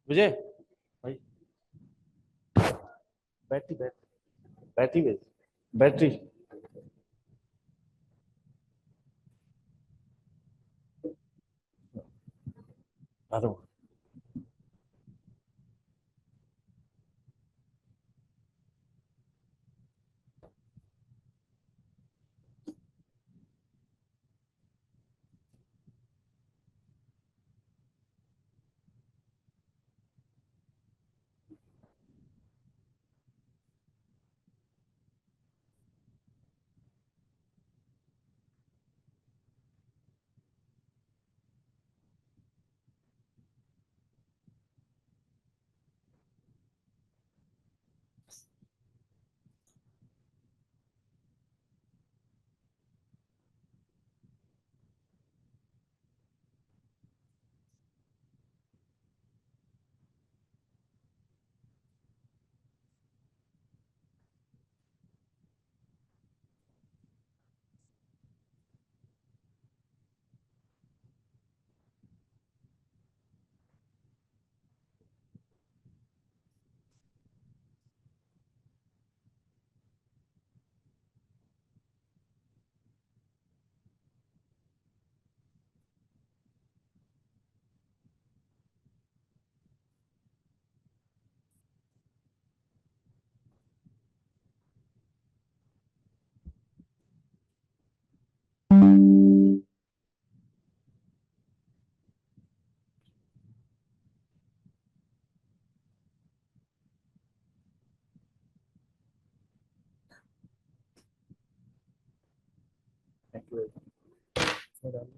विजय भाई battery battery battery battery hello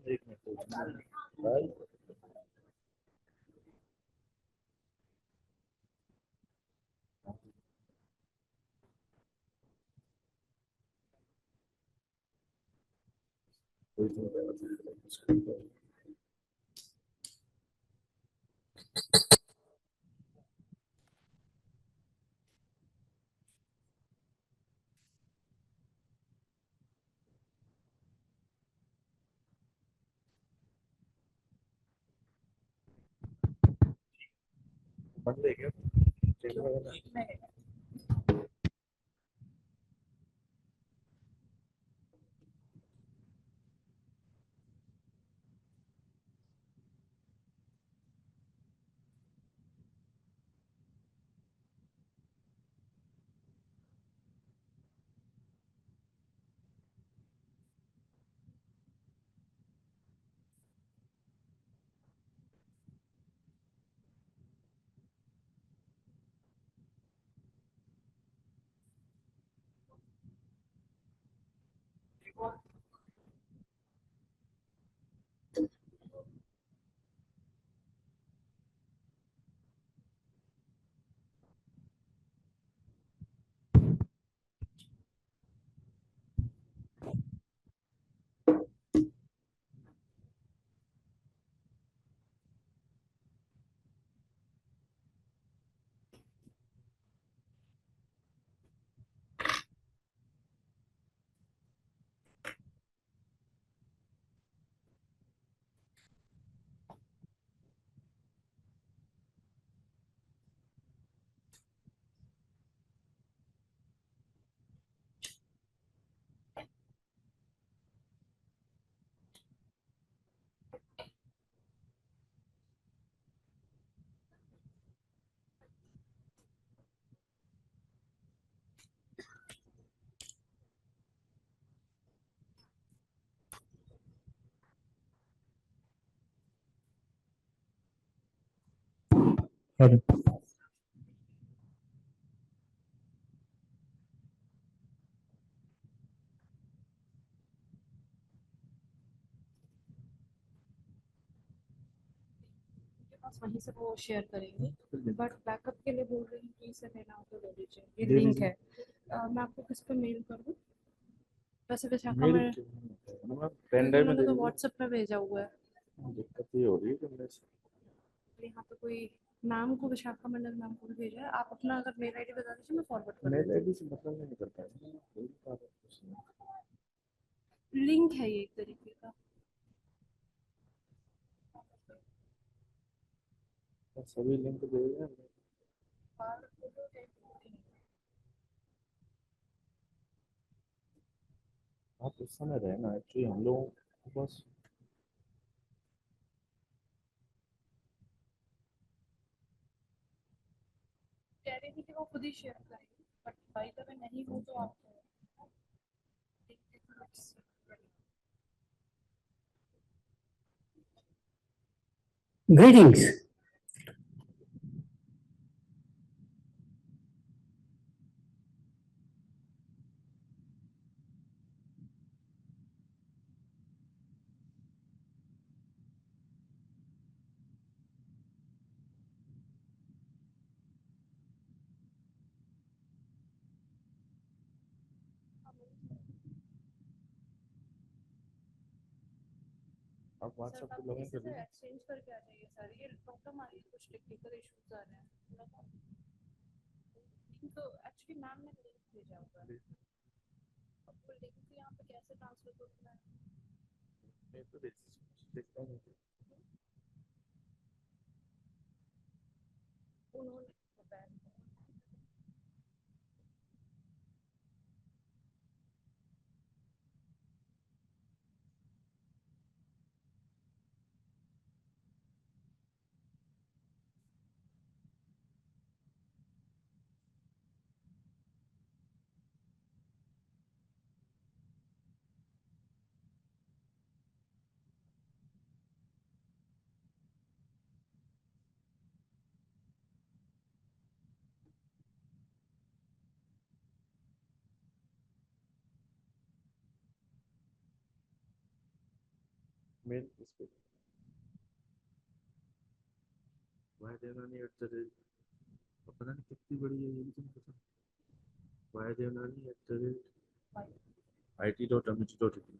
एक मिनट बंद है क्या Sorry. वहीं से वो शेयर करेंगे बट बैकअप के लिए बोल रही हूँ कि इसे लेना हो तो ले लीजिए ये लिंक है मैं आपको किस पे मेल कर दूँ वैसे विशाखा में पेन ड्राइव में तो व्हाट्सएप पे भेजा हुआ है दिक्कत ये हो रही है कि यहाँ पे कोई मैम को, विशाखा मंडल मैम को भी भेजा है। आप अपना अगर मेल आईडी बता दीजिए, मैं फॉरवर्ड कर मेल देती आईडी से मतलब नहीं करता है। हूँ। लिंक है ये एक तरीके का। सभी लिंक दे रहे हैं। आप उस समय रहे ना, एक्चुअली हम लोग बस कह रही थी कि वो खुद ही शेयर करेंगे, बट भाई का मैं नहीं हूँ तो आप Greetings. आप व्हाट्सएप पे लॉगिन कर लीजिए। एक्सचेंज करके आ जाइए सर। ये प्रॉब्लम आ रही है, कुछ टेक्निकल इश्यूज आ रहे हैं। तो एक्चुअली मैम ने लिंक भेजा होगा। अब वो लिंक यहाँ पे कैसे ट्रांसफर करना है? मैं तो देखता हूँ। उन्होंने बताया। मेल इस पे Y Devnani at the rate, पता नहीं कितनी बड़ी है ये भी तुम्हें पता। Y Devnani at the rate IT.MH.in।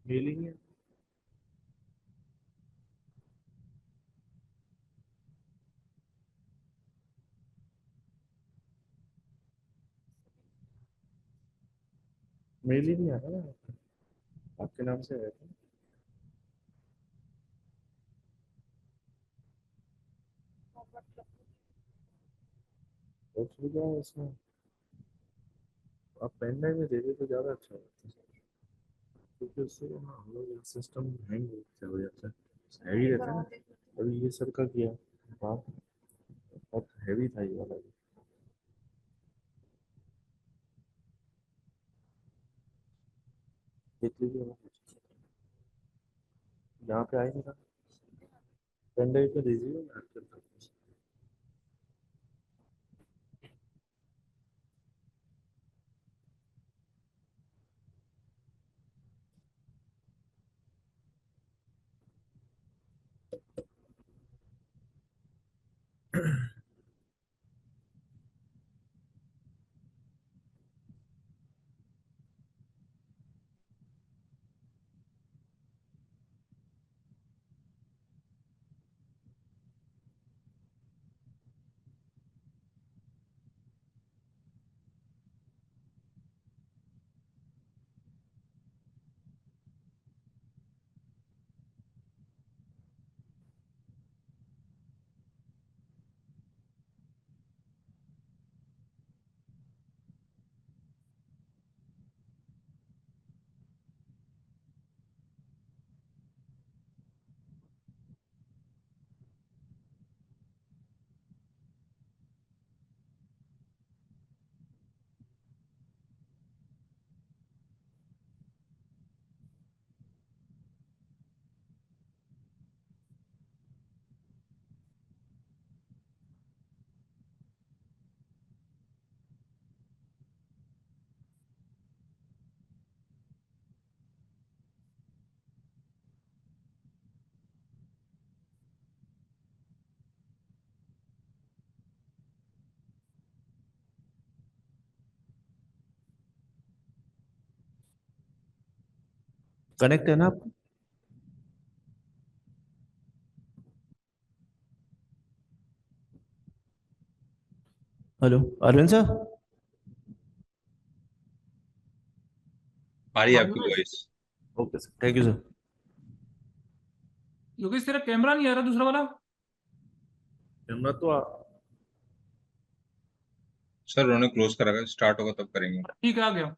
Mailing है। मेल ही नहीं आ रहा है, आपके नाम से आया था। और क्या है इसमें, आप पेन ड्राइव में दे दे तो ज़्यादा अच्छा होता है, क्योंकि उससे ना हम लोग सिस्टम हैंग हो जाता है, हैवी रहता है ना। अभी ये सर का किया बात, बहुत हैवी था ये वाला। देख लीजिए यहाँ पे आएंगे ना, पेन ड्राइव पे दीजिए, मैं ऐड करता हूँ। कनेक्ट है ना आप? Hello Arvind sir. आ रही है आपकी voice. Okay sir, thank you sir. Yogesh तेरा कैमरा नहीं आ रहा दूसरा वाला। कैमरा तो सर उन्होंने क्लोज करा है, स्टार्ट होगा तब करेंगे। ठीक है, आ गया।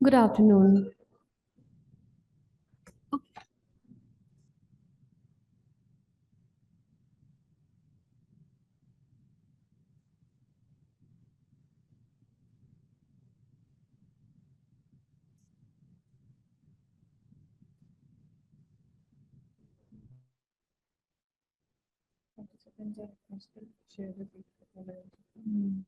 Good afternoon. Participants are requested to share the video.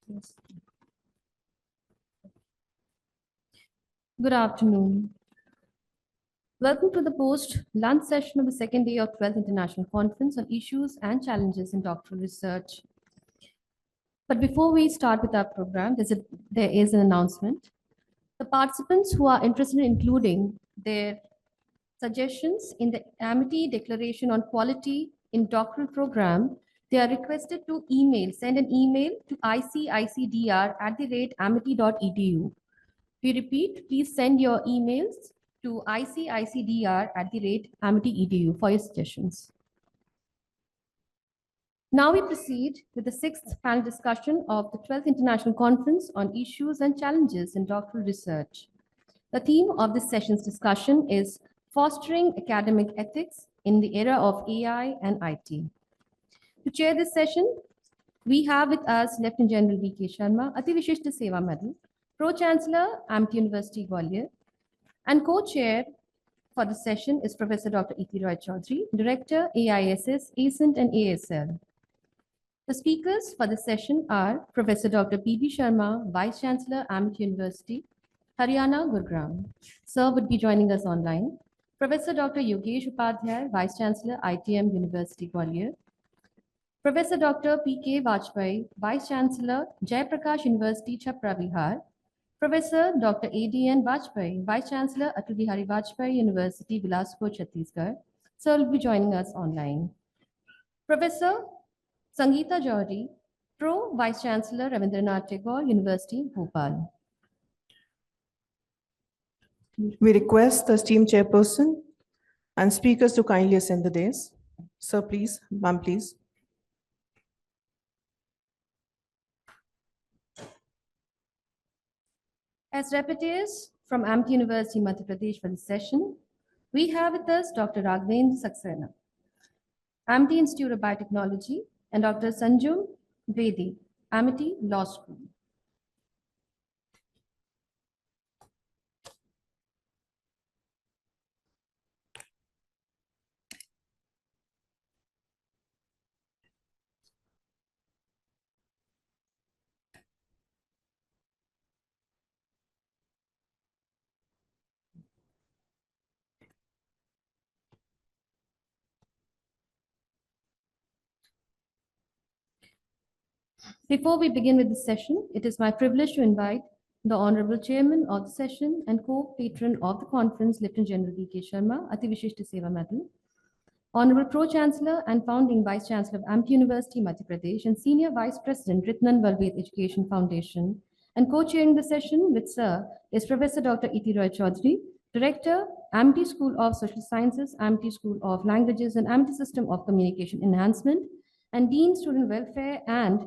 Yes. Good afternoon. Welcome to the post-lunch session of the second day of 12th International Conference on Issues and Challenges in Doctoral Research. But before we start with our program, there is an announcement. The participants who are interested in including their suggestions in the Amity Declaration on Quality in Doctoral Program, they are requested to send an email to ICICDR@amity.edu. We repeat, please send your emails to ICICDR@amity.edu for your suggestions. Now we proceed with the sixth panel discussion of the 12th International Conference on Issues and Challenges in Doctoral Research. The theme of this session's discussion is Fostering Academic Ethics in the Era of AI and IT. To chair this session, we have with us Lieutenant General V.K. Sharma, Ati Vishishta Seva Medal, Pro-Chancellor, Amity University, Gwalior, and Co-Chair, for the session is Professor Dr. E.T. Roy Chaudhary, Director, AISS, ACENT, and ASL. The speakers for the session are Professor Dr. P.B. Sharma, Vice Chancellor, Amity University, Haryana, Gurugram. Sir would be joining us online. Professor Dr. Yogesh Upadhyay, Vice Chancellor, ITM University, Gwalior. Professor Dr. P.K. Vajpayee, Vice Chancellor, Jayaprakash University, Chhapra, Bihar. Professor Dr. A.D.N. Vajpayee, Vice Chancellor, Atal Bihari Vajpayee University, Bilaspur, Chhattisgarh. Sir will be joining us online. Professor Sangeeta Jauhari, Pro Vice Chancellor, Ravindranath Tagore University, Bhopal. We request the esteemed chairperson and speakers to kindly ascend the dais. Sir, please. Ma'am, please. As rapporteurs from Amity University, Madhya Pradesh for this session, we have with us Dr. Raghavendra Saxena, Amity Institute of Biotechnology, and Dr. Sanjum Bedi, Amity Law School. Before we begin with the session, it is my privilege to invite the Honorable Chairman of the session and co-patron of the conference, Lieutenant General D.K. Sharma, Ati Vishishta Seva Medal, Honorable Pro-Chancellor and Founding Vice-Chancellor of Amity University, Madhya Pradesh, and Senior Vice President, Ritnan Valved Education Foundation, and co-chairing the session with Sir is Professor Dr. E.T. Roy Chaudhary, Director, Amity School of Social Sciences, Amity School of Languages, and Amity System of Communication Enhancement, and Dean Student Welfare and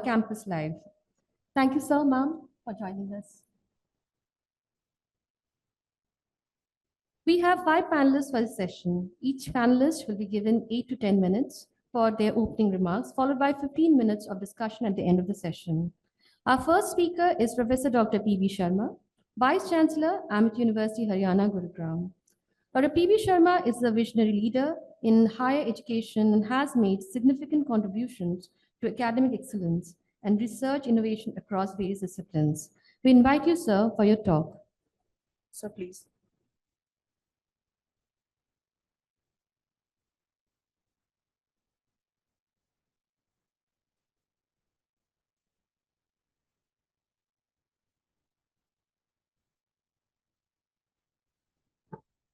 Campus Live. Thank you, sir, ma'am, for joining us. We have 5 panelists for this session. Each panelist will be given 8 to 10 minutes for their opening remarks, followed by 15 minutes of discussion at the end of the session. Our first speaker is Professor Dr. P.B. Sharma, Vice Chancellor, Amity University, Haryana, Gurugram. Dr. P.B. Sharma is a visionary leader in higher education and has made significant contributions to academic excellence and research innovation across various disciplines. We invite you, sir, for your talk. Sir, please.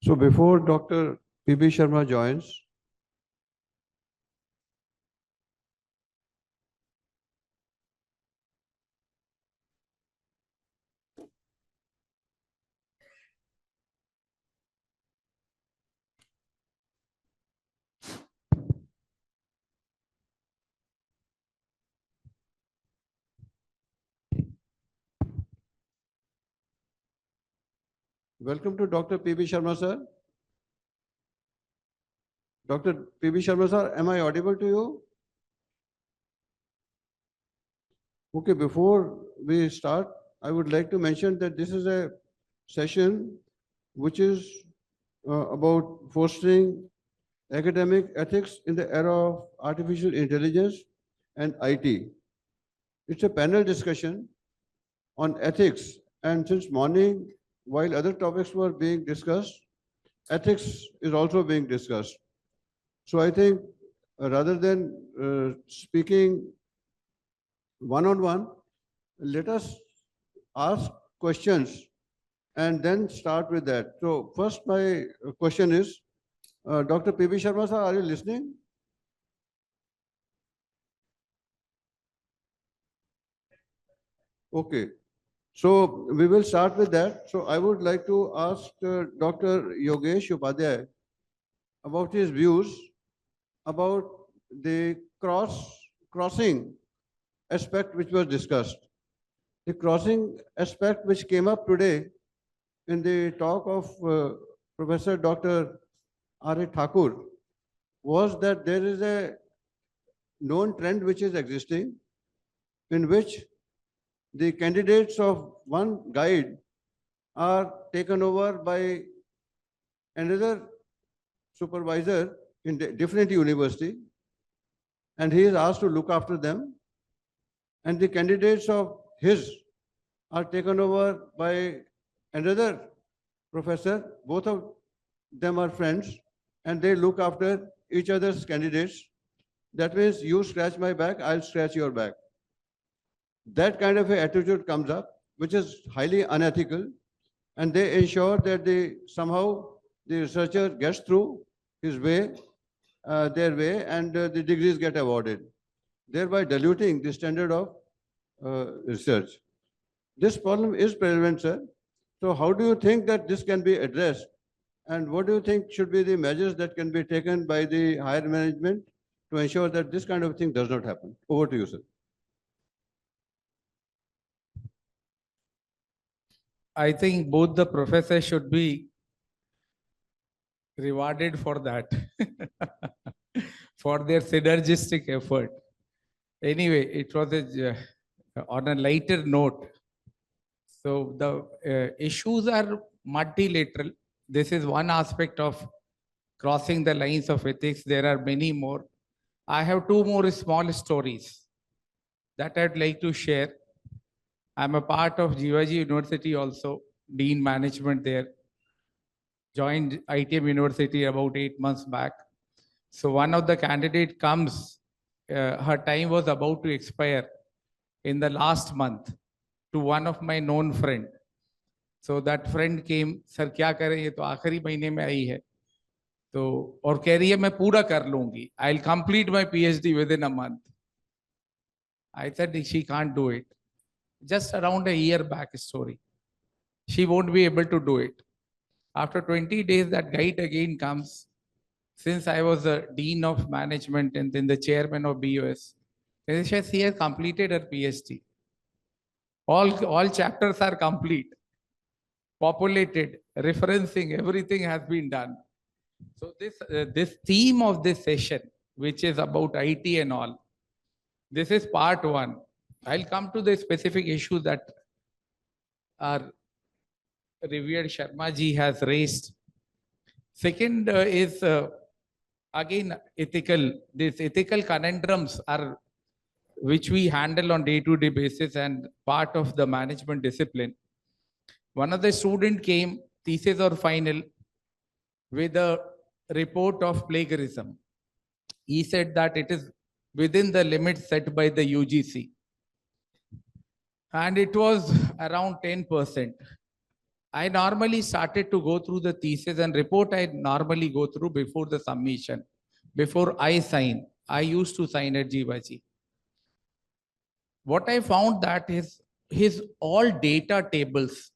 So before Dr. P.B. Sharma joins, welcome to Dr. P.B. Sharma, sir. Dr. P.B. Sharma, sir, am I audible to you? Okay, before we start, I would like to mention that this is a session which is about fostering academic ethics in the era of artificial intelligence and IT. It's a panel discussion on ethics, and since morning, while other topics were being discussed, ethics is also being discussed. So I think rather than speaking one-on-one, let us ask questions and then start with that. So first my question is, Dr. P.B. Sharma, sir, are you listening? Okay. So we will start with that. So I would like to ask Dr. Yogesh Upadhyay about his views about the crossing aspect which was discussed. The crossing aspect which came up today in the talk of Professor Dr. R.A. Thakur was that there is a known trend which is existing in which the candidates of one guide are taken over by another supervisor in different university, and he is asked to look after them. And the candidates of his are taken over by another professor. Both of them are friends, and they look after each other's candidates. That means you scratch my back, I'll scratch your back. That kind of an attitude comes up, which is highly unethical, and they ensure that somehow the researcher gets through his way, their way, and the degrees get awarded, thereby diluting the standard of research. This problem is prevalent, sir. So how do you think that this can be addressed? And what do you think should be the measures that can be taken by the higher management to ensure that this kind of thing does not happen? Over to you, sir. I think both the professors should be rewarded for that, for their synergistic effort. Anyway, it was on a lighter note. So the issues are multilateral. This is one aspect of crossing the lines of ethics. There are many more. I have two more small stories that I'd like to share. I'm a part of Jivaji University also, Dean Management there. Joined ITM University about 8 months back. So one of the candidate comes, her time was about to expire in the last month, to one of my known friend. So that friend came, sir क्या करें ये तो आखिरी महीने में आई है, तो और कह रही है मैं पूरा कर लूंगी, I'll complete my PhD within a month. I said she can't do it. Just around a year back story. She won't be able to do it. After 20 days, that guide again comes. Since I was the Dean of Management and then the Chairman of BUS, she has completed her PhD. All chapters are complete, populated, referencing, everything has been done. So this theme of this session, which is about IT and all, this is part one. I'll come to the specific issues that our revered Sharma ji has raised. Second is again ethical. These ethical conundrums are which we handle on day-to-day basis and part of the management discipline. One of the student came, thesis or final, with a report of plagiarism. He said that it is within the limits set by the UGC. And it was around 10%. I normally started to go through the thesis and report I normally go through before the submission. Before I sign, I used to sign at Jivaji. What I found that is his all data tables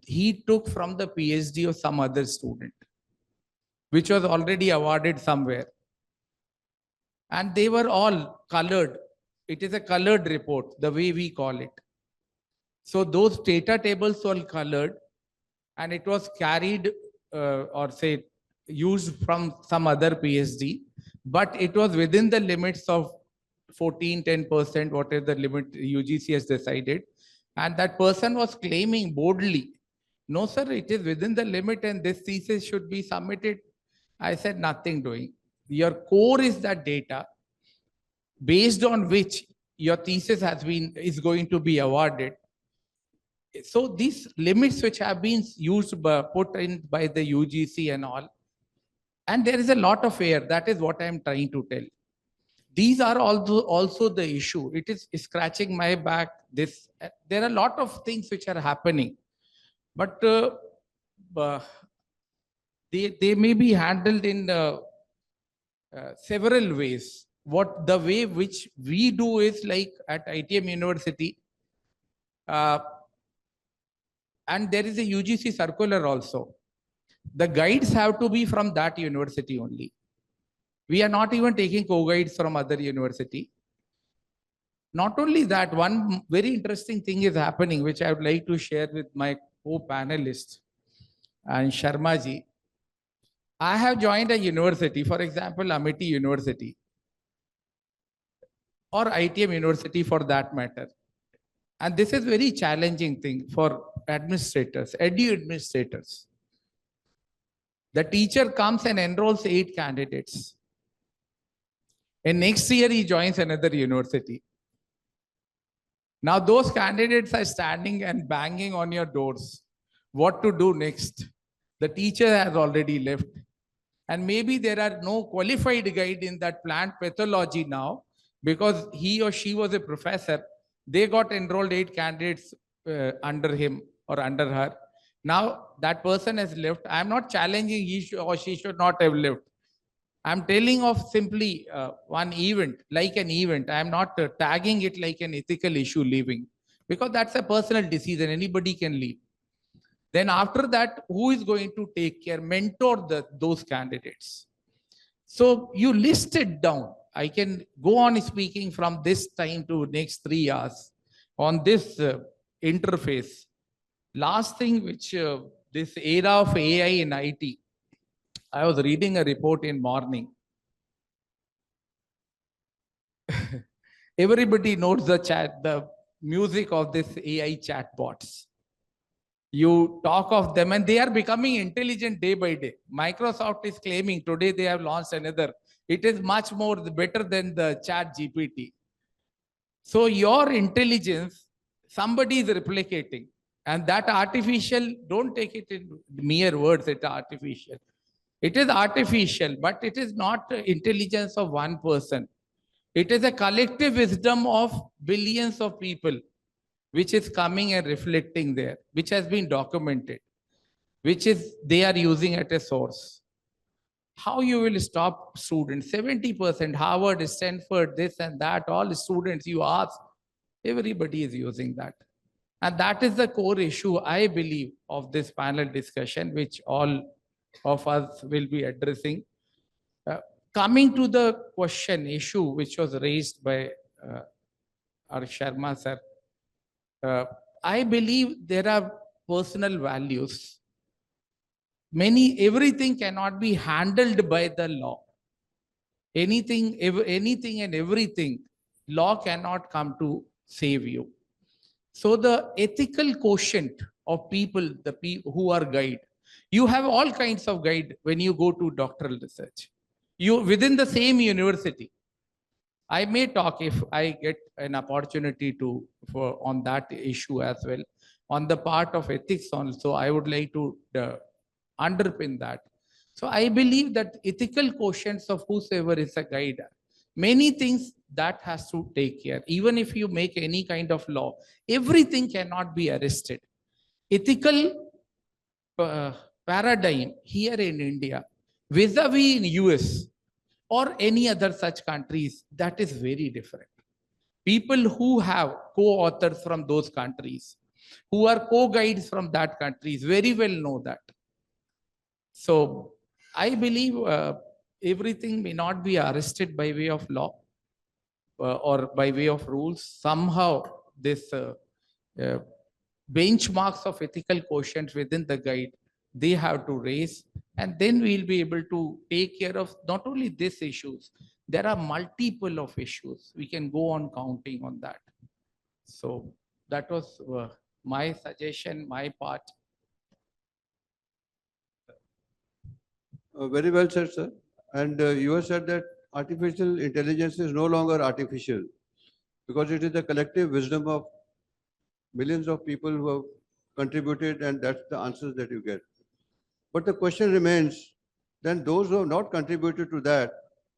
he took from the PhD of some other student, which was already awarded somewhere. And they were all colored. It is a colored report, the way we call it. So those data tables were colored and it was carried or say used from some other PhD, but it was within the limits of 14, 10%, whatever the limit UGC has decided. And that person was claiming boldly, no, sir, it is within the limit and this thesis should be submitted. I said, nothing doing. Your core is that data based on which your thesis is going to be awarded. So these limits which have been used, put in by the UGC and all, and there is a lot of error. That is what I am trying to tell. These are also the issue. It is scratching my back. There are a lot of things which are happening, but they may be handled in several ways. The way which we do is like at ITM University, and there is a UGC circular also. The guides have to be from that university only. We are not even taking co-guides from other university. Not only that, one very interesting thing is happening, which I would like to share with my co-panelists and Sharma ji. I have joined a university, for example, Amity University or ITM University for that matter. And this is very challenging thing for administrators, edu administrators. The teacher comes and enrolls 8 candidates. And next year he joins another university. Now those candidates are standing and banging on your doors. What to do next? The teacher has already left. And maybe there are no qualified guide in that plant pathology now because he or she was a professor. They got enrolled 8 candidates under him or under her. Now that person has left. I'm not challenging he or she should not have left. I'm telling of simply one event, like an event. I'm not tagging it like an ethical issue leaving because that's a personal decision. Anybody can leave. Then after that, who is going to take care, mentor those candidates? So you list it down. I can go on speaking from this time to next 3 hours on this interface. Last thing which this era of AI in IT, I was reading a report in morning. Everybody knows the music of this AI chatbots. You talk of them and they are becoming intelligent day by day. Microsoft is claiming today they have launched another. It is much more better than the chat GPT. So your intelligence, somebody is replicating. And that artificial, don't take it in mere words, it's artificial. It is artificial, but it is not intelligence of one person. It is a collective wisdom of billions of people, which is coming and reflecting there, which has been documented, which is they are using at a source. How you will stop students? 70%, Harvard, Stanford, this and that, all students you ask, everybody is using that. And that is the core issue, I believe, of this panel discussion, which all of us will be addressing. Coming to the question issue, which was raised by our Sharma sir, I believe there are personal values. Everything cannot be handled by the law. Anything and everything, law cannot come to save you. So the ethical quotient of people, who are guide, you have all kinds of guide when you go to doctoral research. You within the same university. I may talk if I get an opportunity on that issue as well. On the part of ethics also, I would like to underpin that. So I believe that ethical quotients of whosoever is a guide, many things that has to take care. Even if you make any kind of law, everything cannot be arrested. Ethical paradigm here in India, vis-a-vis in US or any other such countries, that is very different. People who have co-authors from those countries, who are co-guides from that countries, very well know that. So I believe everything may not be arrested by way of law or by way of rules. Somehow this benchmarks of ethical quotients within the guide, they have to raise, and then we'll be able to take care of not only these issues, there are multiple of issues. We can go on counting on that. So that was my suggestion, my part. Very well said, sir. And you have said that artificial intelligence is no longer artificial because it is the collective wisdom of millions of people who have contributed, and that's the answers that you get. But the question remains, then those who have not contributed to that,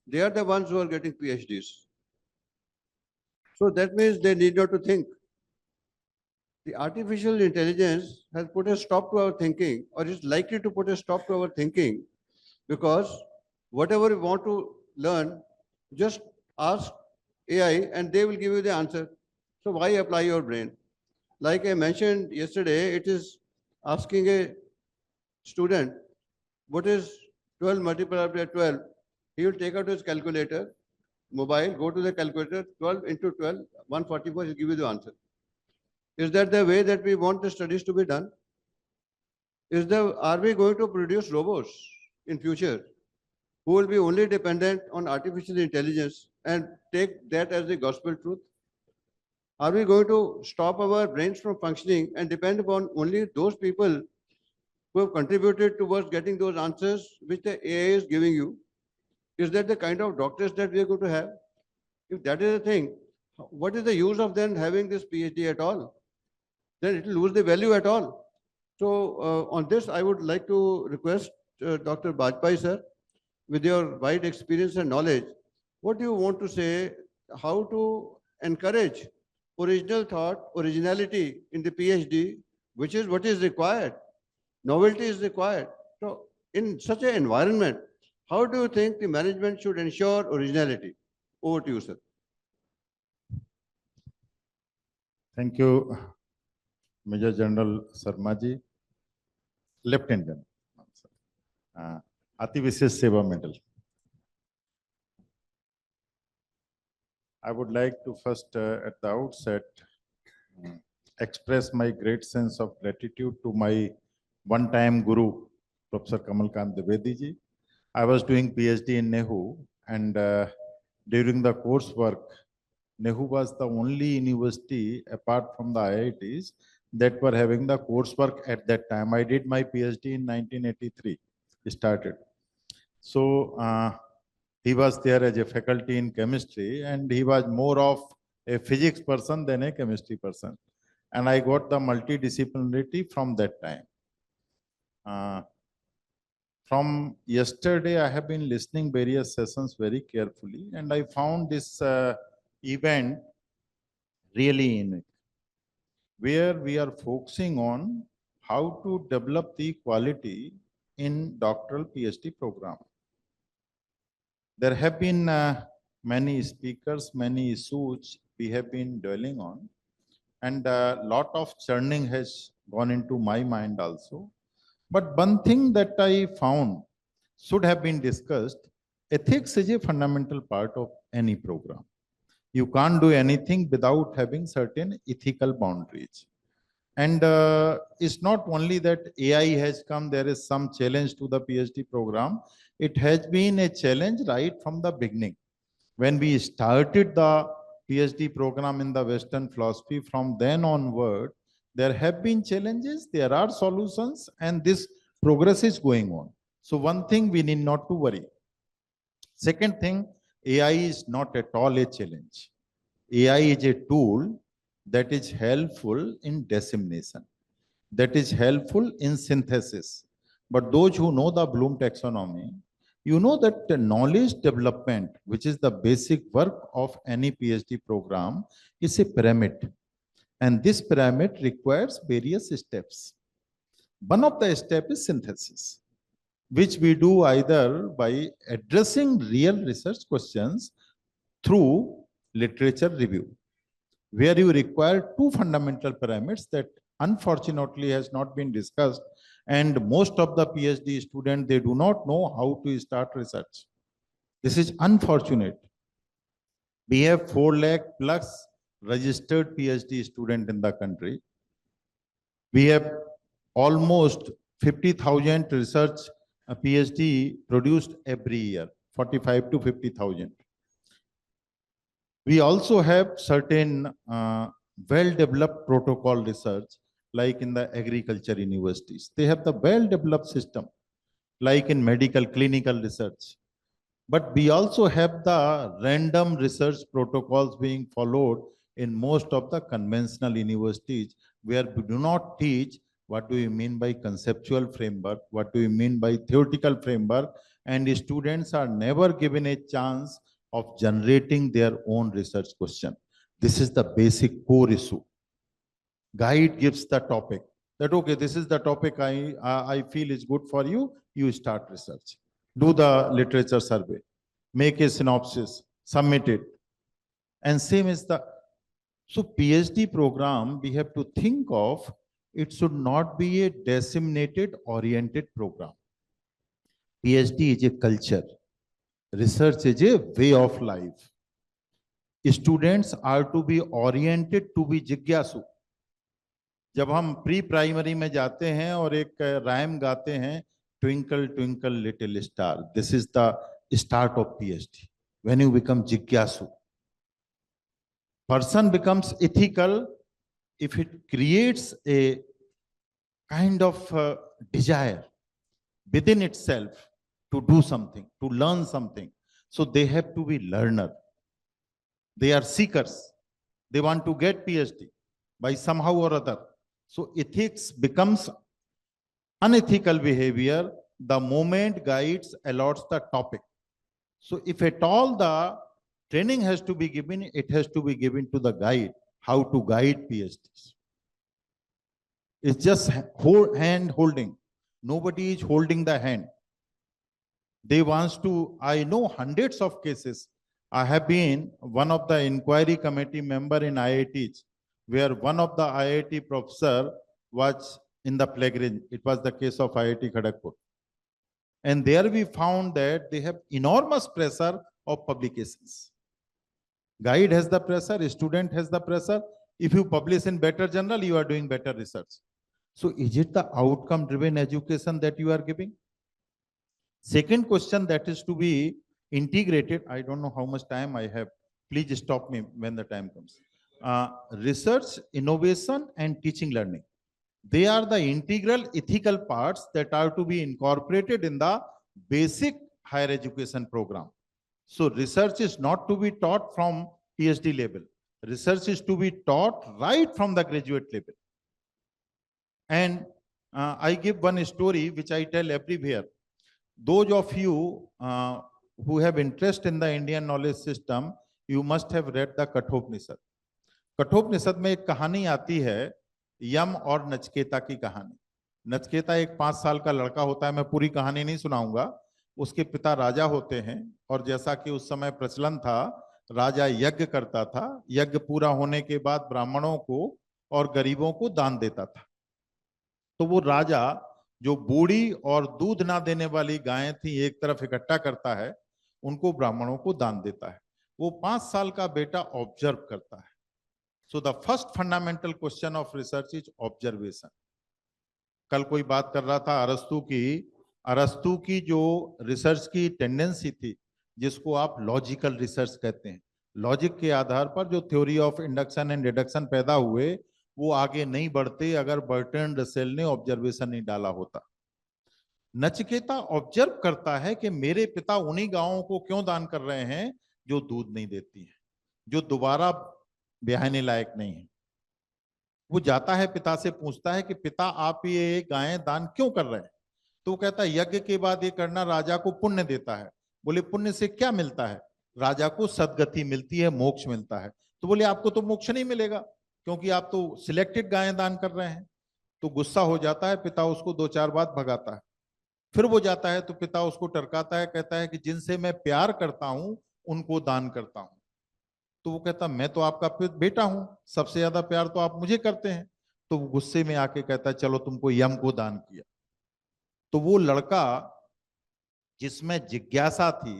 they are the ones who are getting PhDs. So that means they need not to think. The artificial intelligence has put a stop to our thinking, or is likely to put a stop to our thinking, because whatever we want to learn, just ask AI and they will give you the answer. So why apply your brain? Like I mentioned yesterday, it is asking a student, what is 12 multiplied by 12? He will take out his calculator, mobile, go to the calculator, 12 into 12, 144, he'll give you the answer. Is that the way that we want the studies to be done? Are we going to produce robots in future who will be only dependent on artificial intelligence and take that as the gospel truth? Are we going to stop our brains from functioning and depend upon only those people who have contributed towards getting those answers which the AI is giving you. Is that the kind of doctors that we are going to have? If that is the thing, what is the use of then having this PhD at all? Then it will lose the value at all. So on this, I would like to request Dr. Bajpai sir, with your wide experience and knowledge, what do you want to say, how to encourage original thought, originality in the PhD, which is what is required. Novelty is required. So in such an environment, how do you think the management should ensure originality? Over to you, sir. Thank you, Major General Sarmaji, Lieutenant General, Ati Visesh Seva Medal. I would like to first, at the outset, express my great sense of gratitude to my one-time guru, Professor Kamalkant Dwivedi ji. I was doing PhD in NEHU, and during the coursework, NEHU was the only university apart from the IITs that were having the coursework at that time. I did my PhD in 1983, started. So he was there as a faculty in chemistry, and he was more of a physics person than a chemistry person. And I got the multidisciplinarity from that time. From yesterday, I have been listening various sessions very carefully, and I found this event really unique, where we are focusing on how to develop the quality in doctoral PhD program. There have been many speakers, many issues we have been dwelling on, and a lot of churning has gone into my mind also. But one thing that I found should have been discussed, ethics is a fundamental part of any program. You can't do anything without having certain ethical boundaries. And it's not only that AI has come, there is some challenge to the PhD program. It has been a challenge right from the beginning. When we started the PhD program in the Western philosophy, from then onward, there have been challenges, there are solutions, and this progress is going on. So one thing we need not to worry. Second thing, AI is not at all a challenge. AI is a tool that is helpful in dissemination, that is helpful in synthesis. But those who know the Bloom taxonomy, you know that the knowledge development, which is the basic work of any PhD program, is a pyramid. And this pyramid requires various steps. One of the steps is synthesis, which we do either by addressing real research questions through literature review, where you require two fundamental pyramids that unfortunately has not been discussed, and most of the PhD students, they do not know how to start research. This is unfortunate. We have 4 lakh plus registered PhD students in the country. We have almost 50,000 research PhD produced every year, 45 to 50,000. We also have certain well-developed protocol research, like in the agriculture universities. They have the well-developed system, like in medical clinical research. But we also have the random research protocols being followed in most of the conventional universities, where we do not teach what do you mean by conceptual framework, what do you mean by theoretical framework, and students are never given a chance of generating their own research question. This is the basic core issue. Guide gives the topic that, okay, this is the topic I feel is good for you, you start research. Do the literature survey, make a synopsis, submit it. And same is the, so PhD program, we have to think of, it should not be a disseminated oriented program. PhD is a culture. Research is a way of life. Students are to be oriented to be जिज्ञासु. जब हम pre primary में जाते हैं और एक rhyme गाते हैं, twinkle twinkle little star, this is the start of PhD. When you become जिज्ञासु, person becomes ethical if it creates a kind of desire within itself to do something, to learn something. So they have to be learner. They are seekers. They want to get PhD by somehow or other. So ethics becomes unethical behavior the moment guides allots the topic. So if at all the training has to be given, it has to be given to the guide, how to guide PhDs. It's just hand holding. Nobody is holding the hand. They wants to, I know hundreds of cases. I have been one of the inquiry committee member in IITs, where one of the IIT professor was in the plagiarism. It was the case of IIT Kharagpur. And there we found that they have enormous pressure of publications. Guide has the pressure, student has the pressure. If you publish in better journal, you are doing better research. So is it the outcome driven education that you are giving? Second question that is to be integrated, I don't know how much time I have. Please stop me when the time comes. Research, innovation, and teaching learning. They are the integral ethical parts that are to be incorporated in the basic higher education program. So research is not to be taught from PhD level. Research is to be taught right from the graduate level. And I give one story which I tell everywhere. Those of you who have interest in the Indian knowledge system, you must have read the Kathopanishad. Kathopanishad में एक कहानी आती है यम और नचकेता की कहानी। नचकेता एक 5 साल का लड़का होता है, मैं पूरी कहानी नहीं सुनाऊंगा। उसके पिता राजा होते हैं और जैसा कि उस समय प्रचलन था, राजा यज्ञ करता था। यज्ञ पूरा होने के बाद ब्राह्मणों को और गरीबों को दान देता था। तो वो राजा जो बूढ़ी और दूध ना देने वाली गायें थी एक तरफ इकट्ठा करता है, उनको ब्राह्मणों को दान देता है। वो 5 साल का बेटा ऑब्जर्व करता है। So the first fundamental question of research is observation. कल कोई बात कर रहा था अरस्तु की जो रिसर्च की टेंडेंसी थी, जिसको आप लॉजिकल रिसर्च कहते हैं। लॉजिक के आधार पर जो theory of induction and deduction पैदा हुए, वो आगे नहीं बढ़ते अगर बर्टन रसेल ने ऑब्जर्वेशन नहीं डाला होता। नचिकेता ऑब्जर्व करता है कि मेरे पिता उन्हीं गायों को क्यों दान कर रहे हैं जो दूध नहीं देती हैं, जो दोबारा ब्याहने लायक नहीं है। वो जाता है पिता से पूछता है कि पिता आप ये गायें दान क्यों कर रहे हैं? तो वो कहता है यज्ञ के बाद ये करना राजा को पुण्य देता है। बोले पुण्य से क्या मिलता है? राजा को सद्गति मिलती है, मोक्ष मिलता है। तो बोले आपको तो मोक्ष नहीं मिलेगा क्योंकि आप तो सिलेक्टेड गायें दान कर रहे हैं। तो गुस्सा हो जाता है, पिता उसको 2-4 बार भगाता है। फिर वो जाता है तो पिता उसको टरकाता है, कहता है कि जिनसे मैं प्यार करता हूं उनको दान करता हूं। तो वो कहता मैं तो आपका बेटा हूं, सबसे ज्यादा प्यार तो आप मुझे करते हैं। तो वो गुस्से में आके कहता है चलो तुमको यम को दान किया। तो वो लड़का जिसमें जिज्ञासा थी,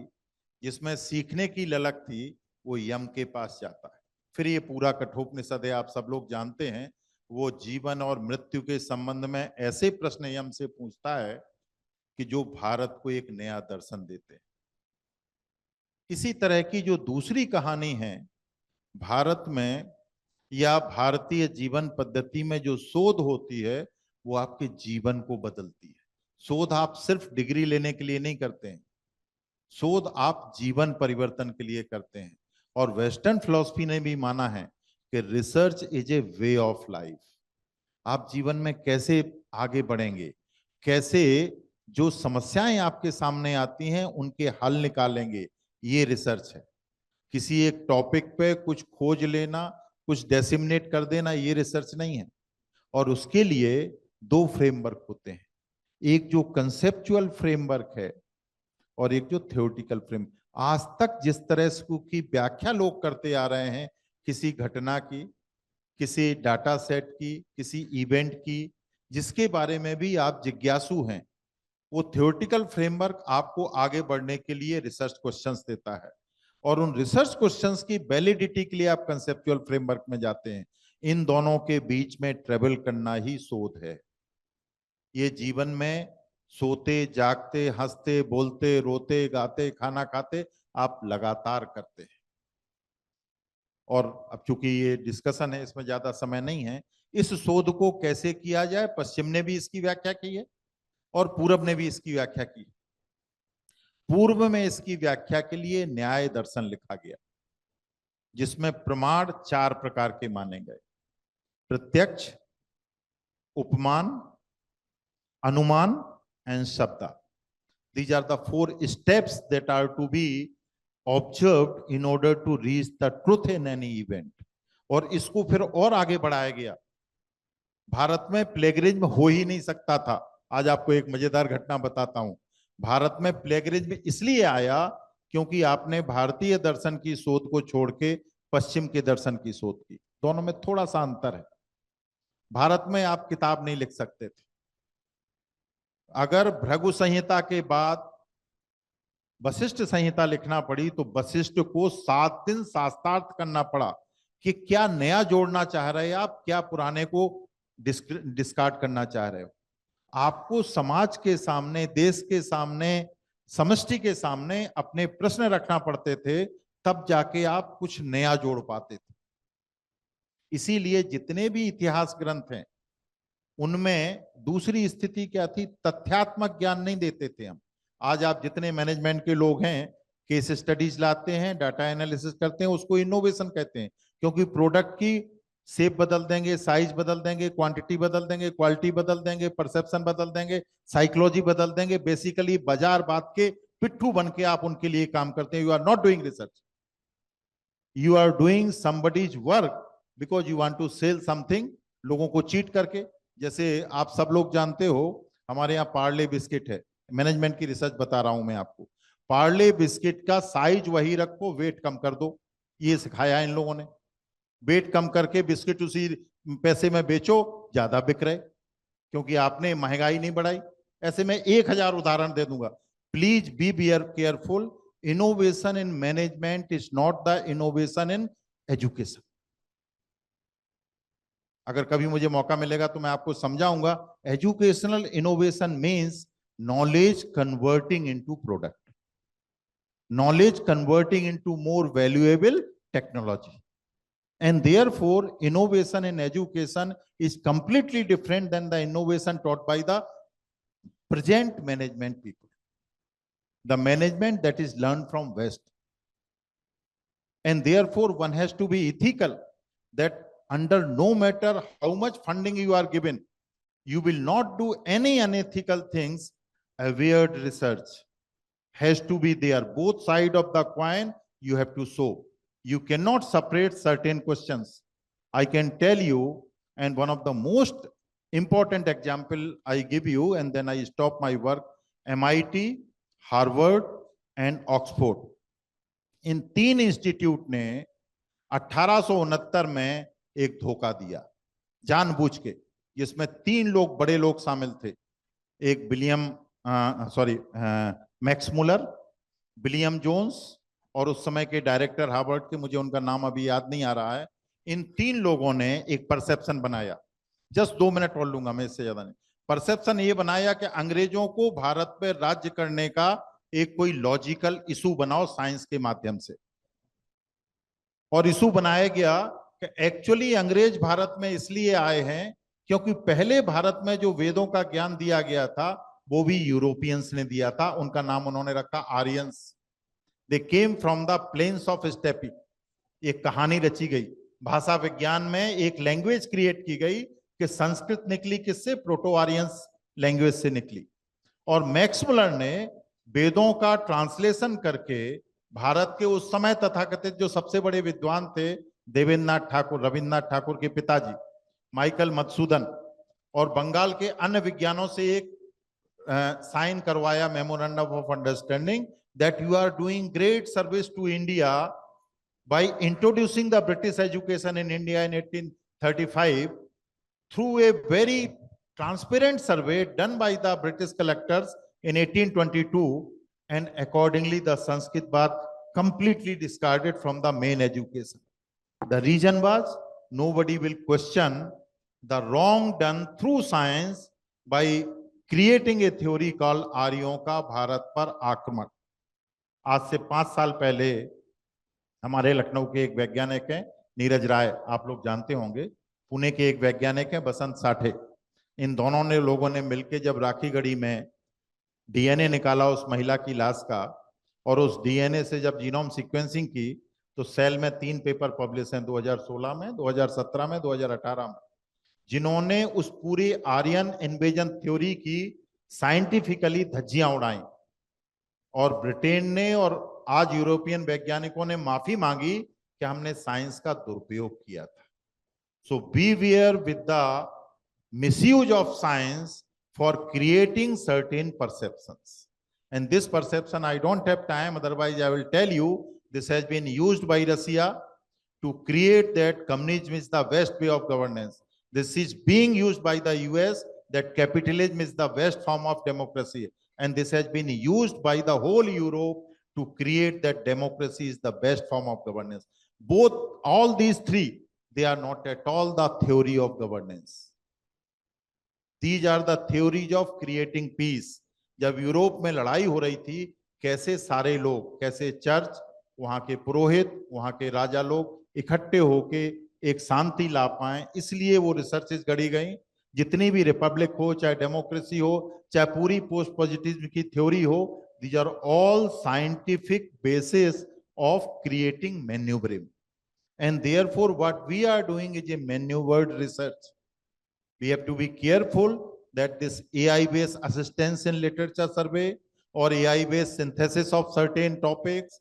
जिसमें सीखने की ललक थी, वो यम के पास जाता है। फिर ये पूरा कठोपनिषद है, आप सब लोग जानते हैं। वो जीवन और मृत्यु के संबंध में ऐसे प्रश्न यम से पूछता है कि जो भारत को एक नया दर्शन देते हैं। इसी तरह की जो दूसरी कहानी है, भारत में या भारतीय जीवन पद्धति में जो शोध होती है, वो आपके जीवन को बदलती है। शोध आप सिर्फ डिग्री लेने के लिए नहीं करते हैं, शोध आप जीवन परिवर्तन के लिए करते हैं। और वेस्टर्न फिलॉसफी ने भी माना है कि research is a way of life. आप जीवन में कैसे आगे बढ़ेंगे, कैसे जो समस्याएं आपके सामने आती हैं उनके हल निकालेंगे, ये रिसर्च है। किसी एक टॉपिक पे कुछ खोज लेना, कुछ डिसेमिनेट कर देना, ये रिसर्च नहीं है। और उसके लिए 2 फ्रेमवर्क होते हैं, एक जो कंसेप्चुअल फ्रेमवर्क है और एक जो थ्योरेटिकल फ्रेम। आज तक जिस तरह की व्याख्या लोग करते आ रहे हैं किसी घटना की, किसी डाटा सेट की, किसी इवेंट की, जिसके बारे में भी आप जिज्ञासु हैं, वो थ्योरेटिकल फ्रेमवर्क आपको आगे बढ़ने के लिए रिसर्च क्वेश्चंस देता है। और उन रिसर्च क्वेश्चंस की वैलिडिटी के लिए आप कंसेप्चुअल फ्रेमवर्क में जाते हैं। इन दोनों के बीच में ट्रेवल करना ही शोध है। ये जीवन में सोते जागते, हंसते बोलते, रोते गाते, खाना खाते, आप लगातार करते हैं। और अब चूंकि ये डिस्कशन है, इसमें ज्यादा समय नहीं है, इस शोध को कैसे किया जाए। पश्चिम ने भी इसकी व्याख्या की है और पूरब ने भी इसकी व्याख्या की। पूर्व में इसकी व्याख्या के लिए न्याय दर्शन लिखा गया, जिसमें प्रमाण 4 प्रकार के माने गए: प्रत्यक्ष, उपमान, अनुमान एंड शब्द। These are the 4 steps that are to be observed in order to reach the truth in any event. और इसको फिर और आगे बढ़ाया गया। भारत में प्लेगरिज्म हो ही नहीं सकता था। आज आपको एक मजेदार घटना बताता हूं। भारत में प्लेगरिज्म इसलिए आया क्योंकि आपने भारतीय दर्शन की शोध को छोड़ के पश्चिम के दर्शन की शोध की। दोनों में थोड़ा सा अंतर है। भारत में आप किताब नहीं लिख सकते थे। अगर भृगु संहिता के बाद वशिष्ठ संहिता लिखना पड़ी तो वशिष्ठ को 7 दिन शास्त्रार्थ करना पड़ा कि क्या नया जोड़ना चाह रहे हैं आप, क्या पुराने को डिस्कार्ड करना चाह रहे हो। आपको समाज के सामने, देश के सामने, समष्टि के सामने अपने प्रश्न रखना पड़ते थे, तब जाके आप कुछ नया जोड़ पाते थे। इसीलिए जितने भी इतिहास ग्रंथ हैं उनमें दूसरी स्थिति क्या थी, तथ्यात्मक ज्ञान नहीं देते थे हम। आज आप जितने मैनेजमेंट के लोग हैं, केस स्टडीज लाते हैं, डाटा एनालिसिस करते हैं, उसको इनोवेशन कहते हैं, क्योंकि प्रोडक्ट की शेप बदल देंगे, साइज बदल देंगे, क्वांटिटी बदल देंगे, क्वालिटी बदल देंगे, परसेप्शन बदल देंगे, साइकोलॉजी बदल देंगे। बेसिकली बाजार बात के पिट्ठू बन के आप उनके लिए काम करते हैं। You are not doing research, you are doing somebody's work because you want to sell something, लोगों को चीट करके। जैसे आप सब लोग जानते हो, हमारे यहाँ पार्ले बिस्किट है। मैनेजमेंट की रिसर्च बता रहा हूं मैं आपको। पार्ले बिस्किट का साइज वही रखो, वेट कम कर दो, ये सिखाया इन लोगों ने। वेट कम करके बिस्किट उसी पैसे में बेचो, ज्यादा बिक रहे, क्योंकि आपने महंगाई नहीं बढ़ाई। ऐसे में 1000 उदाहरण दे दूंगा। Please be careful. Innovation in management is not the innovation in education. अगर कभी मुझे मौका मिलेगा तो मैं आपको समझाऊंगा। Educational innovation means knowledge converting into product, knowledge converting into more valuable technology, and therefore innovation in education is completely different than the innovation taught by the present management people, the management that is learned from West. And therefore one has to be ethical, that under no matter how much funding you are given, you will not do any unethical things. A weird research has to be there. Both sides of the coin you have to show. You cannot separate certain questions. I can tell you, and one of the most important example I give you, and then I stop my work, MIT, Harvard, and Oxford. In 3 institute ने 1869 में एक धोखा दिया जानबूझ के, जिसमें 3 लोग, बड़े लोग शामिल थे। एक मैक्स मुलर, विलियम जोन्स और उस समय के डायरेक्टर हार्वर्ड के, मुझे उनका नाम अभी याद नहीं आ रहा है। इन 3 लोगों ने एक परसेप्शन बनाया। जस्ट 2 मिनट बोल लूंगा मैं, इससे ज्यादा नहीं। परसेप्शन ये बनाया कि अंग्रेजों को भारत पे राज्य करने का एक कोई लॉजिकल इशू बनाओ साइंस के माध्यम से। और इशू बनाया गया कि एक्चुअली अंग्रेज भारत में इसलिए आए हैं क्योंकि पहले भारत में जो वेदों का ज्ञान दिया गया था वो भी यूरोपियंस ने दिया था। उनका नाम उन्होंने रखा Aryans. They came from the plains of steppe. एक कहानी रची गई, भाषा विज्ञान में एक लैंग्वेज क्रिएट की गई कि संस्कृत निकली किससे, प्रोटो आर्यंस लैंग्वेज से निकली। और मैक्स मुलर ने वेदों का ट्रांसलेशन करके भारत के उस समय तथाकथित जो सबसे बड़े विद्वान थे, देवेंद्रनाथ ठाकुर, रविन्द्रनाथ ठाकुर के पिताजी, माइकल मधुसूदन, और बंगाल के अन्य विज्ञानों से एक साइन करवाया memorandum of understanding that you are doing great service to India by introducing the British education in India in 1835 through a very transparent survey done by the British collectors in 1822, and accordingly the Sanskrit was completely discarded from the main education. The reason was nobody will question the wrong done through science by creating a theory called आर्यों का भारत पर आक्रमण। आज से 5 साल पहले हमारे लखनऊ के एक वैज्ञानिक हैं नीरज राय, आप लोग जानते होंगे। पुणे के एक वैज्ञानिक हैं बसंत साठे। इन दोनों ने लोगों ने मिलकर जब राखी गढ़ी में डीएनए निकाला उस महिला की लाश का, और उस डीएनए से जब जीनोम सीक्वेंसिंग की, तो सेल में 3 पेपर पब्लिश हैं, 2016 में, 2017 में, 2018 में, जिन्होंने उस पूरी आर्यन इन्वेजन थ्योरी की साइंटिफिकली धज्जियां उड़ाई। और ब्रिटेन ने और आज यूरोपियन वैज्ञानिकों ने माफी मांगी कि हमने साइंस का दुरुपयोग किया था। So beware with the misuse of science for creating certain perceptions. And this perception, I don't have time, otherwise I will tell you, this has been used by Russia to create that communism is the best way of governance. This is being used by the US, that capitalism is the best form of democracy. And this has been used by the whole Europe to create that democracy is the best form of governance. Both, all these three, they are not at all the theory of governance. These are the theories of creating peace. जब Europe में लड़ाई हो रही थी, कैसे सारे लोग, कैसे चर्च, वहां के पुरोहित, वहां के राजा लोग इकट्ठे होके एक शांति ला पाए, इसलिए वो रिसर्चेस गढ़ी गई। जितनी भी रिपब्लिक हो, चाहे डेमोक्रेसी हो, चाहे पूरी पोस्ट पॉजिटिव की थ्योरी हो, these are all scientific basis of creating maneuvering. And therefore what we are doing is a maneuvered research. We have to be careful that this AI-based assistance in literature survey or AI-based synthesis of certain topics,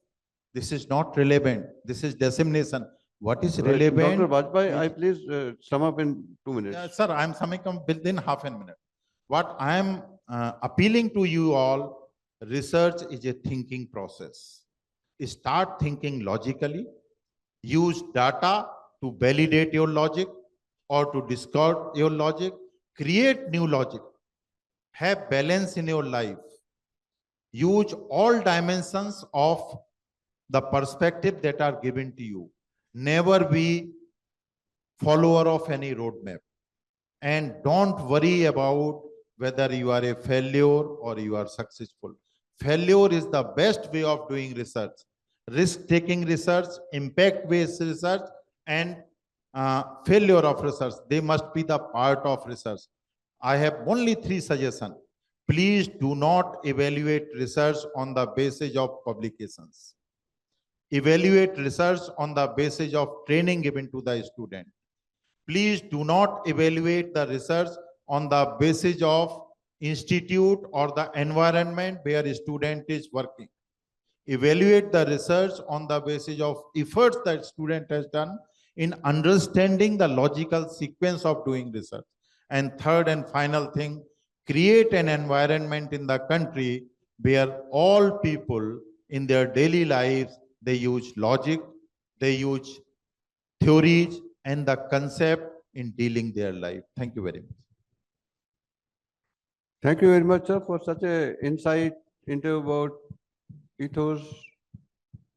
this is not relevant. This is dissemination. What is Right. relevant? Dr. Bajpai, I please sum up in 2 minutes. Yeah, sir, I am summing up within half a minute. What I am appealing to you all, research is a thinking process. Start thinking logically. Use data to validate your logic or to discard your logic. Create new logic. Have balance in your life. Use all dimensions of the perspective that are given to you. Never be follower of any roadmap. And don't worry about whether you are a failure or you are successful. Failure is the best way of doing research. Risk-taking research, impact-based research, and failure of research, they must be the part of research. I have only 3 suggestions. Please do not evaluate research on the basis of publications. Evaluate research on the basis of training given to the student. Please do not evaluate the research on the basis of institute or the environment where a student is working. Evaluate the research on the basis of efforts that student has done in understanding the logical sequence of doing research. And third and final thing, create an environment in the country where all people in their daily lives, they use logic, they use theories and the concept in dealing their life. Thank you very much. Thank you very much, sir, for such an insight into about ethos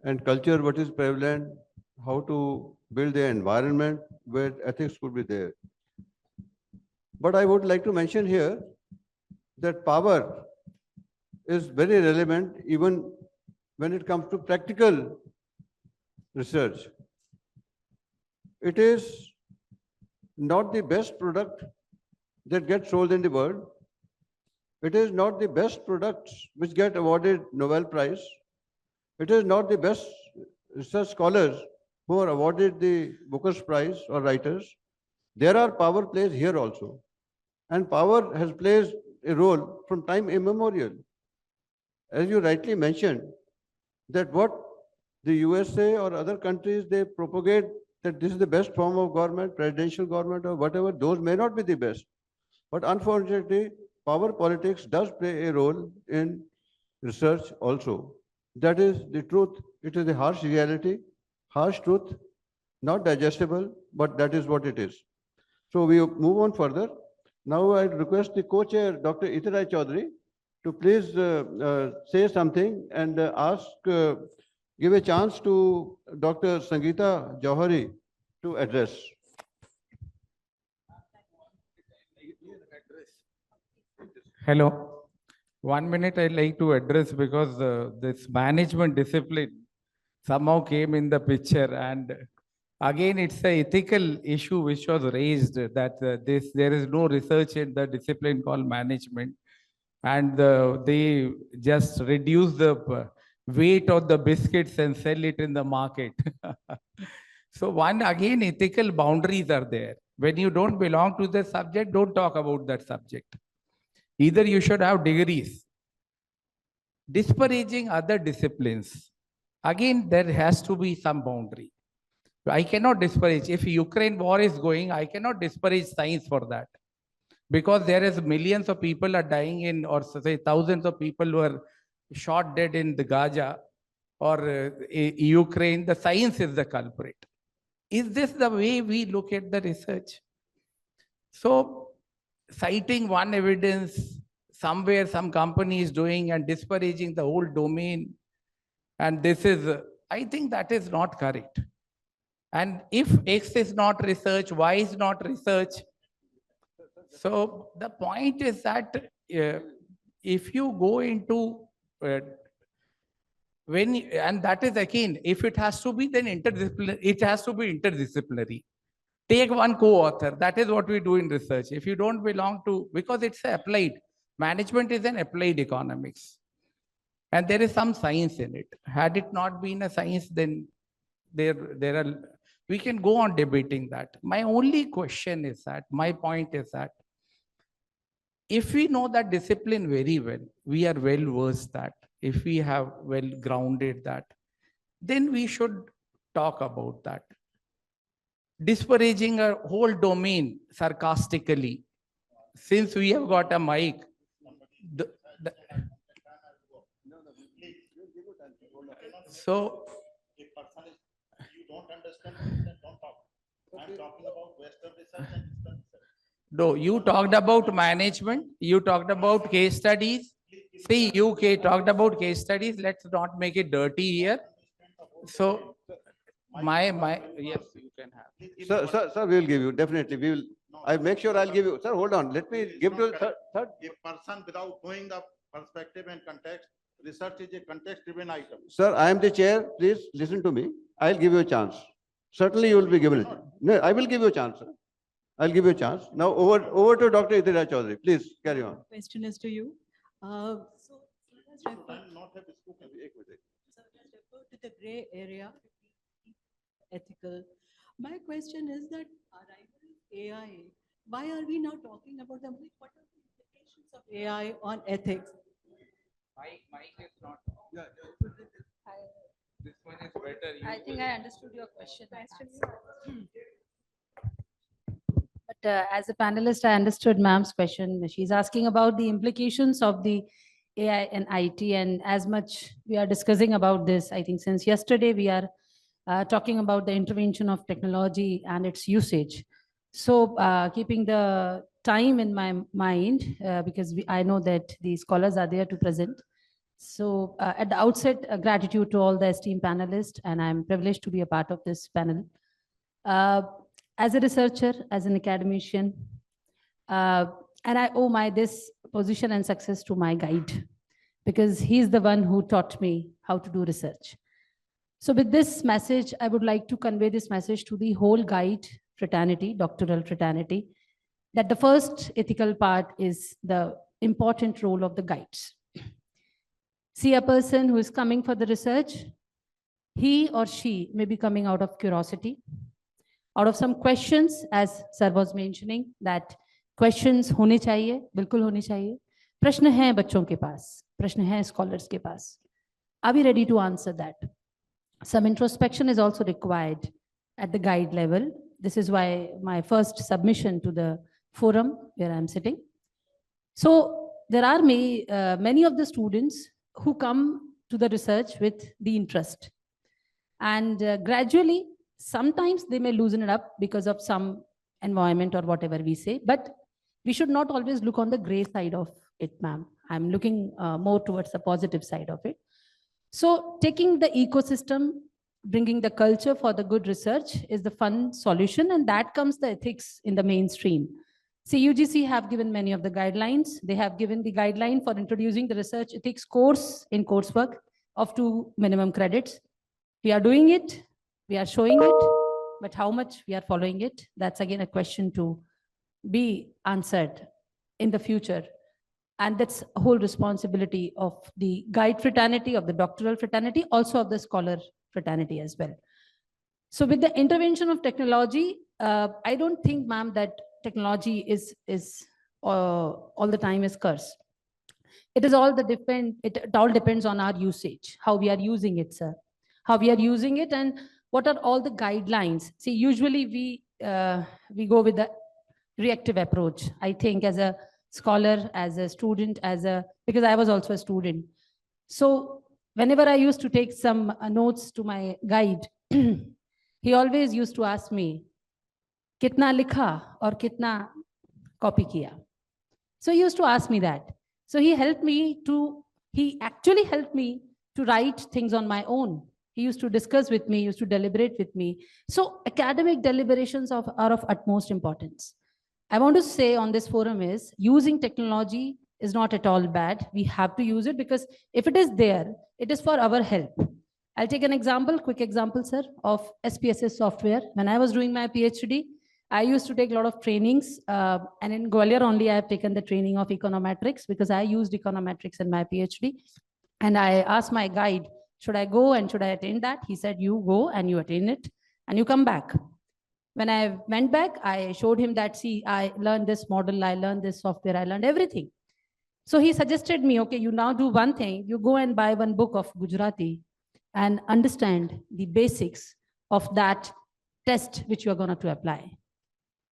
and culture, what is prevalent, how to build the environment where ethics could be there. But I would like to mention here that power is very relevant even when it comes to practical research. It is not the best product that gets sold in the world. It is not the best products which get awarded Nobel Prize. It is not the best research scholars who are awarded the Booker's Prize or writers. There are power plays here also. And power has played a role from time immemorial. As you rightly mentioned, that what the USA or other countries, they propagate that this is the best form of government, presidential government or whatever, those may not be the best. But unfortunately, power politics does play a role in research also. That is the truth. It is a harsh reality, harsh truth, not digestible, but that is what it is. So we move on further. Now I request the co-chair, Dr. Itirai Chaudhary, to please say something and give a chance to Dr. Sangeeta Jauhari to address. Hello. 1 minute I'd like to address because this management discipline somehow came in the picture, and Again, it's a ethical issue which was raised that there is no research in the discipline called management, and they just reduce the weight of the biscuits and sell it in the market. So one, again, ethical boundaries are there. When you don't belong to the subject, don't talk about that subject. Either you should have degrees. Disparaging other disciplines, again, there has to be some boundary. I cannot disparage. If Ukraine war is going, I cannot disparage science for that. Because there is millions of people are dying in, or say thousands of people who are shot dead in the Gaza or Ukraine, the science is the culprit. Is this the way we look at the research? So citing one evidence, somewhere some company is doing and disparaging the whole domain, and this is, I think that is not correct. And if X is not research, Y is not research. So the point is that if you go into and that is again, if it has to be then interdisciplinary, it has to be interdisciplinary. Take one co-author. That is what we do in research. If you don't belong to, because it's applied, management is an applied economics. And there is some science in it. Had it not been a science, then we can go on debating that. My only question is that, my point is that, if we know that discipline very well, we are well versed that, if we have well grounded that, then we should talk about that. Disparaging a whole domain sarcastically, since we have got a mic, so if person is, you don't understand, then don't talk. I'm talking about Western research and Eastern research. no, you talked about management, you talked about case studies. See, you talked about case studies. Let's not make it dirty here. So, yes, you can have. Sir, we will give you, definitely, we will. I make sure I'll give you, sir, hold on, let me give you third. A person without knowing the perspective and context, research is a context-driven item. Sir, I am the chair, please listen to me. I'll give you a chance. Certainly you will be given it. No, I will give you a chance, sir. I'll give you a chance. Now over to Dr. Idira Chaudhary. Please carry on. Question is to you. So let's refer to the gray area, ethical. My question is that arrival of AI, why are we now talking about them? What are the implications of AI on ethics? Mike is not. This one is better. I think I understood your question. But as a panelist, I understood ma'am's question. She's asking about the implications of the AI and IT, and as much we are discussing about this, I think since yesterday we are talking about the intervention of technology and its usage. So keeping the time in my mind, because I know that the scholars are there to present. So at the outset, gratitude to all the esteemed panelists, and I'm privileged to be a part of this panel. As a researcher, as an academician, and I owe this position and success to my guide, because he's the one who taught me how to do research. So with this message, I would like to convey this message to the whole guide fraternity, doctoral fraternity, that the first ethical part is the important role of the guides. See, a person who is coming for the research, he or she may be coming out of curiosity, out of some questions, as sir was mentioning, that questions होने चाहिए, बिल्कुल होने चाहिए. प्रश्न हैं बच्चों के पास, प्रश्न हैं scholars के पास. Are we ready to answer that? Some introspection is also required at the guide level. This is why my first submission to the forum where I'm sitting. So there are many of the students who come to the research with the interest. And gradually, sometimes they may loosen it up because of some environment or whatever we say, but we should not always look on the gray side of it, ma'am. I'm looking more towards the positive side of it. So taking the ecosystem, bringing the culture for the good research is the fun solution, and that comes the ethics in the mainstream. CUGC have given many of the guidelines. They have given the guideline for introducing the research ethics course in coursework of 2 minimum credits. We are doing it. We are showing it. but how much we are following it, that's again a question to be answered in the future. And that's a whole responsibility of the guide fraternity, of the doctoral fraternity, also of the scholar fraternity as well. So with the intervention of technology, I don't think, ma'am, that technology is all the time is curse. It all depends on our usage, how we are using it, sir. How we are using it and what are all the guidelines. See, usually we go with the reactive approach. I think as a scholar, as a student, because I was also a student. So whenever I used to take some notes to my guide, he always used to ask me, kitna likha or kitna copy kiya? So he used to ask me that. So he actually helped me to write things on my own. He used to discuss with me, used to deliberate with me. So academic deliberations are of utmost importance. I want to say on this forum is using technology is not at all bad. We have to use it because if it is there, it is for our help. I'll take an example, quick example, sir, of SPSS software. When I was doing my PhD, I used to take a lot of trainings, and in Gwalior only I have taken the training of econometrics because I used econometrics in my PhD. And I asked my guide, should I go and should I attend that? He said, you go and you attend it and you come back. When I went back, I showed him that, see, I learned this model, I learned this software, I learned everything. So he suggested me, okay, you now do one thing, you go and buy one book of Gujarati and understand the basics of that test which you are going to apply.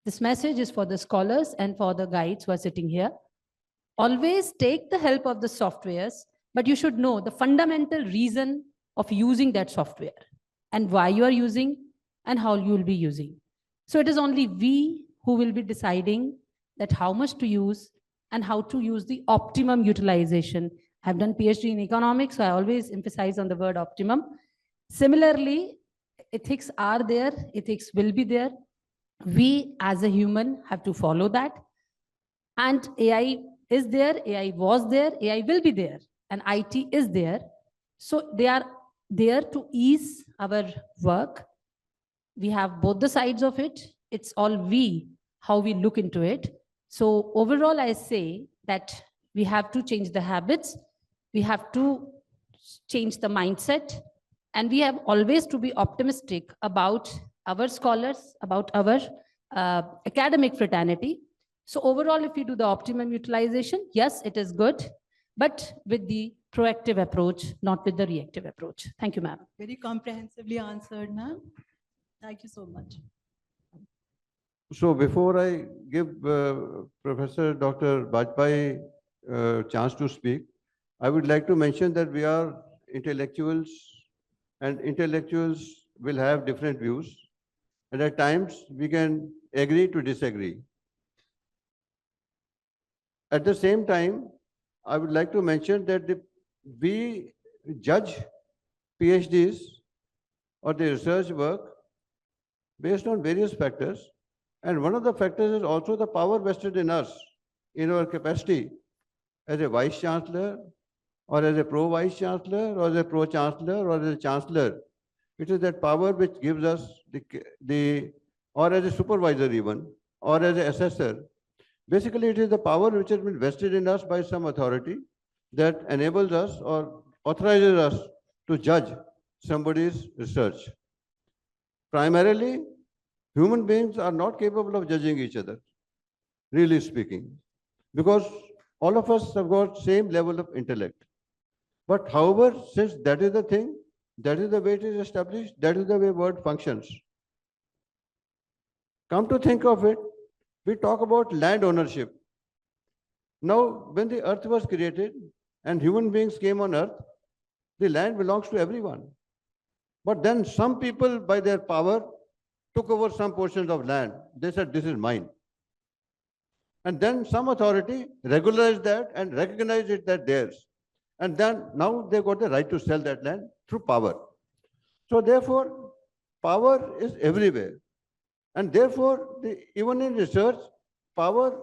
This message is for the scholars and for the guides who are sitting here. Always take the help of the softwares, but you should know the fundamental reason of using that software and why you are using and how you will be using. So it is only we who will be deciding that how much to use and how to use the optimum utilization. I've done PhD in economics, so I always emphasize on the word optimum. Similarly, ethics are there, ethics will be there. We as a human have to follow that. And AI is there, AI was there, AI will be there, and IT is there. So they are there to ease our work. We have both the sides of it. It's all how we look into it. So overall, I say that we have to change the habits. We have to change the mindset. And we have always to be optimistic about our scholars, about our academic fraternity. So overall, if you do the optimum utilization, yes, it is good, but with the proactive approach, not with the reactive approach. Thank you, ma'am. Very comprehensively answered, ma'am. Thank you so much. So before I give Professor Dr. Bajpai chance to speak, I would like to mention that we are intellectuals and intellectuals will have different views. And at times we can agree to disagree. At the same time, I would like to mention that we judge PhDs or the research work based on various factors. And one of the factors is also the power vested in us, in our capacity as a vice chancellor, or as a pro-vice chancellor, or as a pro-chancellor, or as a chancellor. It is that power which gives us or as a supervisor even, or as an assessor. Basically, it is the power which has been vested in us by some authority that enables us or authorizes us to judge somebody's research. Primarily, human beings are not capable of judging each other, really speaking, because all of us have got same level of intellect. But however, since that is the thing, that is the way it is established, that is the way word functions. Come to think of it, we talk about land ownership. Now, when the earth was created and human beings came on earth, the land belongs to everyone. But then some people, by their power, took over some portions of land. They said, this is mine. And then some authority regularized that and recognized it that theirs. And then now they got the right to sell that land through power. So therefore, power is everywhere. And therefore, even in research, power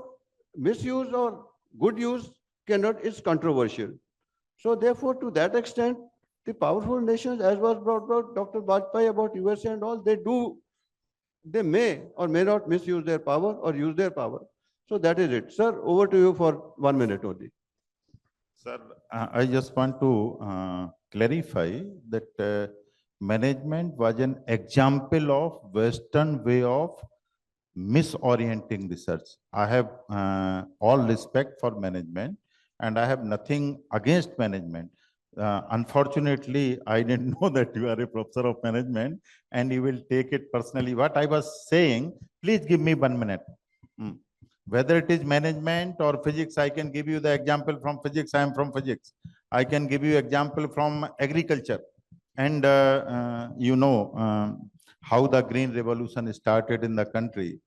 misuse or good use is controversial. So therefore, to that extent, the powerful nations, as was brought about Dr. Bajpai about USA and all, they do they may or may not misuse their power or use their power. So that is it. Sir, over to you for 1 minute only. Sir, I just want to clarify that management was an example of Western way of misorienting research. I have all respect for management and I have nothing against management. Unfortunately, I didn't know that you are a professor of management and you will take it personally. What I was saying, please give me 1 minute. Whether it is management or physics, I can give you the example from physics. I am from physics. I can give you example from agriculture. And you know how the green revolution started in the country.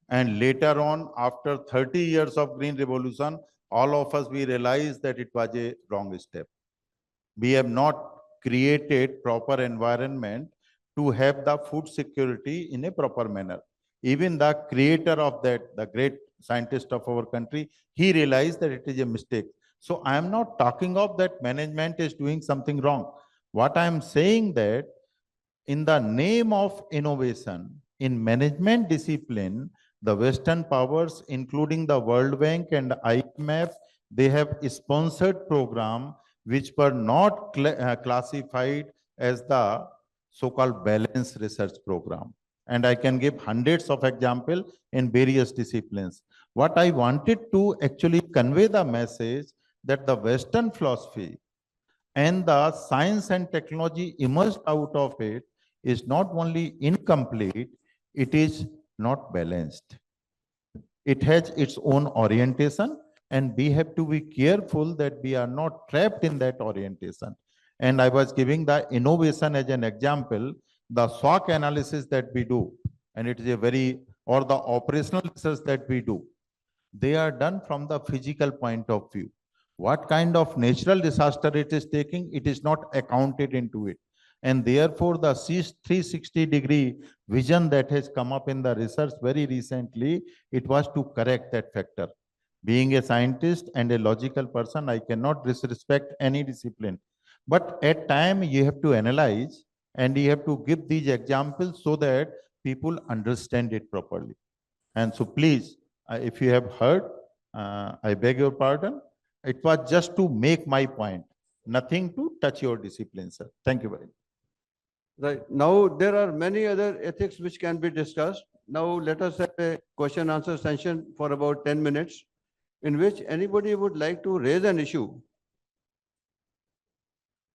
And later on, after 30 years of green revolution, all of us, we realized that it was a wrong step. We have not created proper environment to have the food security in a proper manner. Even the creator of that, the great scientist of our country, he realized that it is a mistake. So I am not talking of that management is doing something wrong. What I am saying that in the name of innovation, in management discipline, the Western powers, including the World Bank and IMF, they have sponsored program which were not classified as the so-called balanced research program. And I can give hundreds of examples in various disciplines. What I wanted to actually convey the message that the Western philosophy and the science and technology emerged out of it is not only incomplete, it is not balanced. It has its own orientation and we have to be careful that we are not trapped in that orientation. And I was giving the innovation as an example, the SWOT analysis that we do, and it is a very, or the operational research that we do, they are done from the physical point of view. What kind of natural disaster it is taking, it is not accounted into it. And therefore, the 360-degree vision that has come up in the research very recently, it was to correct that factor. Being a scientist and a logical person, I cannot disrespect any discipline. But at time, you have to analyze and you have to give these examples so that people understand it properly. And so please, if you have heard, I beg your pardon. It was just to make my point, nothing to touch your discipline, sir. Thank you very much. Right. Now, there are many other ethics which can be discussed. Now, let us have a question answer session for about 10 minutes in which anybody would like to raise an issue.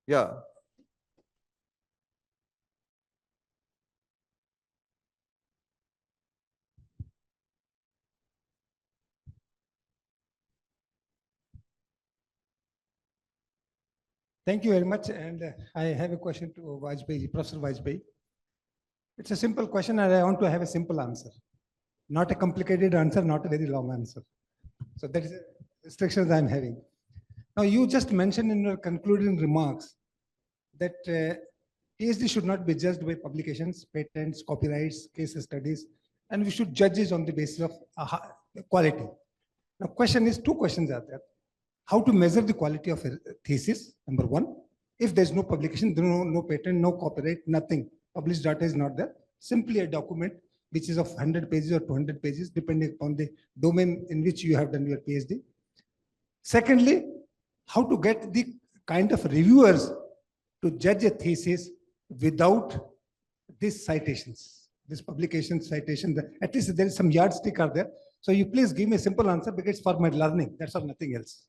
Yeah. Thank you very much. And I have a question to Vajpayee, Professor Vajpayee. It's a simple question and I want to have a simple answer. Not a complicated answer, not a very long answer. So that is the restrictions I'm having. Now, you just mentioned in your concluding remarks that PhD should not be judged by publications, patents, copyrights, case studies, and we should judge it on the basis of quality. Now, question is, two questions are there. How to measure the quality of a thesis, number one. If there's no publication, no patent, no copyright, nothing. Published data is not there. Simply a document which is of 100 pages or 200 pages, depending upon the domain in which you have done your PhD. Secondly, how to get the kind of reviewers to judge a thesis without these citations, this publication citation. At least there is some yardstick are there. So you please give me a simple answer because it's for my learning. That's all, nothing else.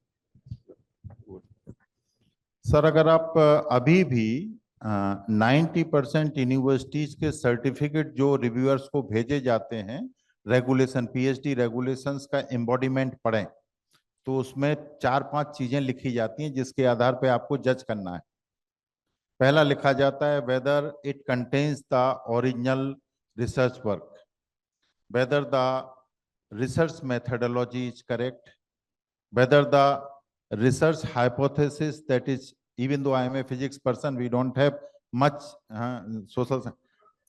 Sir अगर आप अभी भी 90% universities के certificate जो reviewers को भेजे जाते हैं रेगुलेशन पीएचडी रेगुलेशंस का एम्बॉडीमेंट पढ़ें तो उसमें 4-5 चीजें लिखी जाती हैं जिसके आधार पे आपको जज करना है। पहला लिखा जाता है whether it contains the original research work, whether the research methodology is correct, whether the research hypothesis that is, even though I am a physics person, we don't have much social science.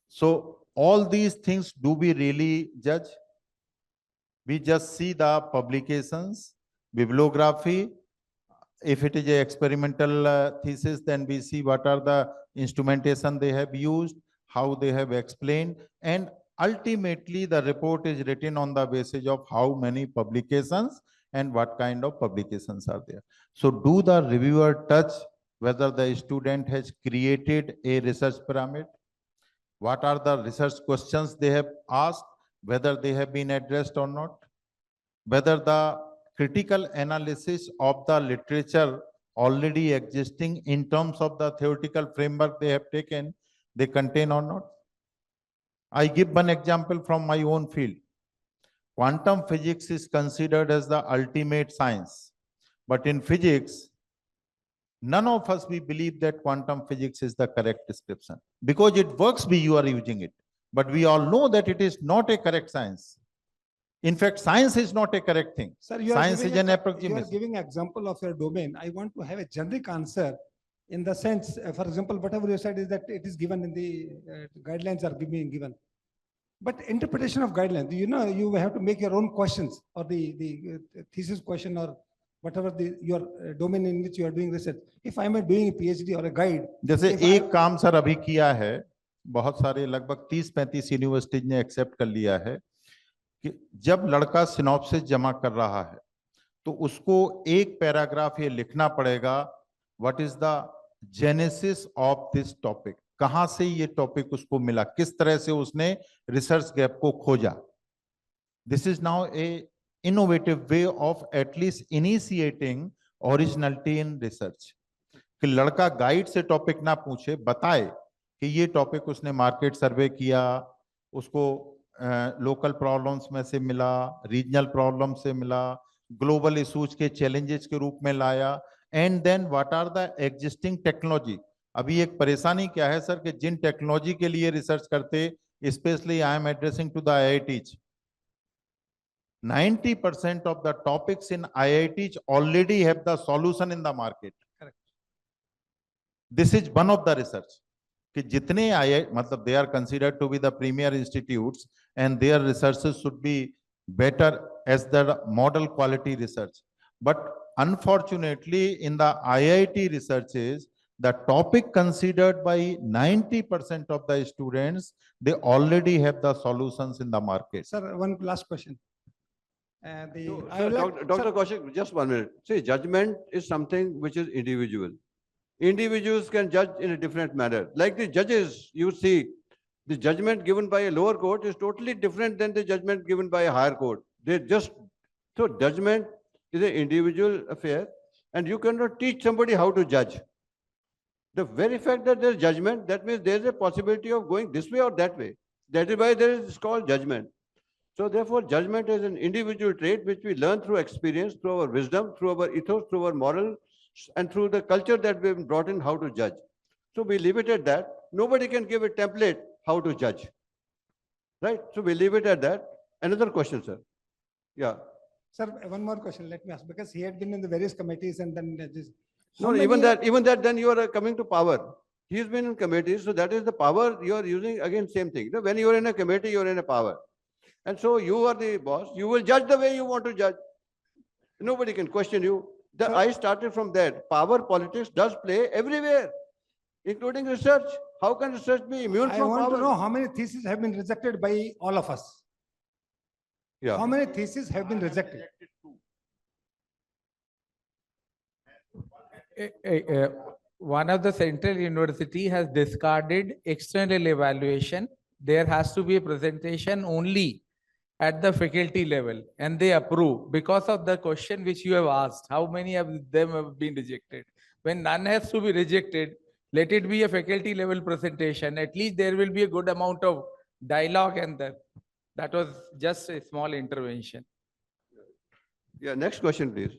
So all these things, do we really judge? We just see the publications, bibliography. If it is a experimental thesis, then we see what are the instrumentation they have used, how they have explained, and Ultimately, the report is written on the basis of how many publications and what kind of publications are there. So do the reviewer touch whether the student has created a research pyramid? What are the research questions they have asked, whether they have been addressed or not? Whether the critical analysis of the literature already existing in terms of the theoretical framework they have taken, they contain or not? I give one example from my own field. Quantum physics is considered as the ultimate science. But in physics, none of us, we believe that quantum physics is the correct description. Because it works, you are using it. But we all know that it is not a correct science. In fact, science is not a correct thing. Sir, you are Science is giving an you are approximation. giving example of your domain. I want to have a generic answer in the sense, for example, whatever you said is that it is given in the guidelines are being given. But interpretation of guidelines, you know, you have to make your own questions or the thesis question or whatever your domain in which you are doing research. If I am doing a PhD or a guide, जैसे if I- एक काम sir अभी किया है, बहुत सारे लगभग 30-35 universities ने एक्सेप्ट कर लिया है कि जब लड़का सिनॉप्सिस जमा कर रहा है तो उसको एक पैराग्राफ ये लिखना पड़ेगा, what is the genesis of this topic, कहां से ये टॉपिक उसको मिला, किस तरह से उसने रिसर्च गैप को खोजा. This is now A innovative way of at least initiating originality in research, कि लड़का गाइड से टॉपिक ना पूछे, बताए कि ये टॉपिक उसने मार्केट सर्वे किया, उसको लोकल प्रॉब्लम्स में से मिला, रीजनल प्रॉब्लम से मिला, ग्लोबल इश्यूज के चैलेंजेस के रूप में लाया, and then what are the existing technology. अभी एक परेशानी क्या है सर कि जिन टेक्नोलॉजी के लिए रिसर्च करते, specially I am addressing to the IITs, 90% of the topics in IITs already have the solution in the market. Correct. This is one of the research कि जितने मतलब they are considered to be the premier institutes and their researches should be better as the model quality research. But unfortunately, in the IIT researches, the topic considered by 90% of the students, they already have the solutions in the market. Sir, one last question. I Sir, would like- Dr. Kaushik, just 1 minute. See, judgment is something which is individual. Individuals can judge in a different manner. Like the judges, you see, the judgment given by a lower court is totally different than the judgment given by a higher court. So judgment is an individual affair, and you cannot teach somebody how to judge. The very fact that there is judgment, that means there is a possibility of going this way or that way. That is why there is called judgment. So therefore, judgment is an individual trait which we learn through experience, through our wisdom, through our ethos, through our moral, and through the culture that we've been brought in how to judge. So we leave it at that. Nobody can give a template how to judge. Right? So we leave it at that. Another question, sir. Yeah. Sir, one more question, let me ask, because he had been in the various committees and then just. No, even that, then you are coming to power. He's been in committees, so that is the power you are using. Again, same thing. You know, when you are in a committee, you are in a power. And so you are the boss. You will judge the way you want to judge. Nobody can question you. I started from that. Power politics does play everywhere, including research. How can research be immune I from want power? to know how many theses have been rejected by all of us. Yeah. How many theses have been rejected? One of the central university has discarded external evaluation. There has to be a presentation only at the faculty level, and they approve because of the question which you have asked. How many of them have been rejected? When none has to be rejected, let it be a faculty level presentation. At least there will be a good amount of dialogue, and that was just a small intervention. Yeah, next question, please.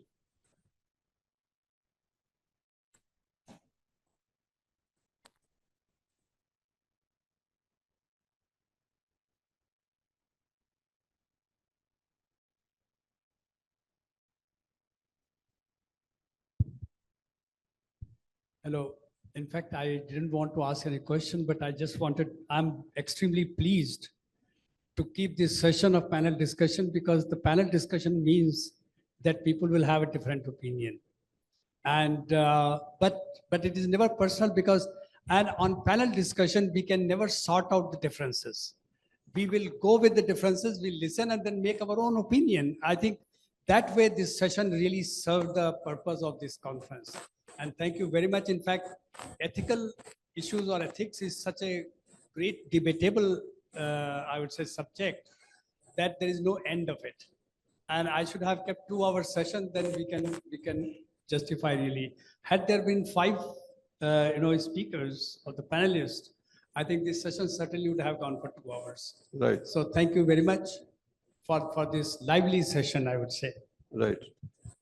Hello. In fact, I didn't want to ask any question, but I'm extremely pleased to keep this session of panel discussion, because the panel discussion means that people will have a different opinion. And, but it is never personal, because, and on panel discussion, we can never sort out the differences. we will go with the differences, we'll listen and then make our own opinion. I think that way this session really served the purpose of this conference. And thank you very much. In fact, ethical issues or ethics is such a great debatable, I would say, subject that there is no end of it. And I should have kept 2 hour session, then we can justify really. Had there been 5 speakers or the panelists, I think this session certainly would have gone for 2 hours. Right. So thank you very much for this lively session, I would say. Right.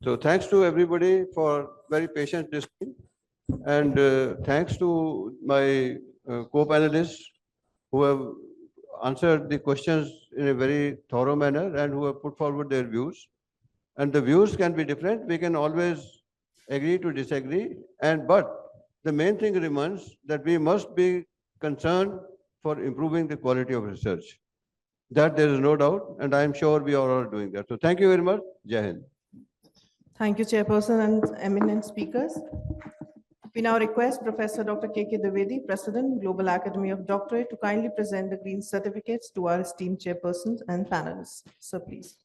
So thanks to everybody for very patient listening. And thanks to my co-panelists who have answered the questions in a very thorough manner and who have put forward their views. And the views can be different. We can always agree to disagree. But the main thing remains that we must be concerned for improving the quality of research. That there is no doubt, and I am sure we are all doing that. So thank you very much. Jai Hind. Thank you, Chairperson and eminent speakers. We now request Professor Dr. K.K. Dwivedi, President, Global Academy of Doctorate, to kindly present the green certificates to our esteemed chairpersons and panelists. Sir, please.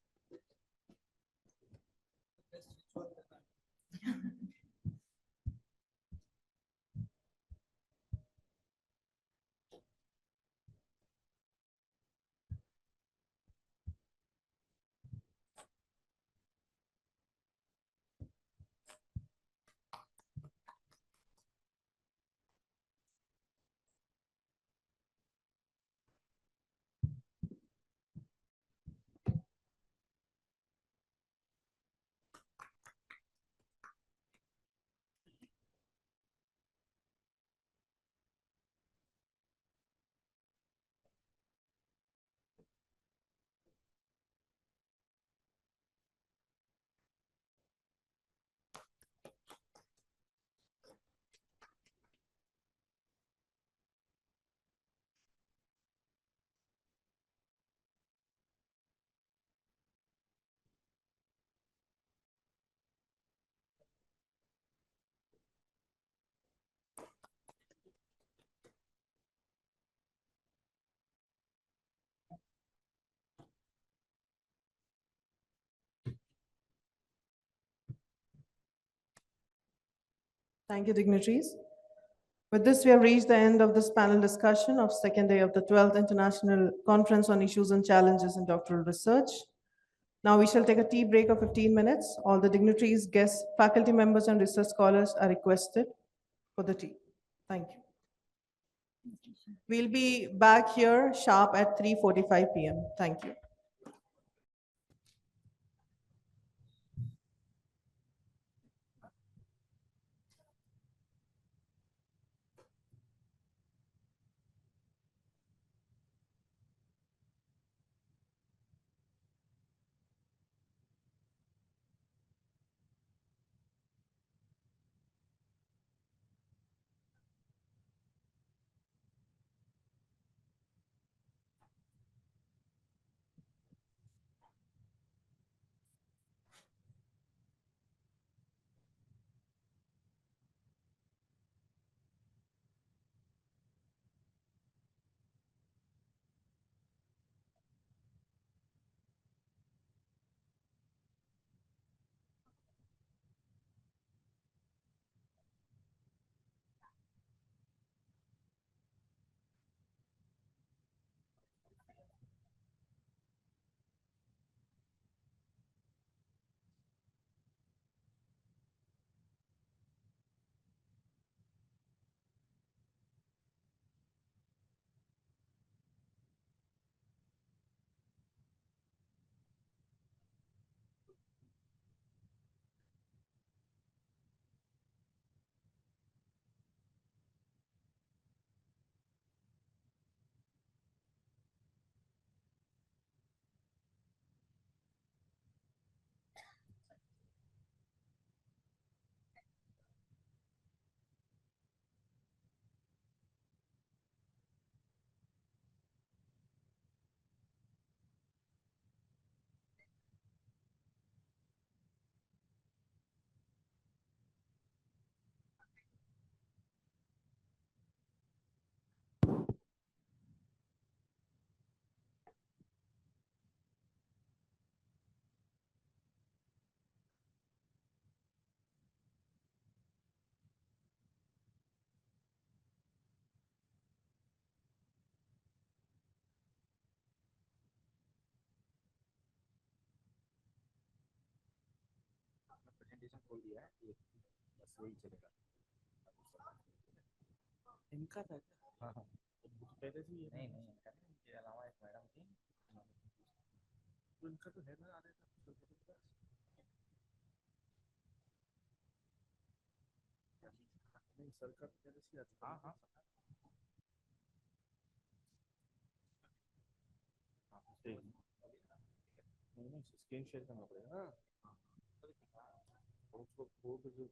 Thank you, dignitaries. With this, we have reached the end of this panel discussion of second day of the 12th International Conference on Issues and Challenges in Doctoral Research. Now we shall take a tea break of 15 minutes. All the dignitaries, guests, faculty members, and research scholars are requested for the tea. Thank you. We'll be back here sharp at 3:45 p.m. Thank you. Application खोल दिया है एक, बस वही चलेगा। इनका था क्या? हाँ हाँ, तो पहले से ही नहीं नहीं, इनका नहीं, इनके अलावा एक मैडम थी, तो इनका तो है ना, आ रहा था नहीं, सरकार पहले से आता था। हाँ हाँ नहीं नहीं, स्क्रीन शेयर करना पड़ेगा ना। उसको वो जो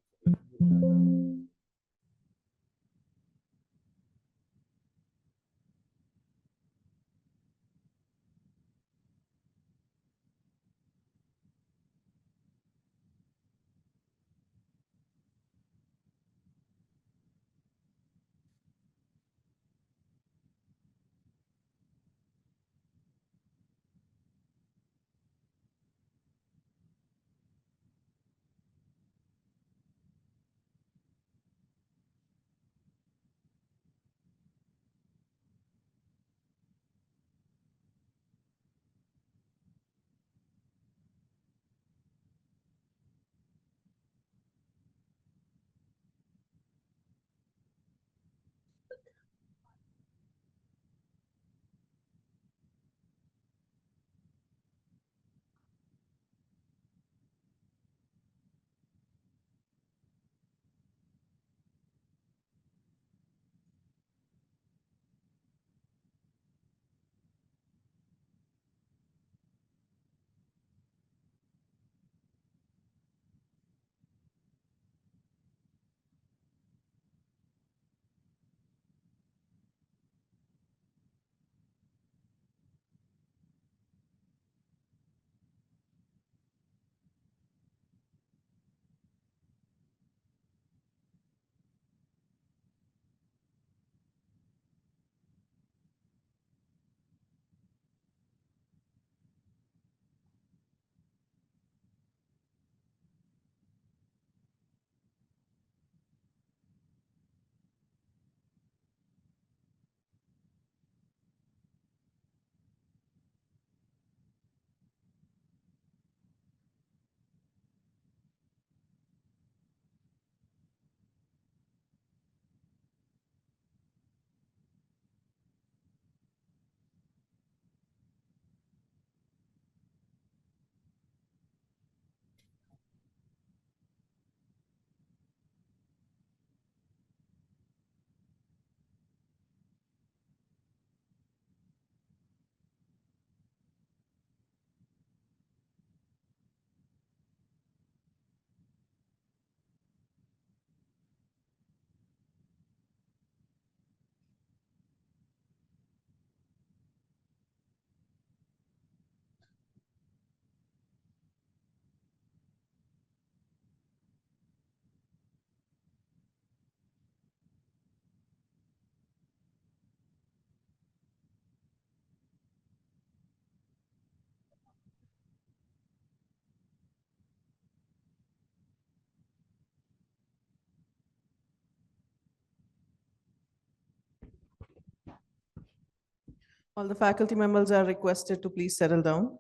All the faculty members are requested to please settle down.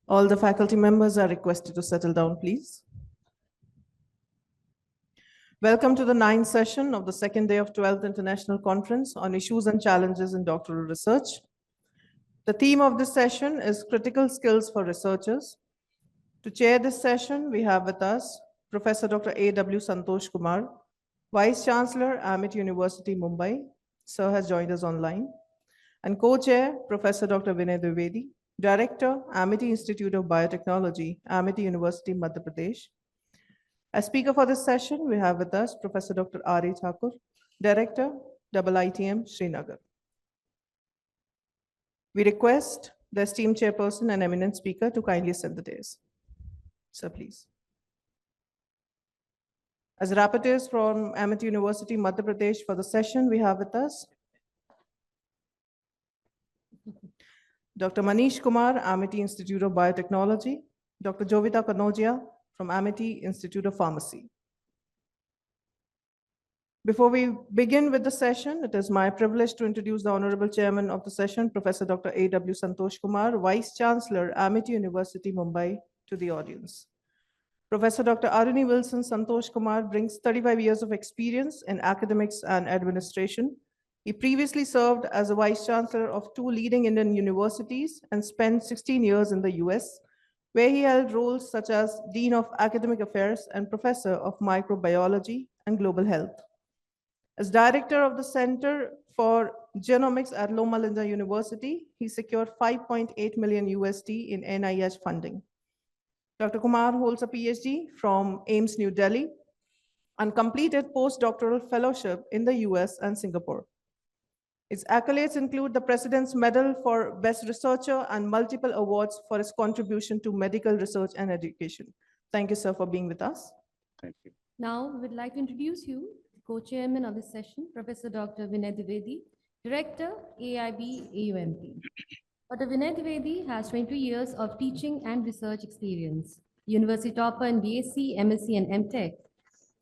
All the faculty members are requested to settle down, please. Welcome to the 9th session of the second day of 12th International Conference on Issues and Challenges in Doctoral Research. The theme of this session is Critical Skills for Researchers. To chair this session, we have with us Professor Dr. A.W. Santosh Kumar, Vice Chancellor, Amit University, Mumbai. Sir has joined us online. And co-chair, Professor Dr. Vinay Dwivedi, Director, Amity Institute of Biotechnology, Amity University, Madhya Pradesh. As speaker for this session, we have with us Professor Dr. R.A. Thakur, Director, IITM, Srinagar. We request the esteemed chairperson and eminent speaker to kindly set the dais. Sir, please. As rapporteurs from Amity University, Madhya Pradesh for the session, we have with us Dr. Manish Kumar, Amity Institute of Biotechnology, Dr. Jovita Kanodia from Amity Institute of Pharmacy. Before we begin with the session, it is my privilege to introduce the Honorable Chairman of the session, Professor Dr. A.W. Santosh Kumar, Vice Chancellor, Amity University, Mumbai, to the audience. Professor Dr. Aruni Wilson Santosh Kumar brings 35 years of experience in academics and administration. He previously served as a Vice Chancellor of 2 leading Indian universities and spent 16 years in the US, where he held roles such as Dean of Academic Affairs and Professor of Microbiology and Global Health. As Director of the Center for Genomics at Loma Linda University, he secured 5.8 million USD in NIH funding. Dr. Kumar holds a PhD from AIMS New Delhi and completed postdoctoral fellowship in the US and Singapore. Its accolades include the President's Medal for Best Researcher and multiple awards for his contribution to medical research and education. Thank you, sir, for being with us. Thank you. Now, we would like to introduce you, co-chairman of this session, Professor Dr. Vinay Dwivedi, Director, AIB AUMP. Dr. Vinay Dwivedi has 22 years of teaching and research experience. University topper in BSc, MSc, and MTech.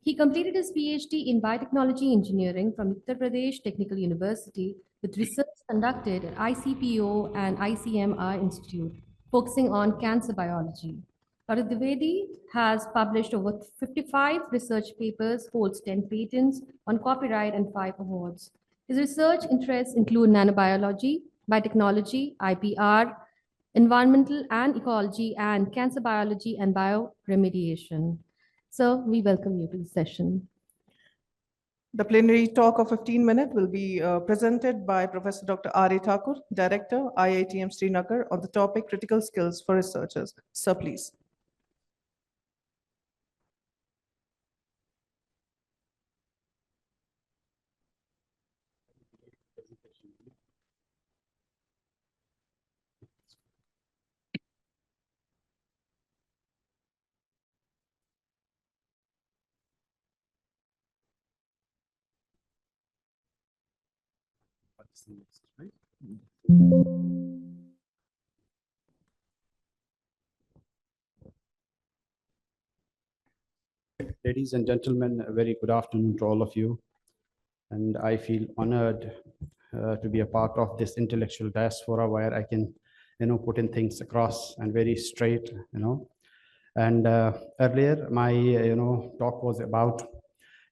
He completed his PhD in biotechnology engineering from Uttar Pradesh Technical University with research conducted at ICPO and ICMR Institute, focusing on cancer biology. Dr. Dwivedi has published over 55 research papers, holds 10 patents on copyright and 5 awards. His research interests include nanobiology, biotechnology, IPR, environmental and ecology, and cancer biology and bioremediation. So we welcome you to the session. The plenary talk of 15 minutes will be presented by Professor Dr. R.A. Thakur, Director, IITM Srinagar, on the topic Critical Skills for Researchers. Sir, please. Ladies and gentlemen, a very good afternoon to all of you. And I feel honored to be a part of this intellectual diaspora where I can, put in things across and very straight, And earlier, my, talk was about,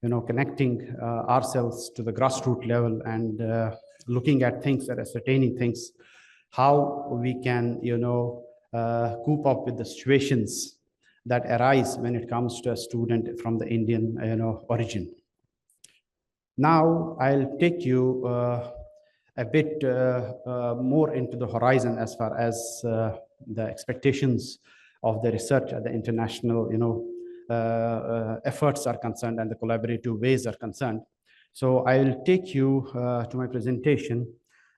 connecting ourselves to the grassroots level and looking at things and ascertaining things, how we can, cope up with the situations that arise when it comes to a student from the Indian, origin. Now, I'll take you a bit more into the horizon as far as the expectations of the research at the international, efforts are concerned and the collaborative ways are concerned. So I will take you to my presentation,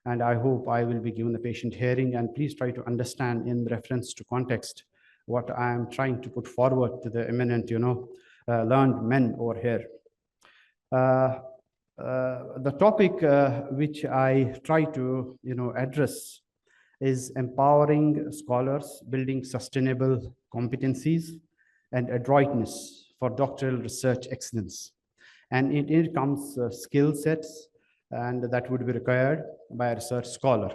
and I hope I will be given a patient hearing, and please try to understand in reference to context what I am trying to put forward to the eminent, learned men over here. The topic which I try to, address is empowering scholars, building sustainable competencies and adroitness for doctoral research excellence. And it comes skill sets, and that would be required by a research scholar.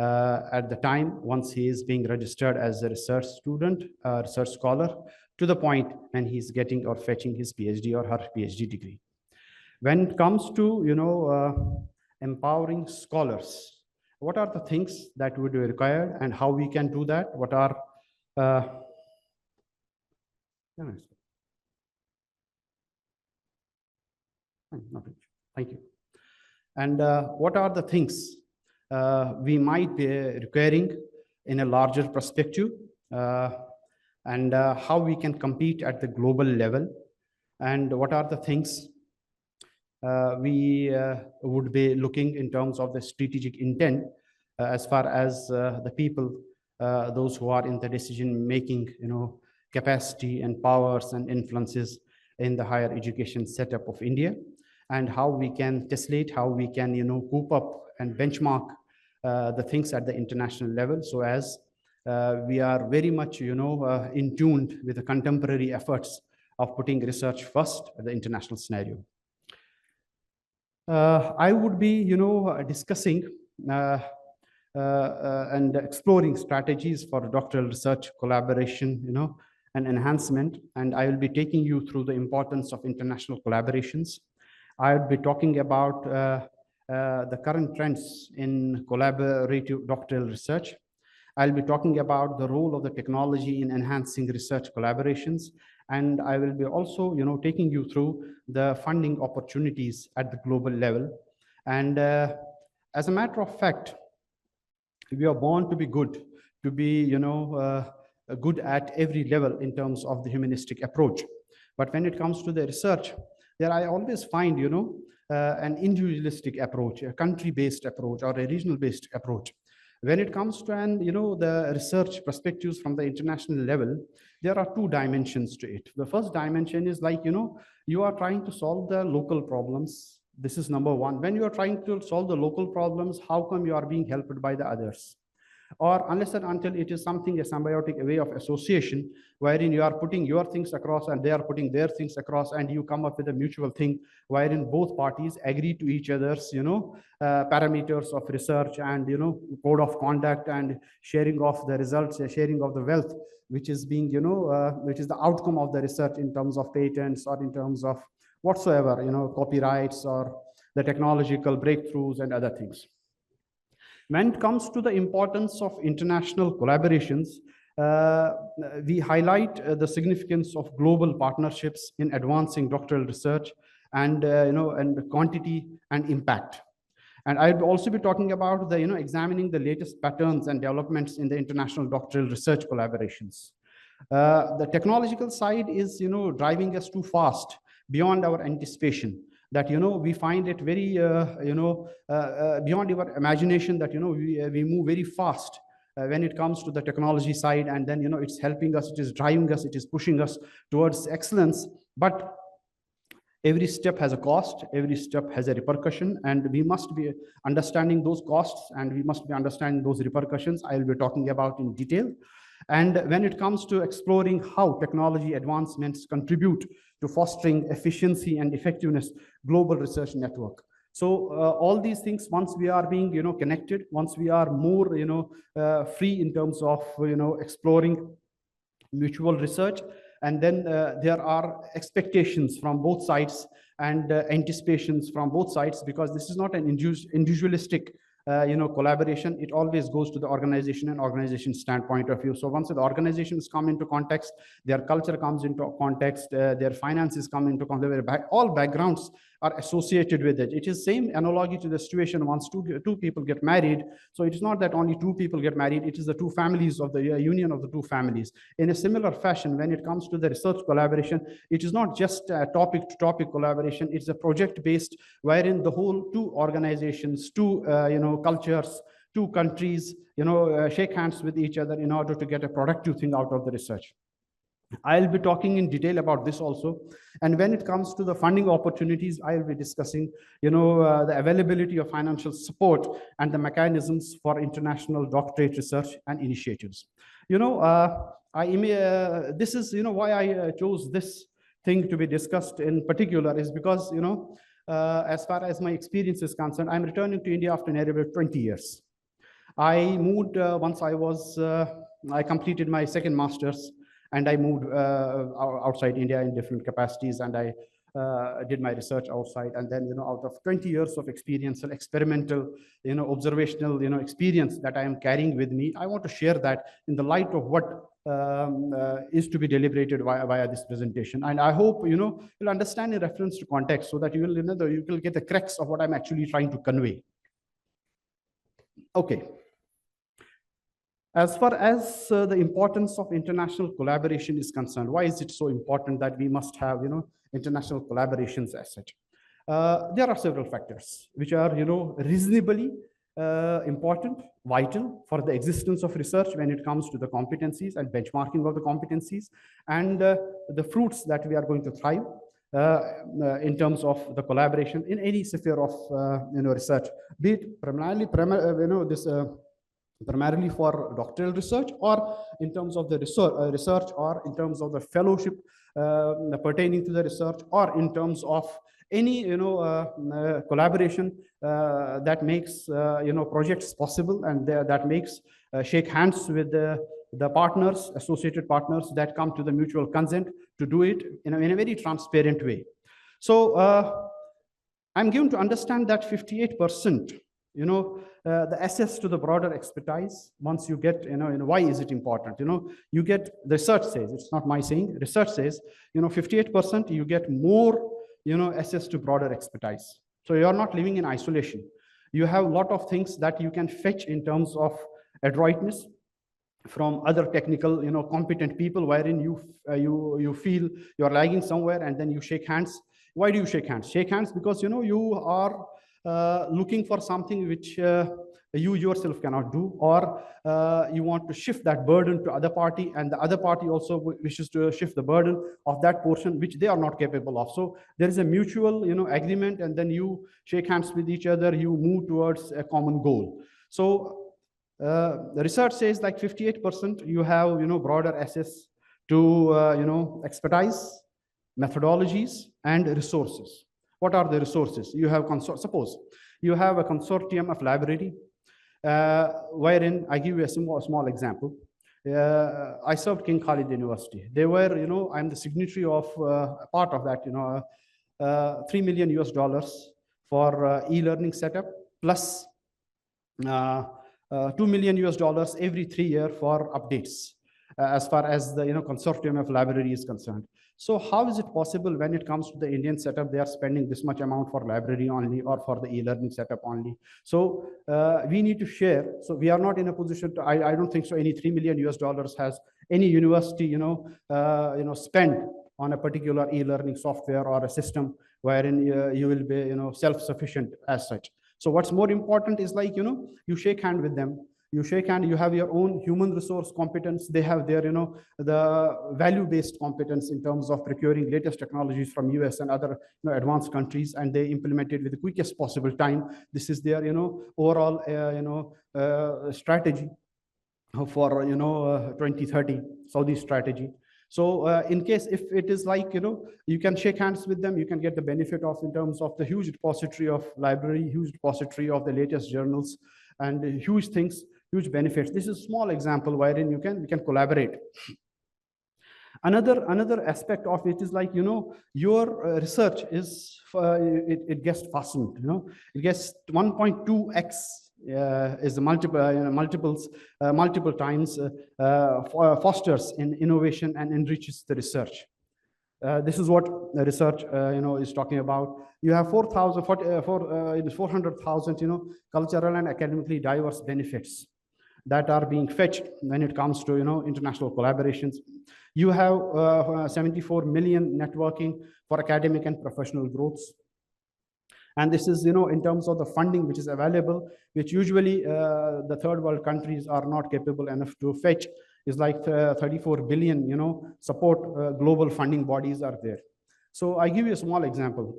at the time once he is being registered as a research student, research scholar, to the point when he's getting or fetching his PhD or her PhD degree. When it comes to, empowering scholars, what are the things that would be required and how we can do that? What are thank you. And what are the things we might be requiring in a larger perspective, and how we can compete at the global level, and what are the things we would be looking in terms of the strategic intent as far as the people, those who are in the decision-making, capacity and powers and influences in the higher education setup of India, and how we can tessellate, how we can, coop up and benchmark the things at the international level, so as we are very much, in tuned with the contemporary efforts of putting research first at the international scenario. I would be, discussing and exploring strategies for doctoral research collaboration, and enhancement. And I will be taking you through the importance of international collaborations. I will be talking about the current trends in collaborative doctoral research. I'll be talking about the role of the technology in enhancing research collaborations. And I will be also, taking you through the funding opportunities at the global level. And as a matter of fact, we are born to be good, to be, good at every level in terms of the humanistic approach. But when it comes to the research, there I always find, an individualistic approach, a country-based approach, or a regional-based approach. When it comes to, the research perspectives from the international level, there are two dimensions to it. The first dimension is like, you are trying to solve the local problems. This is number one. When you are trying to solve the local problems, how come you are being helped by the others? Or unless and until it is something, a symbiotic way of association, wherein you are putting your things across and they are putting their things across, and you come up with a mutual thing wherein both parties agree to each other's, parameters of research and, code of conduct and sharing of the results, sharing of the wealth, which is being, which is the outcome of the research in terms of patents or in terms of whatsoever, copyrights or the technological breakthroughs and other things. When it comes to the importance of international collaborations, we highlight the significance of global partnerships in advancing doctoral research and, and quantity and impact. And I'd also be talking about the, examining the latest patterns and developments in the international doctoral research collaborations. The technological side is, driving us too fast beyond our anticipation. That, we find it very, beyond your imagination that, we move very fast when it comes to the technology side. And then, it's helping us, it is driving us, it is pushing us towards excellence. But every step has a cost, every step has a repercussion, and we must be understanding those costs and we must be understanding those repercussions. I will be talking about in detail. And when it comes to exploring how technology advancements contribute to fostering efficiency and effectiveness, global research network. So all these things, once we are being, connected, once we are more, free in terms of, exploring mutual research, and then there are expectations from both sides and anticipations from both sides, because this is not an individualistic collaboration. It always goes to the organization and organization standpoint of view. So once the organizations come into context, their culture comes into context, their finances come into context, all backgrounds are associated with it. It is same analogy to the situation once two people get married. So it is not that only two people get married, it is the two families of the union of the two families. In a similar fashion, when it comes to the research collaboration, it is not just a topic to topic collaboration, it's a project based, wherein the whole two organizations, two cultures, two countries, shake hands with each other in order to get a productive thing out of the research. I'll be talking in detail about this also. And when it comes to the funding opportunities, I'll be discussing, the availability of financial support and the mechanisms for international doctorate research and initiatives. This is, why I chose this thing to be discussed in particular is because, as far as my experience is concerned, I'm returning to India after nearly 20 years. I moved once I completed my second master's, and I moved outside India in different capacities, and I did my research outside. And then, out of 20 years of experiential, experimental, observational, experience that I am carrying with me, I want to share that in the light of what is to be deliberated via this presentation. And I hope, you'll understand in reference to context, so that you will get the crux of what I'm actually trying to convey. Okay. As far as the importance of international collaboration is concerned, why is it so important that we must have, international collaborations as such? There are several factors which are, reasonably important, vital for the existence of research when it comes to the competencies and benchmarking of the competencies, and the fruits that we are going to thrive in terms of the collaboration in any sphere of research, be it primarily primarily for doctoral research, or in terms of the research, or in terms of the fellowship pertaining to the research, or in terms of any collaboration that makes projects possible, and that makes shake hands with the partners, associated partners, that come to the mutual consent to do it in a very transparent way. So I'm given to understand that 58%, the access to the broader expertise, once you get, why is it important? You get, the research says, it's not my saying, research says, 58% you get more, access to broader expertise. So you're not living in isolation. You have a lot of things that you can fetch in terms of adroitness from other technical, competent people, wherein you feel you're lagging somewhere, and then you shake hands. Why do you shake hands? Shake hands because, you are looking for something which you yourself cannot do, or you want to shift that burden to other party, and the other party also wishes to shift the burden of that portion which they are not capable of. So there is a mutual, agreement, and then you shake hands with each other, you move towards a common goal. So the research says like 58% you have, broader access to, expertise, methodologies, and resources. What are the resources? You have suppose you have a consortium of library, wherein I give you a small example. I served King Khalid University. They were, I'm the signatory of a part of that, $3 million for e-learning setup, plus $2 million every 3 years for updates, as far as the consortium of library is concerned. So how is it possible when it comes to the Indian setup, they are spending this much amount for library only, or for the e-learning setup only? So we need to share. So we are not in a position to, I don't think so any $3 million has any university, spend on a particular e-learning software or a system wherein you will be, self-sufficient as such. So what's more important is like, you shake hand with them. You shake hand, you have your own human resource competence. They have their, the value-based competence in terms of procuring latest technologies from US and other advanced countries, and they implement it with the quickest possible time. This is their, overall, strategy for, 2030 Saudi strategy. So in case if it is like, you can shake hands with them, you can get the benefit of in terms of the huge repository of library, huge repository of the latest journals, and huge things, huge benefits. This is a small example wherein we can collaborate. Another aspect of it is like, your research is, it gets fastened, it gets 1.2x is the multiple times fosters in innovation and enriches the research. This is what the research is talking about. You have 400,000 cultural and academically diverse benefits that are being fetched when it comes to international collaborations. You have 74 million networking for academic and professional growths. And this is, in terms of the funding which is available, which usually the third world countries are not capable enough to fetch, is like 34 billion, support global funding bodies are there. So I give you a small example.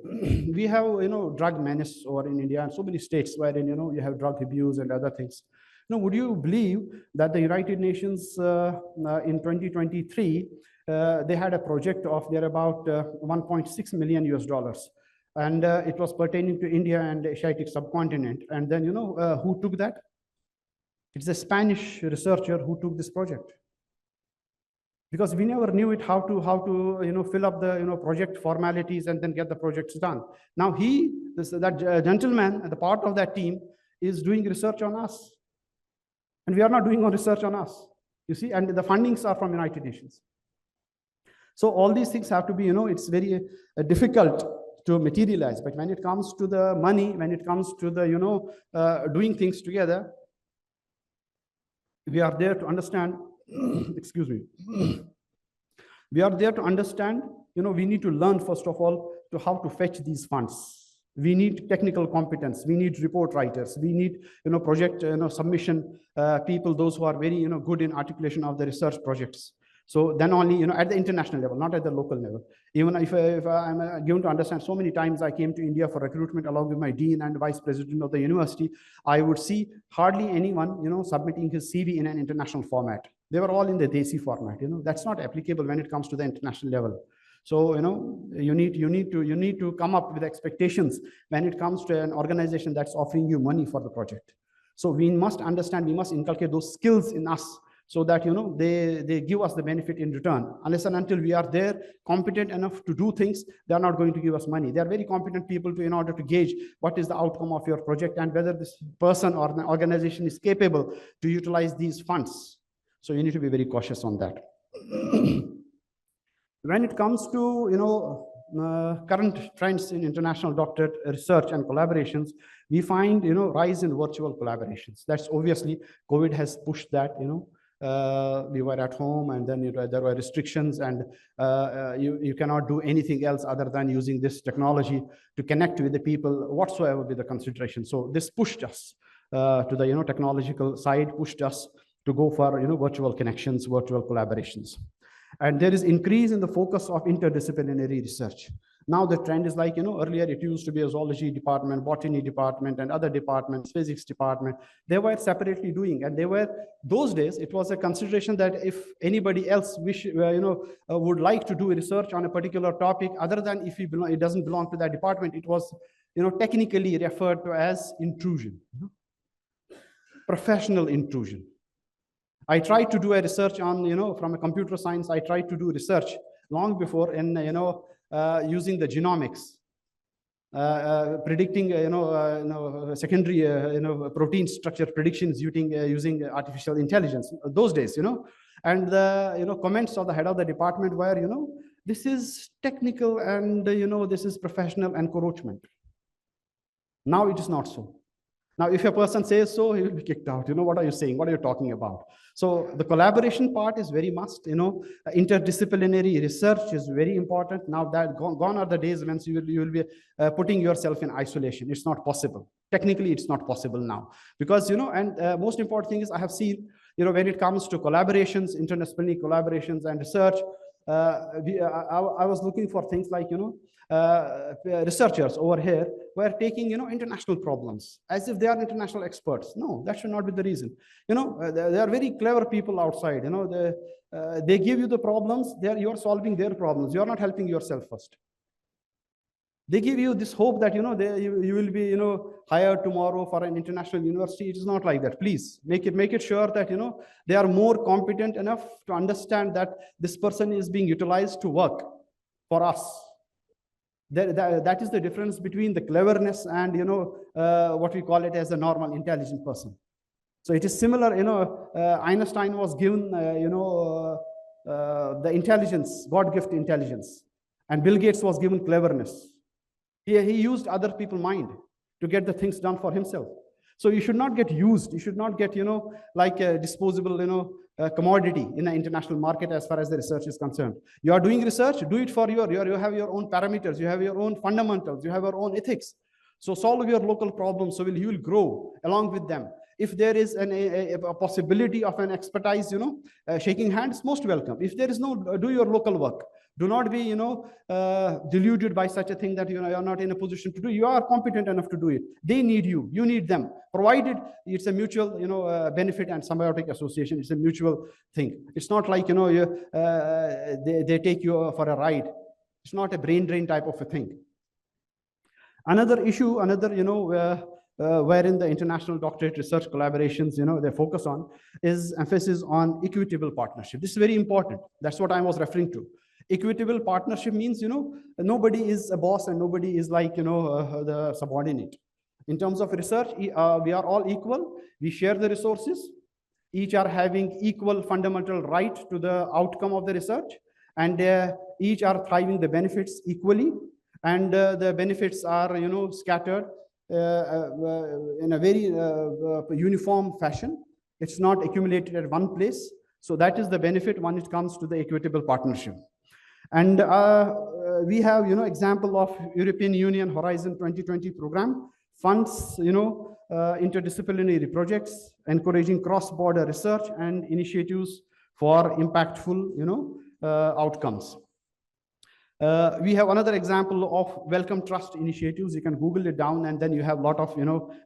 We have, drug menace over in India and so many states wherein, you have drug abuse and other things. Would you believe that the United Nations in 2023, they had a project of their about $1.6 million. And it was pertaining to India and the Asiatic subcontinent. And then, who took that? It's a Spanish researcher who took this project. Because we never knew it how to fill up the project formalities and then get the projects done. Now that gentleman, the part of that team, is doing research on us, and we are not doing research on us. You see, and the fundings are from United Nations. So all these things have to be, it's very difficult to materialize. But when it comes to the money, when it comes to the doing things together, we are there to understand. Excuse me. We are there to understand, we need to learn, first of all, to how to fetch these funds. We need technical competence. We need report writers. We need, project, submission people, those who are very, good in articulation of the research projects. So then only, at the international level, not at the local level. Even if I'm given to understand, so many times I came to India for recruitment along with my dean and vice president of the university, I would see hardly anyone, submitting his CV in an international format. They were all in the Desi format. That's not applicable when it comes to the international level. So, you need to come up with expectations when it comes to an organization that's offering you money for the project. So we must understand, we must inculcate those skills in us, so that they give us the benefit in return. Unless and until we are there competent enough to do things, they are not going to give us money. They are very competent people in order to gauge what is the outcome of your project and whether this person or the organization is capable to utilize these funds. So you need to be very cautious on that. When it comes to current trends in international doctorate research and collaborations, we find rise in virtual collaborations. That's obviously COVID has pushed that. We were at home, and then there were restrictions, and you cannot do anything else other than using this technology to connect with the people whatsoever be the consideration. So this pushed us to the technological side, pushed us to go for virtual connections, virtual collaborations. And there is increase in the focus of interdisciplinary research. Now the trend is like, earlier it used to be a zoology department, botany department, and other departments, physics department. They were separately doing, and those days, it was a consideration that if anybody else would like to do research on a particular topic, other than if it doesn't belong to that department, it was, technically referred to as intrusion, professional intrusion. I tried to do a research on, from a computer science, I tried to do research long before in, using the genomics, predicting, secondary, protein structure predictions using artificial intelligence. Those days, and the, comments of the head of the department were, this is technical and, this is professional encroachment. Now it is not so. Now, if a person says so, he will be kicked out. What are you saying? What are you talking about? So the collaboration part is very must. Interdisciplinary research is very important. Now that gone are the days when you will be putting yourself in isolation. It's not possible. Technically, it's not possible now. Because, and most important thing is I have seen, when it comes to collaborations, interdisciplinary collaborations and research, I was looking for things like, researchers over here were taking, international problems as if they are international experts. No, that should not be the reason. There are very clever people outside. They give you the problems. You are solving their problems. You are not helping yourself first. They give you this hope that you will be hired tomorrow for an international university. It is not like that. Please make it sure that they are more competent enough to understand that this person is being utilized to work for us. That is the difference between the cleverness and what we call it as a normal intelligent person. So it is similar. Einstein was given the intelligence, God-gift intelligence, and Bill Gates was given cleverness. He used other people's mind to get the things done for himself. So you should not get used. You should not get like a disposable commodity in the international market as far as the research is concerned. You are doing research, do it for you have your own parameters, you have your own fundamentals, you have your own ethics. So solve your local problems, so you will grow along with them. If there is a possibility of an expertise, shaking hands, most welcome. If there is no, do your local work. Do not be, deluded by such a thing that you are not in a position to do. You are competent enough to do it. They need you. You need them. Provided it's a mutual, benefit and symbiotic association. It's a mutual thing. It's not like they take you for a ride. It's not a brain drain type of a thing. Another issue, wherein the international doctorate research collaborations, they focus on, is emphasis on equitable partnership. This is very important. That's what I was referring to. Equitable partnership means, nobody is a boss and nobody is like, the subordinate. In terms of research, we are all equal. We share the resources. Each are having equal fundamental right to the outcome of the research, and each are thriving the benefits equally, and the benefits are, scattered in a very uniform fashion. It's not accumulated at one place. So that is the benefit when it comes to the equitable partnership. And we have, example of European Union Horizon 2020 program funds, interdisciplinary projects, encouraging cross-border research and initiatives for impactful, outcomes. We have another example of Welcome Trust initiatives. You can Google it down, and then you have a lot of,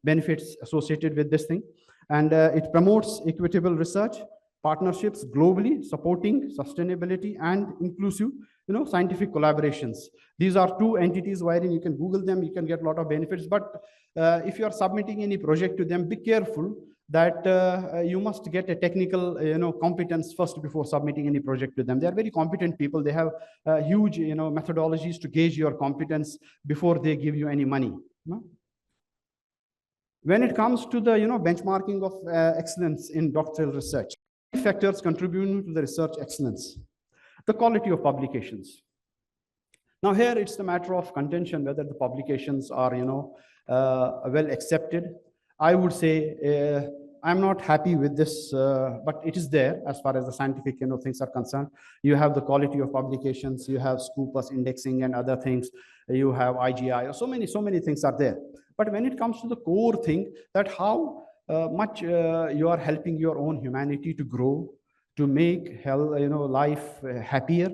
benefits associated with this thing. And it promotes equitable research partnerships globally, supporting sustainability and inclusive, scientific collaborations. These are two entities wherein you can Google them, you can get a lot of benefits. But if you are submitting any project to them, be careful that you must get a technical, competence first before submitting any project to them. They are very competent people. They have huge, methodologies to gauge your competence before they give you any money. When it comes to the, benchmarking of excellence in doctoral research, factors contributing to the research excellence: the quality of publications. Now here it's the matter of contention whether the publications are, well accepted. I would say I'm not happy with this, but it is there as far as the scientific, things are concerned. You have the quality of publications, you have Scopus indexing and other things, you have IGI, so many things are there. But when it comes to the core thing, that how much you are helping your own humanity to grow, to make life happier,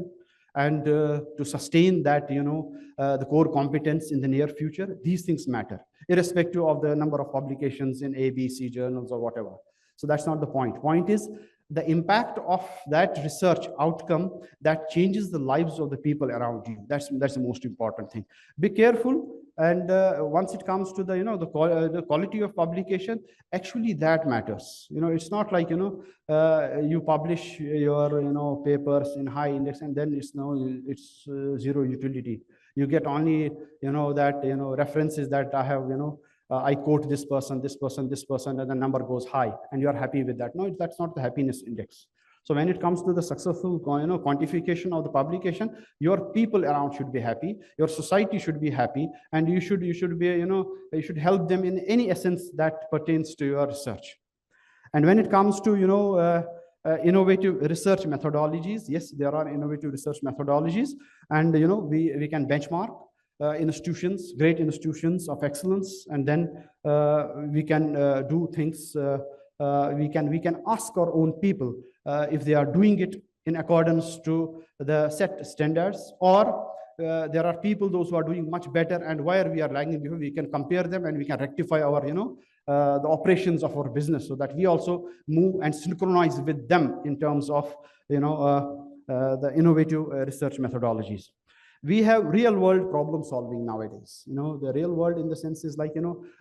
and to sustain that, the core competence in the near future, these things matter, irrespective of the number of publications in A, B, C journals or whatever. So that's not the point. Point is the impact of that research outcome that changes the lives of the people around you. That's the most important thing. Be careful. And once it comes to the, the quality of publication, actually that matters. It's not like, you publish your, papers in high index and then it's zero utility. You get only, that, references that I have, I quote this person, and the number goes high, and you are happy with that. No, that's not the happiness index. So when it comes to the successful, quantification of the publication, your people around should be happy, your society should be happy, and you should be, you should help them in any essence that pertains to your research. And when it comes to, innovative research methodologies, yes, there are innovative research methodologies, and we can benchmark institutions, great institutions of excellence, and then we can do things. We can ask our own people if they are doing it in accordance to the set standards, or there are people, those who are doing much better, and where we are lagging behind, we can compare them and we can rectify our, the operations of our business, so that we also move and synchronize with them in terms of, the innovative research methodologies. We have real world problem solving nowadays. The real world in the sense is like,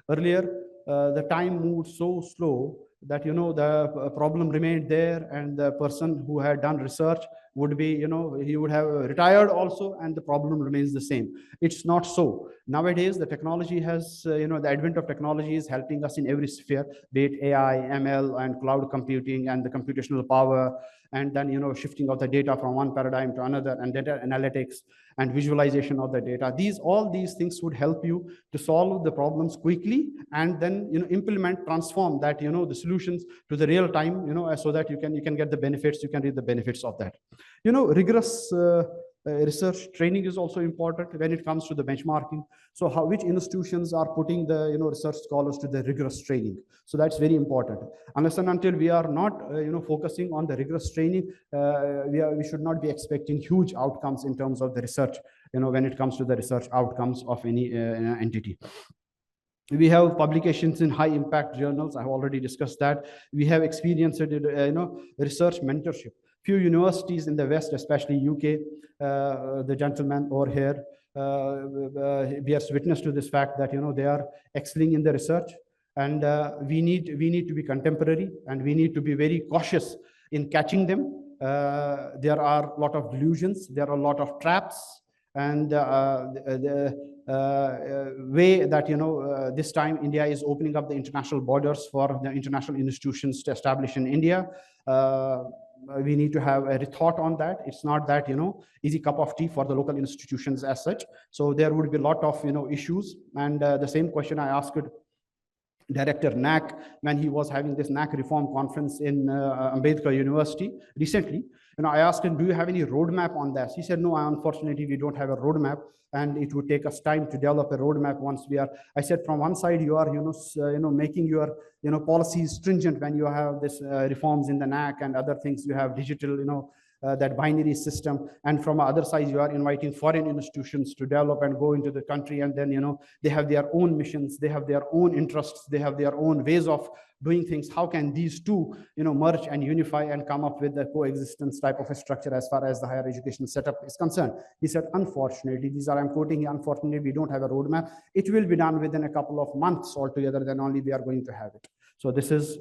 earlier the time moved so slow that, the problem remained there, and the person who had done research would be, he would have retired also, and the problem remains the same. It's not so. Nowadays, the technology has, the advent of technology is helping us in every sphere, be it AI, ML, and cloud computing, and the computational power, and then, shifting of the data from one paradigm to another, and data analytics and visualization of the data. All these things would help you to solve the problems quickly, and then, implement, transform that, the solutions to the real time, so that you can get the benefits, you can reap the benefits of that. Rigorous research training is also important when it comes to the benchmarking. So which institutions are putting the, research scholars to the rigorous training? So that's very important. Unless and until we are not, focusing on the rigorous training, we should not be expecting huge outcomes in terms of the research, when it comes to the research outcomes of any entity. We have publications in high impact journals. I've already discussed that. We have experienced, research mentorship. Few universities in the West, especially UK, the gentleman over here, bears witness to this fact that, they are excelling in the research. And we need to be contemporary, and we need to be very cautious in catching them. There are a lot of delusions, there are a lot of traps, and the way that, this time India is opening up the international borders for the international institutions to establish in India. We need to have a thought on that. It's not that, easy cup of tea for the local institutions as such. So there would be a lot of, issues. And the same question I asked Director NAC when he was having this NAC reform conference in Ambedkar University recently. I asked him, do you have any roadmap on that? He said, no, unfortunately, we don't have a roadmap, and it would take us time to develop a roadmap once we are. I said, from one side, you are, making your, policies stringent when you have this reforms in the NAC and other things. You have digital, that binary system, and from the other side you are inviting foreign institutions to develop and go into the country, and then they have their own missions, they have their own interests, they have their own ways of doing things. How can these two merge and unify and come up with a coexistence type of a structure as far as the higher education setup is concerned? He said, unfortunately, these are, I'm quoting, unfortunately we don't have a roadmap. It will be done within a couple of months altogether, then only we are going to have it. So this is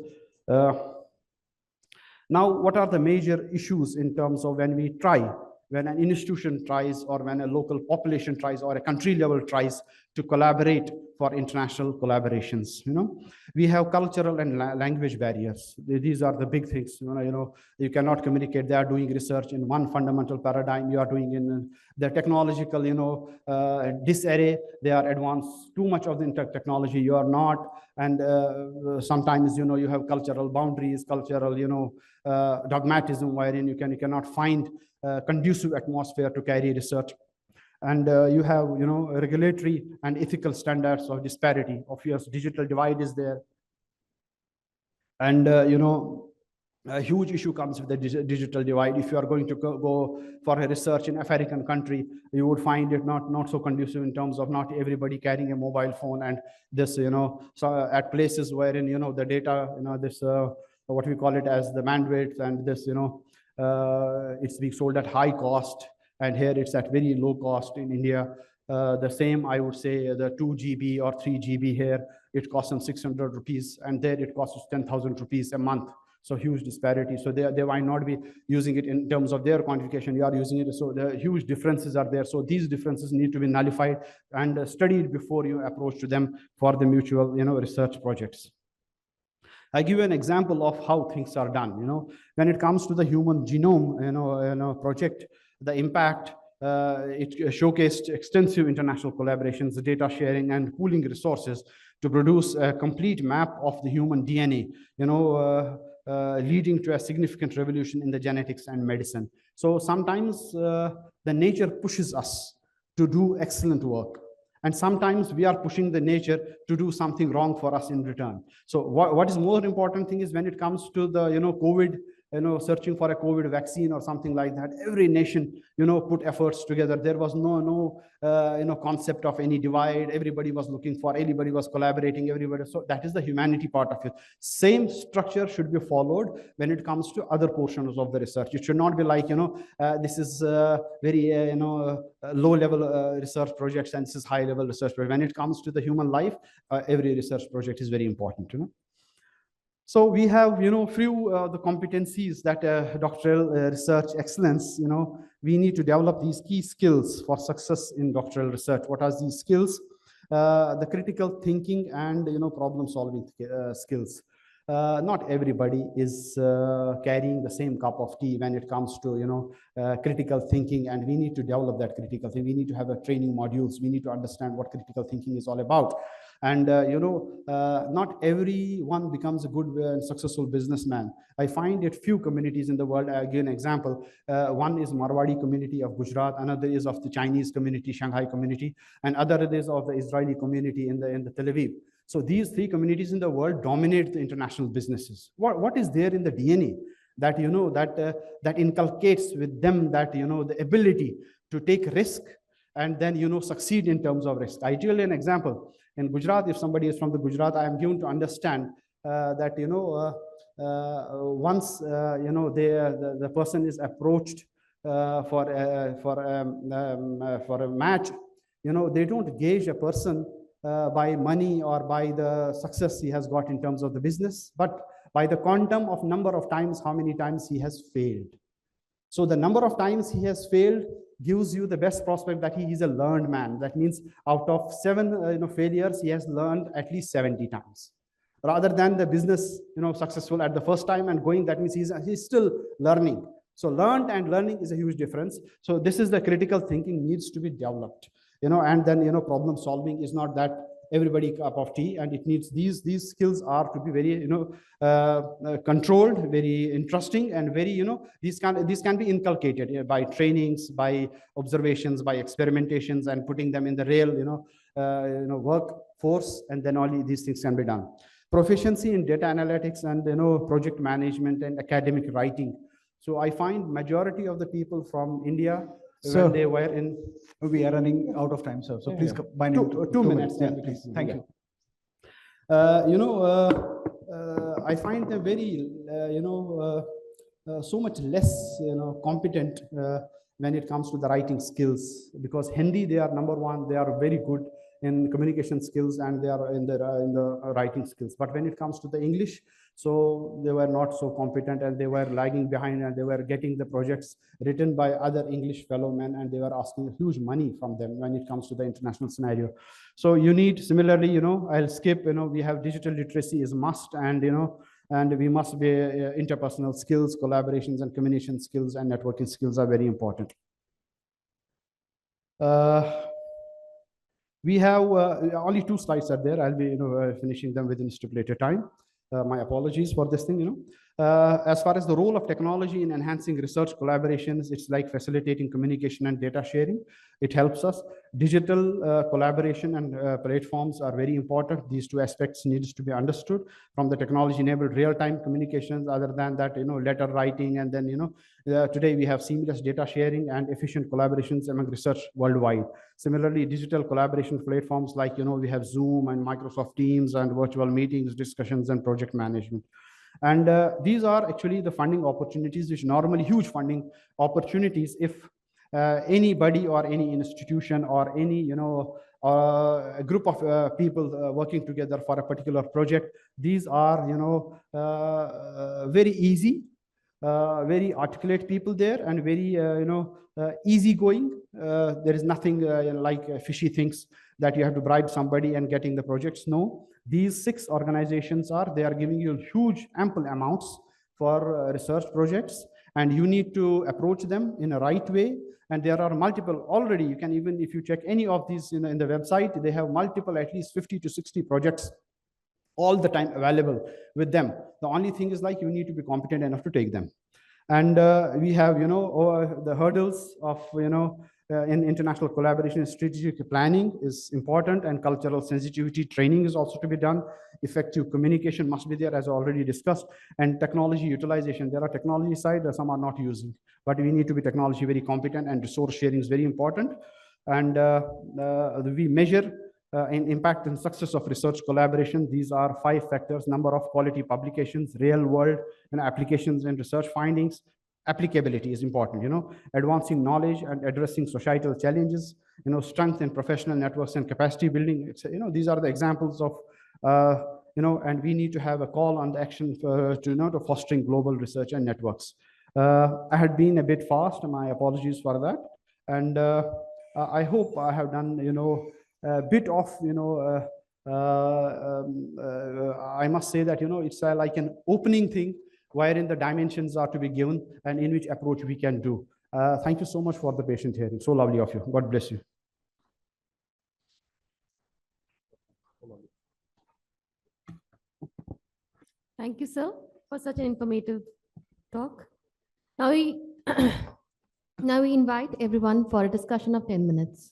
now, what are the major issues in terms of when we try, when an institution tries, or when a local population tries, or a country level tries to collaborate for international collaborations? We have cultural and language barriers. These are the big things. You cannot communicate. They are doing research in one fundamental paradigm. You are doing in the technological, disarray. They are advanced too much of the technology. You are not. And sometimes, you have cultural boundaries, cultural, dogmatism, wherein you cannot find conducive atmosphere to carry research. And you have, regulatory and ethical standards of disparity. Obvious digital divide is there. And, a huge issue comes with the digital divide. If you are going to go for a research in African country, you would find it not so conducive in terms of not everybody carrying a mobile phone, and this, so at places wherein, the data, this, what we call it as the bandwidth, and this, it's being sold at high cost, and here it's at very low cost in India. The same, I would say, the 2 GB or 3 GB here, it costs them 600 rupees, and there it costs 10,000 rupees a month. So huge disparity. So they might not be using it in terms of their quantification. You are using it. So the huge differences are there. So these differences need to be nullified and studied before you approach to them for the mutual, research projects. I give you an example of how things are done. When it comes to the human genome, project, the impact, it showcased extensive international collaborations, data sharing, and pooling resources to produce a complete map of the human DNA, leading to a significant revolution in the genetics and medicine. So sometimes the nature pushes us to do excellent work, and sometimes we are pushing the nature to do something wrong for us in return. So what is more important thing is when it comes to the COVID, searching for a COVID vaccine or something like that, every nation put efforts together. There was no concept of any divide. Everybody was looking for, everybody was collaborating, everybody. So that is the humanity part of it. Same structure should be followed when it comes to other portions of the research. It should not be like this is very low level research projects, and this is high level research. But when it comes to the human life, every research project is very important. So we have, few the competencies that doctoral research excellence, we need to develop these key skills for success in doctoral research. What are these skills? The critical thinking and, problem solving skills. Not everybody is carrying the same cup of tea when it comes to, critical thinking, and we need to develop that critical thinking. We need to have a training modules. We need to understand what critical thinking is all about. And, not everyone becomes a good and successful businessman. I find it few communities in the world. I give an example. One is Marwadi community of Gujarat. Another is of the Chinese community, Shanghai community, and other is of the Israeli community in the Tel Aviv. So these three communities in the world dominate the international businesses. What is there in the DNA that, that inculcates with them that, the ability to take risk and then, succeed in terms of risk? I tell you an example. In Gujarat, if somebody is from the Gujarat, I am given to understand that, once, the person is approached for a match they don't gauge a person by money or by the success he has got in terms of the business, but by the quantum of number of times, how many times he has failed. So the number of times he has failed gives you the best prospect that he is a learned man. That means out of 7 failures, he has learned at least 70 times. Rather than the business successful at the first time and going, that means he's still learning. So learned and learning is a huge difference. So this is the critical thinking needs to be developed. And then problem solving is not that everybody cup of tea, and it needs these skills are to be very controlled, very interesting, and very these can be inculcated by trainings, by observations, by experimentations, and putting them in the real workforce, and then all these things can be done. Proficiency in data analytics and project management and academic writing. So I find majority of the people from India, when they were in, we are running out of time, sir. So please bind it to 2 minutes. Yeah, then please. we can- Thank yeah. you. I find them very, so much less, competent when it comes to the writing skills, because Hindi, they are number one, they are very good in communication skills, and they are in the writing skills. But when it comes to the English, so they were not so competent, and they were lagging behind, and they were getting the projects written by other English fellow men, and they were asking huge money from them when it comes to the international scenario. So you need, similarly, I'll skip, we have digital literacy is must, and and we must be interpersonal skills, collaborations, and communication skills, and networking skills are very important. We have only 2 slides are there. I'll be finishing them within stipulated time. My apologies for this thing. As far as the role of technology in enhancing research collaborations, it's like facilitating communication and data sharing. It helps us. Digital collaboration and platforms are very important. These 2 aspects needs to be understood from the technology-enabled real-time communications. Other than that, letter writing, and then today we have seamless data sharing and efficient collaborations among research worldwide. Similarly, digital collaboration platforms like we have Zoom and Microsoft Teams and virtual meetings, discussions, and project management. And these are actually the funding opportunities, which normally huge funding opportunities if anybody or any institution or any a group of people working together for a particular project. These are very easy, very articulate people there, and very easygoing. There is nothing like fishy things that you have to bribe somebody and getting the projects. No, these 6 organizations they are giving you huge ample amounts for research projects, and you need to approach them in a right way. And there are multiple already. You can, even if you check any of these in the website, they have multiple, at least 50 to 60 projects all the time available with them. The only thing is like you need to be competent enough to take them. And we have the hurdles of in international collaboration. Strategic planning is important, and cultural sensitivity training is also to be done. Effective communication must be there, as already discussed, and technology utilization. There are technology side that some are not using, but we need to be technology very competent, and resource sharing is very important. And we measure in impact and success of research collaboration. These are 5 factors: number of quality publications, real world applications and research findings. Applicability is important, advancing knowledge and addressing societal challenges, strength in professional networks and capacity building. It's, these are the examples of, and we need to have a call on the action to fostering global research and networks. I had been a bit fast, my apologies for that. And I hope I have done, a bit of, I must say that, it's like an opening thing wherein the dimensions are to be given and in which approach we can do. Thank you so much for the patient hearing. So lovely of you. God bless you. Thank you, sir, for such an informative talk. Now we, now we invite everyone for a discussion of 10 minutes.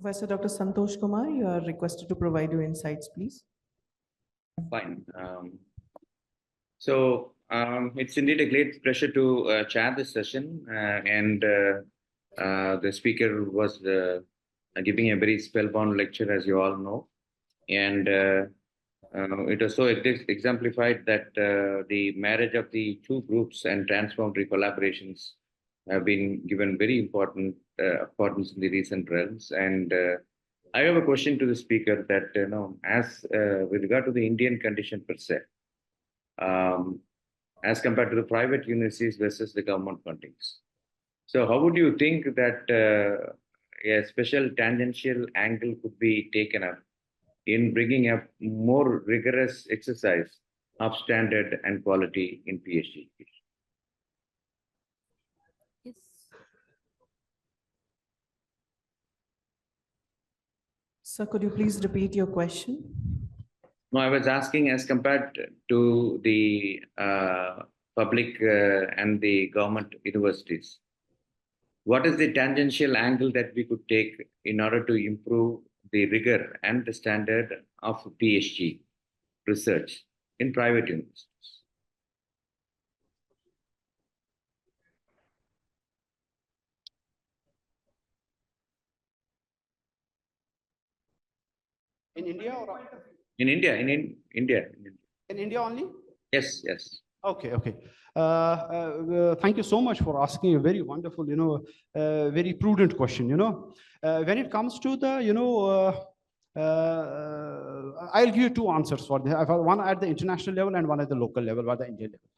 Professor Dr. Santosh Kumar, you are requested to provide your insights, please. Fine. It's indeed a great pleasure to chair this session, and the speaker was giving a very spellbound lecture, as you all know. And It was so exemplified that the marriage of the two groups and transboundary collaborations have been given very important importance in the recent realms. And I have a question to the speaker that, as with regard to the Indian condition per se, as compared to the private universities versus the government fundings. So how would you think that a special tangential angle could be taken up in bringing up more rigorous exercise of standard and quality in PhD? Yes. Sir, could you please repeat your question? No, I was asking as compared to the public and the government universities, what is the tangential angle that we could take in order to improve the rigor and the standard of PhD research in private universities? In India or In India, in India. in India only? Yes, yes. Okay, okay. Thank you so much for asking a very wonderful, very prudent question. When it comes to the, I'll give you two answers for this. One at the international level and one at the local level, or the Indian level.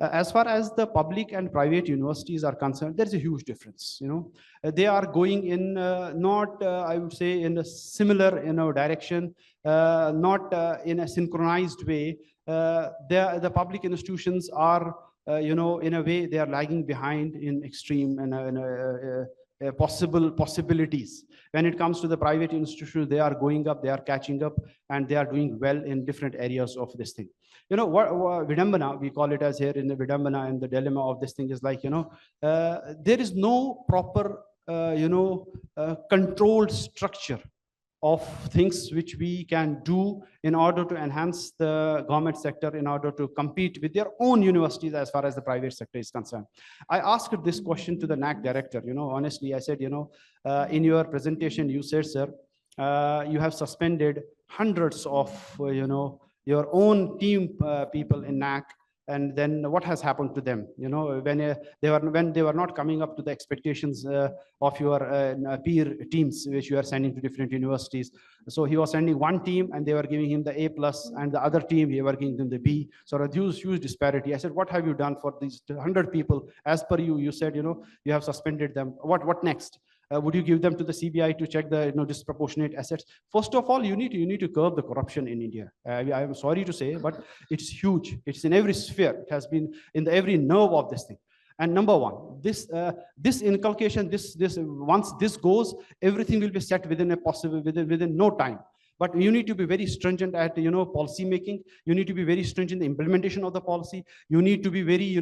As far as the public and private universities are concerned, there's a huge difference. They are going in not, I would say, in a similar, direction, not in a synchronized way. The public institutions are, in a way, they are lagging behind in extreme and possibilities. When it comes to the private institutions, they are going up, they are catching up, and they are doing well in different areas of this thing. What Vidambana, we call it as here in the Vidambana, and the dilemma of this thing is like, there is no proper, controlled structure of things which we can do in order to enhance the government sector, in order to compete with their own universities as far as the private sector is concerned. I asked this question to the NAC director. Honestly, I said, in your presentation, you said, sir, you have suspended hundreds of, your own team people in NAC. And then what has happened to them? When they were not coming up to the expectations of your peer teams, which you are sending to different universities. So he was sending one team, and they were giving him the A+, and the other team, he were giving them the B. So a huge disparity. I said, what have you done for these 100 people? As per you, you said, you have suspended them. What next? Would you give them to the CBI to check the disproportionate assets? First of all, you need to curb the corruption in India. I am sorry to say, but it's huge. It's in every sphere. It has been in every nerve of this thing. And number one, this inculcation, once this goes, everything will be set within within no time. But you need to be very stringent at policy making. You need to be very stringent in the implementation of the policy. You need to be very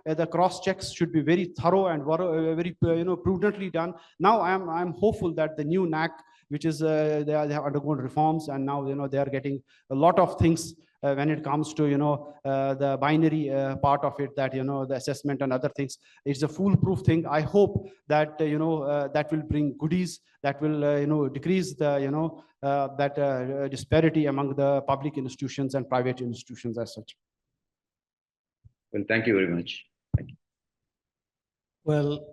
the cross checks should be very thorough and very prudently done. Now I'm hopeful that the new NAC, which is they have undergone reforms, and now they are getting a lot of things when it comes to the binary part of it, that the assessment and other things. It's a foolproof thing. I hope that that will bring goodies, that will decrease the that disparity among the public institutions and private institutions as such. Well, thank you very much. Thank you. Well,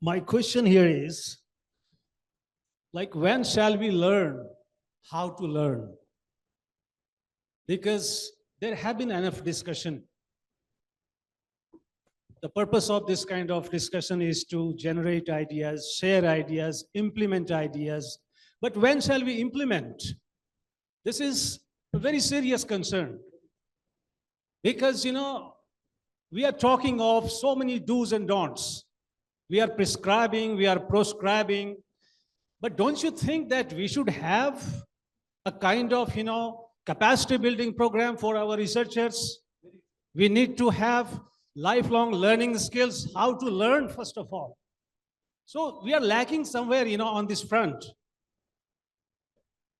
my question here is, like, when shall we learn how to learn? Because there have been enough discussion. The purpose of this kind of discussion is to generate ideas, share ideas, implement ideas. But when shall we implement? This is a very serious concern. Because, we are talking of so many do's and don'ts. We are prescribing, we are proscribing. But don't you think that we should have a kind of, capacity building program for our researchers? We need to have lifelong learning skills, how to learn, first of all. So we are lacking somewhere, on this front.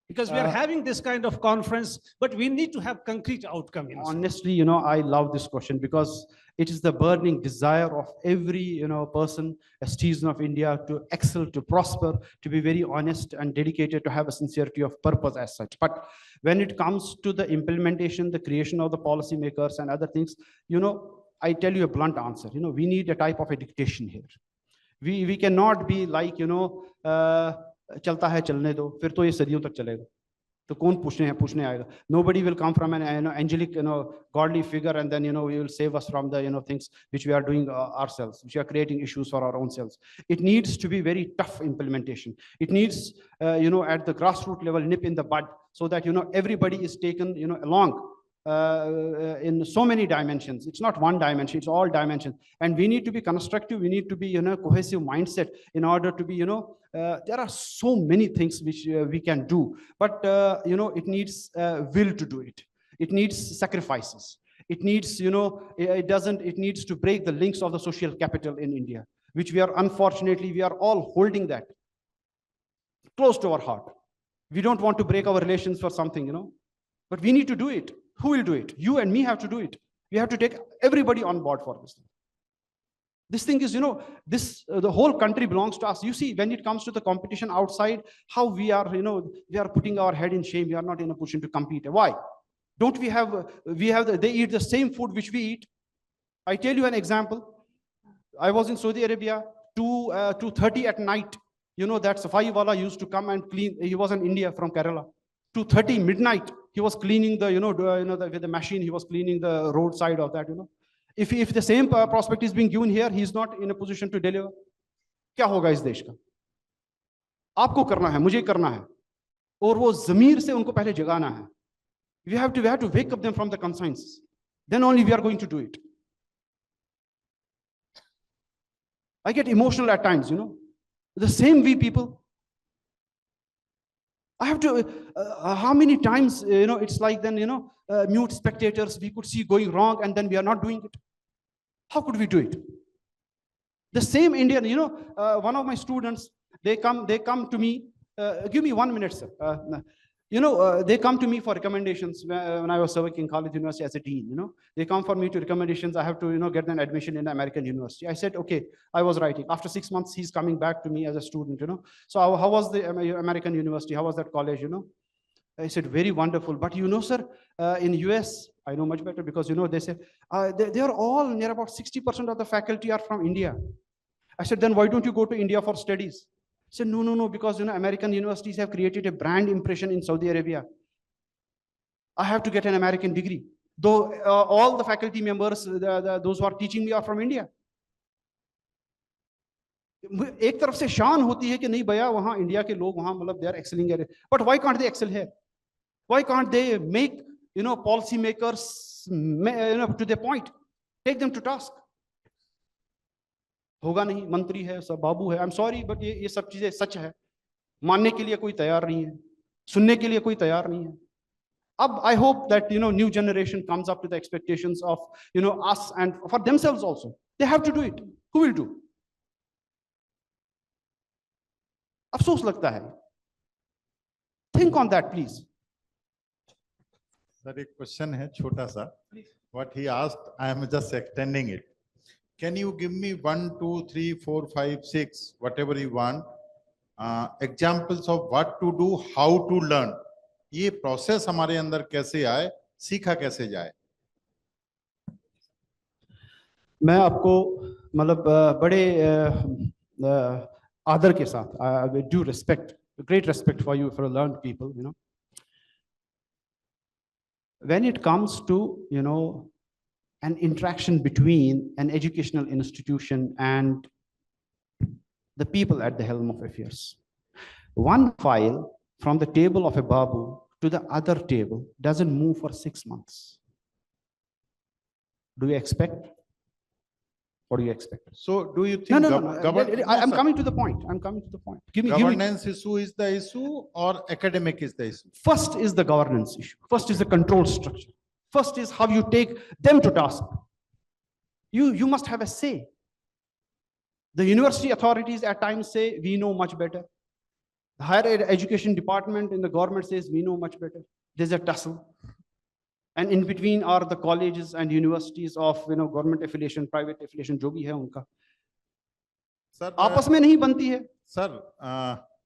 Because we are having this kind of conference, but we need to have concrete outcome. Honestly, I love this question because it is the burning desire of every, person, a citizen of India to excel, to prosper, to be very honest and dedicated, to have a sincerity of purpose as such. But when it comes to the implementation, the creation of the policymakers and other things, I tell you a blunt answer. We need a type of a dictation here. We cannot be like, चलता है चलने दो, फिर तो ये सदियों तक चलेगा. तो कौन पूछने आएगा? Nobody will come from an angelic, godly figure, and then we will save us from the things which we are doing ourselves, which are creating issues for our own selves. It needs to be very tough implementation. It needs, at the grassroots level, nip in the bud, so that everybody is taken along. In so many dimensions. It's not one dimension, it's all dimensions. And we need to be constructive, we need to be cohesive mindset in order to be, there are so many things which we can do, but it needs will to do it. It needs sacrifices. It needs, it needs to break the links of the social capital in India, which unfortunately, we are all holding that close to our heart. We don't want to break our relations for something, but we need to do it. Who will do it? You and me have to do it. We have to take everybody on board for this thing. This thing is, the whole country belongs to us. You see, when it comes to the competition outside, how we are, we are putting our head in shame. We are not in a position to compete. Why? Don't we have, they eat the same food which we eat. I tell you an example. I was in Saudi Arabia, 2:30 at night. That Safai wala used to come and clean. He was in India from Kerala. 2:30 midnight, he was cleaning the, with the machine, he was cleaning the roadside of that, If the same prospect is being given here, he's not in a position to deliver. क्या होगा इस देश का? आपको करना है, मुझे करना है. और वो ज़मीर से उनको पहले जगाना है. We have to wake up them from the conscience. Then only we are going to do it. I get emotional at times, The same we people. I have to, how many times, it's like then, mute spectators, we could see going wrong and then we are not doing it. How could we do it? The same Indian, one of my students, they come to me, give me 1 minute, sir. They come to me for recommendations when I was working in college university as a dean, They come for me to recommendations. I have to, get an admission in American university. I said, okay, I was writing. After 6 months, he's coming back to me as a student, So how was the American university? How was that college, I said, very wonderful. But sir, in US, I know much better because, they say, they are all near about 60% of the faculty are from India. I said, then why don't you go to India for studies? He said, no, because, American universities have created a brand impression in Saudi Arabia. I have to get an American degree. Though all the faculty members, those who are teaching me are from India. एक तरफ से शान होती है कि नहीं भैया वहां इंडिया के लोग वहां मतलब they are excelling here. But why can't they excel here? Why can't they make policy makers to their point? Take them to task. होगा नहीं, मंत्री है, सब बाबू है. I'm sorry, but ये सब चीजें सच है. मानने के लिए कोई तैयार नहीं है, सुनने के लिए कोई तैयार नहीं है. अब I hope that new generation comes up to the expectations of us and for themselves also. They have to do it. Who will do? अफसोस लगता है. Think on that, please. Sir, एक question है छोटा सा. What he asked, I am just extending it. Can you give me 1, 2, 3, 4, 5, 6, whatever you want, examples of what to do, how to learn? ये process हमारे अंदर कैसे आए, सीखा कैसे जाए? मैं आपको मतलब बड़े आदर के साथ, with due respect, great respect for you, for learned people, when it comes to, an interaction between an educational institution and the people at the helm of affairs. One file from the table of a babu to the other table doesn't move for 6 months. Do you expect? What do you expect? So do you think I'm coming to the point. Give me governance issue is the issue or academic is the issue? First is the governance issue. First is the control structure. First is how you take them to task. You must have a say. The university authorities at times say, we know much better. The education department in the government says we know much better. There's a tussle. And in between are the colleges and universities of government affiliation, private affiliation, जो भी है उनका. आपस में नहीं बनती है. Sir,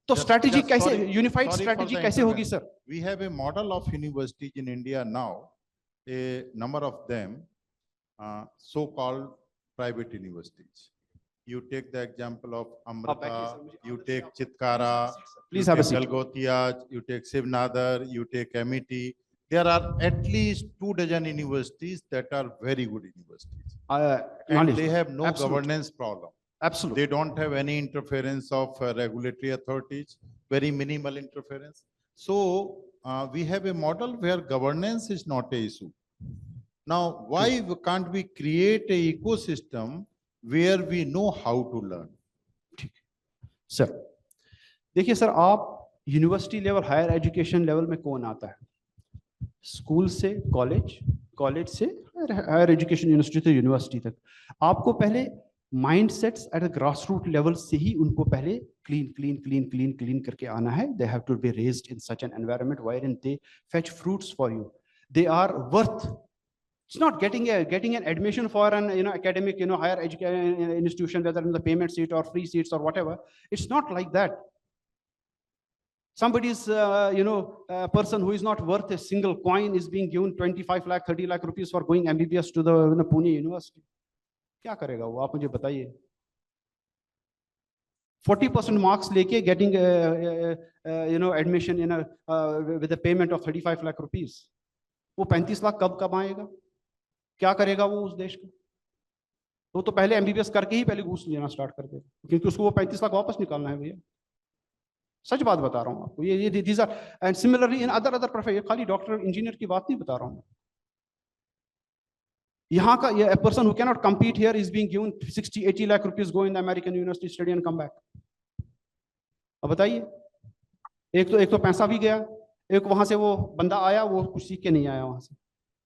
तो strategy कैसे, sorry, unified sorry for strategy the कैसे होगी intervention. sir? We have a model of universities in India now, a number of them, so-called private universities. You take the example of Amrita, you take Chitkara, Please you have a take seat. Galgotia, you take Sivnadar, you take MET. There are at least 24 universities that are very good universities. And Acknowledge they that. have no Absolutely. governance problem. Absolutely. They don't have any interference of regulatory authorities, very minimal interference. So we have a model where governance is not an issue. Now, why can't we create an ecosystem where we know how to learn? Sir, देखिए sir, आप university level, higher education level में कौन आता है? School से college, college से higher education, university से university तक. आपको पहले mindsets at a grass root level से ही उनको पहले क्लीन करके आना है. They have to be raised in such an environment wherein they fetch fruits for you. They are worth. It's not getting an admission for an academic higher education institution, whether in the payment seat or free seats or whatever. It's not like that. Somebody's person who is not worth a single coin is being given 25 lakh 30 lakh rupees for going MBBS to the Pune University. क्या करेगा वो, आप मुझे बताइए. 40% marks लेके getting admission in with a payment of 35 lakh rupees. वो 35 लाख कब कमाएगा? क्या करेगा वो उस देश को? वो तो पहले MBBS करके ही पहले घूस लेना स्टार्ट कर देगा, क्योंकि उसको वो 35 लाख वापस निकालना है भैया. सच बात बता रहा हूँ आपको. ये these are, and similarly in other profession, खाली डॉक्टर इंजीनियर की बात नहीं बता रहा हूँ. यहाँ का a person who cannot compete here is being given 60-80 lakh rupees, go in the American university, study and come back. अब बताइए, एक तो पैसा भी गया, एक वहां से वो बंदा आया, वो कुछ सीख के नहीं आया वहां से.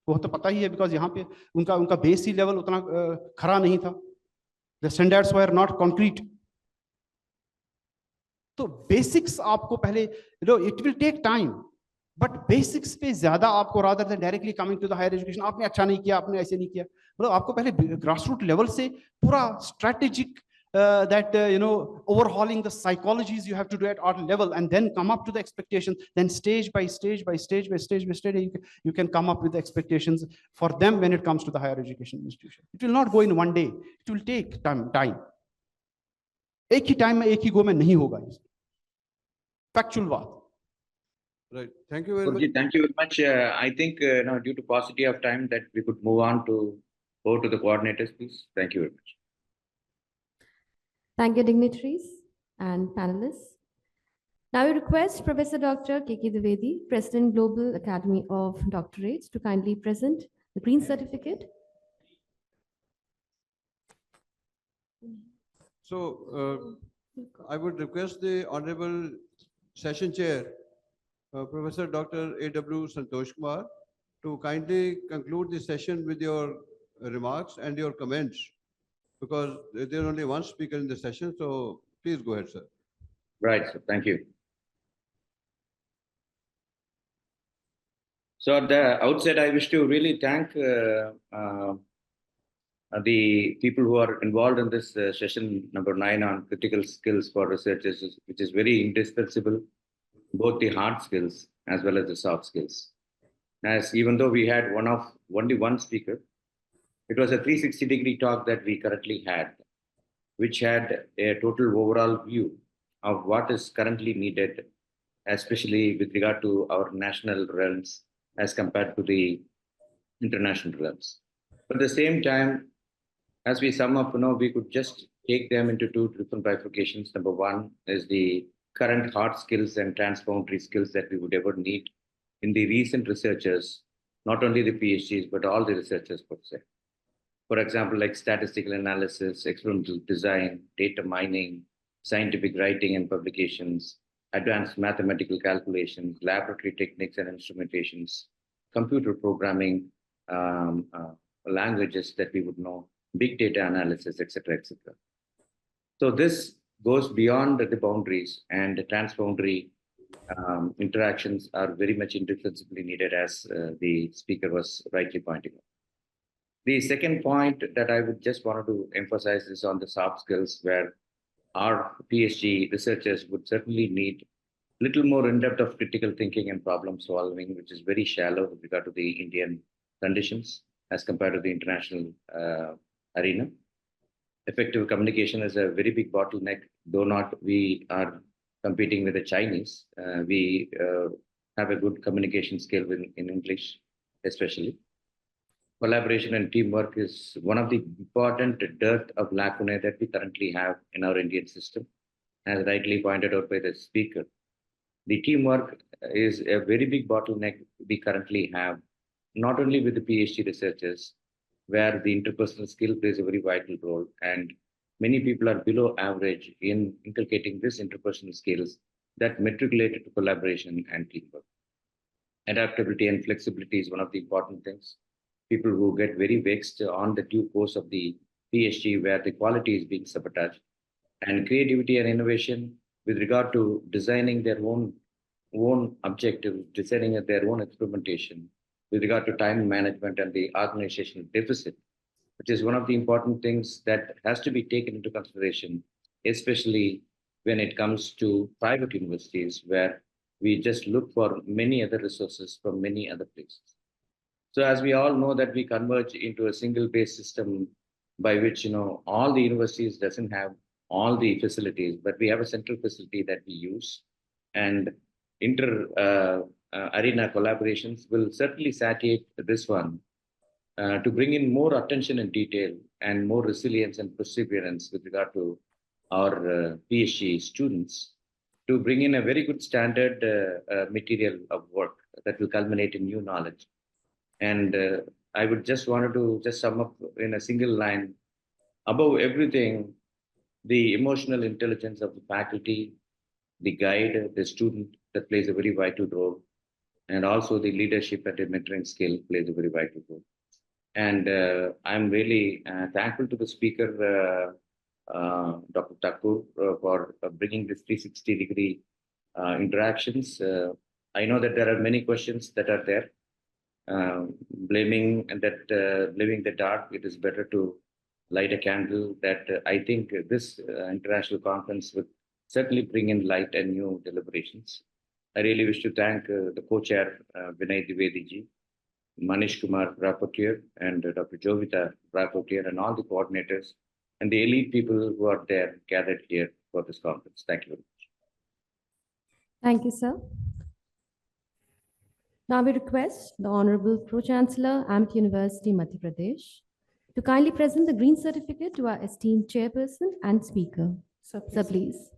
वो तो पता ही है, बिकॉज यहाँ पे उनका बेस ही लेवल उतना खरा नहीं था. The standards were not concrete. तो बेसिक्स आपको पहले, it will take time, but basics पे ज्यादा आपको, rather than directly coming to the higher education, आपने अच्छा नहीं किया, आपने ऐसे नहीं किया, मतलब आपको पहले ग्रास रूट लेवल से पूरा strategic that overhauling the psychologies you have to do at our level, and then come up to the expectations. Then stage by stage you can come up with the expectations for them when it comes to the higher education institution. It will not go in one day. It will take time. एक ही time में एक ही गो में नहीं होगा. Factual बात. Right. Thank you very much. Gurji, thank you very much. I think now, due to paucity of time, that we could move on to go to the coordinators, please. Thank you very much. Thank you, dignitaries and panelists. Now we request Professor Dr. K.K. Dwivedi, President, Global Academy of Doctorates, to kindly present the green certificate. So I would request the Honorable Session Chair, Professor Dr. A.W. Santosh Kumar, to kindly conclude the session with your remarks and your comments, because there's only one speaker in the session. So please go ahead, sir. Right, sir. Thank you. So at the outset, I wish to really thank the people who are involved in this session number 9 on critical skills for researchers, which is very indispensable, both the hard skills as well as the soft skills. As even though we had only one speaker, it was a 360-degree talk that we currently had, which had a total overall view of what is currently needed, especially with regard to our national realms as compared to the international realms. But at the same time, as we sum up, we could just take them into two different bifurcations. Number one is the current hard skills and transformatory skills that we would ever need in the recent researchers, not only the PhDs, but all the researchers per se. For example, like statistical analysis, experimental design, data mining, scientific writing and publications, advanced mathematical calculations, laboratory techniques and instrumentations, computer programming, languages that we would know, big data analysis, etc., etc. So this goes beyond the boundaries, and the transboundary interactions are very much indispensably needed, as the speaker was rightly pointing out. The second point that I would just wanted to emphasize is on the soft skills, where our PhD researchers would certainly need little more in-depth of critical thinking and problem solving, which is very shallow with regard to the Indian conditions as compared to the international arena. Effective communication is a very big bottleneck, though not we are competing with the Chinese. We have a good communication skill in English, especially. Collaboration and teamwork is one of the important dearth of lacunae that we currently have in our Indian system, as rightly pointed out by the speaker. The teamwork is a very big bottleneck we currently have, not only with the PhD researchers, where the interpersonal skill plays a very vital role, and many people are below average in inculcating these interpersonal skills that matriculate to collaboration and teamwork. Adaptability and flexibility is one of the important things. People who get very vexed on the due course of the PhD, where the quality is being sabotaged, and creativity and innovation with regard to designing their own objective, designing their own experimentation, with regard to time management and the organizational deficit, which is one of the important things that has to be taken into consideration, especially when it comes to private universities, where we just look for many other resources from many other places. So as we all know that we converge into a single base system by which, all the universities doesn't have all the facilities, but we have a central facility that we use, and arena collaborations will certainly satiate this one to bring in more attention and detail and more resilience and perseverance with regard to our PhD students, to bring in a very good standard material of work that will culminate in new knowledge. And I would just wanted to just sum up in a single line: above everything, the emotional intelligence of the faculty, the guide, the student, that plays a very vital role, and also the leadership and the mentoring skill plays a very vital role. And I'm really thankful to the speaker, Dr. Thakur, for bringing this 360-degree interactions. I know that there are many questions that are there. Blaming the dark, it is better to light a candle. That I think this international conference would certainly bring in light and new deliberations. I really wish to thank the co-chair, Vinay Dwivedi ji, Manish Kumar, rapporteur, and Dr. Jovita, rapporteur, and all the coordinators, and the elite people who are there gathered here for this conference. Thank you very much. Thank you, sir. Now we request the Honorable Pro-Chancellor, Amity University, Madhya Pradesh, to kindly present the green certificate to our esteemed chairperson and speaker. Sir, please.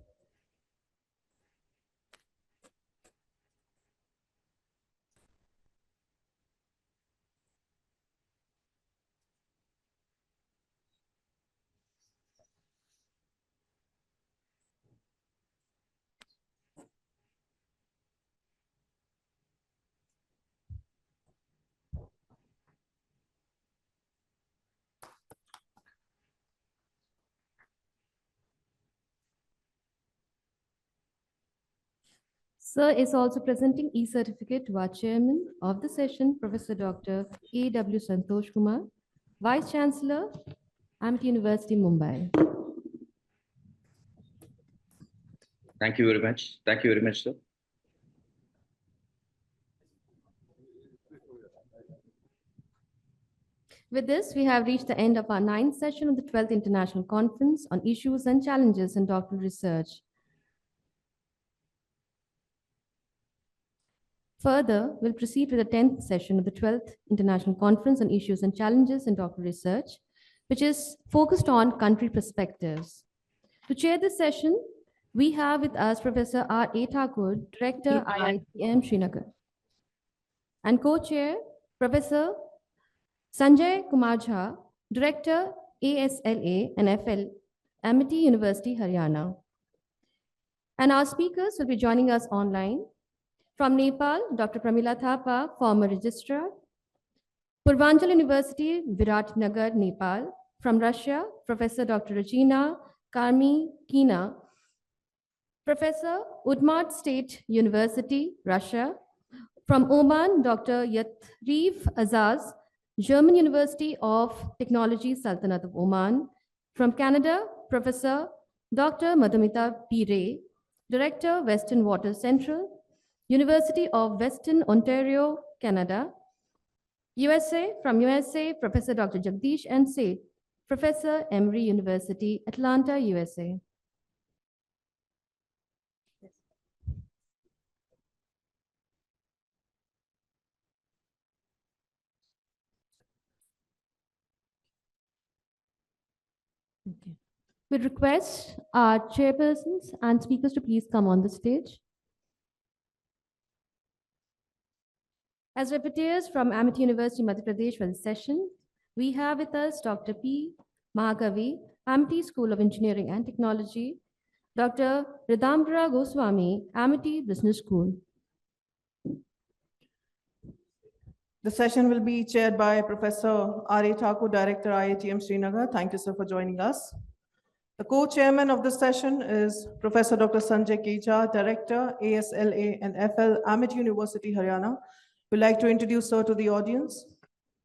Sir is also presenting e-certificate to our chairman of the session, Professor Dr. A.W. Santosh Kumar, Vice Chancellor, Amity University, Mumbai. Thank you very much. Thank you very much, sir. With this, we have reached the end of our 9th session of the 12th International Conference on Issues and Challenges in Doctoral Research. Further, we'll proceed with the 10th session of the 12th International Conference on Issues and Challenges in Doctoral Research, which is focused on country perspectives. To chair this session, we have with us Professor R. A. Thakur, Director, IITM Srinagar, and co-chair, Professor Sanjay Kumar Jha, Director, ASLA and FL, Amity University, Haryana. And our speakers will be joining us online. From Nepal, Dr. Pramila Thapa, former registrar. Purvanchal University, Viratnagar, Nepal. From Russia, Professor Dr. Regina Karmikina, Professor, Udmurt State University, Russia. From Oman, Dr. Yatrif Azaz, German University of Technology, Sultanate of Oman. From Canada, Professor Dr. Madhumita P. Ray, Director, Western Water Central, University of Western Ontario, Canada. From USA, Professor Dr. Jagdish N. Seth, Professor, Emory University, Atlanta, USA. Okay. We request our chairpersons and speakers to please come on the stage. As rapporteurs from Amity University, Madhya Pradesh for this session, we have with us Dr. P. Mahagavi, Amity School of Engineering and Technology, Dr. Ridambara Goswami, Amity Business School. The session will be chaired by Professor R.A. Thakur, Director, IITM Srinagar. Thank you, sir, for joining us. The co-chairman of the session is Professor Dr. Sanjay Keja, Director, ASLA and FL, Amity University, Haryana. We'd like to introduce her to the audience.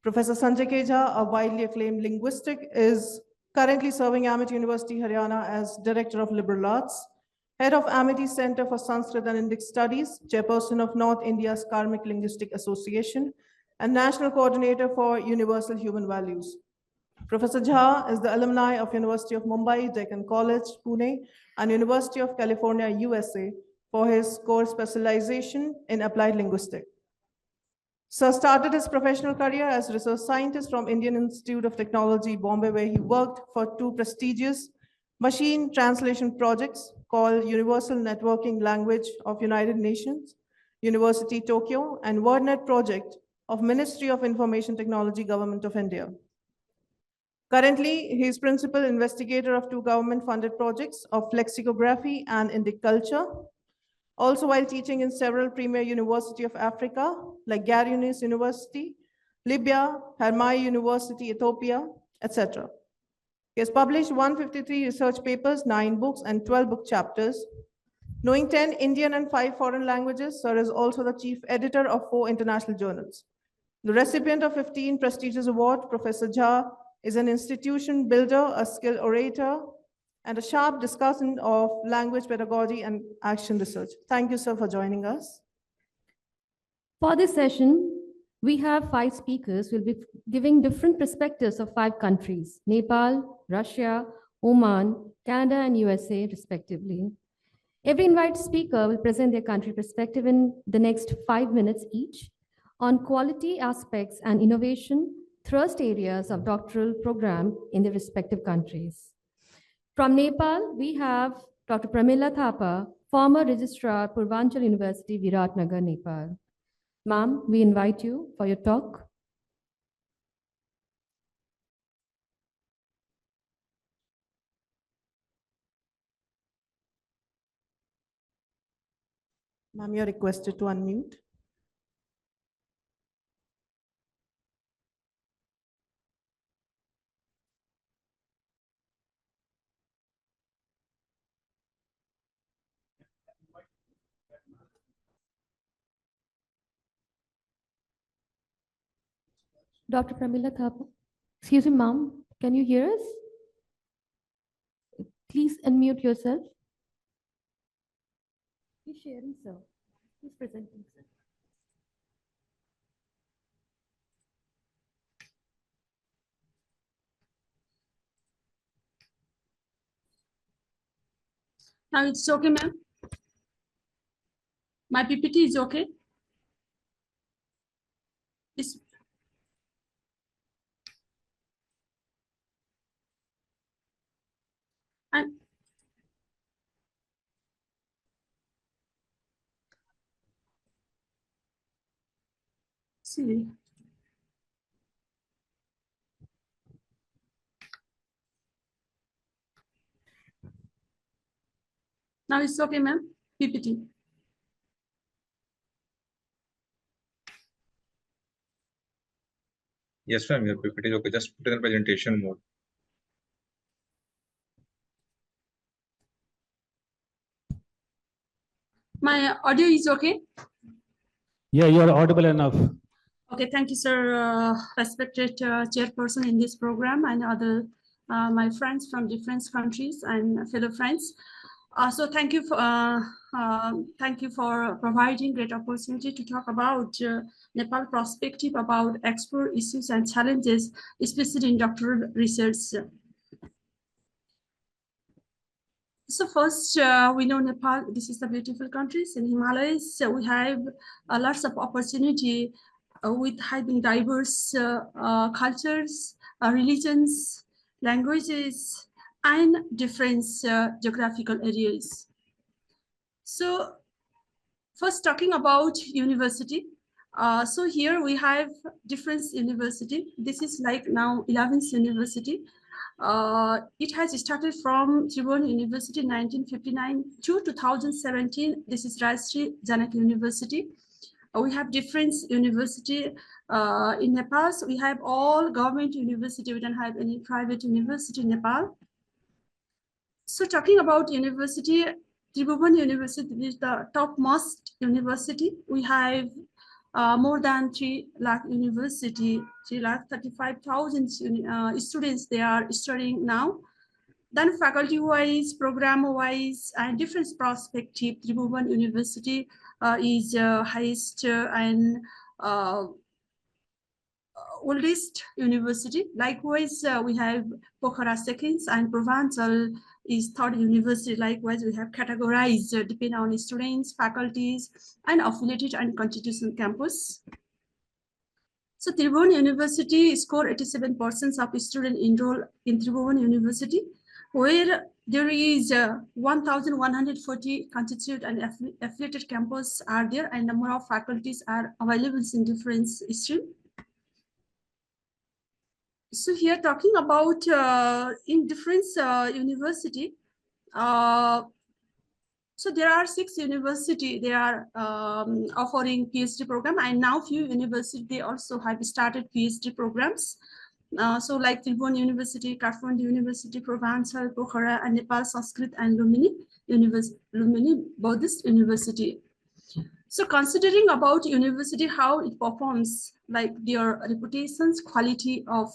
Professor Sanjay Keja, a widely acclaimed linguistic, is currently serving Amity University, Haryana as Director of Liberal Arts, Head of Amity Center for Sanskrit and Indic Studies, Chairperson of North India's Karmic Linguistic Association, and National Coordinator for Universal Human Values. Professor Jha is the alumni of University of Mumbai, Deccan College, Pune, and University of California, USA, for his core specialization in applied linguistics. Sir started his professional career as research scientist from Indian Institute of Technology, Bombay, where he worked for two prestigious machine translation projects called Universal Networking Language of United Nations, University Tokyo, and WordNet project of Ministry of Information Technology, Government of India. Currently, he is principal investigator of two government-funded projects of lexicography and Indic culture. Also, while teaching in several premier universities of Africa, like Garunis University, Libya, Hermai University, Ethiopia, etc. He has published 153 research papers, 9 books, and 12 book chapters. Knowing 10 Indian and 5 foreign languages, Sir is also the chief editor of 4 international journals. The recipient of 15 prestigious awards, Professor Jha is an institution builder, a skilled orator, and a sharp discussant of language pedagogy and action research. Thank you, sir, for joining us. For this session, we have 5 speakers who will be giving different perspectives of 5 countries, Nepal, Russia, Oman, Canada, and USA, respectively. Every invited speaker will present their country perspective in the next 5 minutes each on quality aspects and innovation thrust areas of doctoral program in their respective countries. From Nepal, we have Dr. Pramila Thapa, former registrar, Purvanchal University, Viratnagar, Nepal. Ma'am, we invite you for your talk. Ma'am, you're requested to unmute. Dr. Pramila Thapa. Excuse me, ma'am, can you hear us? Please unmute yourself. He's sharing, sir. He's presenting, sir. Now it's okay, ma'am. My PPT is okay. It's and see. Now it's okay, ma'am. PPT. Yes, ma'am, your PPT is okay. Just put it in presentation mode. My audio is okay? Yeah, you are audible enough. Okay, thank you, sir. Respected chairperson in this program and other my friends from different countries and fellow friends. So thank you for providing great opportunity to talk about Nepal perspective about export issues and challenges, especially in doctoral research. So first, we know Nepal, this is a beautiful country. In Himalayas, we have lots of opportunity with having diverse cultures, religions, languages, and different geographical areas. So first talking about university. So here we have different university. This is like now 11th university. It has started from Tribhuvan University 1959 to 2017. This is Rajshri Janak University. We have different university in Nepal. So we have all government university. We don't have any private university in Nepal. So talking about university, Tribhuvan University is the topmost university. We have more than 3 lakh university, 3,35,000 students they are studying now. Then faculty-wise, program-wise, and different perspective, Tribhuvan University is highest and oldest university. Likewise, we have Pokhara second and Provincial is third university. Likewise, we have categorized depending on students, faculties, and affiliated and constitutional campus. So Tribhuvan University scored 87% of students enrolled in Tribhuvan University, where there is 1,140 constituted and affiliated campus are there, and number of faculties are available in different streams. So here talking about in different university, so there are 6 universities, they are offering PhD program, and now few universities, they also have started PhD programs. So like Tribhuvan University, Kathmandu University, Provincial, Pokhara, and Nepal Sanskrit and Lumini Buddhist University. So considering about university, how it performs, like their reputations, quality of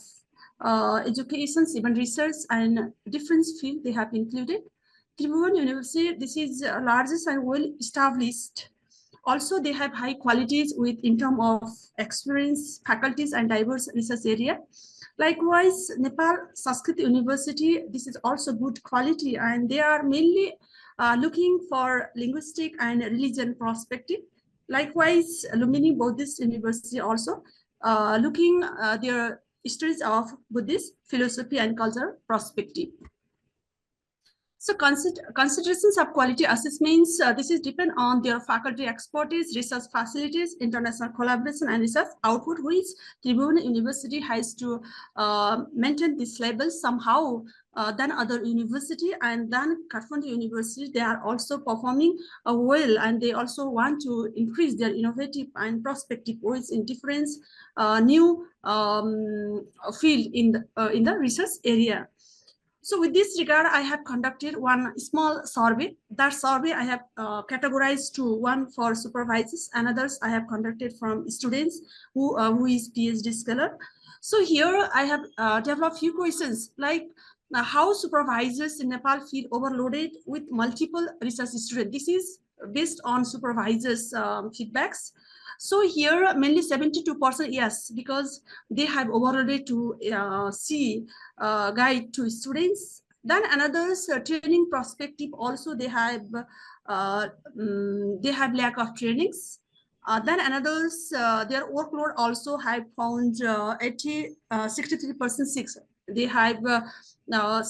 education, even research and different field they have included. Tribhuvan University, this is largest and well established. Also, they have high qualities with in terms of experience, faculties, and diverse research area. Likewise, Nepal Sanskrit University, this is also good quality, and they are mainly looking for linguistic and religion perspective. Likewise, Lumini Buddhist University also looking their studies of Buddhist philosophy and culture perspective. So considerations of quality assessments, this is depend on their faculty expertise, research facilities, international collaboration, and research output, which Tribhuvan University has to maintain this level somehow than other university, and then Kathmandu University, they are also performing well, and they also want to increase their innovative and prospective ways in different new field in the research area. So with this regard, I have conducted one small survey. That survey I have categorized to one for supervisors, and others I have conducted from students who is PhD scholar. So here I have developed few questions like how supervisors in Nepal feel overloaded with multiple research students. This is based on supervisors' feedbacks. So here mainly 72% yes, because they have overloaded to see guide to students. Then another training perspective also they have lack of trainings. Then another's their workload also have found 63% 6. They have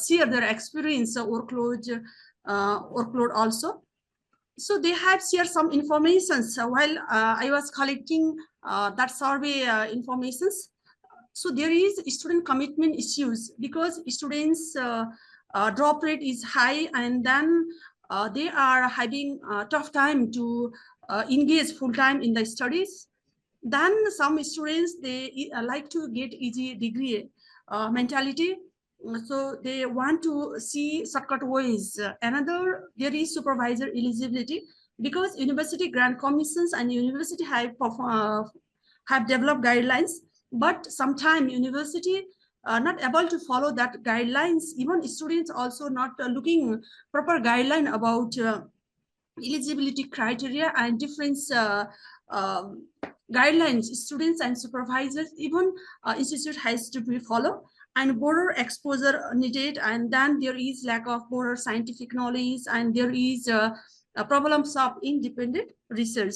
shared their experience workload also. So they have shared some information. So while I was collecting that survey informations, so there is student commitment issues because students drop rate is high, and then they are having a tough time to engage full time in the studies. Then some students, they like to get easy degree mentality. So they want to see shortcut ways. Another, there is supervisor eligibility. because university grant commissions and university have developed guidelines, but sometimes university not able to follow that guidelines. Even students also not looking proper guideline about eligibility criteria and different guidelines students and supervisors, even institute has to be followed, and border exposure needed, and then there is lack of border scientific knowledge, and there is problems of independent research.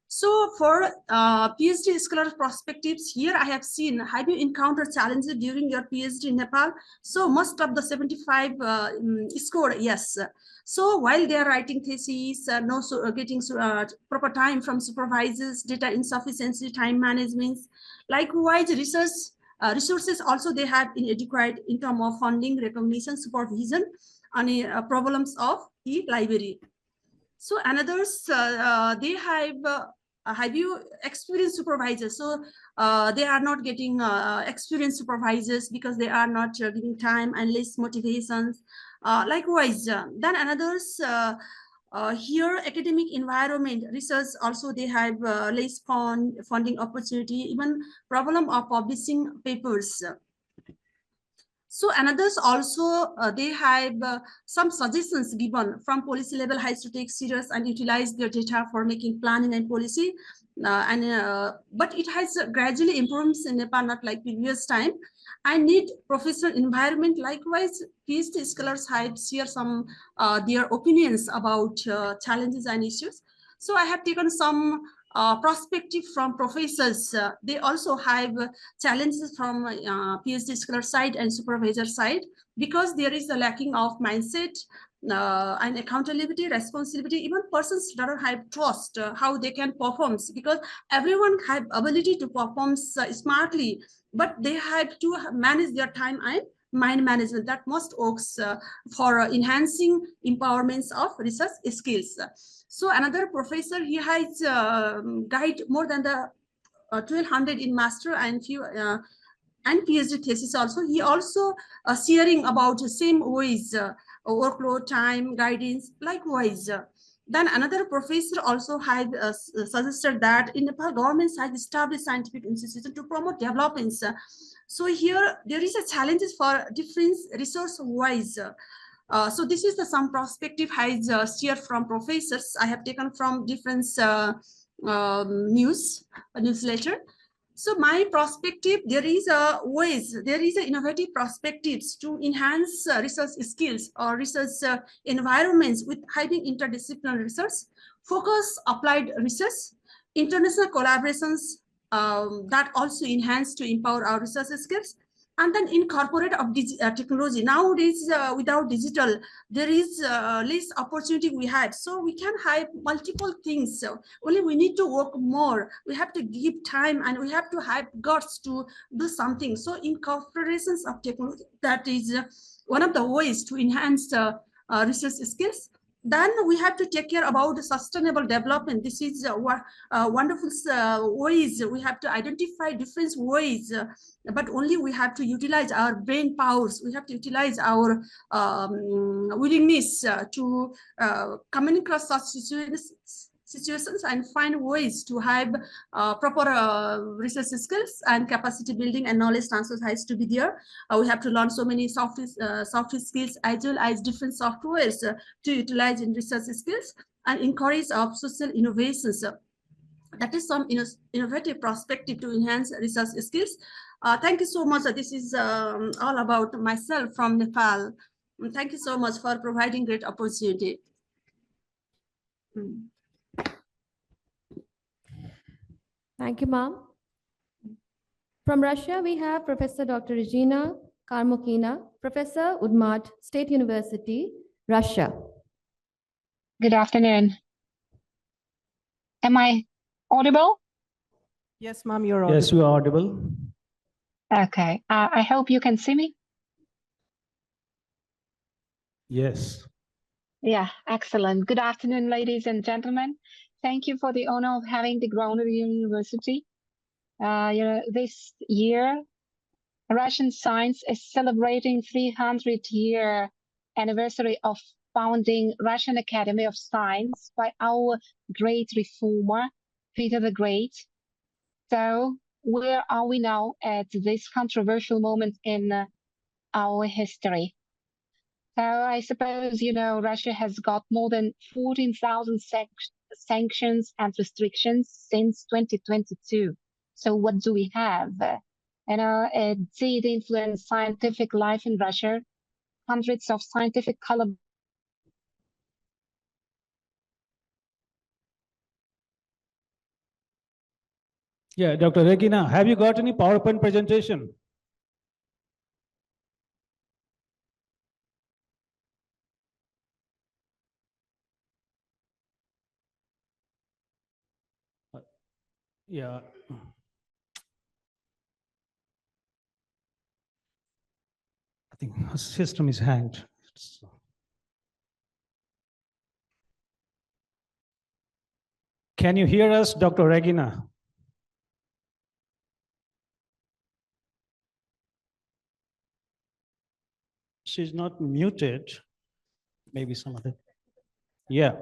So for PhD scholar perspectives here, I have seen, have you encountered challenges during your PhD in Nepal? So most of the 75 scored yes. So while they are writing theses, getting proper time from supervisors, data insufficiency, time management. Likewise, resources also they have inadequate in terms of funding, recognition, supervision, and problems of e-library. So another's, they have you experienced supervisors? So they are not getting experienced supervisors because they are not giving time and less motivations. Likewise, then another's, here academic environment research also they have less funding opportunity, even problem of publishing papers. So another's also, they have some suggestions given from policy level has to take serious and utilize their data for making planning and policy. But it has gradually improved in Nepal, not like previous time. I need professional environment. Likewise, PhD scholars have shared some their opinions about challenges and issues. So I have taken some perspective from professors. They also have challenges from PhD scholar side and supervisor side, because there is a lacking of mindset and accountability, responsibility. Even persons don't have trust how they can perform, because everyone have ability to perform smartly, but they have to manage their time and mind management. That must works for enhancing empowerments of research skills. So another professor, he has guide more than the 1200 in master and few and PhD thesis also. He also sharing about the same ways, workload, time, guidance. Likewise, then another professor also had suggested that in Nepal, governments have established scientific institutions to promote developments. So here there is a challenges for different resource wise. So this is some perspective has shared from professors. I have taken from different newsletter. So my perspective, there is a ways, there is a innovative perspectives to enhance research skills or research environments with having interdisciplinary research, focus applied research, international collaborations that also enhance to empower our research skills, and then incorporate of technology. Nowadays, without digital, there is less opportunity we have. So we can have multiple things. So only we need to work more. We have to give time and we have to have guts to do something. So incorporations of technology, that is one of the ways to enhance research skills. Then we have to take care about the sustainable development. This is wonderful ways. We have to identify different ways, but only we have to utilize our brain powers. We have to utilize our willingness to communicate across such situations and find ways to have proper research skills, and capacity building and knowledge transfer has to be there. We have to learn so many soft skills as well as different softwares to utilize in research skills, and encourage of social innovations. That is some innovative perspective to enhance research skills. Thank you so much. This is all about myself from Nepal. Thank you so much for providing great opportunity. Thank you, ma'am. From Russia, we have Professor Dr. Regina Karmokina, Professor, Udmurt State University, Russia. Good afternoon. Am I audible? Yes, ma'am, you're audible. Yes, you are audible. Okay. I hope you can see me. Yes. Yeah, excellent. Good afternoon, ladies and gentlemen. Thank you for the honor of having the Doctoral University. This year, Russian science is celebrating 300-year anniversary of founding Russian Academy of Science by our great reformer, Peter the Great. So where are we now at this controversial moment in our history? So I suppose, you know, Russia has got more than 14,000 sanctions and restrictions since 2022. So what do we have? Did influence scientific life in Russia? Hundreds of scientific Yeah, Dr. Regina, have you got any PowerPoint presentation? Yeah. I think her system is hanged. Can you hear us, Dr. Regina? She's not muted. Maybe some other. Yeah.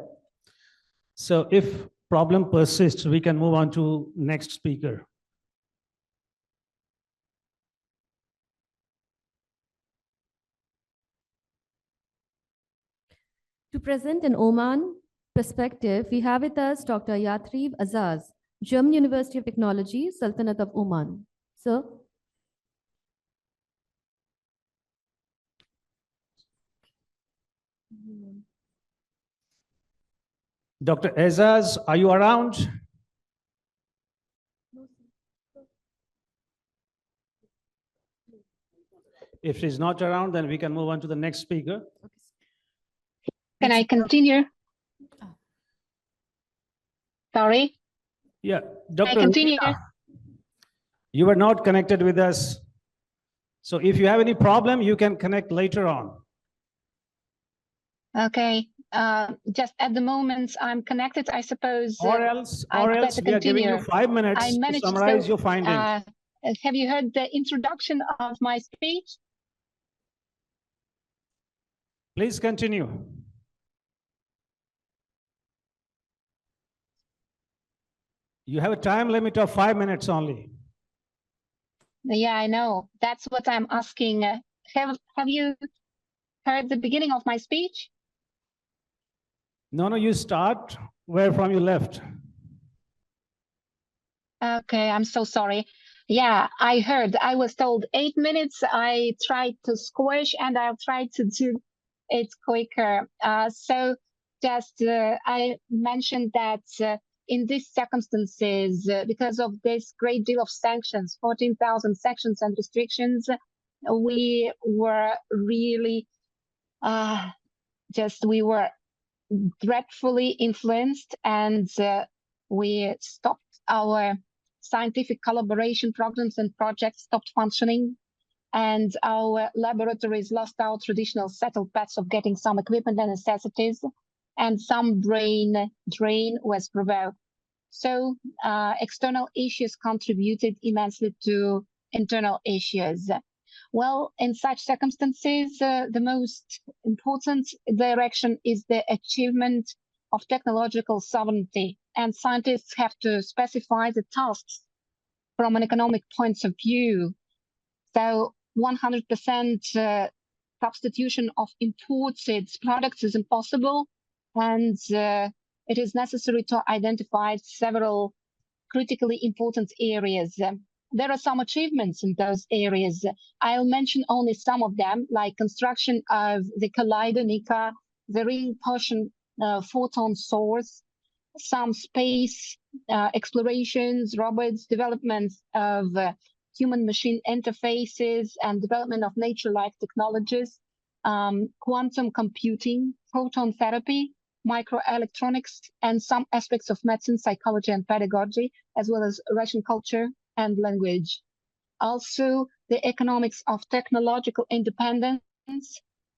So if problem persists, we can move on to next speaker. To present an Oman perspective, we have with us Dr. Yatriv Azaz, German University of Technology, Sultanate of Oman. Sir. Dr. Azaz, are you around? If she's not around, then we can move on to the next speaker. Can I continue? Sorry? Yeah, Can I Dr. continue? Regina, you were not connected with us. So if you have any problem, you can connect later on. Okay. Just at the moment, I'm connected, I suppose. Or else I'd we better are giving you continue. 5 minutes I to managed summarize to, your findings. have you heard the introduction of my speech? Please continue. You have a time limit of 5 minutes only. Yeah, I know. That's what I'm asking. Have you heard the beginning of my speech? No, you start where from you left. Okay, I'm so sorry. Yeah, I heard. I was told 8 minutes. I tried to squish and I'll try to do it quicker. I mentioned that in these circumstances, because of this great deal of sanctions, 14,000 sanctions and restrictions, we were really we were dreadfully influenced, and we stopped our scientific collaboration programs and projects stopped functioning, and our laboratories lost our traditional settled paths of getting some equipment and necessities, and some brain drain was provoked. So external issues contributed immensely to internal issues. Well, in such circumstances, the most important direction is the achievement of technological sovereignty, and scientists have to specify the tasks from an economic point of view. So 100% substitution of imported products is impossible, and it is necessary to identify several critically important areas. There are some achievements in those areas. I'll mention only some of them, like construction of the Collider Nika, the ring Persian photon source, some space explorations, robots, development of human-machine interfaces, and development of nature-like technologies, quantum computing, proton therapy, microelectronics, and some aspects of medicine, psychology, and pedagogy, as well as Russian culture and language. Also, the economics of technological independence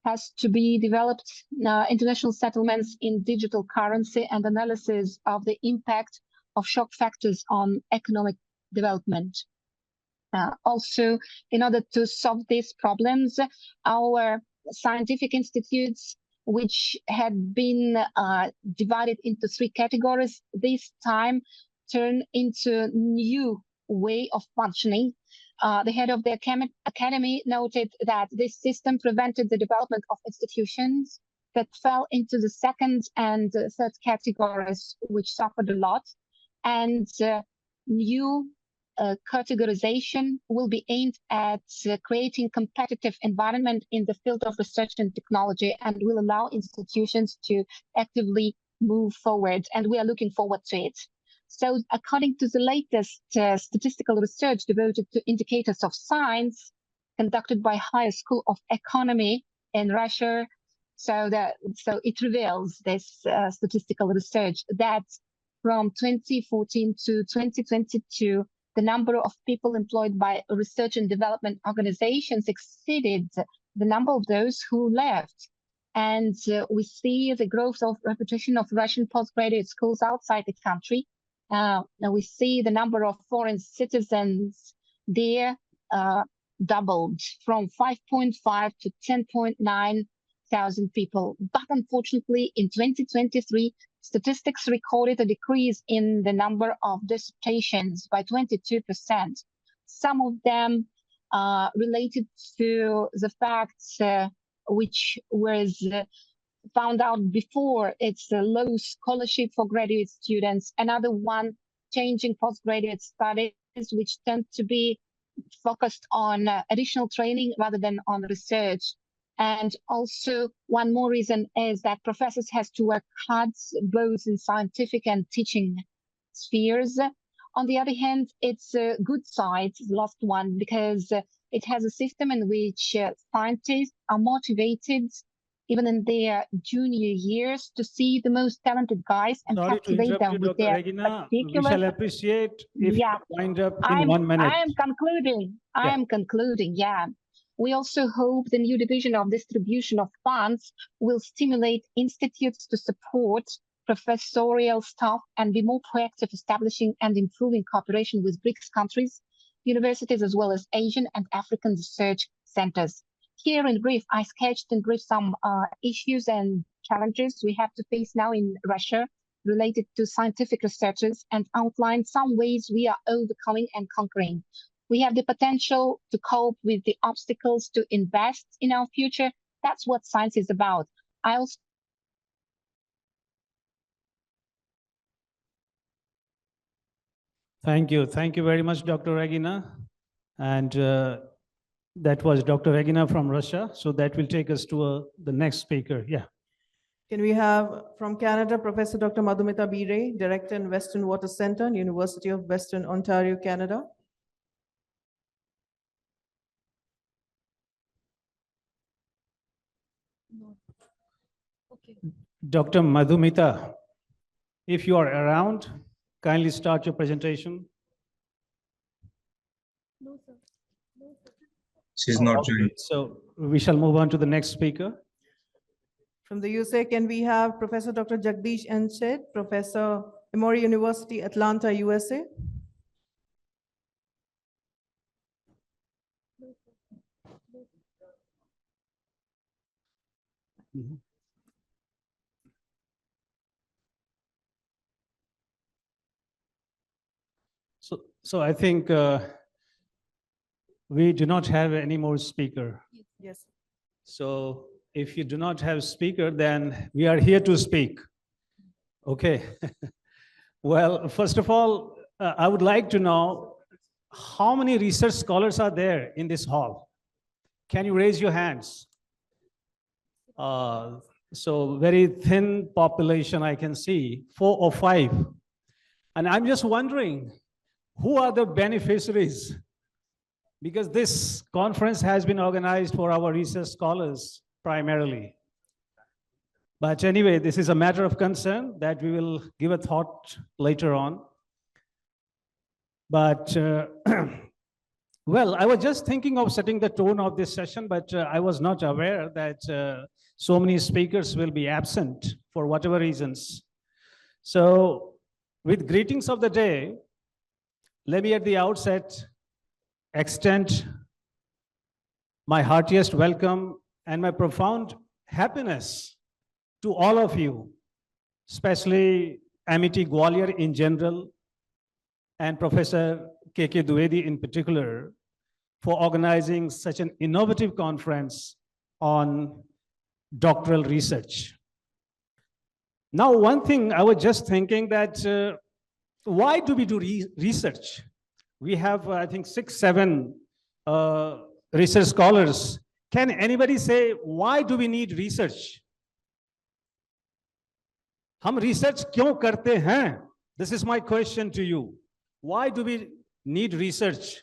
has to be developed, international settlements in digital currency, and analysis of the impact of shock factors on economic development. Also, in order to solve these problems, our scientific institutes which had been divided into 3 categories, this time turned into a new way of functioning. The head of the academy noted that this system prevented the development of institutions that fell into the 2nd and 3rd categories, which suffered a lot. And new categorization will be aimed at creating competitive environment in the field of research and technology, and will allow institutions to actively move forward. And we are looking forward to it. So according to the latest statistical research devoted to indicators of science conducted by Higher School of Economy in Russia, so it reveals this statistical research that from 2014 to 2022, the number of people employed by research and development organizations exceeded the number of those who left. And we see the growth of reputation of Russian postgraduate schools outside the country. Now we see the number of foreign citizens there doubled from 5.5 to 10.9 thousand people. But unfortunately, in 2023, statistics recorded a decrease in the number of dissertations by 22%. Some of them related to the facts which was found out before. It's a low scholarship for graduate students. Another one, changing postgraduate studies, which tend to be focused on additional training rather than on research. And also one more reason is that professors has to work hard both in scientific and teaching spheres. On the other hand, it's a good side, the last one, because it has a system in which scientists are motivated even in their junior years to see the most talented guys and Sorry to captivate interrupt them you, with Dr. their Regina. We particular. shall appreciate if Yeah. you wind up in 1 minute. I am concluding. I Yeah. am concluding. Yeah. We also hope the new division of distribution of funds will stimulate institutes to support professorial staff and be more proactive, establishing and improving cooperation with BRICS countries, universities, as well as Asian and African research centers. Here in brief, I sketched in brief some issues and challenges we have to face now in Russia related to scientific researches, and outlined some ways we are overcoming and conquering. We have the potential to cope with the obstacles to invest in our future. That's what science is about. I also Thank you. Thank you very much, Dr. Regina. And that was Dr. Regina from Russia. So that will take us to the next speaker. Yeah. Can we have from Canada, Professor Dr. Madhumita Bire, Director in Western Water Center, University of Western Ontario, Canada. Dr. Madhumita, if you are around, kindly start your presentation. She's not Okay, joined. so we shall move on to the next speaker. From the USA, can we have Professor Dr. Jagdish Enchit, Professor, Emory University, Atlanta, USA. So I think we do not have any more speaker. Yes. So if you do not have speaker, then we are here to speak. Okay. Well, first of all, I would like to know how many research scholars are there in this hall? Can you raise your hands? So very thin population I can see, 4 or 5. And I'm just wondering, who are the beneficiaries? Because this conference has been organized for our research scholars primarily. But anyway, this is a matter of concern that we will give a thought later on. But well, I was just thinking of setting the tone of this session, but I was not aware that so many speakers will be absent for whatever reasons. So with greetings of the day, let me at the outset extend my heartiest welcome and my profound happiness to all of you, especially Amity Gwalior in general, and Professor K.K. Dwivedi in particular, for organizing such an innovative conference on doctoral research. Now, one thing I was just thinking that why do we do research? We have, I think, 6, 7 research scholars. Can anybody say, why do we need research? हम research क्यों करते हैं? This is my question to you. Why do we need research?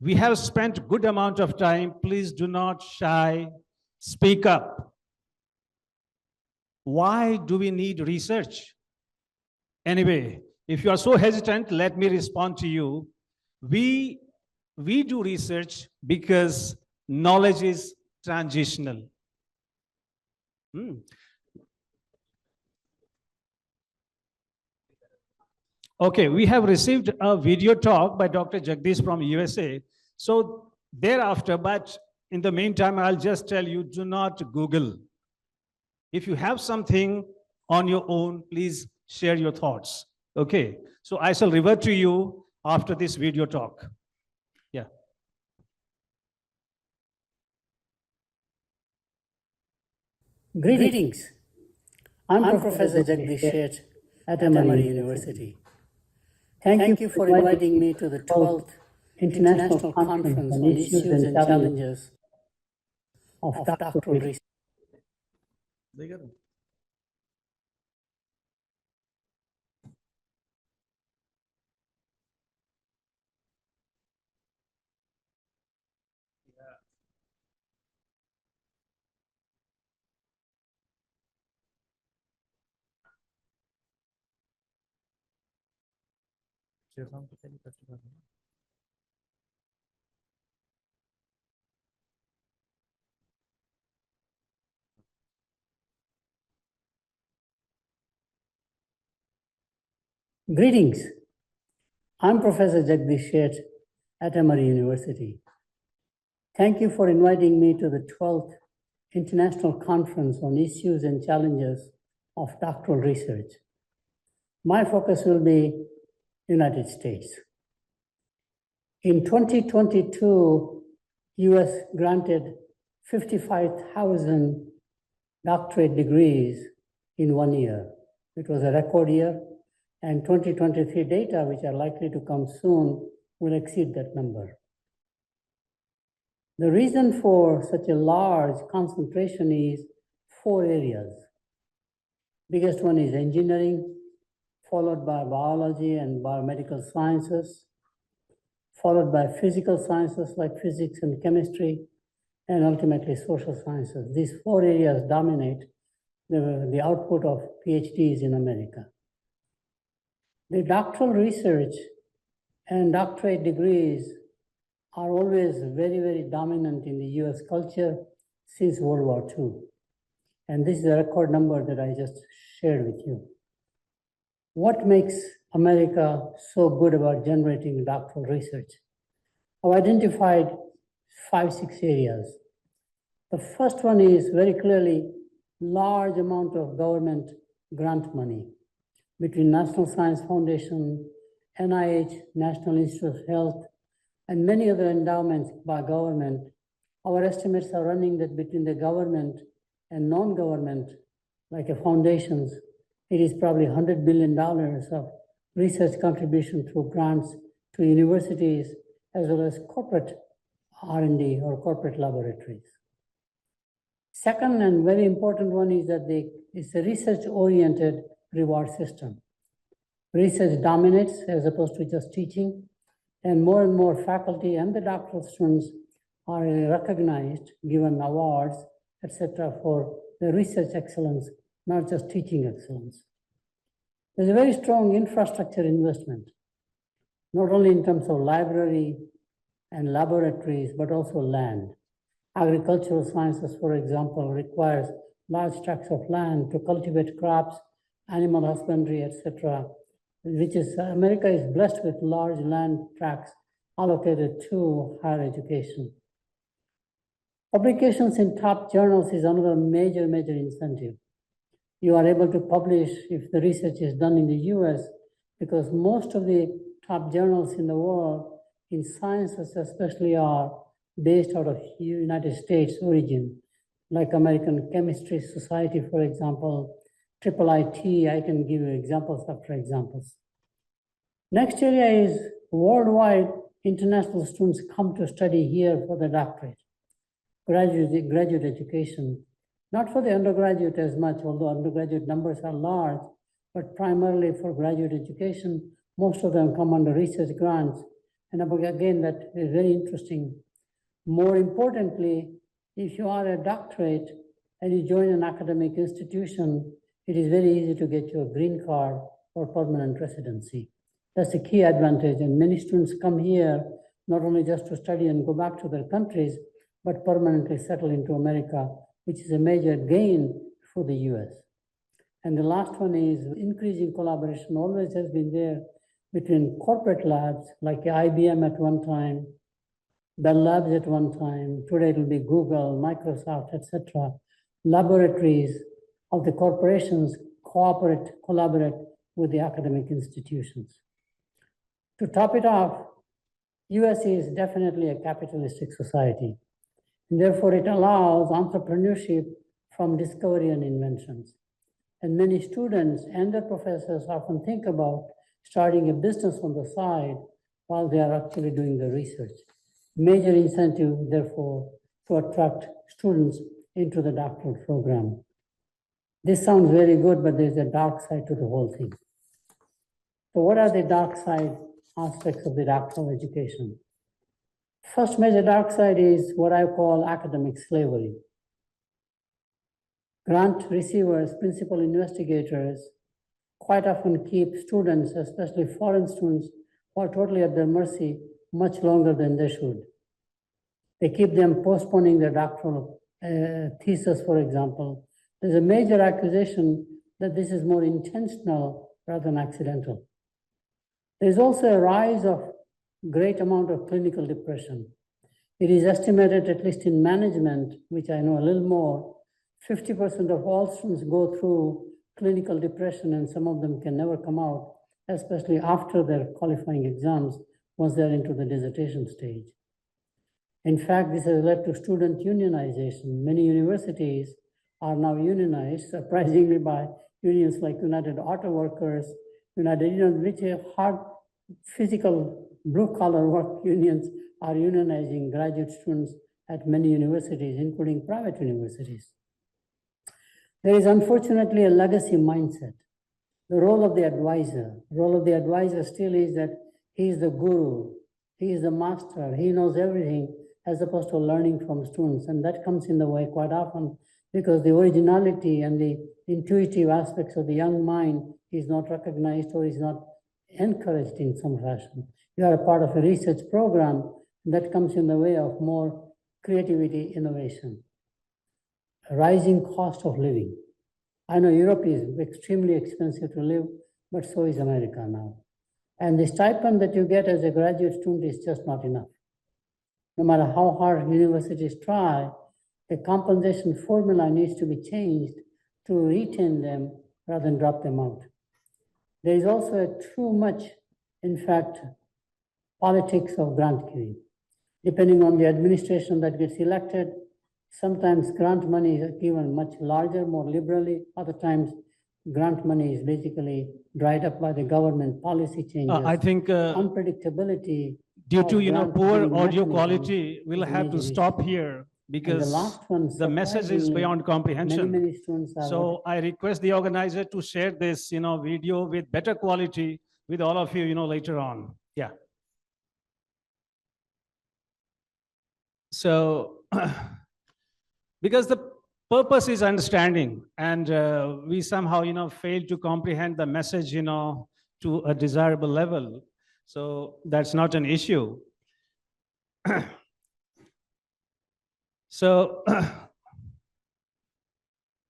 We have spent good amount of time. Please do not shy. Speak up. Why do we need research? Anyway, if you are so hesitant, let me respond to you. We do research because knowledge is transitional. Okay, we have received a video talk by Dr. Jagdish from USA. So thereafter, but in the meantime, I'll just tell you, do not Google. If you have something on your own, please share your thoughts. Okay, so I shall revert to you after this video talk. Yeah. Greetings. I'm Professor Jagdish Sheth at Emory University. Thank you for inviting me to the 12th International Conference on Issues and Challenges of Doctoral Research. Greetings. I'm Professor Jagdish Sheth at Emory University. Thank you for inviting me to the 12th International Conference on Issues and Challenges of Doctoral Research. My focus will be United States. In 2022, US granted 55,000 doctorate degrees in 1 year. It was a record year, and 2023 data, which are likely to come soon, will exceed that number. The reason for such a large concentration is 4 areas. Biggest one is engineering, followed by biology and biomedical sciences, followed by physical sciences like physics and chemistry, and ultimately social sciences. These 4 areas dominate the output of PhDs in America. The doctoral research and doctorate degrees are always very, very dominant in the US culture since World War II. And this is a record number that I just shared with you. What makes America so good about generating doctoral research? I've identified 5, 6 areas. The first one is very clearly large amount of government grant money between National Science Foundation, NIH, National Institute of Health, and many other endowments by government. Our estimates are running that between the government and non-government, like foundations, it is probably $100 billion of research contribution through grants to universities as well as corporate R&D or corporate laboratories. Second and very important one is that it's a research-oriented reward system. Research dominates as opposed to just teaching, and more faculty and the doctoral students are recognized, given awards, etc., for the research excellence, not just teaching excellence. There's a very strong infrastructure investment, not only in terms of library and laboratories, but also land. Agricultural sciences, for example, requires large tracts of land to cultivate crops, animal husbandry, etc., which is, America is blessed with large land tracts allocated to higher education. Publications in top journals is another major incentive. You are able to publish if the research is done in the US, because most of the top journals in the world in sciences especially are based out of United States origin, like American Chemistry Society, for example, IIIT. I can give you examples after examples. Next area is worldwide international students come to study here for the doctorate, graduate education. Not for the undergraduate as much, although undergraduate numbers are large, but primarily for graduate education. Most of them come under research grants. And again, that is very interesting. More importantly, if you are a doctorate and you join an academic institution, it is very easy to get you a green card or permanent residency. That's a key advantage. And many students come here not only just to study and go back to their countries, but permanently settle into America, which is a major gain for the US. And the last one is increasing collaboration always has been there between corporate labs like IBM at one time, Bell Labs at one time, today it will be Google, Microsoft, etc. Laboratories of the corporations collaborate with the academic institutions. To top it off, US is definitely a capitalistic society. And therefore, it allows entrepreneurship from discovery and inventions. And many students and their professors often think about starting a business on the side while they are actually doing the research. Major incentive, therefore, to attract students into the doctoral program. This sounds very good, but there's a dark side to the whole thing. So what are the dark side aspects of the doctoral education? First major dark side is what I call academic slavery. Grant receivers, principal investigators, quite often keep students, especially foreign students, who are totally at their mercy much longer than they should. They keep them postponing their doctoral thesis, for example. There's a major accusation that this is more intentional rather than accidental. There's also a rise of great amount of clinical depression. It is estimated, at least in management, which I know a little more, 50% of all students go through clinical depression, and some of them can never come out, especially after their qualifying exams, once they're into the dissertation stage. In fact, this has led to student unionization. Many universities are now unionized, surprisingly, by unions like United Auto Workers, which are hard physical blue-collar work unions are unionizing graduate students at many universities, including private universities. There is unfortunately a legacy mindset. The role of the advisor still is that he is the guru, he is the master, he knows everything, as opposed to learning from students. And that comes in the way quite often because the originality and the intuitive aspects of the young mind is not recognized or is not encouraged in some fashion. You are a part of a research program that comes in the way of more creativity, innovation. A rising cost of living. I know Europe is extremely expensive to live, but so is America now. And the stipend that you get as a graduate student is just not enough. No matter how hard universities try, the compensation formula needs to be changed to retain them rather than drop them out. There is also too much, in fact, politics of grant giving. Depending on the administration that gets elected, sometimes grant money is given much larger, more liberally. Other times, grant money is basically dried up by the government policy changes. I think unpredictability due of to grant poor giving audio mechanism quality, we'll is a have to major stop issue. here And because the last one, the message is surprisingly, beyond comprehension. Many students are So I request the organizer to share this, video with better quality with all of you, later on. Yeah. So, because the purpose is understanding, and we somehow, fail to comprehend the message, to a desirable level. So that's not an issue. So,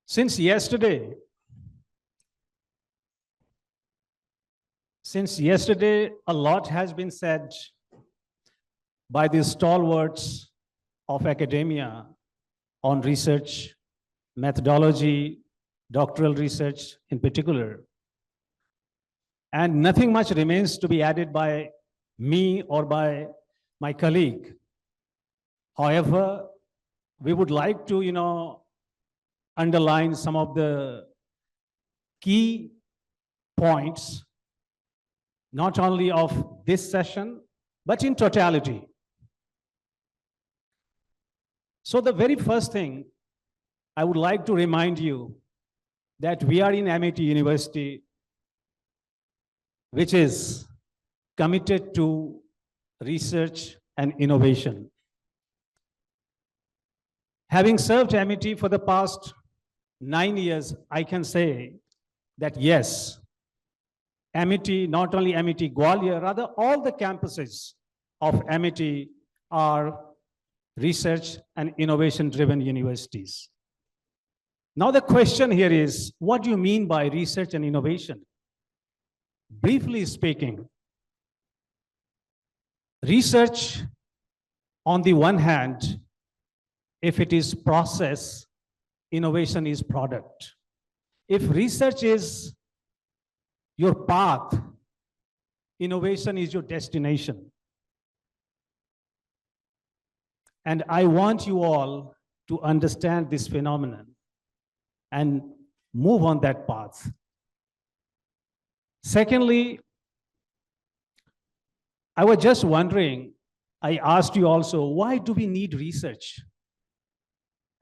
since yesterday, a lot has been said by the stalwarts of academia on research, methodology, doctoral research in particular. And nothing much remains to be added by me or by my colleague. However, we would like to, underline some of the key points, not only of this session, but in totality. So the very first thing I would like to remind you that we are in MIT University, which is committed to research and innovation. Having served MIT for the past 9 years, I can say that yes, MIT, not only MIT Gwalior, rather all the campuses of MIT are research and innovation-driven universities. Now the question here is, what do you mean by research and innovation? Briefly speaking, research, on the one hand, if it is process, innovation is product. If research is your path, innovation is your destination. And I want you all to understand this phenomenon and move on that path. Secondly, I was just wondering, I asked you also, why do we need research?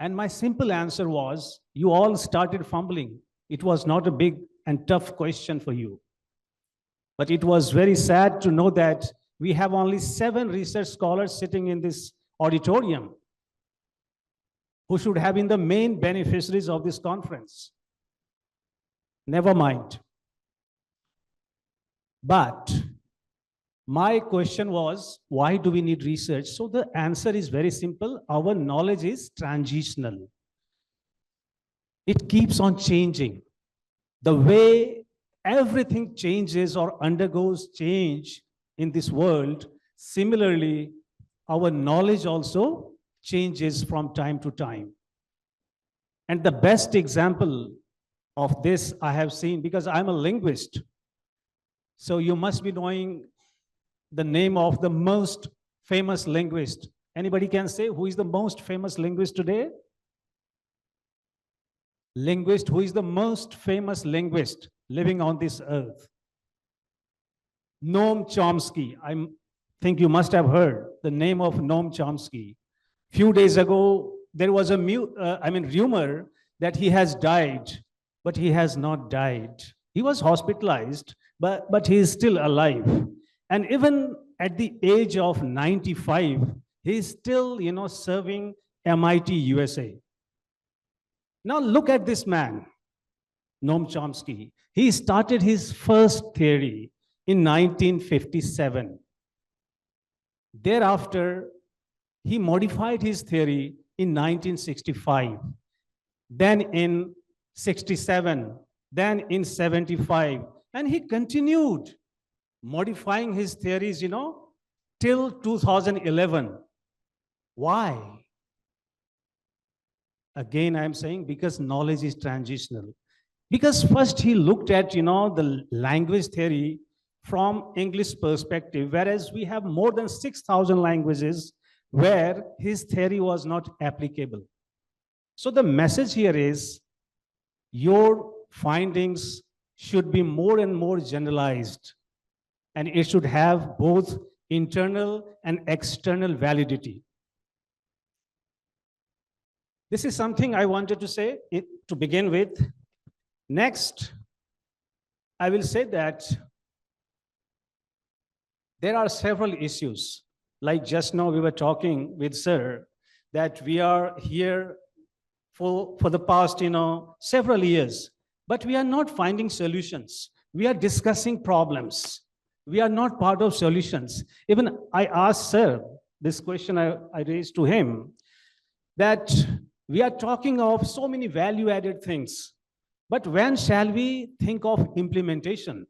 And my simple answer was, you all started fumbling. It was not a big and tough question for you. But it was very sad to know that we have only 7 research scholars sitting in this auditorium who should have been the main beneficiaries of this conference. Never mind. But my question was, why do we need research? So the answer is very simple. Our knowledge is transitional. It keeps on changing. The way everything changes or undergoes change in this world, similarly, our knowledge also changes from time to time. And the best example of this I have seen, because I'm a linguist, so you must be knowing the name of the most famous linguist. Anybody can say who is the most famous linguist today? Linguist, who is the most famous linguist living on this earth? Noam Chomsky. I think you must have heard the name of Noam Chomsky. Few days ago, there was a rumor that he has died, but he has not died. He was hospitalized, but he is still alive. And even at the age of 95, he is still, serving MIT USA. Now look at this man, Noam Chomsky. He started his first theory in 1957. Thereafter, he modified his theory in 1965, then in 67, then in 75, and he continued modifying his theories, till 2011. Why? Again, I'm saying because knowledge is transitional. Because first he looked at, the language theory from English perspective, whereas we have more than 6,000 languages where his theory was not applicable. So the message here is, your findings should be more and more generalized, and it should have both internal and external validity. This is something I wanted to say to begin with. Next, I will say that there are several issues. Like just now we were talking with Sir, that we are here for the past, several years, but we are not finding solutions. We are discussing problems. We are not part of solutions. Even I asked Sir, this question I raised to him, that we are talking of so many value-added things, but when shall we think of implementation?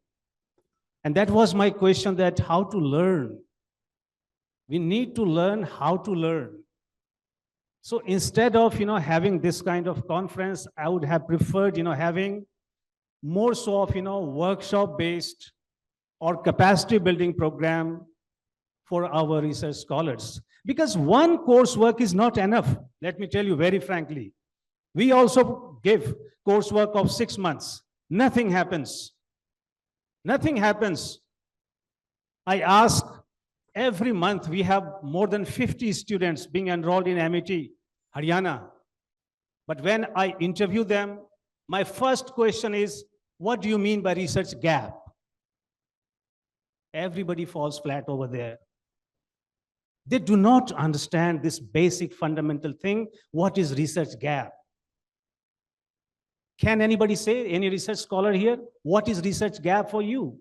And that was my question, that how to learn. We need to learn how to learn. So instead of, having this kind of conference, I would have preferred, having more so of, workshop-based or capacity building program for our research scholars. Because one coursework is not enough. Let me tell you very frankly. We also give coursework of 6 months. Nothing happens. Nothing happens. I ask every month, we have more than 50 students being enrolled in MIT, Haryana. But when I interview them, my first question is, what do you mean by research gap? Everybody falls flat over there. They do not understand this basic fundamental thing. What is research gap? Can anybody say, any research scholar here, what is research gap for you?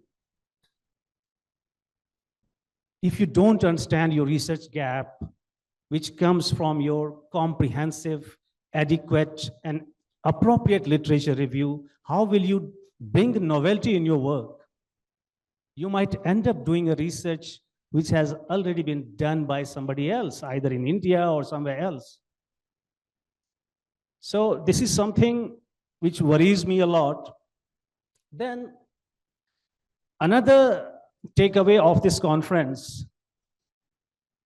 If you don't understand your research gap, which comes from your comprehensive, adequate, and appropriate literature review, how will you bring novelty in your work? You might end up doing a research which has already been done by somebody else, either in India or somewhere else. So this is something which worries me a lot. Then another takeaway of this conference,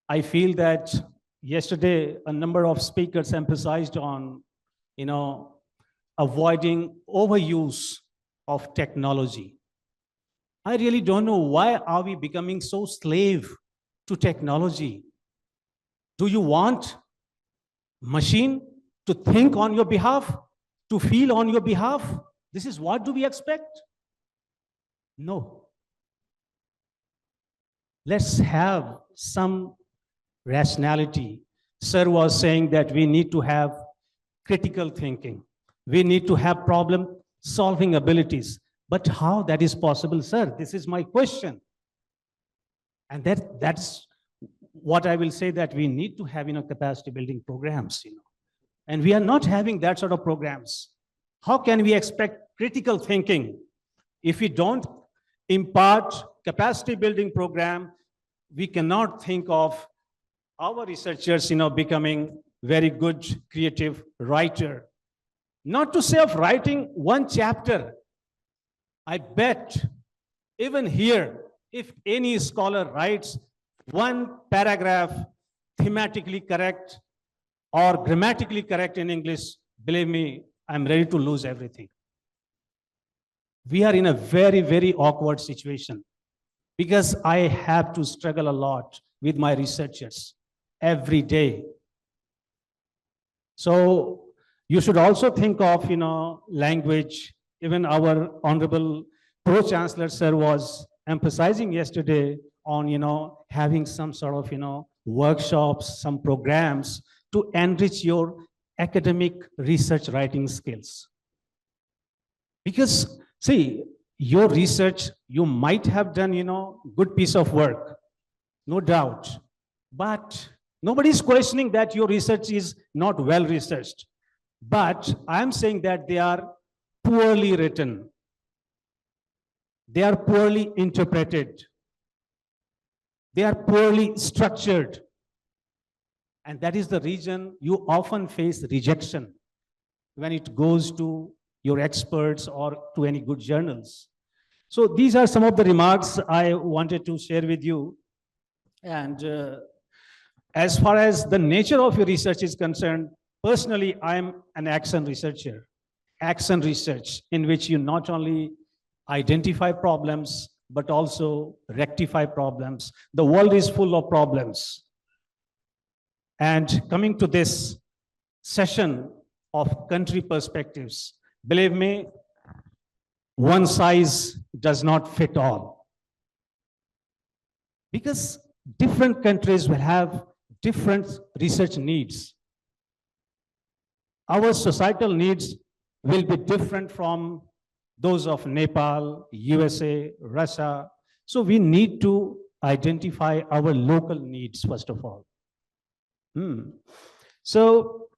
I feel that yesterday a number of speakers emphasized on, avoiding overuse of technology. I really don't know, why are we becoming so slave to technology? Do you want machine to think on your behalf, to feel on your behalf? This is what do we expect? No. Let's have some rationality. Sir was saying that we need to have critical thinking. We need to have problem-solving abilities. But how that is possible, sir? This is my question. And that's what I will say, that we need to have, capacity building programs, And we are not having that sort of programs. How can we expect critical thinking if we don't impart capacity building program? We cannot think of our researchers, becoming very good creative writer. Not to say of writing one chapter. I bet even here, if any scholar writes one paragraph thematically correct or grammatically correct in English, believe me, I'm ready to lose everything. We are in a very, very awkward situation because I have to struggle a lot with my researchers every day. So you should also think of, language. Even our Honorable Pro-Chancellor, sir, was emphasizing yesterday on, having some sort of, workshops, some programs to enrich your academic research writing skills. Because, see, your research, you might have done, good piece of work, no doubt. But nobody's questioning that your research is not well researched. But I'm saying that they are poorly written. They are poorly interpreted. They are poorly structured. And that is the reason you often face rejection when it goes to your experts or to any good journals. So these are some of the remarks I wanted to share with you. And as far as the nature of your research is concerned, personally, I'm an action researcher. Action research, in which you not only identify problems, but also rectify problems. The world is full of problems. And coming to this session of country perspectives, believe me, one size does not fit all. Because different countries will have different research needs. Our societal needs will be different from those of Nepal, USA, Russia. So we need to identify our local needs, first of all. So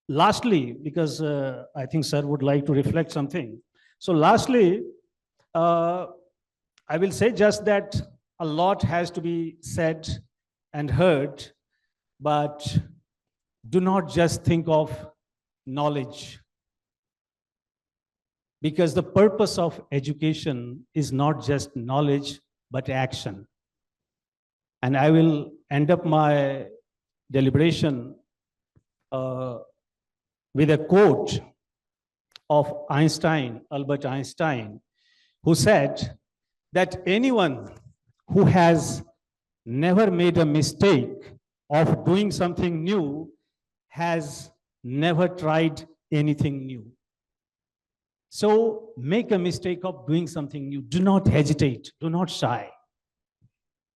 lastly, because I think sir would like to reflect something. So lastly, I will say just that a lot has to be said and heard, but do not just think of knowledge. Because the purpose of education is not just knowledge, but action. And I will end up my deliberation with a quote of Einstein, Albert Einstein, who said that anyone who has never made a mistake of doing something new has never tried anything new. So make a mistake of doing something new. Do not hesitate, do not shy.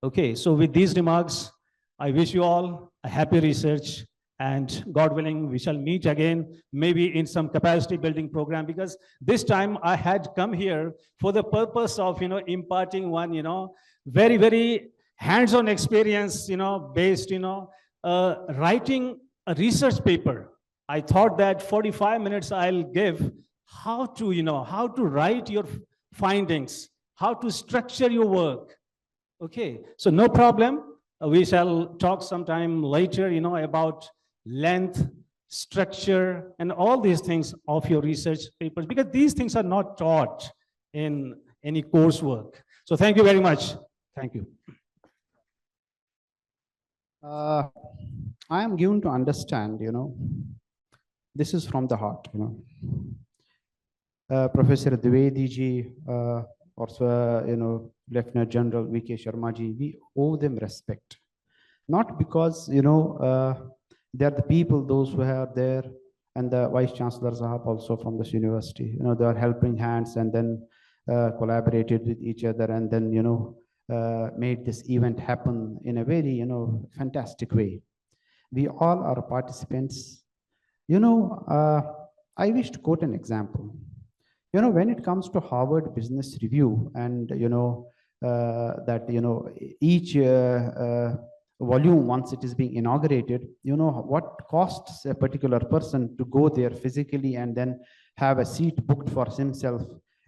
Okay, so with these remarks, I wish you all a happy research, and God willing, we shall meet again, maybe in some capacity building program, because this time I had come here for the purpose of, imparting one, very, very hands-on experience, based, writing a research paper. I thought that 45 minutes I'll give how to write your findings, how to structure your work. Okay, so no problem. We shall talk sometime later, about length, structure, and all these things of your research papers, because these things are not taught in any coursework. So thank you very much. Thank you. I am given to understand, this is from the heart, Professor Dwivedi ji, also, Lieutenant General V.K. Sharma ji, we owe them respect. Not because, they are the people, those who are there, and the Vice Chancellor Sahab also from this university, they are helping hands and then collaborated with each other and then, made this event happen in a very, fantastic way. We all are participants. I wish to quote an example. When it comes to Harvard Business Review and, each volume, once it is being inaugurated, what costs a particular person to go there physically and then have a seat booked for himself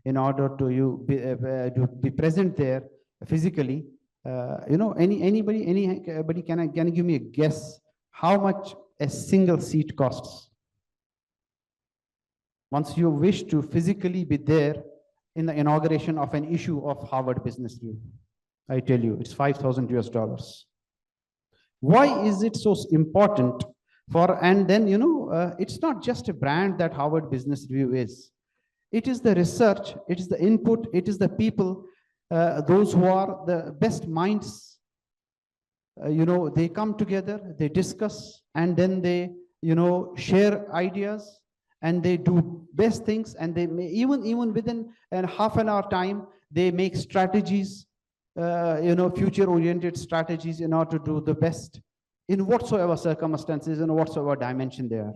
in order to be present there physically. Anybody can give me a guess how much a single seat costs? Once you wish to physically be there in the inauguration of an issue of Harvard Business Review, I tell you, it's $5,000 US. Why is it so important for, and then, it's not just a brand that Harvard Business Review is. It is the research, it is the input, it is the people, those who are the best minds, they come together, they discuss, and then they, share ideas, and they do best things, and they may, even within a half an hour time, they make strategies, future-oriented strategies in order to do the best in whatsoever circumstances and whatsoever dimension they are.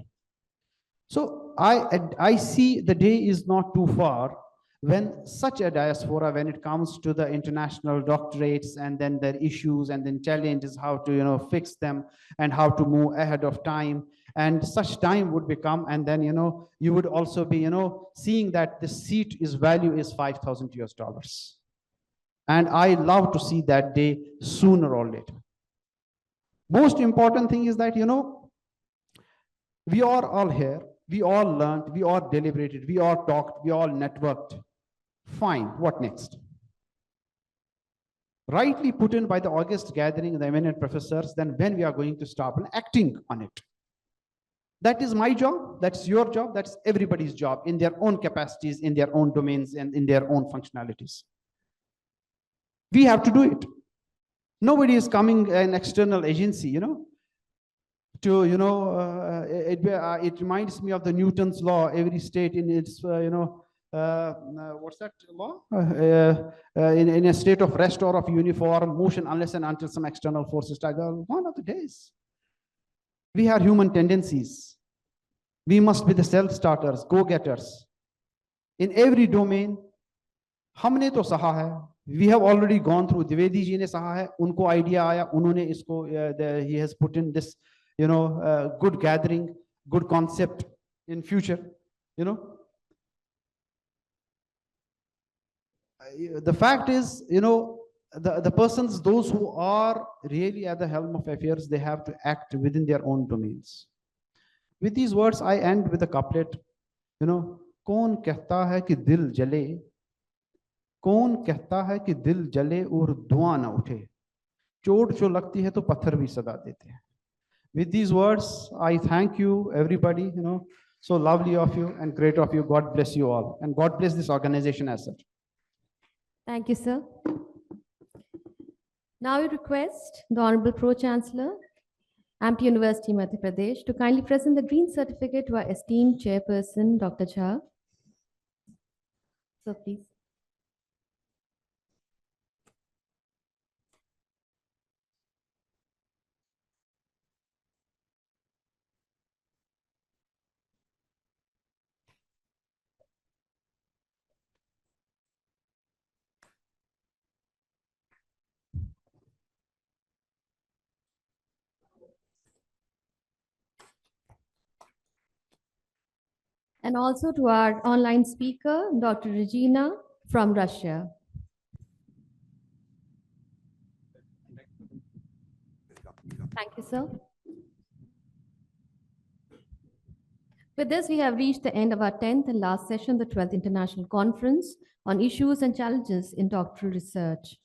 So I see the day is not too far when such a diaspora, when it comes to the international doctorates and then their issues and then challenges, how to fix them and how to move ahead of time, and such time would become, and then you would also be seeing that the seat is value is $5,000. And I love to see that day sooner or later. Most important thing is that we are all here, we all learned, we all deliberated, we all talked, we all networked. Fine, what next? Rightly put in by the August gathering, the eminent professors, then when we are going to start acting on it. That is my job, that's your job, that's everybody's job in their own capacities, in their own domains, and in their own functionalities. We have to do it. Nobody is coming, an external agency, to, it reminds me of the Newton's law. Every state in its, what's that law? In a state of rest or of uniform motion, unless and until some external forces strike. One of the days. We have human tendencies. We must be the self-starters, go-getters. In every domain, हमने तो सहा है. We have already gone through. Dwivedi ji ने सहा है. उनको idea आया. उन्होंने इसको, he has put in this, good gathering, good concept in future. The fact is, the persons, those who are really at the helm of affairs, they have to act within their own domains. With these words, I end with a couplet. कौन कहता है कि दिल जले, कौन कहता है कि दिल जले और धुआं ना उठे, चोट जो लगती है तो पत्थर भी सदा देते हैं. With these words, I thank you, everybody, so lovely of you and great of you. God bless you all. And God bless this organization as such. Thank you, sir. Now I request the Honorable Pro-Chancellor, MP University, Madhya Pradesh, to kindly present the green certificate to our esteemed chairperson, Dr. Jha. So please. And also to our online speaker, Dr. Regina from Russia. Thank you, sir. With this, we have reached the end of our 10th and last session, the 12th International Conference on Issues and Challenges in Doctoral Research.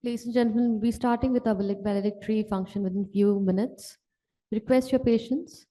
Ladies and gentlemen, we'll be starting with our valedictory function within a few minutes. Request your patience.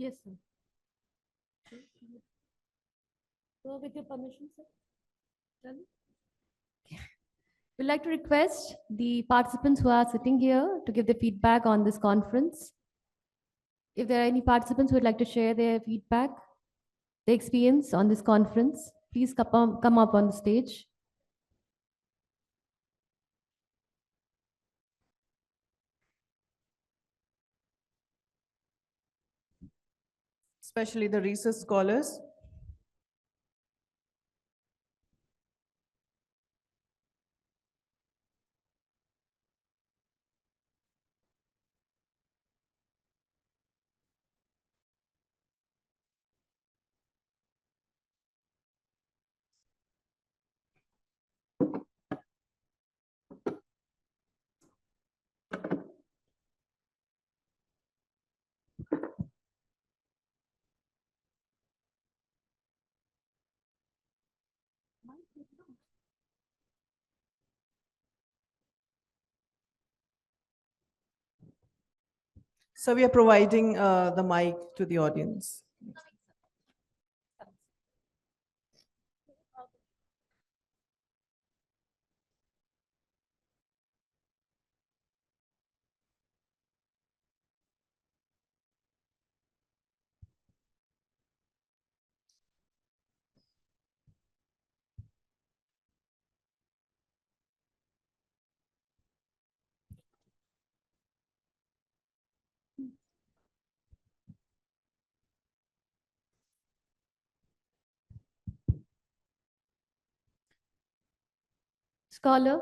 Yes, sir. So with your permission, sir. Done? We'd like to request the participants who are sitting here to give their feedback on this conference. If there are any participants who would like to share their feedback, their experience on this conference, please come up on the stage. Especially the research scholars. So we are providing the mic to the audience. Scholar,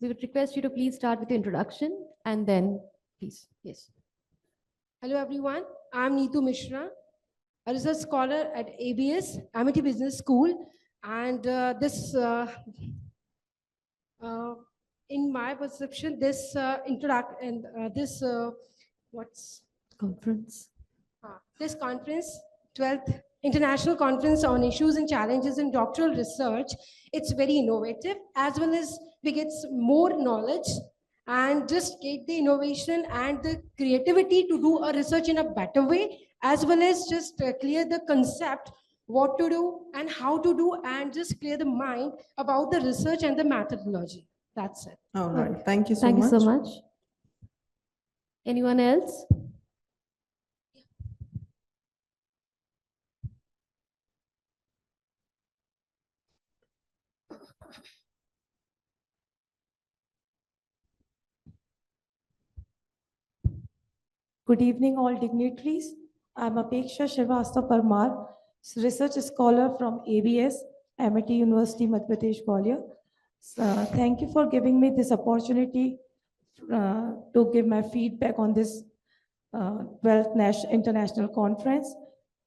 we would request you to please start with the introduction and then please. Yes. Hello everyone, I'm Neetu Mishra, a research scholar at ABS, Amity Business School, and in my perception, this Conference. This conference, 12th International Conference on Issues and Challenges in Doctoral Research, it's very innovative, as well as we get more knowledge and just get the innovation and the creativity to do a research in a better way, as well as just clear the concept, what to do and how to do, and just clear the mind about the research and the methodology. That's it. All right. Thank you so Thank much. you so much. Anyone else? Good evening, all dignitaries. I'm Apeksha Shrivastava Parmar, research scholar from ABS, Amity University, Madhya Pradesh, Gwalior. Thank you for giving me this opportunity to give my feedback on this 12th International Conference.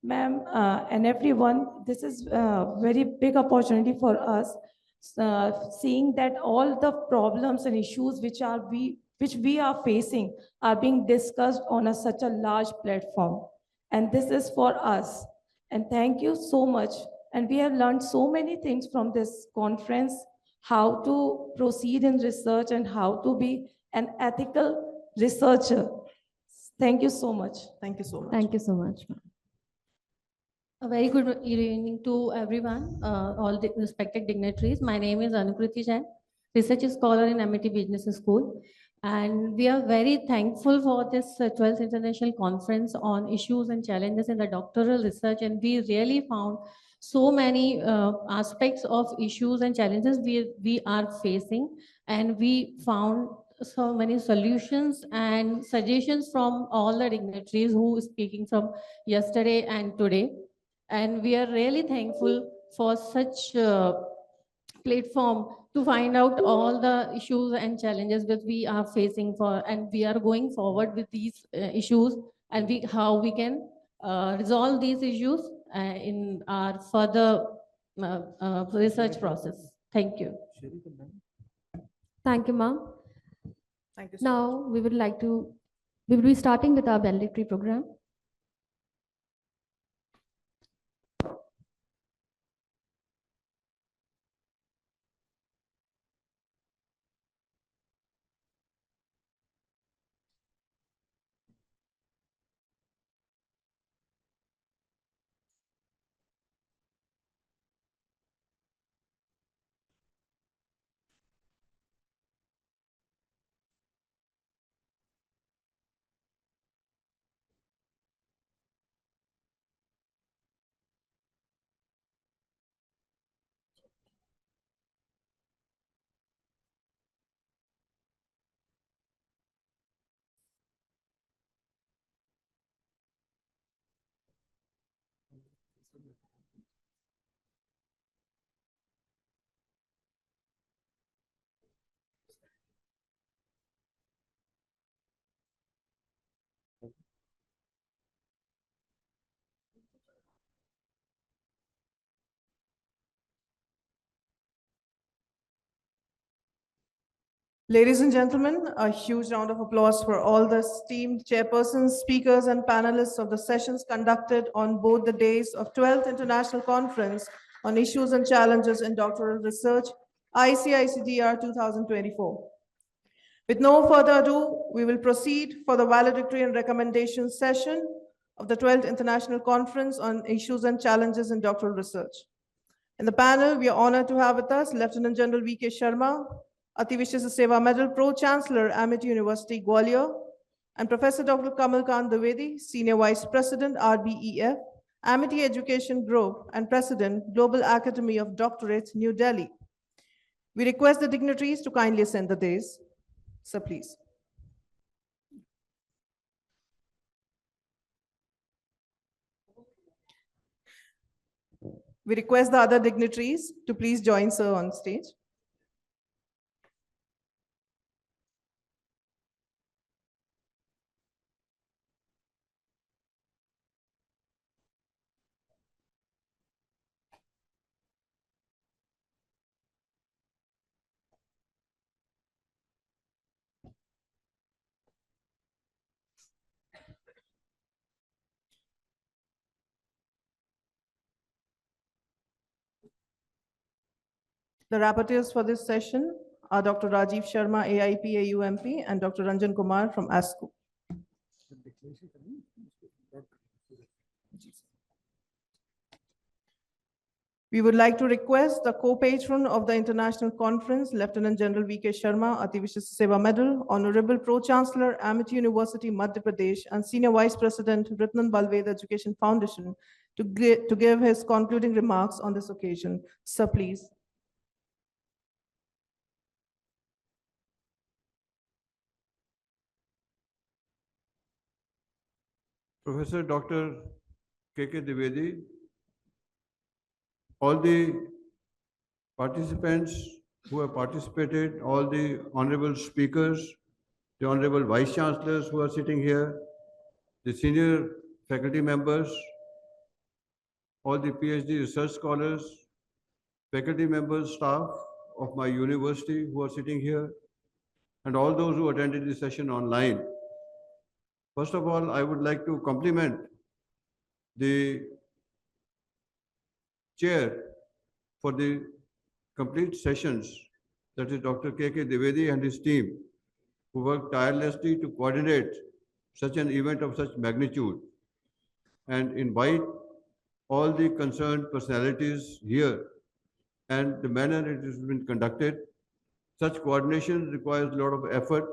Ma'am and everyone, this is a very big opportunity for us, seeing that all the problems and issues which we are facing are being discussed on such a large platform. And this is for us. And thank you so much. And we have learned so many things from this conference, how to proceed in research and how to be an ethical researcher. Thank you so much. Thank you so much. Thank you so much, ma'am. A very good evening to everyone, all the respected dignitaries. My name is Anukriti Jain, research scholar in MIT Business School. And we are very thankful for this 12th International Conference on Issues and Challenges in the Doctoral Research. And we really found so many aspects of issues and challenges we are facing. And we found so many solutions and suggestions from all the dignitaries who are speaking from yesterday and today. And we are really thankful for such platform to find out all the issues and challenges that we are facing for, and we are going forward with these issues, and how we can resolve these issues in our further research process. Thank you. Thank you, ma'am. Thank you. Now we will be starting with our valedictory program. Ladies and gentlemen, a huge round of applause for all the esteemed chairpersons, speakers, and panelists of the sessions conducted on both the days of 12th International Conference on Issues and Challenges in Doctoral Research, ICICDR 2024. With no further ado, we will proceed for the valedictory and recommendation session of the 12th International Conference on Issues and Challenges in Doctoral Research. In the panel, we are honored to have with us Lieutenant General V.K. Sharma, Ati Vishesha Seva Medal Pro-Chancellor, Amity University, Gwalior, and Professor Dr. Kamal Khan Dwivedi, Senior Vice President, RBEF, Amity Education Group, and President, Global Academy of Doctorates, New Delhi. We request the dignitaries to kindly ascend the dais. Sir, please. We request the other dignitaries to please join Sir on stage. The rapporteurs for this session are Dr. Rajiv Sharma, AIP, AUMP, and Dr. Ranjan Kumar from ASCO. We would like to request the co-patron of the International Conference, Lieutenant General V.K. Sharma, Ati Vishesha Seva Medal, Honorable Pro-Chancellor, Amity University, Madhya Pradesh, and Senior Vice President, Ratnan Balved Education Foundation, to give his concluding remarks on this occasion. Sir, please. Professor Dr. K.K. Dwivedi, all the participants who have participated, all the honorable speakers, the honorable vice chancellors who are sitting here, the senior faculty members, all the PhD research scholars, faculty members, staff of my university who are sitting here, and all those who attended the session online. First of all, I would like to compliment the chair for the complete sessions, that is Dr. K.K. Dwivedi and his team, who worked tirelessly to coordinate such an event of such magnitude and invite all the concerned personalities here and the manner it has been conducted. Such coordination requires a lot of effort,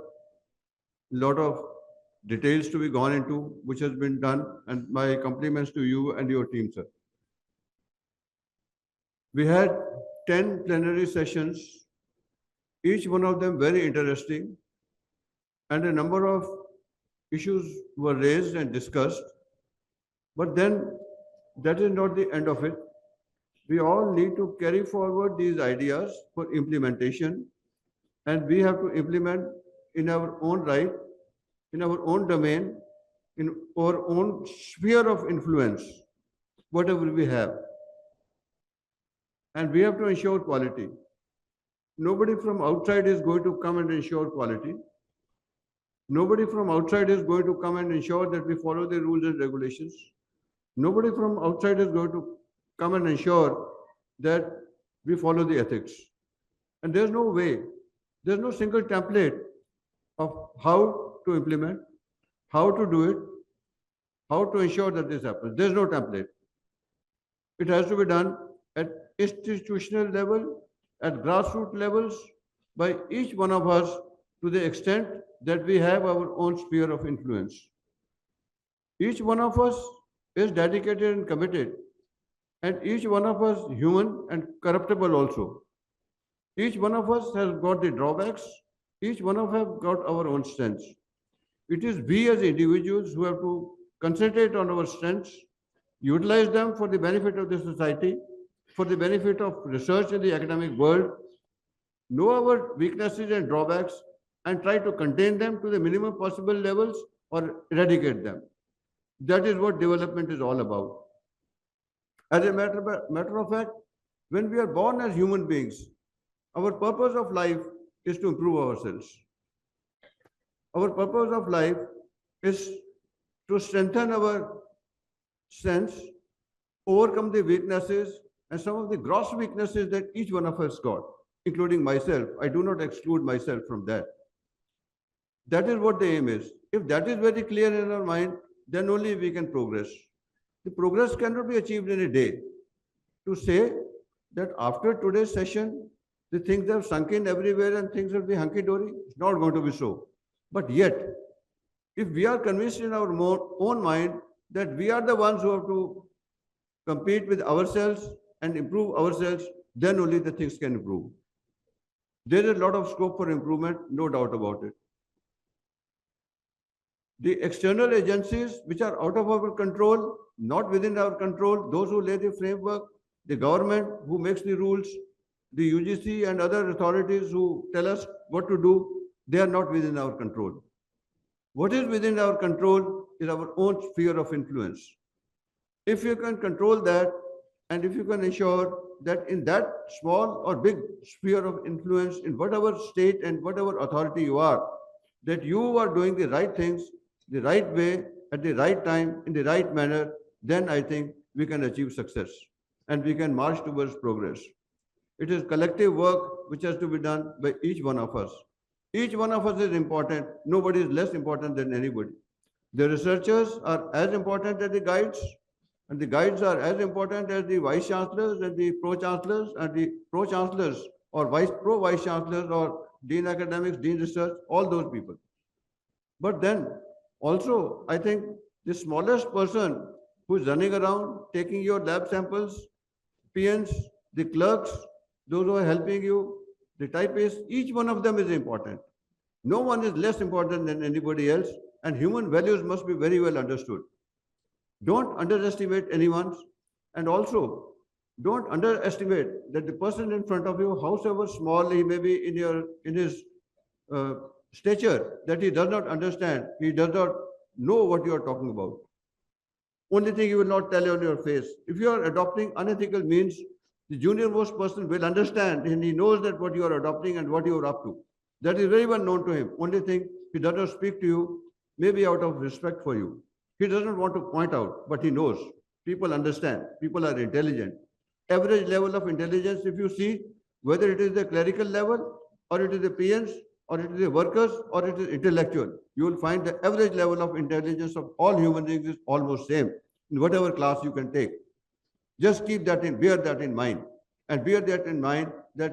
a lot of details to be gone into, which has been done, and my compliments to you and your team, sir. We had 10 plenary sessions, each one of them very interesting, and a number of issues were raised and discussed. But then that is not the end of it. We all need to carry forward these ideas for implementation, and we have to implement in our own right, in our own domain, in our own sphere of influence, whatever we have. And we have to ensure quality. Nobody from outside is going to come and ensure quality. Nobody from outside is going to come and ensure that we follow the rules and regulations. Nobody from outside is going to come and ensure that we follow the ethics. And there's no way, there's no single template of how to implement, how to do it, how to ensure that this happens. There's no template. It has to be done at institutional level, at grassroots levels, by each one of us to the extent that we have our own sphere of influence. Each one of us is dedicated and committed, and each one of us human and corruptible also. Each one of us has got the drawbacks, each one of us have got our own strengths. It is we as individuals who have to concentrate on our strengths, utilize them for the benefit of the society, for the benefit of research in the academic world, know our weaknesses and drawbacks, and try to contain them to the minimum possible levels or eradicate them. That is what development is all about. As a matter of fact, when we are born as human beings, our purpose of life is to improve ourselves. Our purpose of life is to strengthen our strengths, overcome the weaknesses, and some of the gross weaknesses that each one of us got, including myself. I do not exclude myself from that. That is what the aim is. If that is very clear in our mind, then only we can progress. The progress cannot be achieved in a day. To say that after today's session, the things have sunk in everywhere and things will be hunky-dory, it's not going to be so. But yet, if we are convinced in our own mind that we are the ones who have to compete with ourselves and improve ourselves, then only the things can improve. There is a lot of scope for improvement, no doubt about it. The external agencies which are out of our control, not within our control, those who lay the framework, the government who makes the rules, the UGC and other authorities who tell us what to do, they are not within our control. What is within our control is our own sphere of influence. If you can control that, and if you can ensure that in that small or big sphere of influence, in whatever state and whatever authority you are, that you are doing the right things, the right way, at the right time, in the right manner, then I think we can achieve success and we can march towards progress. It is collective work which has to be done by each one of us. Each one of us is important. Nobody is less important than anybody. The researchers are as important as the guides, and the guides are as important as the vice chancellors and the pro-chancellors and the pro-chancellors or pro-vice chancellors or dean academics, dean research, all those people. But then also, I think the smallest person who is running around taking your lab samples, PNs, the clerks, those who are helping you, the typists, each one of them is important. No one is less important than anybody else, and human values must be very well understood. Don't underestimate anyone, and also don't underestimate that the person in front of you, howsoever small he may be in his stature, that he does not understand, he does not know what you are talking about. Only thing he will not tell you on your face. If you are adopting unethical means, the junior most person will understand and he knows that what you are adopting and what you are up to. That is very well known to him. Only thing, he does not speak to you, maybe out of respect for you. He doesn't want to point out, but he knows. People understand. People are intelligent. Average level of intelligence, if you see, whether it is the clerical level, or it is the PNs, or it is the workers, or it is intellectual, you will find the average level of intelligence of all human beings is almost same in whatever class you can take. Just bear that in mind. And bear that in mind that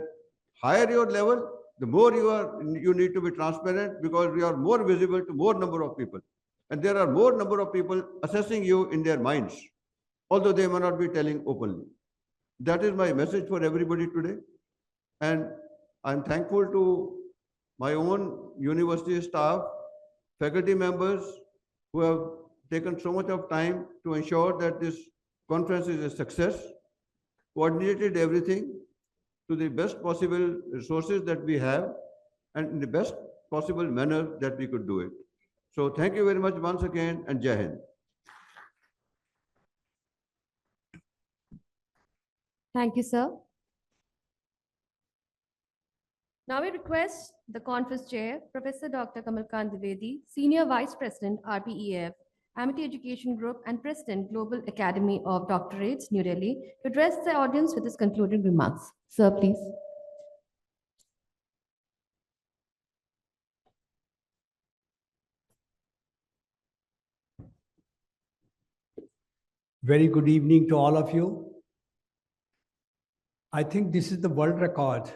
higher your level, the more you need to be transparent because you are more visible to more number of people. And there are more number of people assessing you in their minds, although they may not be telling openly. That is my message for everybody today. And I'm thankful to my own university staff, faculty members who have taken so much of time to ensure that this conference is a success, coordinated everything to the best possible resources that we have and in the best possible manner that we could do it. So thank you very much once again and Jai Hind. Thank you, sir. Now we request the conference chair, Professor Dr. Kamalkant Dwivedi, Senior Vice President, RPEF, Amity Education Group, and President, Global Academy of Doctorates, New Delhi, to address the audience with his concluding remarks. Sir, please. Very good evening to all of you. I think this is the world record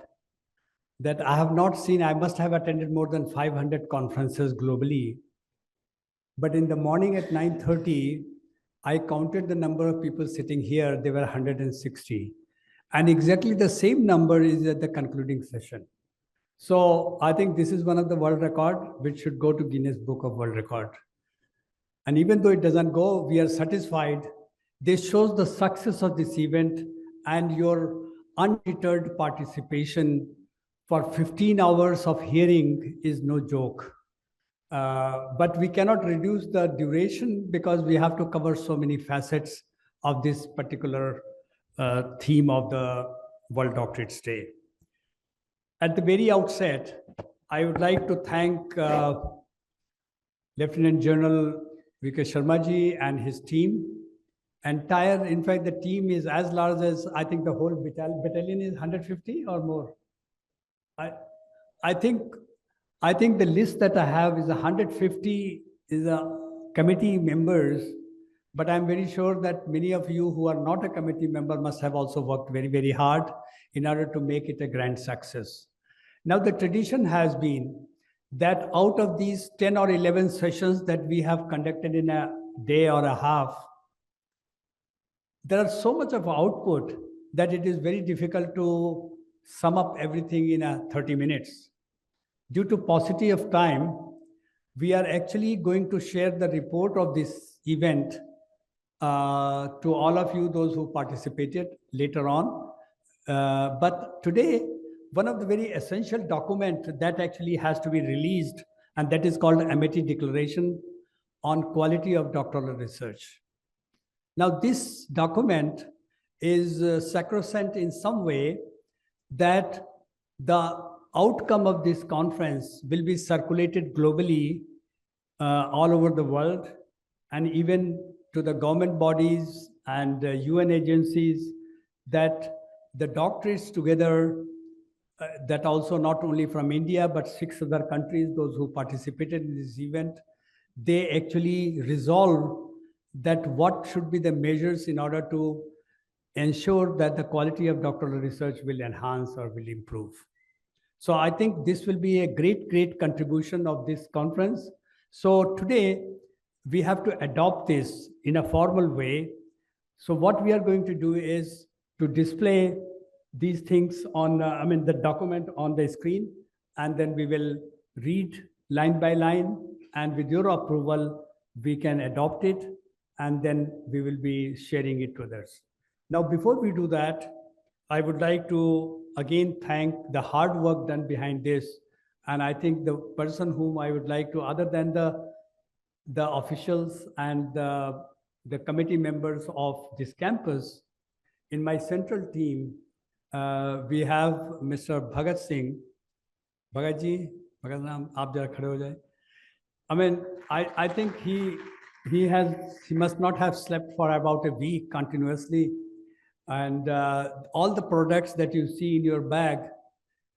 that I have not seen. I must have attended more than 500 conferences globally. But in the morning at 9:30, I counted the number of people sitting here. There were 160. And exactly the same number is at the concluding session. So I think this is one of the world record, which should go to Guinness Book of World Record. And even though it doesn't go, we are satisfied. This shows the success of this event and your undeterred participation for 15 hours of hearing is no joke. But we cannot reduce the duration because we have to cover so many facets of this particular theme of the World Doctorates Day. At the very outset, I would like to thank Lieutenant General V.K. Sharma ji and his team. In fact, the team is as large as I think the whole battalion is 150 or more. I think the list that I have is 150 is a committee members, but I'm very sure that many of you who are not a committee member must have also worked very, very hard in order to make it a grand success. Now, the tradition has been that out of these 10 or 11 sessions that we have conducted in a day or a half, there are so much of output that it is very difficult to sum up everything in 30 minutes. Due to paucity of time, we are actually going to share the report of this event to all of you, those who participated later on. But today, one of the very essential documents that actually has to be released, and that is called Amity Declaration on Quality of Doctoral Research. Now, this document is sacrosanct in some way that the outcome of this conference will be circulated globally all over the world and even to the government bodies and UN agencies, that the doctorates together, that also not only from India, but 6 other countries, those who participated in this event, they actually resolve that what should be the measures in order to ensure that the quality of doctoral research will enhance or will improve. So I think this will be a great, great contribution of this conference. So today we have to adopt this in a formal way. So what we are going to do is to display these things on, the document on the screen, and then we will read line by line, and with your approval, we can adopt it, and then we will be sharing it to others. Now, before we do that, I would like to again thank the hard work done behind this. And I think the person whom I would like to, other than the officials and the committee members of this campus, in my central team, we have Mr. Bhagat Singh. Bhagat ji, Bhagat naam, aap jara khade ho jaye. I think he must not have slept for about a week continuously. And all the products that you see in your bag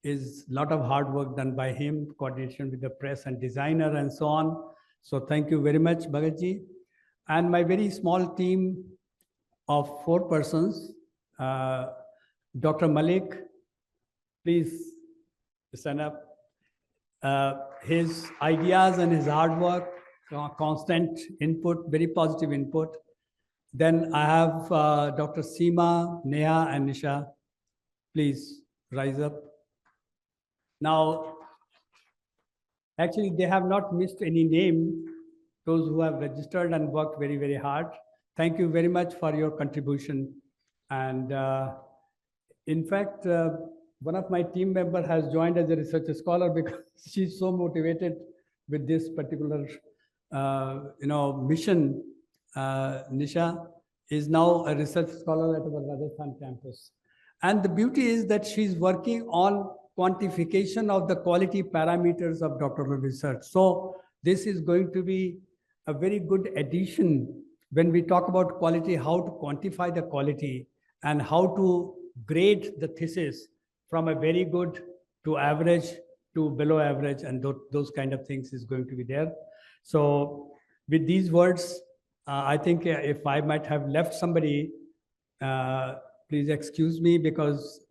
is a lot of hard work done by him, coordination with the press and designer and so on. So thank you very much, Bhagat ji. And my very small team, of 4 persons. Dr. Malik, please stand up. His ideas and his hard work, constant input, very positive input. Then I have Dr. Seema, Neha, and Nisha. Please rise up. Now, actually, they have not missed any name, those who have registered and worked very, very hard. Thank you very much for your contribution. And in fact, one of my team member has joined as a research scholar because she's so motivated with this particular mission. Nisha is now a research scholar at our Rajasthan campus. And the beauty is that she's working on quantification of the quality parameters of doctoral research. So this is going to be a very good addition when we talk about quality, how to quantify the quality and how to grade the thesis from a very good to average to below average, and those kind of things is going to be there. So with these words, I think if I might have left somebody, please excuse me, because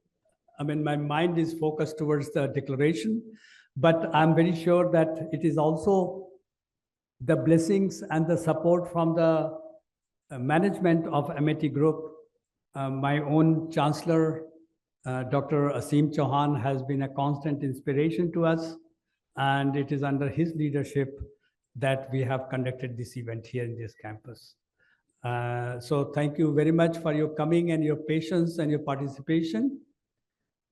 I mean, my mind is focused towards the declaration, but I'm very sure that it is also the blessings and the support from the management of Amity Group. My own chancellor, Dr. Asim Chauhan, has been a constant inspiration to us, and it is under his leadership that we have conducted this event here in this campus. So thank you very much for your coming and your patience and your participation,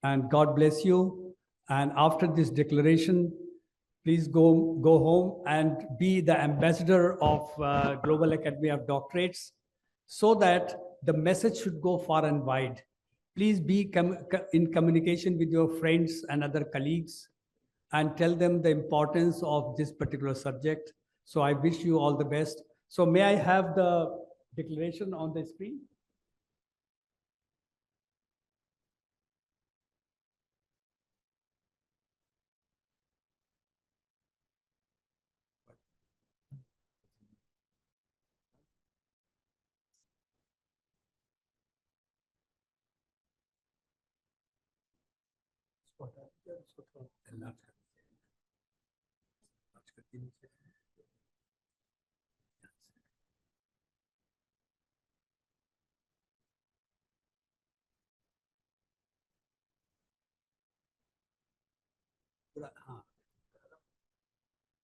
and God bless you. And after this declaration, please go home and be the ambassador of Global Academy of Doctorates, so that the message should go far and wide. Please be in communication with your friends and other colleagues and tell them the importance of this particular subject. So I wish you all the best. So may I have the declaration on the screen?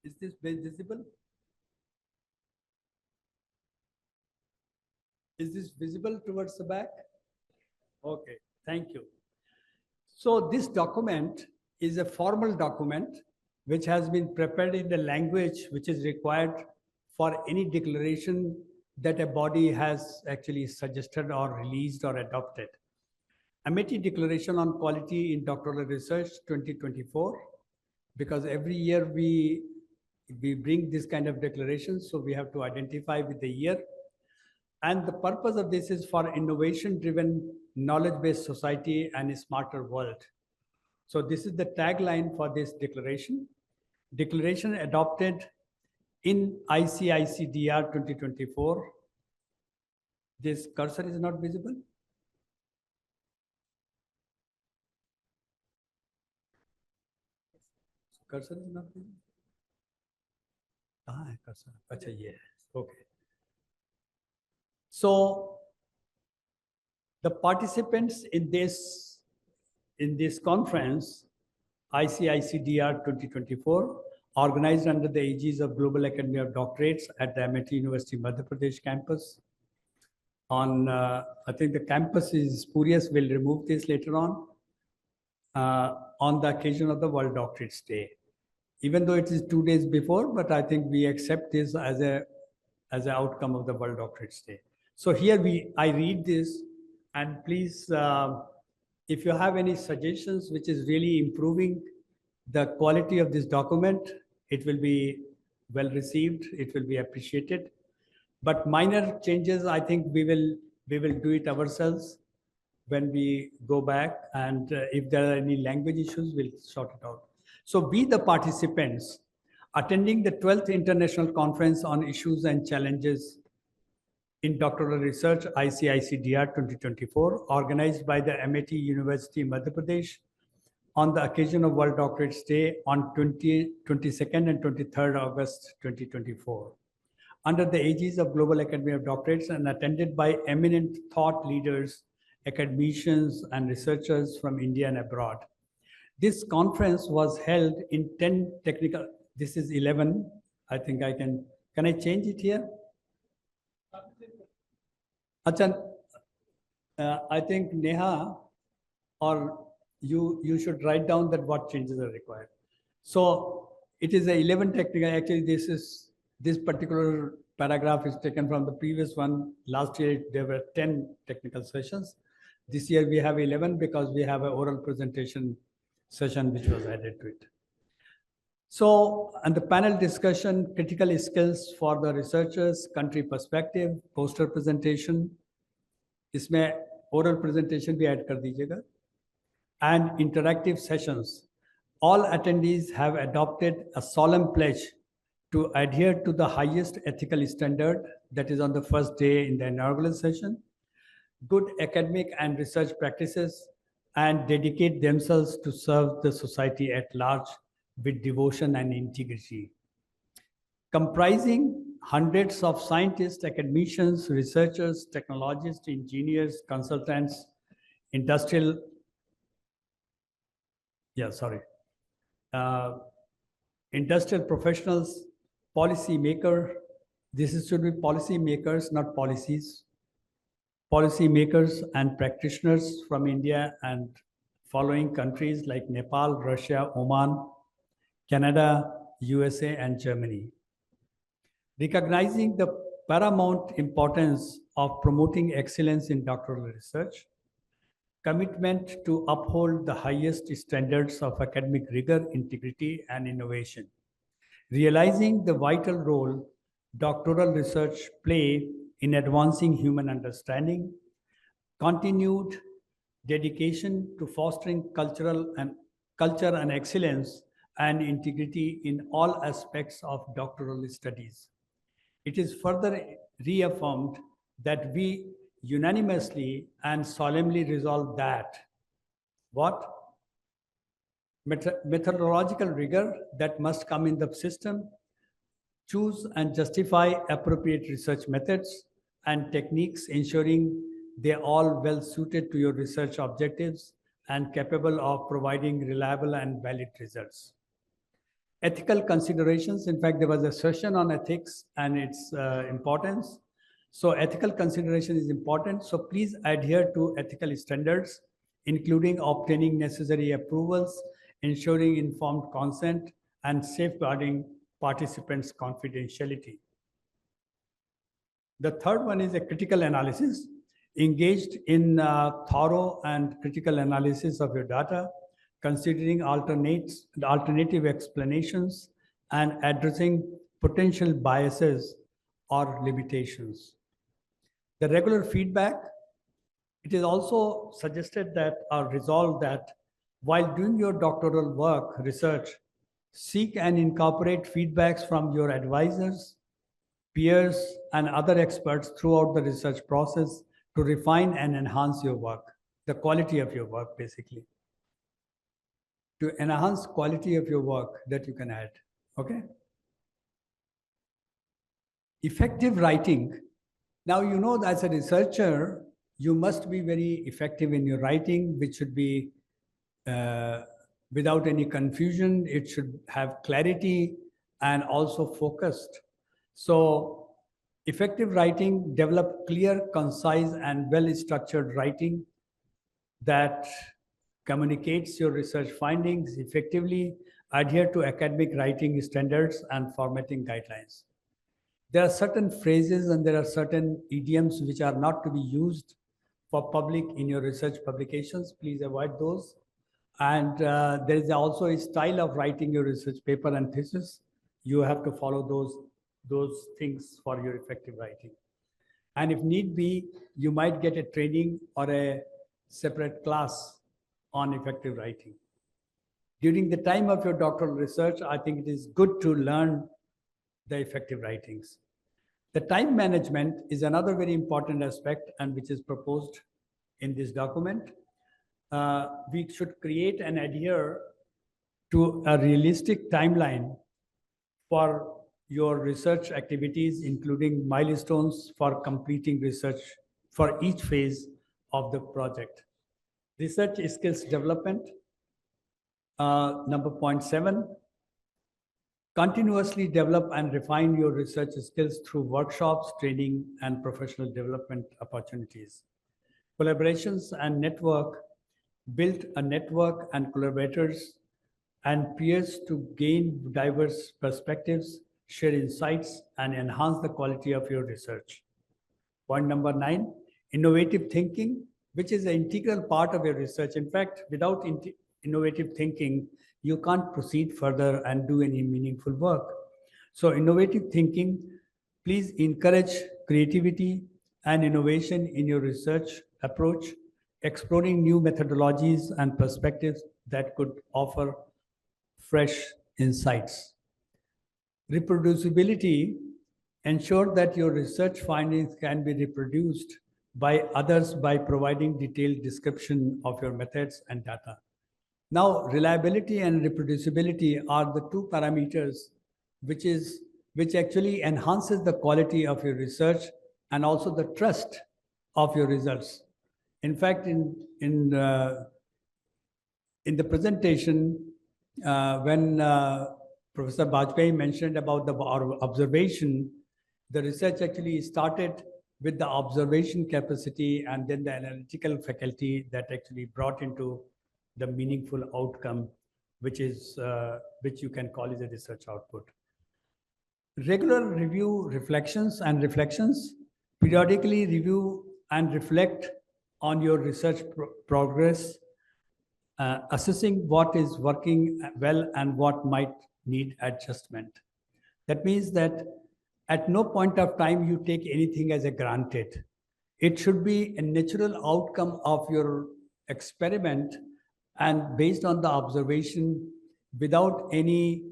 Is this visible? Is this visible towards the back? Okay, thank you. So this document is a formal document which has been prepared in the language which is required for any declaration that a body has actually suggested or released or adopted. Amity Declaration on Quality in Doctoral Research 2024, because every year we bring this kind of declarations, so we have to identify with the year. And the purpose of this is for innovation-driven, knowledge-based society and a smarter world. So this is the tagline for this declaration. Declaration adopted in ICICDR 2024. This cursor is not visible. Cursor is not visible. Cursor. Achha, yeah. Okay. So the participants in this conference, ICICDR 2024, organized under the aegis of Global Academy of Doctorates at the Amity University Madhya Pradesh campus. On, I think the campus is spurious, we'll remove this later on the occasion of the World Doctorates Day. Even though it is 2 days before, but I think we accept this as an outcome of the World Doctorates Day. So here I read this, and please, if you have any suggestions which is really improving the quality of this document, it will be well received, it will be appreciated. But minor changes, I think we will do it ourselves when we go back, and if there are any language issues, we'll sort it out. So we, the participants, attending the 12th International Conference on Issues and Challenges in doctoral research ICICDR 2024, organized by the MIT University, Madhya Pradesh, on the occasion of World Doctorates Day on 22nd and 23rd August 2024, under the aegis of Global Academy of Doctorates and attended by eminent thought leaders, academicians, and researchers from India and abroad. This conference was held in 10 technical, this is 11, I think can I change it here? Achan, I think Neha, or you should write down that what changes are required. So it is a 11 technical, actually this particular paragraph is taken from the previous one. Last year there were 10 technical sessions. This year we have 11 because we have an oral presentation session which was added to it. So, and the panel discussion, critical skills for the researchers, country perspective, poster presentation, इसमें oral presentation भी add कर दीजिएगा, and interactive sessions. All attendees have adopted a solemn pledge to adhere to the highest ethical standard that is on the first day in the inaugural session, good academic and research practices, and dedicate themselves to serve the society at large with devotion and integrity. Comprising hundreds of scientists, academicians, researchers, technologists, engineers, consultants, industrial professionals, policy maker. This should be policy makers, not policies. Policy makers and practitioners from India and following countries like Nepal, Russia, Oman, Canada, USA, and Germany. Recognizing the paramount importance of promoting excellence in doctoral research, commitment to uphold the highest standards of academic rigor, integrity, and innovation. Realizing the vital role doctoral research play in advancing human understanding, continued dedication to fostering culture and excellence and integrity in all aspects of doctoral studies. It is further reaffirmed that we unanimously and solemnly resolve that what? Methodological rigor that must come in the system, choose and justify appropriate research methods and techniques, ensuring they are all well suited to your research objectives and capable of providing reliable and valid results. Ethical considerations, in fact, there was a session on ethics and its importance. So ethical consideration is important. So please adhere to ethical standards, including obtaining necessary approvals, ensuring informed consent, and safeguarding participants' confidentiality. The third one is a critical analysis, engaged in thorough and critical analysis of your data, considering alternative explanations and addressing potential biases or limitations. The regular feedback, it is also suggested that or resolved that while doing your doctoral work, research, seek and incorporate feedbacks from your advisors, peers, and other experts throughout the research process to refine and enhance your work, the quality of your work, basically. To enhance quality of your work that you can add, okay? Effective writing. Now, you know that as a researcher, you must be very effective in your writing, which should be without any confusion. It should have clarity and also focused. So effective writing, develop clear, concise, and well-structured writing that communicates your research findings effectively, adhere to academic writing standards and formatting guidelines. There are certain phrases and there are certain idioms which are not to be used for public in your research publications. Please avoid those. And there is also a style of writing your research paper and thesis. You have to follow those things for your effective writing. And if need be, you might get a training or a separate class on effective writing. During the time of your doctoral research, I think it is good to learn the effective writings. The time management is another very important aspect and which is proposed in this document. We should create and adhere to a realistic timeline for your research activities, including milestones for completing research for each phase of the project. Research skills development, number 0.7, continuously develop and refine your research skills through workshops, training, and professional development opportunities. Collaborations and network, build a network and collaborators and peers to gain diverse perspectives, share insights, and enhance the quality of your research. Point number 9, innovative thinking, which is an integral part of your research. In fact, without innovative thinking, you can't proceed further and do any meaningful work. So innovative thinking, please encourage creativity and innovation in your research approach, exploring new methodologies and perspectives that could offer fresh insights. Reproducibility, ensure that your research findings can be reproduced by others by providing detailed description of your methods and data. Now, reliability and reproducibility are the two parameters which actually enhances the quality of your research and also the trust of your results. In fact, in the presentation, when Professor Bajpai mentioned about our observation, the research actually started with the observation capacity and then the analytical faculty that actually brought into the meaningful outcome, which you can call as a research output. Regular review reflections, periodically review and reflect on your research progress, assessing what is working well and what might need adjustment. That means that at no point of time you take anything as a granted. It should be a natural outcome of your experiment and based on the observation without any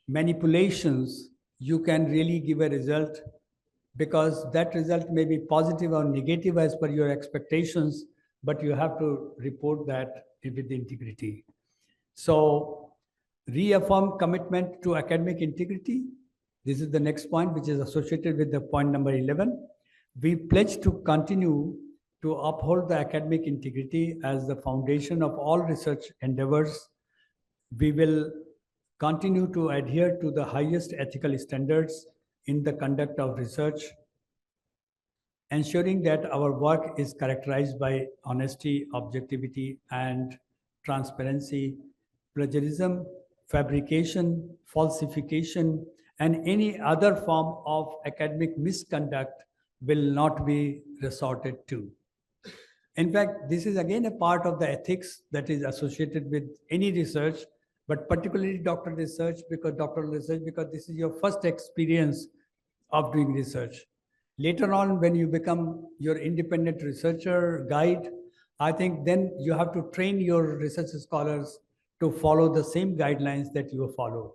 manipulations, you can really give a result because that result may be positive or negative as per your expectations, but you have to report that with integrity. So reaffirm commitment to academic integrity. This is the next point, which is associated with the point number 11. We pledge to continue to uphold the academic integrity as the foundation of all research endeavors. We will continue to adhere to the highest ethical standards in the conduct of research, ensuring that our work is characterized by honesty, objectivity, and transparency. Plagiarism, fabrication, falsification, and any other form of academic misconduct will not be resorted to. In fact, this is again a part of the ethics that is associated with any research, but particularly doctoral research because this is your first experience of doing research. Later on, when you become your independent researcher guide, I think then you have to train your research scholars to follow the same guidelines that you have followed.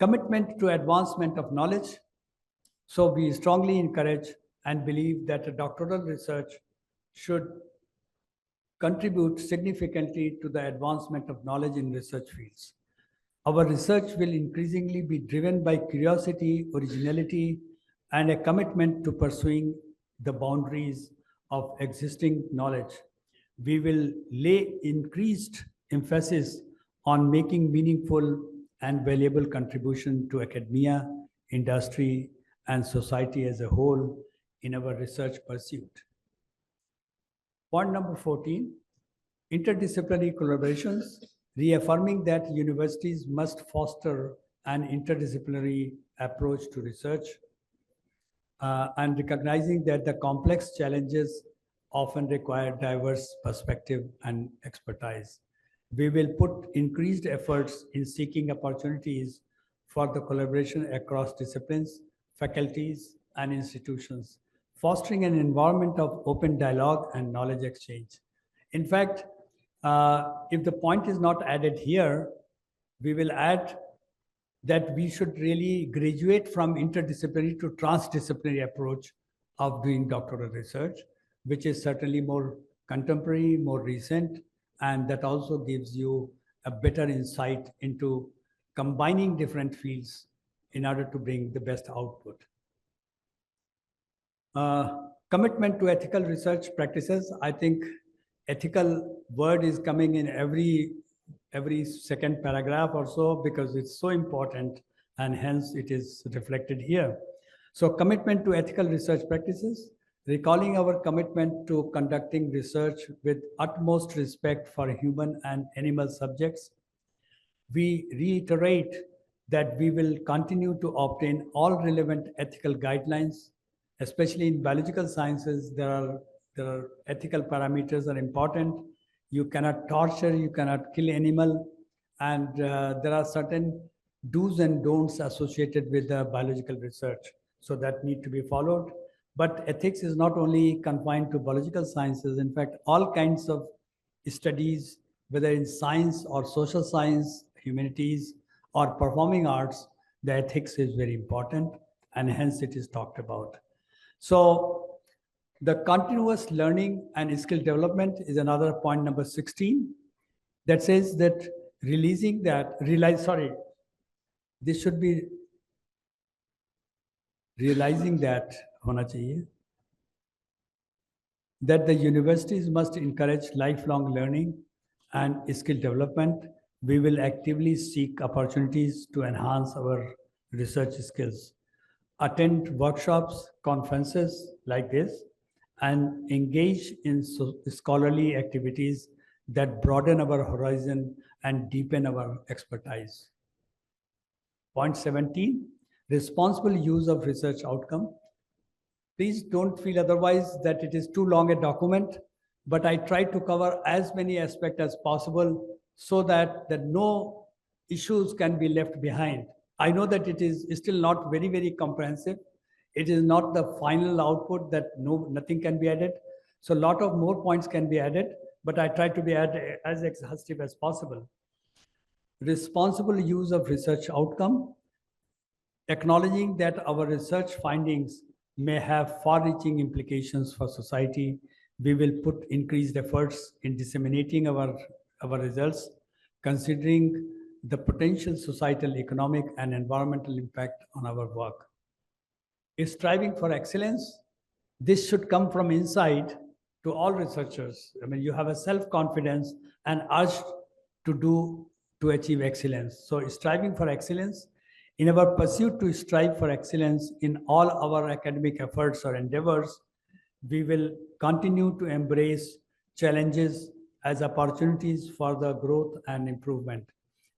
Commitment to advancement of knowledge. So we strongly encourage and believe that a doctoral research should contribute significantly to the advancement of knowledge in research fields. Our research will increasingly be driven by curiosity, originality, and a commitment to pursuing the boundaries of existing knowledge. We will lay increased emphasis on making meaningful and valuable contribution to academia, industry, and society as a whole in our research pursuit. Point number 14, interdisciplinary collaborations, reaffirming that universities must foster an interdisciplinary approach to research and recognizing that the complex challenges often require diverse perspective and expertise. We will put increased efforts in seeking opportunities for the collaboration across disciplines, faculties, and institutions, fostering an environment of open dialogue and knowledge exchange. In fact, if the point is not added here, we will add that we should really graduate from interdisciplinary to transdisciplinary approach of doing doctoral research, which is certainly more contemporary, more recent, and that also gives you a better insight into combining different fields in order to bring the best output. Commitment to ethical research practices. I think ethical word is coming in every second paragraph or so because it's so important and hence it is reflected here. So commitment to ethical research practices, recalling our commitment to conducting research with utmost respect for human and animal subjects. We reiterate that we will continue to obtain all relevant ethical guidelines, especially in biological sciences. There are ethical parameters are important. You cannot torture, you cannot kill animal, and there are certain do's and don'ts associated with the biological research. So that need to be followed. But ethics is not only confined to biological sciences. In fact, all kinds of studies, whether in science or social science, humanities, or performing arts, the ethics is very important, and hence it is talked about. So the continuous learning and skill development is another point, number 16, that says that this should be realizing that hona chahiye, that the universities must encourage lifelong learning and skill development. We will actively seek opportunities to enhance our research skills, attend workshops, conferences like this, and engage in scholarly activities that broaden our horizon and deepen our expertise. Point 17, responsible use of research outcome. Please don't feel otherwise that it is too long a document, but I try to cover as many aspects as possible so that no issues can be left behind. I know that it is still not very, very comprehensive. It is not the final output that nothing can be added. So a lot of more points can be added, but I try to be as exhaustive as possible. Responsible use of research outcome, acknowledging that our research findings may have far-reaching implications for society. We will put increased efforts in disseminating our results, considering the potential societal, economic, and environmental impact on our work. Striving for excellence, this should come from inside to all researchers. I mean, you have a self-confidence and urge to achieve excellence. So striving for excellence, in our pursuit to strive for excellence in all our academic efforts or endeavors, we will continue to embrace challenges as opportunities for the growth and improvement.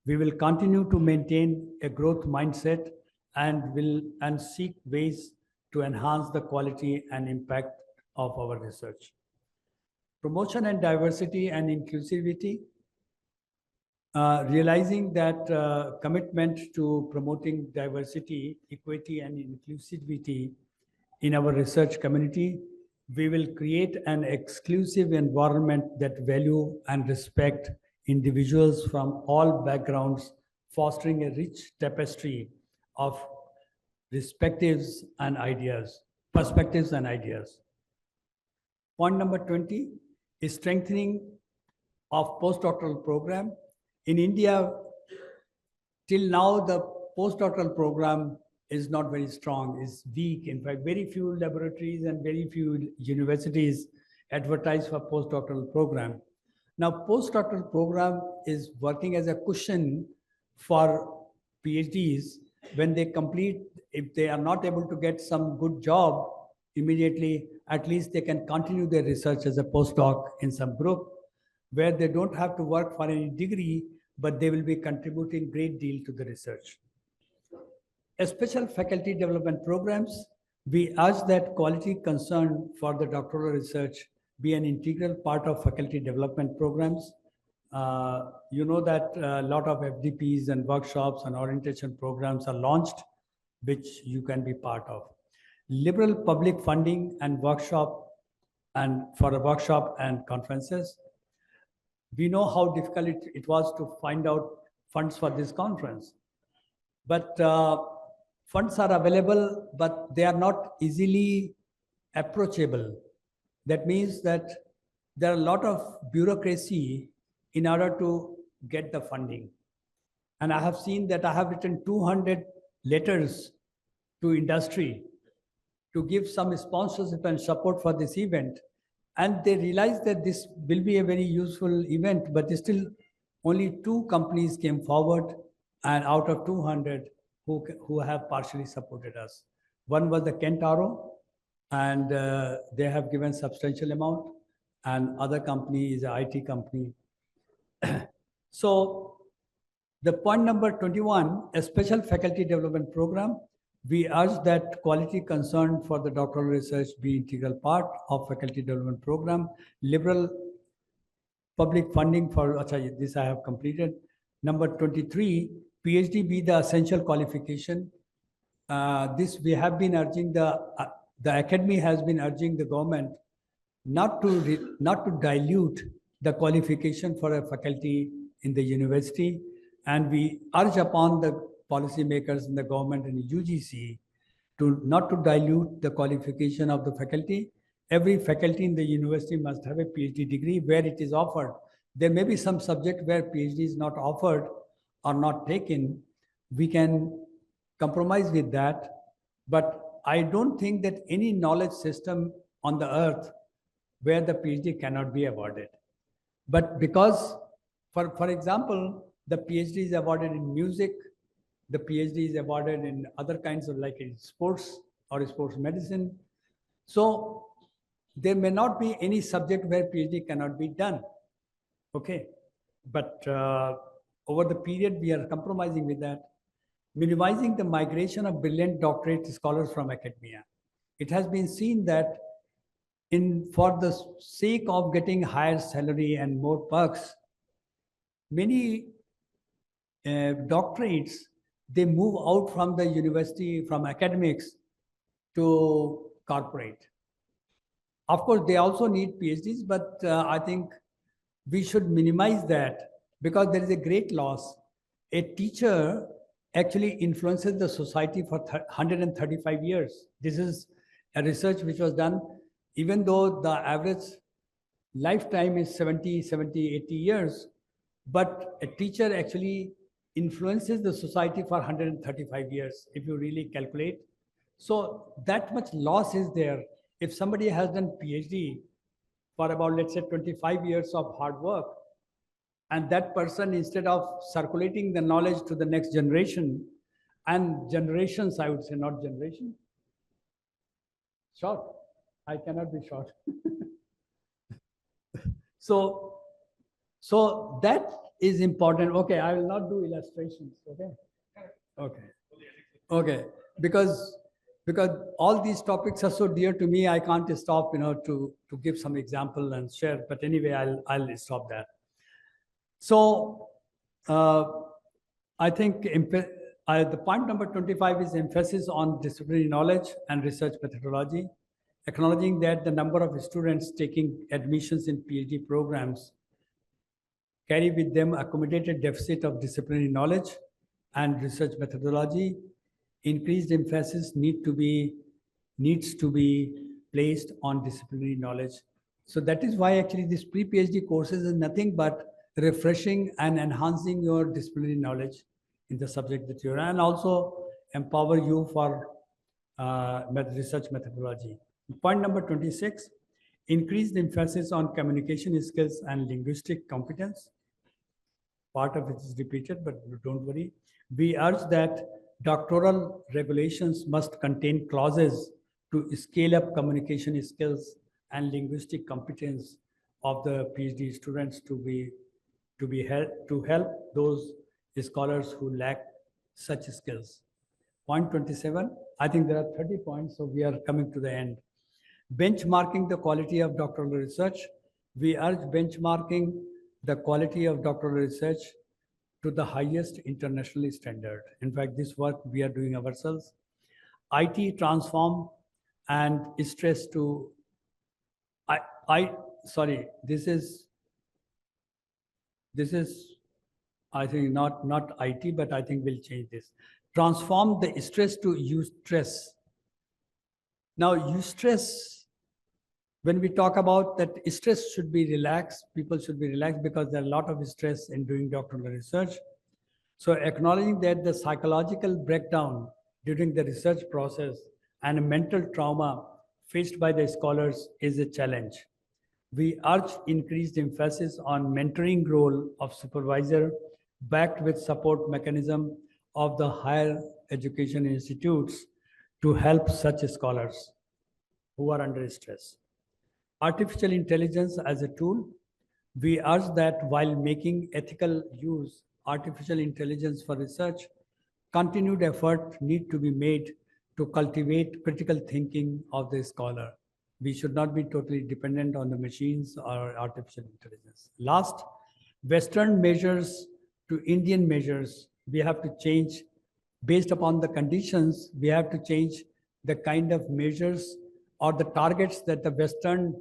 We will continue to maintain a growth mindset and seek ways to enhance the quality and impact of our research. Promotion and diversity and inclusivity. Realizing that commitment to promoting diversity, equity, and inclusivity in our research community, we will create an exclusive environment that value and respect individuals from all backgrounds, fostering a rich tapestry of perspectives and ideas. Point number 20 is strengthening of postdoctoral program. In India, till now, the postdoctoral program is not very strong, is weak. In fact, very few laboratories and very few universities advertise for postdoctoral program. Now, postdoctoral program is working as a cushion for PhDs when they complete. If they are not able to get some good job immediately, at least they can continue their research as a postdoc in some group where they don't have to work for any degree, but they will be contributing great deal to the research. Special faculty development programs, we urge that quality concern for the doctoral research be an integral part of faculty development programs. You know that a lot of FDPs and workshops and orientation programs are launched, which you can be part of. Liberal public funding and workshop and conferences. We know how difficult it was to find out funds for this conference. But funds are available, but they are not easily approachable. That means that there are a lot of bureaucracy in order to get the funding. And I have seen that I have written 200 letters to industry to give some sponsorship and support for this event. And they realized that this will be a very useful event, but still only 2 companies came forward, and out of 200 who have partially supported us. One was the Kentaro, and they have given substantial amount, and other company is an IT company. So the point number 21, a special faculty development program. We urge that quality concern for the doctoral research be integral part of faculty development program. Liberal public funding for, this I have completed. Number 23, PhD be the essential qualification. This we have been urging the academy has been urging the government not to dilute the qualification for a faculty in the university, and we urge upon the policymakers in the government and UGC to not to dilute the qualification of the faculty. Every faculty in the university must have a PhD degree where it is offered. There may be some subject where PhD is not offered or not taken. We can compromise with that, but I don't think that any knowledge system on the earth where the PhD cannot be awarded. But because, for example, the PhD is awarded in music, the PhD is awarded in other kinds of, like in sports or sports medicine. So there may not be any subject where PhD cannot be done. Okay, but over the period we are compromising with that. Minimizing the migration of brilliant doctorate scholars from academia. It has been seen that for the sake of getting higher salary and more perks, many doctorates, they move out from the university, from academics to corporate. Of course, they also need PhDs, but I think we should minimize that because there is a great loss. A teacher actually influences the society for 135 years. This is a research which was done, even though the average lifetime is 70, 80 years, but a teacher actually influences the society for 135 years, if you really calculate. So that much loss is there. If somebody has done PhD for about, let's say, 25 years of hard work, and that person, instead of circulating the knowledge to the next generation, and generations, I would say, not generation, short, I cannot be short. So that is important. Okay, I will not do illustrations. Okay, because all these topics are so dear to me, I can't stop, to give some example and share. But anyway, I'll stop that. So I think the point number 25 is emphasis on disciplinary knowledge and research methodology, acknowledging that the number of students taking admissions in PhD programs carry with them accommodated deficit of disciplinary knowledge and research methodology. Increased emphasis needs to be placed on disciplinary knowledge. So that is why actually this pre-PhD courses is nothing but refreshing and enhancing your disciplinary knowledge in the subject that you're in, and also empower you for research methodology. Point number 26, increased emphasis on communication skills and linguistic competence. Part of it is repeated, but don't worry. We urge that doctoral regulations must contain clauses to scale up communication skills and linguistic competence of the PhD students to help those scholars who lack such skills. Point 27, I think there are 30 points, so we are coming to the end. Benchmarking the quality of doctoral research. We urge benchmarking the quality of doctoral research to the highest international standard. In fact, this work we are doing ourselves. IT transform and stress to, sorry, this is, I think not IT, but I think we'll change this. transform the stress to eustress. Now, eustress, when we talk about that stress should be relaxed, people should be relaxed because there are a lot of stress in doing doctoral research. So acknowledging that the psychological breakdown during the research process and mental trauma faced by the scholars is a challenge. We urge increased emphasis on mentoring role of supervisor backed with support mechanism of the higher education institutes to help such scholars who are under stress. Artificial intelligence as a tool, we urge that while making ethical use artificial intelligence for research, continued effort need to be made to cultivate critical thinking of the scholar. We should not be totally dependent on the machines or artificial intelligence. Last, Western measures to Indian measures, we have to change based upon the conditions, we have to change the kind of measures or the targets that the Western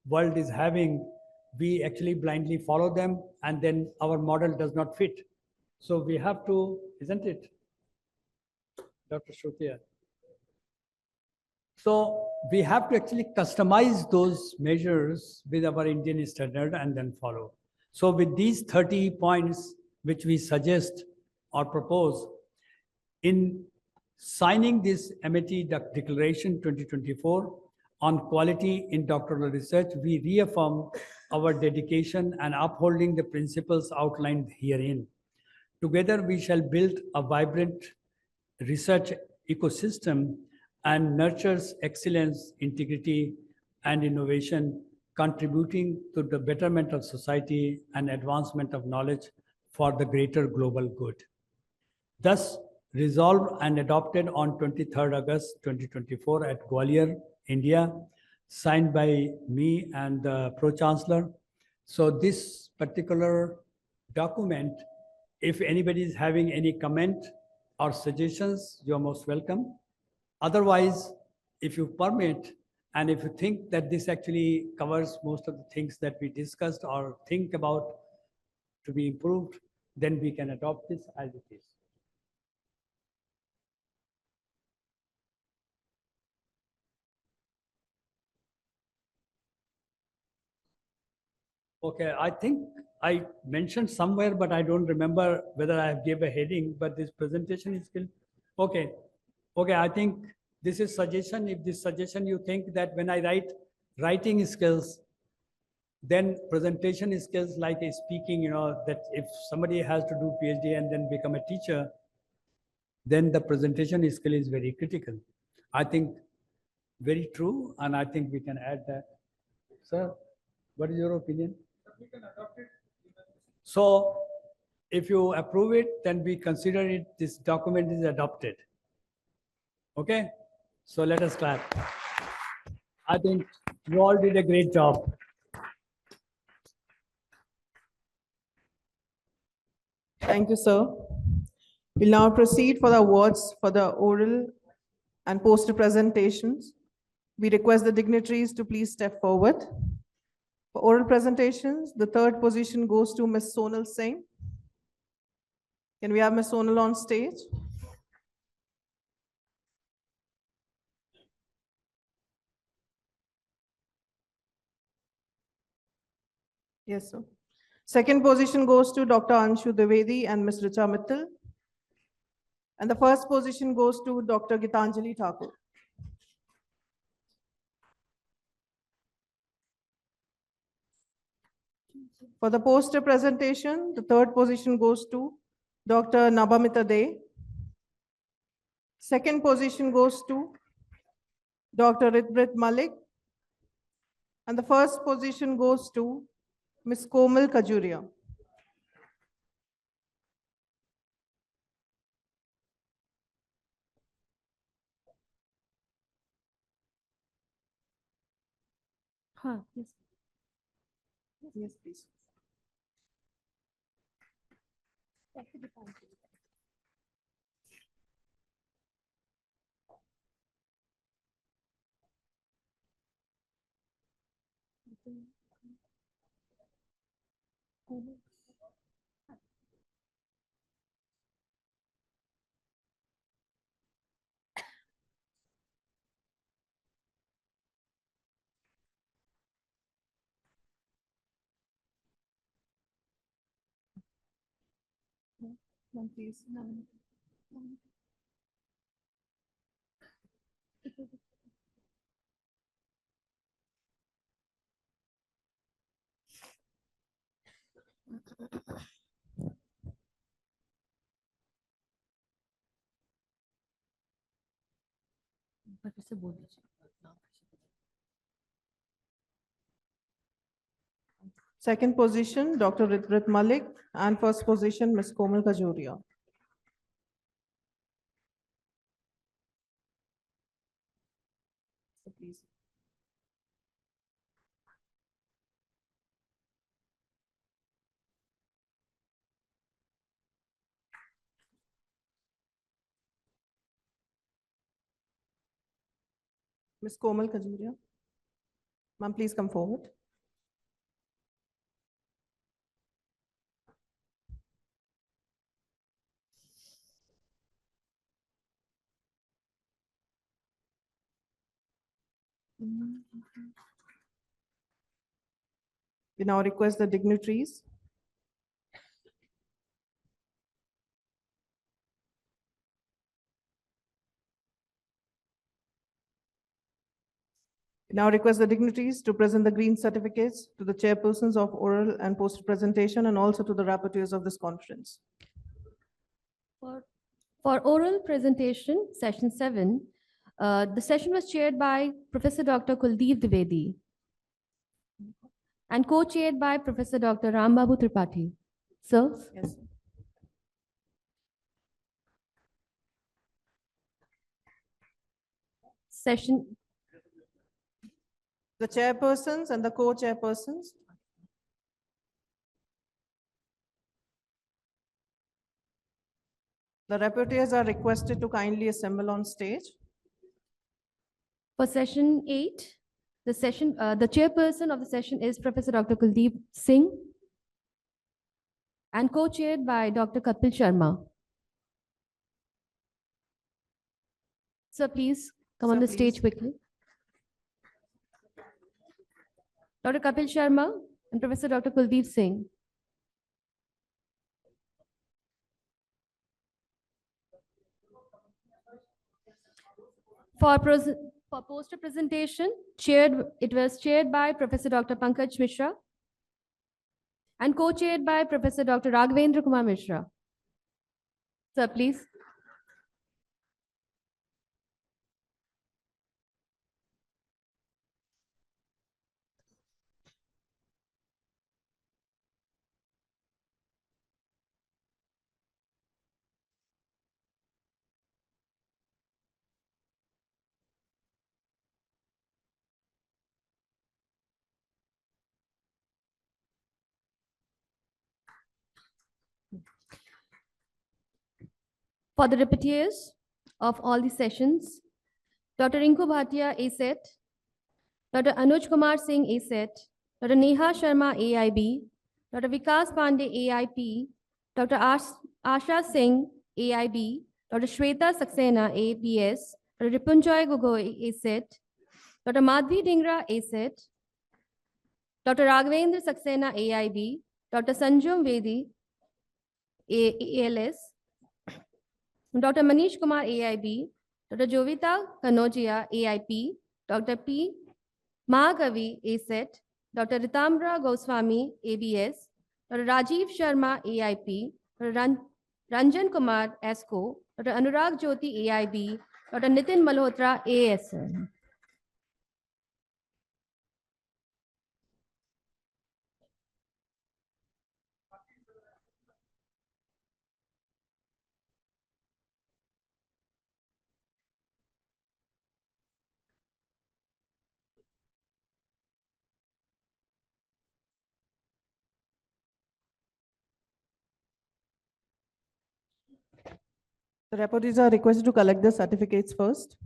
world is having. We actually blindly follow them and then our model does not fit. So we have to, isn't it, Dr. Shrutia? So we have to actually customize those measures with our Indian standard and then follow. So with these 30 points, which we suggest or propose, in signing this Amity Declaration 2024 on quality in doctoral research, we reaffirm our dedication and upholding the principles outlined herein. Together, we shall build a vibrant research ecosystem and nurtures excellence, integrity, and innovation, contributing to the betterment of society and advancement of knowledge for the greater global good. Thus, resolved and adopted on 23rd August 2024 at Gwalior, India, signed by me and the Pro-Chancellor. So this particular document, if anybody is having any comment or suggestions, you're most welcome. Otherwise, if you permit, and if you think that this actually covers most of the things that we discussed or think about to be improved, then we can adopt this as it is. Okay, I think I mentioned somewhere, but I don't remember whether I gave a heading, but this presentation is still, okay. Okay, I think this is suggestion. If this suggestion you think that when I write writing skills, then presentation skills like speaking, that if somebody has to do PhD and then become a teacher, then the presentation skill is very critical. I think very true, and I think we can add that. Sir, what is your opinion? So if you approve it, then we consider it, this document is adopted. Okay, so let us clap. I think you all did a great job. Thank you, sir. We'll now proceed for the awards for the oral and poster presentations. We request the dignitaries to please step forward. For oral presentations, the third position goes to Ms. Sonal Singh. Can we have Ms. Sonal on stage? Yes, sir. Second position goes to Dr. Anshu Dwivedi and Ms. Richa Mittal. And the first position goes to Dr. Gitanjali Thakur. For the poster presentation, the third position goes to Dr. Nabamita De. Second position goes to Dr. Ritbrit Malik. And the first position goes to Ms. Komal Kajuria. Yes. Yes, please. Mhm. Please. Second position, Dr. Ritrit Malik, and first position, Ms. Komal Kajoria. So please. Ms. Komal Kajoria. Ma'am, please come forward. We now request the dignitaries. We now request the dignitaries to present the green certificates to the chairpersons of oral and poster presentation and also to the rapporteurs of this conference. For oral presentation, session 7, the session was chaired by Professor Dr. Kuldeep Dwivedi and co-chaired by Professor Dr. Rambabu Tripathi. Sir? Yes. Session. The chairpersons and the co-chairpersons. The rapporteurs are requested to kindly assemble on stage. For session 8, the chairperson of the session is Professor Dr. Kuldeep Singh and co-chaired by Dr. Kapil Sharma. Sir, please come on the stage quickly. Dr. Kapil Sharma and Professor Dr. Kuldeep Singh. For poster presentation, it was chaired by Professor Dr. Pankaj Mishra and co-chaired by Professor Dr. Raghavendra Kumar Mishra. Sir, please. For the repetiers of all the sessions, Dr. Rinku Bhatia, ASET, Dr. Anuj Kumar Singh, ASET, Dr. Neha Sharma, AIB, Dr. Vikas Pandey, AIP, Dr. Asha Singh, AIB, Dr. Shweta Saxena, APS, Dr. Ripunjoy Gogoi, ASET, Dr. Madhvi Dhingra, ASET, Dr. Raghavendra Saxena, AIB, Dr. Sanjum Vedi, ALS, Dr. Manish Kumar, AIB, Dr. Jovita Kanojia, AIP, Dr. P. Mahakavi, ASET, Dr. Ritamra Goswami, ABS, Dr. Rajiv Sharma, AIP, Dr. Ranjan Kumar, ESCO, Dr. Anurag Jyoti, AIB, Dr. Nitin Malhotra, ASN. The rapporteurs are requested to collect the certificates first.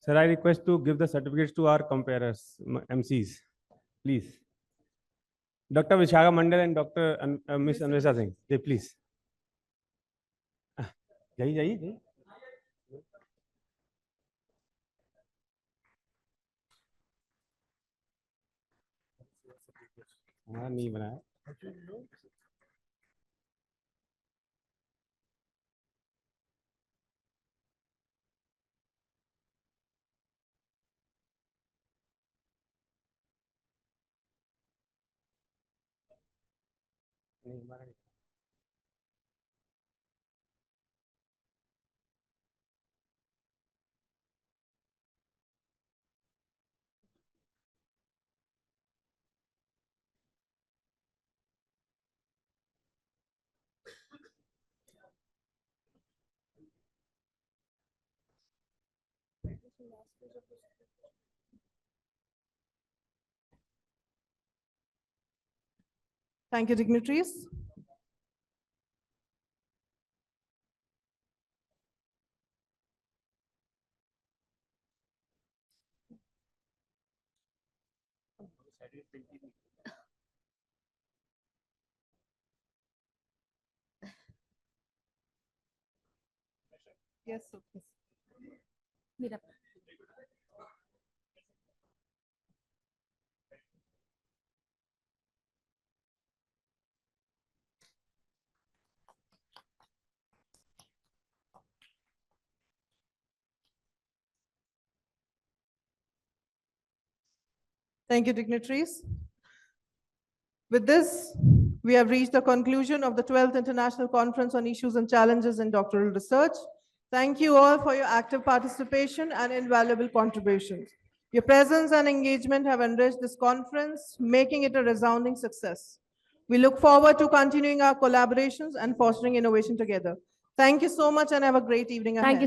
Sir, I request to give the certificates to our comparers, MCs, please. Dr. Vishaka Mandal and Dr. Miss Anvesha Singh, they please. जाइए. हमारा नहीं बनाया. नहीं हमारा नहीं. Thank you, dignitaries. Yes, sir, please. Thank you, dignitaries. With this, we have reached the conclusion of the 12th International Conference on Issues and Challenges in Doctoral Research. Thank you all for your active participation and invaluable contributions. Your presence and engagement have enriched this conference, making it a resounding success. We look forward to continuing our collaborations and fostering innovation together. Thank you so much and have a great evening ahead. Thank you.